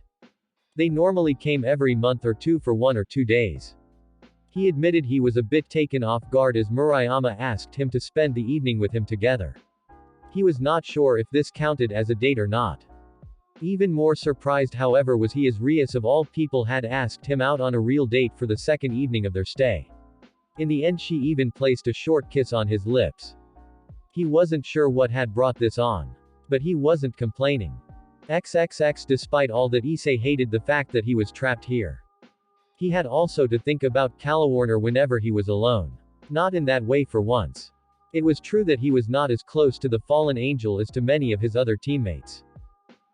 They normally came every month or two for 1 or 2 days. He admitted he was a bit taken off guard as Murayama asked him to spend the evening with him together. He was not sure if this counted as a date or not. Even more surprised however was he as Rias of all people had asked him out on a real date for the second evening of their stay. In the end she even placed a short kiss on his lips. He wasn't sure what had brought this on. But he wasn't complaining. XXX despite all that issei hated the fact that he was trapped here. He had also to think about Calawarner whenever he was alone. Not in that way for once. It was true that he was not as close to the fallen angel as to many of his other teammates.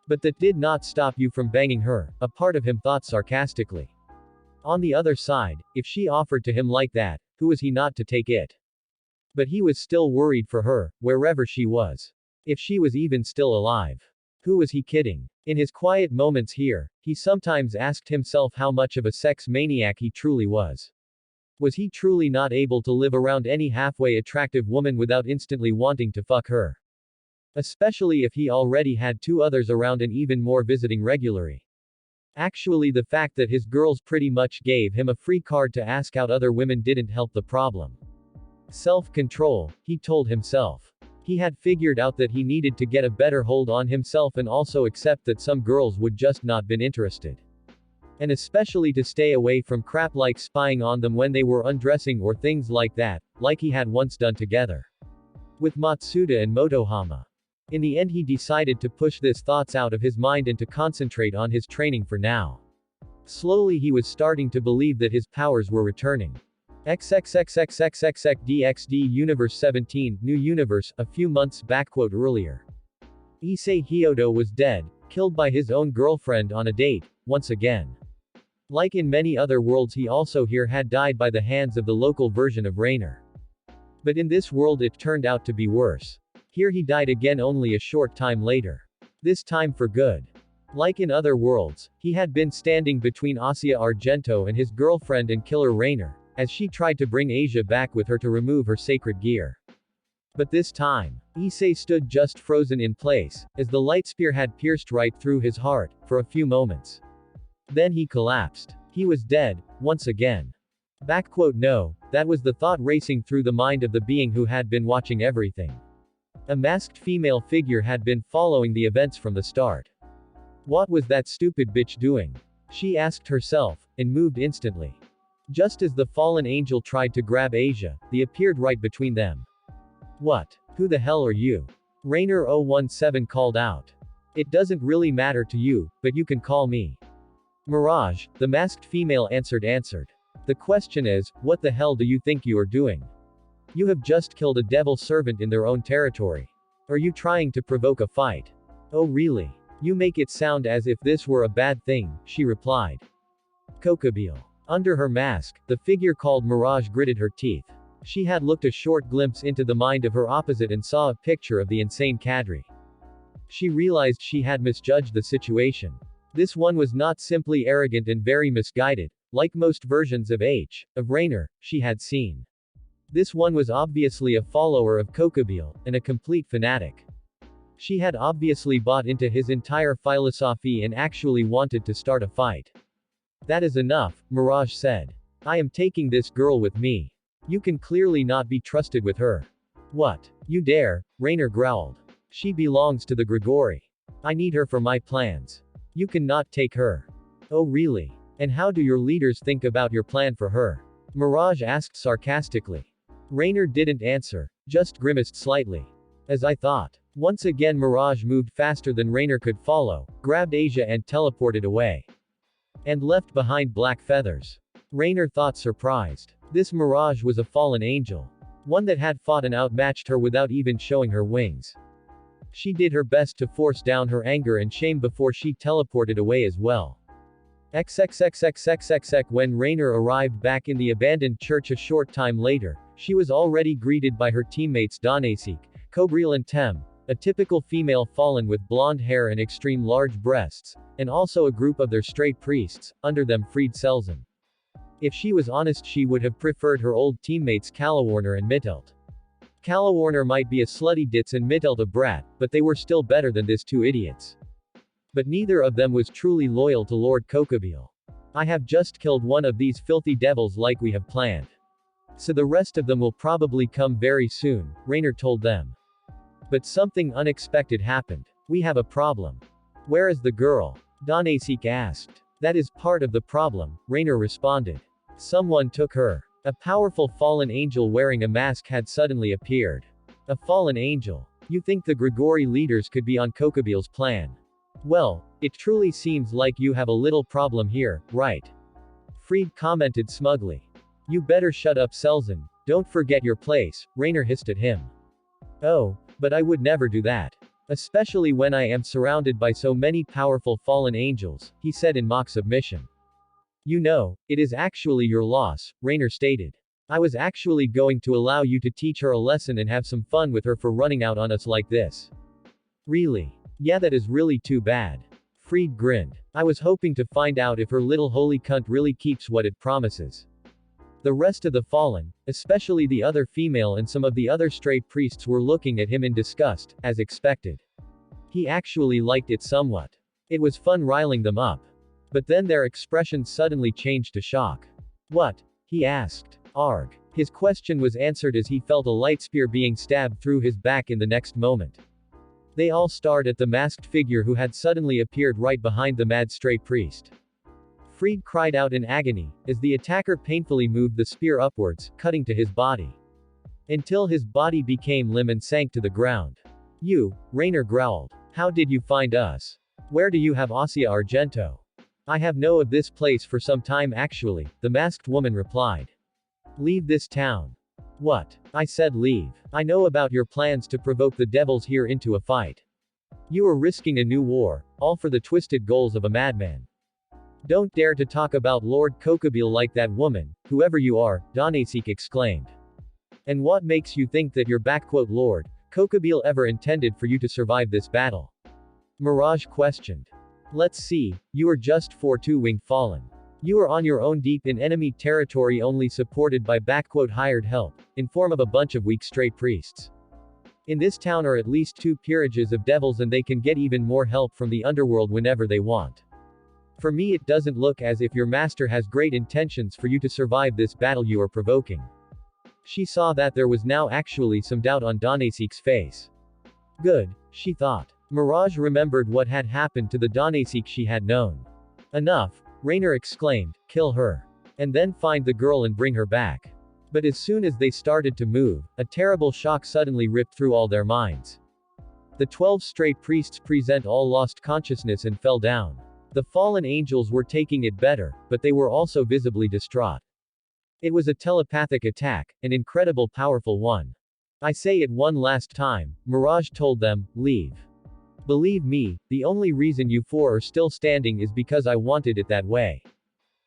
But that did not stop you from banging her, a part of him thought sarcastically. On the other side, if she offered to him like that, who was he not to take it? But he was still worried for her, wherever she was. If she was even still alive. Who was he kidding? In his quiet moments here, he sometimes asked himself how much of a sex maniac he truly was. Was he truly not able to live around any halfway attractive woman without instantly wanting to fuck her? Especially if he already had 2 others around and even more visiting regularly. Actually the fact that his girls pretty much gave him a free card to ask out other women didn't help the problem. Self-control, he told himself. He had figured out that he needed to get a better hold on himself and also accept that some girls would just not been interested. And especially to stay away from crap like spying on them when they were undressing or things like that, like he had once done together with Matsuda and Motohama. In the end he decided to push these thoughts out of his mind and to concentrate on his training for now. Slowly he was starting to believe that his powers were returning. XXXXXXXDXD Universe 17, New Universe, a few months back. Earlier. Issei Hyodo was dead, killed by his own girlfriend on a date, once again. Like in many other worlds he also here had died by the hands of the local version of Rainer. But in this world it turned out to be worse. Here he died again only a short time later. This time for good. Like in other worlds, he had been standing between Asia Argento and his girlfriend and killer Rainer, as she tried to bring Asia back with her to remove her sacred gear. But this time, Issei stood just frozen in place, as the light spear had pierced right through his heart, for a few moments. Then he collapsed. He was dead, once again. No, that was the thought racing through the mind of the being who had been watching everything. A masked female figure had been following the events from the start. What was that stupid bitch doing? She asked herself, and moved instantly. Just as the fallen angel tried to grab Asia, they appeared right between them. What? Who the hell are you? Rainer 017 called out. It doesn't really matter to you, but you can call me Mirage, the masked female answered. The question is, what the hell do you think you are doing? You have just killed a devil servant in their own territory. Are you trying to provoke a fight? Oh really? You make it sound as if this were a bad thing, she replied. Kokobile. Under her mask, the figure called Mirage gritted her teeth. She had looked a short glimpse into the mind of her opposite and saw a picture of the insane Kadri. She realized she had misjudged the situation. This one was not simply arrogant and very misguided, like most versions of Rainer, she had seen. This one was obviously a follower of Kokobile, and a complete fanatic. She had obviously bought into his entire philosophy and actually wanted to start a fight. That is enough, Mirage said. I am taking this girl with me. You can clearly not be trusted with her. What? You dare? Rainer growled. She belongs to the Grigori. I need her for my plans. You cannot take her. Oh really? And how do your leaders think about your plan for her? Mirage asked sarcastically. Rainer didn't answer, just grimaced slightly. As I thought. Once again Mirage moved faster than Rainer could follow, grabbed Asia and teleported away. And left behind black feathers. Rainer thought surprised. This Mirage was a fallen angel. One that had fought and outmatched her without even showing her wings. She did her best to force down her anger and shame before she teleported away as well. When Rainer arrived back in the abandoned church a short time later, she was already greeted by her teammates Donasik, Kobril and Tem, a typical female fallen with blonde hair and extreme large breasts, and also a group of their straight priests, under them Fried Selzen. If she was honest she would have preferred her old teammates Kalawarner and Mittelt. Kalawarner might be a slutty ditz and Mittelt a brat, but they were still better than these two idiots. But neither of them was truly loyal to Lord Kokobile. I have just killed one of these filthy devils like we have planned. So the rest of them will probably come very soon, Rainer told them. But something unexpected happened. We have a problem. Where is the girl? Donasik asked. That is part of the problem, Rainer responded. Someone took her. A powerful fallen angel wearing a mask had suddenly appeared. A fallen angel. You think the Grigori leaders could be on Kokobile's plan? Well, it truly seems like you have a little problem here, right? Fried commented smugly. You better shut up Selzen, don't forget your place, Rainer hissed at him. Oh, but I would never do that. Especially when I am surrounded by so many powerful fallen angels, he said in mock submission. You know, it is actually your loss, Rainer stated. I was actually going to allow you to teach her a lesson and have some fun with her for running out on us like this. Really? Yeah, that is really too bad. Fried grinned. I was hoping to find out if her little holy cunt really keeps what it promises. The rest of the fallen, especially the other female and some of the other straight priests were looking at him in disgust, as expected. He actually liked it somewhat. It was fun riling them up. But then their expressions suddenly changed to shock. What? He asked. Arg. His question was answered as he felt a light spear being stabbed through his back in the next moment. They all stared at the masked figure who had suddenly appeared right behind the mad straight priest. Fried cried out in agony, as the attacker painfully moved the spear upwards, cutting to his body. Until his body became limp and sank to the ground. You, Rainer growled. How did you find us? Where do you have Asia Argento? I have known of this place for some time actually, the masked woman replied. Leave this town. What? I said leave. I know about your plans to provoke the devils here into a fight. You are risking a new war, all for the twisted goals of a madman. Don't dare to talk about Lord Kokobile like that woman, whoever you are, Donasik exclaimed. And what makes you think that you're Lord Kokabeel ever intended for you to survive this battle? Mirage questioned. Let's see, you are just 4 two-winged fallen. You are on your own deep in enemy territory only supported by hired help, in form of a bunch of weak stray priests. In this town are at least 2 peerages of devils and they can get even more help from the underworld whenever they want. For me it doesn't look as if your master has great intentions for you to survive this battle you are provoking. She saw that there was now actually some doubt on Danesik's face. Good, she thought. Mirage remembered what had happened to the Danesik she had known. Enough, Raynor exclaimed, kill her. And then find the girl and bring her back. But as soon as they started to move, a terrible shock suddenly ripped through all their minds. The 12 stray priests present all lost consciousness and fell down. The fallen angels were taking it better, but they were also visibly distraught. It was a telepathic attack, an incredible powerful one. I say it one last time, Mirage told them, leave. Believe me, the only reason you 4 are still standing is because I wanted it that way.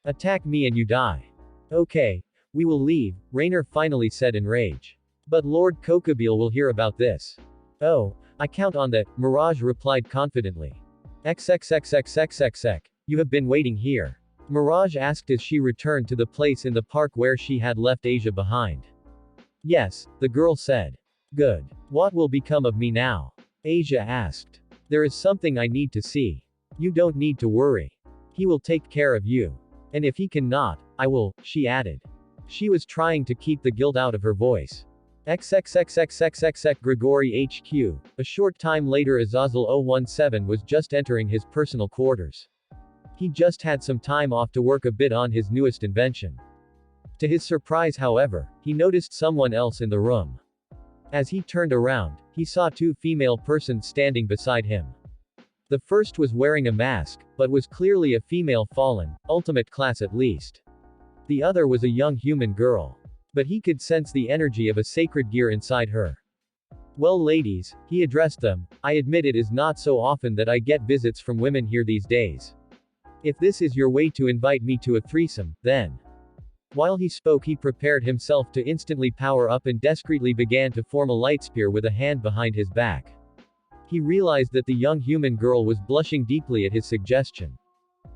Attack me and you die. Okay, we will leave, Raynor finally said in rage. But Lord Kokabeel will hear about this. Oh, I count on that, Mirage replied confidently. XXXXXXX, you have been waiting here? Mirage asked as she returned to the place in the park where she had left Asia behind. Yes, the girl said. Good. What will become of me now? Asia asked. There is something I need to see. You don't need to worry. He will take care of you. And if he cannot, I will, she added. She was trying to keep the guilt out of her voice. XXXXXXX Grigori HQ. A short time later Azazel 017 was just entering his personal quarters. He just had some time off to work a bit on his newest invention. To his surprise however, he noticed someone else in the room. As he turned around, he saw 2 female persons standing beside him. The first was wearing a mask, but was clearly a female fallen, ultimate class at least. The other was a young human girl. But he could sense the energy of a sacred gear inside her. Well ladies, he addressed them, I admit it is not so often that I get visits from women here these days. If this is your way to invite me to a threesome, then. While he spoke he prepared himself to instantly power up and discreetly began to form a light spear with a hand behind his back. He realized that the young human girl was blushing deeply at his suggestion.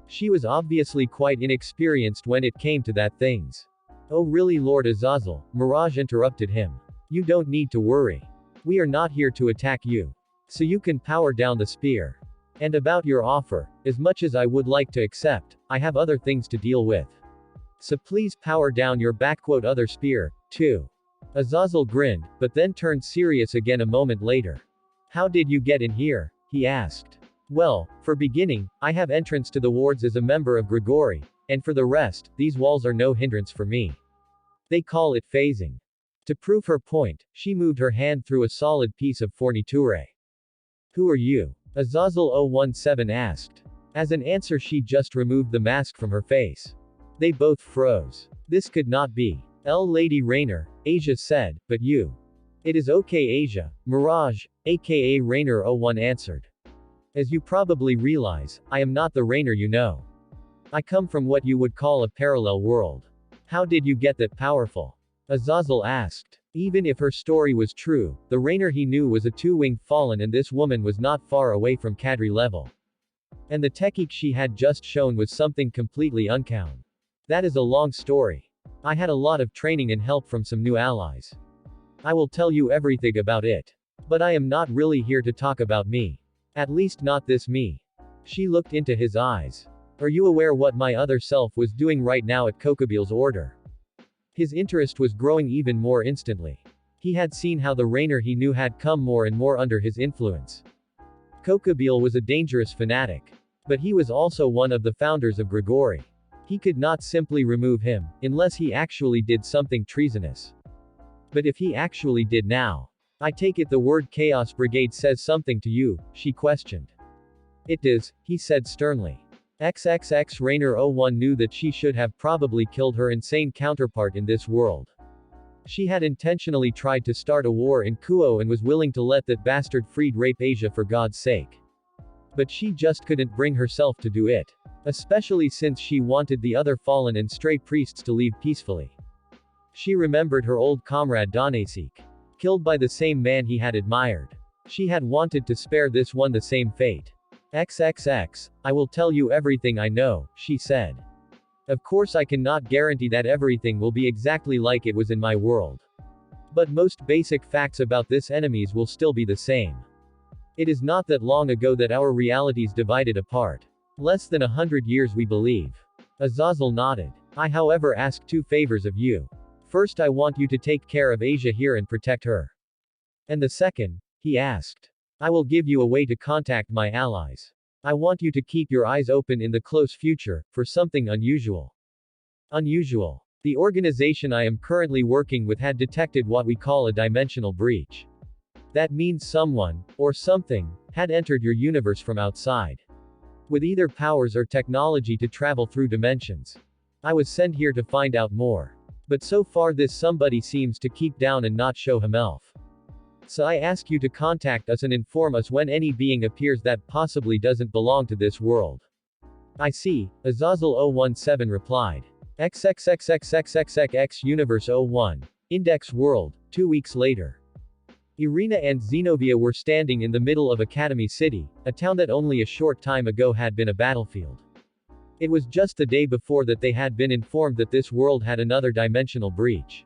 She was obviously quite inexperienced when it came to that things. Oh really Lord Azazel, Mirage interrupted him. You don't need to worry. We are not here to attack you. So you can power down the spear. And about your offer, as much as I would like to accept, I have other things to deal with. So please power down your other spear, too. Azazel grinned, but then turned serious again a moment later. How did you get in here? He asked. Well, for beginning, I have entrance to the wards as a member of Grigori, and for the rest, these walls are no hindrance for me. They call it phasing. To prove her point, she moved her hand through a solid piece of forniture. Who are you? Azazel 017 asked. As an answer she just removed the mask from her face. They both froze. This could not be. Lady Raynor, Asia said, but you. It is okay Asia, Mirage, aka Raynor 01 answered. As you probably realize, I am not the Raynor you know. I come from what you would call a parallel world. How did you get that powerful? Azazel asked. Even if her story was true, the Raynor he knew was a 2-winged fallen and this woman was not far away from Kadri level. And the technique she had just shown was something completely uncommon. That is a long story. I had a lot of training and help from some new allies. I will tell you everything about it. But I am not really here to talk about me. At least not this me. She looked into his eyes. Are you aware what my other self was doing right now at Kokabeel's order? His interest was growing even more instantly. He had seen how the Raynor he knew had come more and more under his influence. Kokabeel was a dangerous fanatic. But he was also one of the founders of Grigori. He could not simply remove him, unless he actually did something treasonous. But if he actually did now. I take it the word Chaos Brigade says something to you, she questioned. It does, he said sternly. XXX Raynor 01 knew that she should have probably killed her insane counterpart in this world. She had intentionally tried to start a war in Kuo and was willing to let that bastard Freed rape Asia for God's sake. But she just couldn't bring herself to do it. Especially since she wanted the other fallen and stray priests to leave peacefully. She remembered her old comrade Danesik. killed by the same man he had admired. She had wanted to spare this one the same fate. XXX, I will tell you everything I know, she said. Of course I cannot guarantee that everything will be exactly like it was in my world. But most basic facts about this enemies will still be the same. It is not that long ago that our realities divided apart. Less than 100 years we believe. Azazel nodded. I however ask two favors of you. First I want you to take care of Asia here and protect her. And the second, he asked. I will give you a way to contact my allies. I want you to keep your eyes open in the close future, for something unusual. Unusual. The organization I am currently working with had detected what we call a dimensional breach. That means someone, or something, had entered your universe from outside. With either powers or technology to travel through dimensions. I was sent here to find out more. But so far this somebody seems to keep down and not show himself. So I ask you to contact us and inform us when any being appears that possibly doesn't belong to this world. I see, Azazel 017 replied. XXXXXXX Universe 01. Index World, 2 weeks later. Irina and Zenobia were standing in the middle of Academy City, a town that only a short time ago had been a battlefield. It was just the day before that they had been informed that this world had another dimensional breach.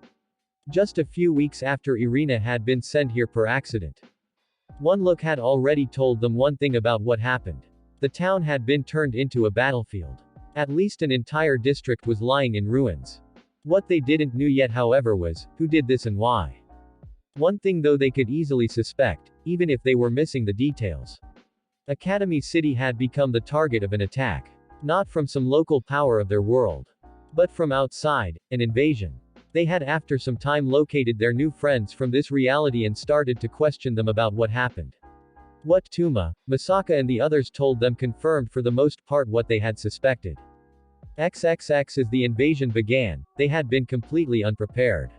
Just a few weeks after Irina had been sent here per accident. One look had already told them one thing about what happened. The town had been turned into a battlefield. At least an entire district was lying in ruins. What they didn't know yet however was, who did this and why. One thing though they could easily suspect, even if they were missing the details. Academy City had become the target of an attack. Not from some local power of their world. But from outside, an invasion. They had after some time located their new friends from this reality and started to question them about what happened. What Tuma, Masaka and the others told them confirmed for the most part what they had suspected. XXX as the invasion began, they had been completely unprepared.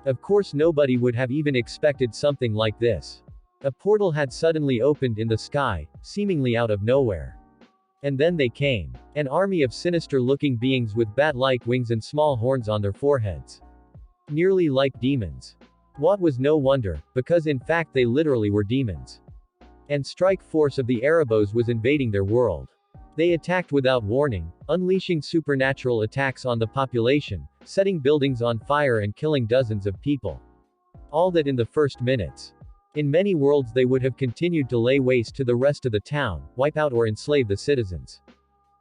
Of course nobody would have even expected something like this. A portal had suddenly opened in the sky, seemingly out of nowhere. And then they came. An army of sinister-looking beings with bat-like wings and small horns on their foreheads. Nearly like demons. What was no wonder, because in fact they literally were demons. And strike force of the Erebos was invading their world. They attacked without warning, unleashing supernatural attacks on the population, setting buildings on fire and killing dozens of people. All that in the first minutes. In many worlds they would have continued to lay waste to the rest of the town, wipe out or enslave the citizens.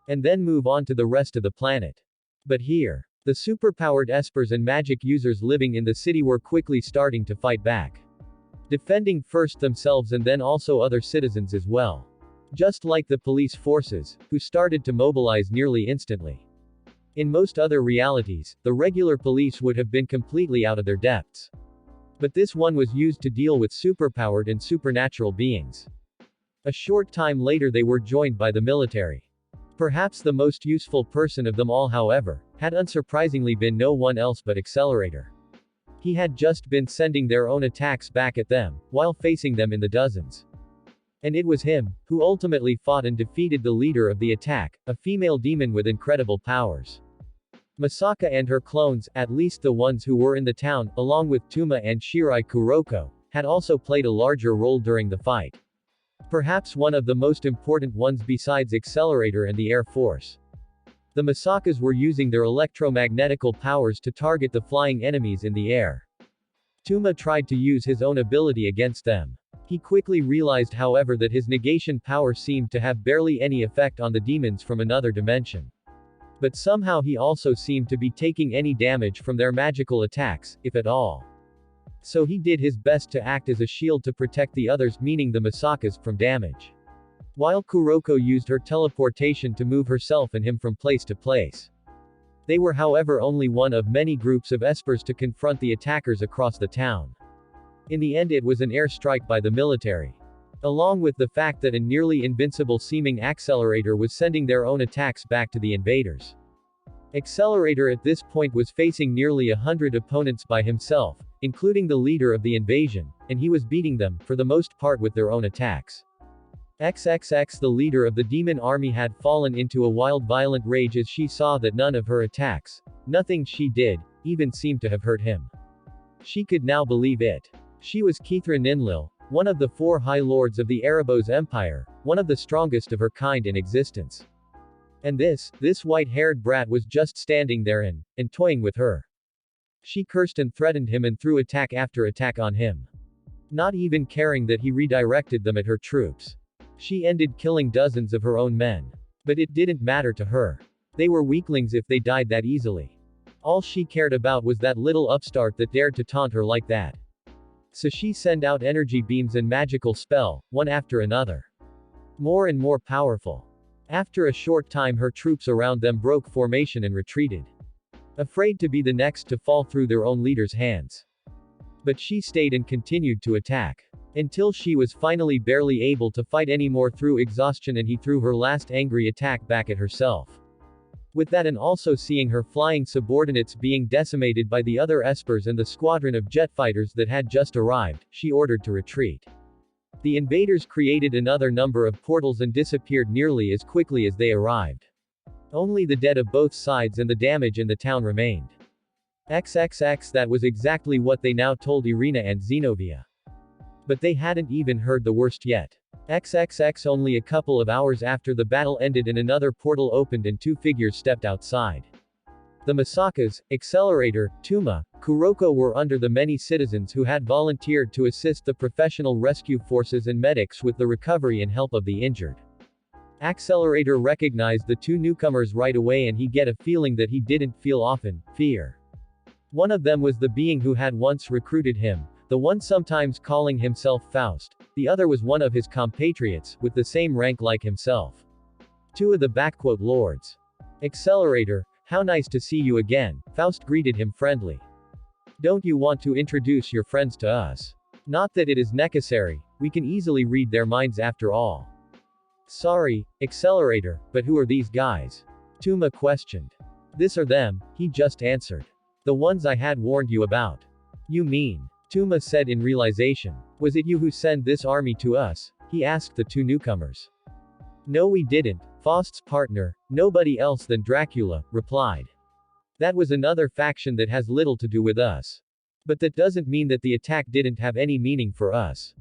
And then move on to the rest of the planet. But here, the superpowered espers and magic users living in the city were quickly starting to fight back. Defending first themselves and then also other citizens as well. Just like the police forces, who started to mobilize nearly instantly. In most other realities, the regular police would have been completely out of their depths. But this one was used to deal with superpowered and supernatural beings. A short time later they were joined by the military. Perhaps the most useful person of them all however, had unsurprisingly been no one else but Accelerator. He had just been sending their own attacks back at them, while facing them in the dozens. And it was him, who ultimately fought and defeated the leader of the attack, a female demon with incredible powers. Masaka and her clones, at least the ones who were in the town, along with Tuma and Shirai Kuroko, had also played a larger role during the fight. Perhaps one of the most important ones besides Accelerator and the Air Force. The Masakas were using their electromagnetical powers to target the flying enemies in the air. Tuma tried to use his own ability against them. He quickly realized however that his negation power seemed to have barely any effect on the demons from another dimension. But somehow he also seemed to be taking any damage from their magical attacks, if at all. So he did his best to act as a shield to protect the others, meaning the Masakas, from damage. While Kuroko used her teleportation to move herself and him from place to place. They were however only one of many groups of espers to confront the attackers across the town. In the end it was an airstrike by the military. Along with the fact that a nearly invincible seeming Accelerator was sending their own attacks back to the invaders. Accelerator at this point was facing nearly 100 opponents by himself, including the leader of the invasion, and he was beating them, for the most part with their own attacks. XXX the leader of the demon army had fallen into a wild violent rage as she saw that none of her attacks, nothing she did, even seemed to have hurt him. She could now believe it. She was Kithra Ninlil, one of the 4 High Lords of the Erebos Empire, one of the strongest of her kind in existence. And this white-haired brat was just standing there and toying with her. She cursed and threatened him and threw attack after attack on him. Not even caring that he redirected them at her troops. She ended killing dozens of her own men. But it didn't matter to her. They were weaklings if they died that easily. All she cared about was that little upstart that dared to taunt her like that. So she sent out energy beams and magical spell, one after another. More and more powerful. After a short time her troops around them broke formation and retreated. Afraid to be the next to fall through their own leader's hands. But she stayed and continued to attack. Until she was finally barely able to fight anymore through exhaustion and he threw her last angry attack back at herself. With that and also seeing her flying subordinates being decimated by the other espers and the squadron of jet fighters that had just arrived, she ordered to retreat. The invaders created another number of portals and disappeared nearly as quickly as they arrived. Only the dead of both sides and the damage in the town remained. XXX that was exactly what they now told Irina and Zenobia. But they hadn't even heard the worst yet. XXX only a couple of hours after the battle ended and another portal opened and 2 figures stepped outside. The Masakas, Accelerator, Tuma, Kuroka were under the many citizens who had volunteered to assist the professional rescue forces and medics with the recovery and help of the injured. Accelerator recognized the 2 newcomers right away and he get a feeling that he didn't feel often, fear. One of them was the being who had once recruited him, the one sometimes calling himself Faust. The other was one of his compatriots, with the same rank like himself. 2 of the lords. Accelerator, how nice to see you again, Faust greeted him friendly. Don't you want to introduce your friends to us? Not that it is necessary, we can easily read their minds after all. Sorry, Accelerator, but who are these guys? Tuma questioned. This are them, he just answered. The ones I had warned you about. You mean? Tuma said in realization. Was it you who sent this army to us? He asked the 2 newcomers. No we didn't, Faust's partner, nobody else than Dracula, replied. That was another faction that has little to do with us. But that doesn't mean that the attack didn't have any meaning for us.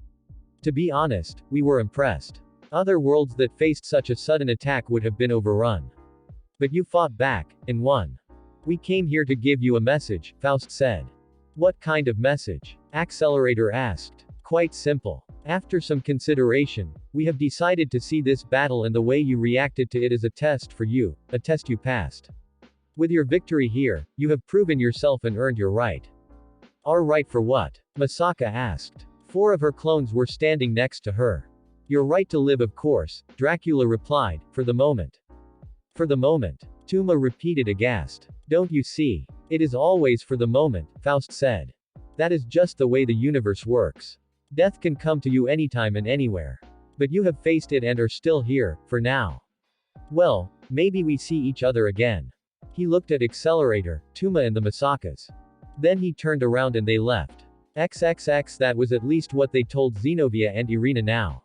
To be honest, we were impressed. Other worlds that faced such a sudden attack would have been overrun. But you fought back, and won. We came here to give you a message, Faust said. What kind of message? Accelerator asked. Quite simple. After some consideration, we have decided to see this battle and the way you reacted to it as a test for you, a test you passed. With your victory here, you have proven yourself and earned your right. Our right for what? Masaka asked. 4 of her clones were standing next to her. Your right to live of course, Dracula replied, for the moment. For the moment. Tuma repeated aghast. Don't you see? It is always for the moment, Faust said. That is just the way the universe works. Death can come to you anytime and anywhere. But you have faced it and are still here, for now. Well, maybe we see each other again. He looked at Accelerator, Tuma and the Masakas. Then he turned around and they left. XXX that was at least what they told Zenobia and Irina now.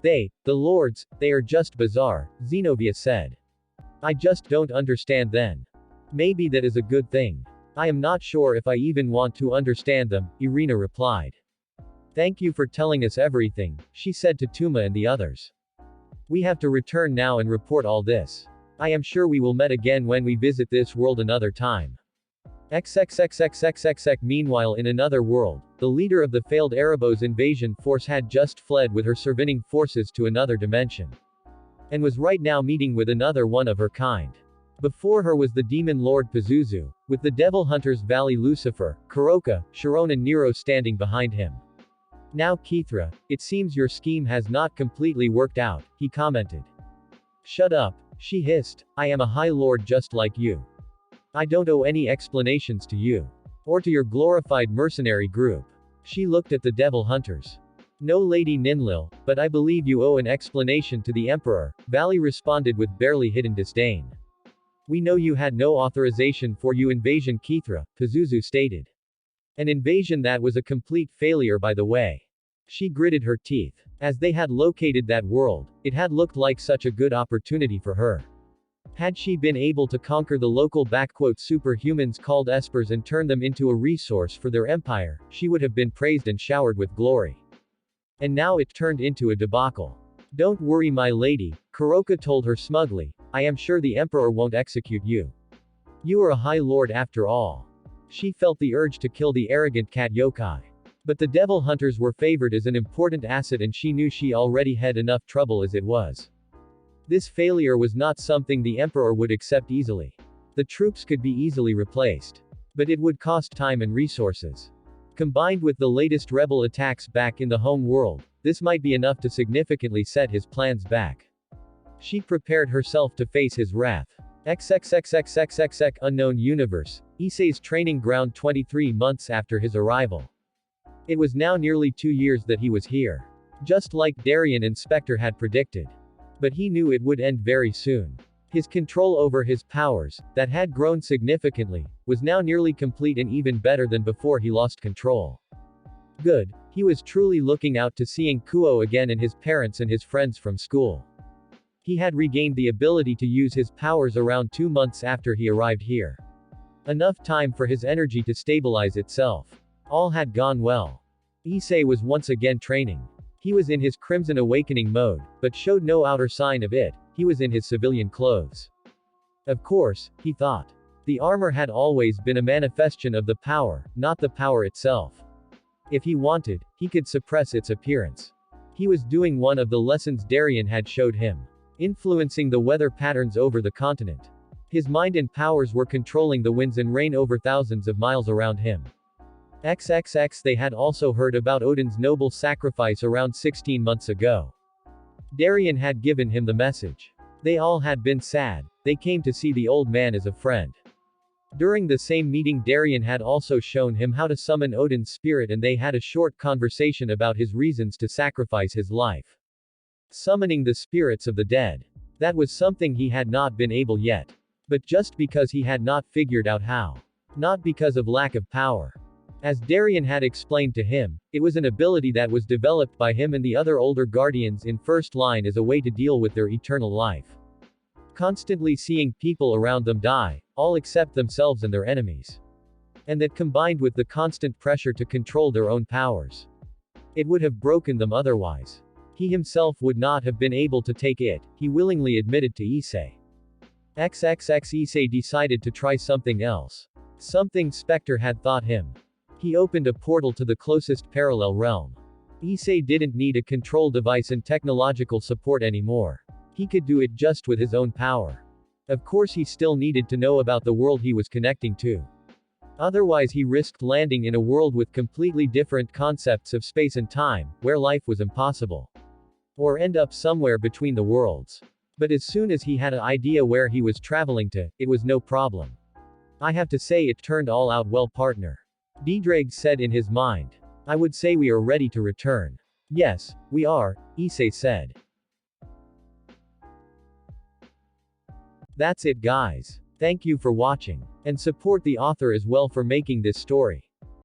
The lords, they are just bizarre, Zenobia said. I just don't understand then. Maybe that is a good thing. I am not sure if I even want to understand them, Irina replied. Thank you for telling us everything, she said to Tuma and the others. We have to return now and report all this. I am sure we will meet again when we visit this world another time. XXXXXXX. Meanwhile in another world, the leader of the failed Erebos invasion force had just fled with her surviving forces to another dimension. And was right now meeting with another one of her kind. Before her was the demon lord Pazuzu, with the devil hunters Valley Lucifer, Kuroka, Sharon and Nero standing behind him. Now Kithra, it seems your scheme has not completely worked out, he commented. Shut up, she hissed, I am a high lord just like you. I don't owe any explanations to you. Or to your glorified mercenary group. She looked at the devil hunters. No Lady Ninlil, but I believe you owe an explanation to the Emperor, Valley responded with barely hidden disdain. We know you had no authorization for your invasion Kithra, Pazuzu stated. An invasion that was a complete failure by the way. She gritted her teeth. As they had located that world, it had looked like such a good opportunity for her. Had she been able to conquer the local superhumans called espers and turn them into a resource for their empire, she would have been praised and showered with glory. And now it turned into a debacle. Don't worry my lady, Kuroka told her smugly, I am sure the emperor won't execute you. You are a high lord after all. She felt the urge to kill the arrogant cat yokai. But the devil hunters were favored as an important asset and she knew she already had enough trouble as it was. This failure was not something the emperor would accept easily. The troops could be easily replaced. But it would cost time and resources. Combined with the latest rebel attacks back in the home world, this might be enough to significantly set his plans back. She prepared herself to face his wrath. XXXXXXX Unknown Universe, Issei's training ground 23 months after his arrival. It was now nearly 2 years that he was here. Just like Darien and Spectre had predicted. But he knew it would end very soon. His control over his powers, that had grown significantly, was now nearly complete and even better than before he lost control. Good. He was truly looking out to seeing Kuo again and his parents and his friends from school. He had regained the ability to use his powers around 2 months after he arrived here. Enough time for his energy to stabilize itself. All had gone well. Issei was once again training. He was in his Crimson Awakening mode, but showed no outer sign of it. He was in his civilian clothes. Of course, he thought. The armor had always been a manifestation of the power, not the power itself. If he wanted, he could suppress its appearance. He was doing one of the lessons Darien had showed him. Influencing the weather patterns over the continent. His mind and powers were controlling the winds and rain over thousands of miles around him. XXX They had also heard about Odin's noble sacrifice around 16 months ago. Darien had given him the message. They all had been sad. They came to see the old man as a friend. During the same meeting Darien had also shown him how to summon Odin's spirit and they had a short conversation about his reasons to sacrifice his life. Summoning the spirits of the dead. That was something he had not been able yet. But just because he had not figured out how. Not because of lack of power. As Darien had explained to him, it was an ability that was developed by him and the other older guardians in first line as a way to deal with their eternal life. Constantly seeing people around them die, all except themselves and their enemies. And that combined with the constant pressure to control their own powers. It would have broken them otherwise. He himself would not have been able to take it, he willingly admitted to Issei. XXX Issei decided to try something else. Something Spectre had taught him. He opened a portal to the closest parallel realm. Issei didn't need a control device and technological support anymore. He could do it just with his own power. Of course he still needed to know about the world he was connecting to. Otherwise he risked landing in a world with completely different concepts of space and time, where life was impossible. Or end up somewhere between the worlds. But as soon as he had an idea where he was traveling to, it was no problem. I have to say it turned all out well partner. Ddraig said in his mind. I would say we are ready to return. Yes, we are, Issei said. That's it guys. Thank you for watching. And support the author as well for making this story.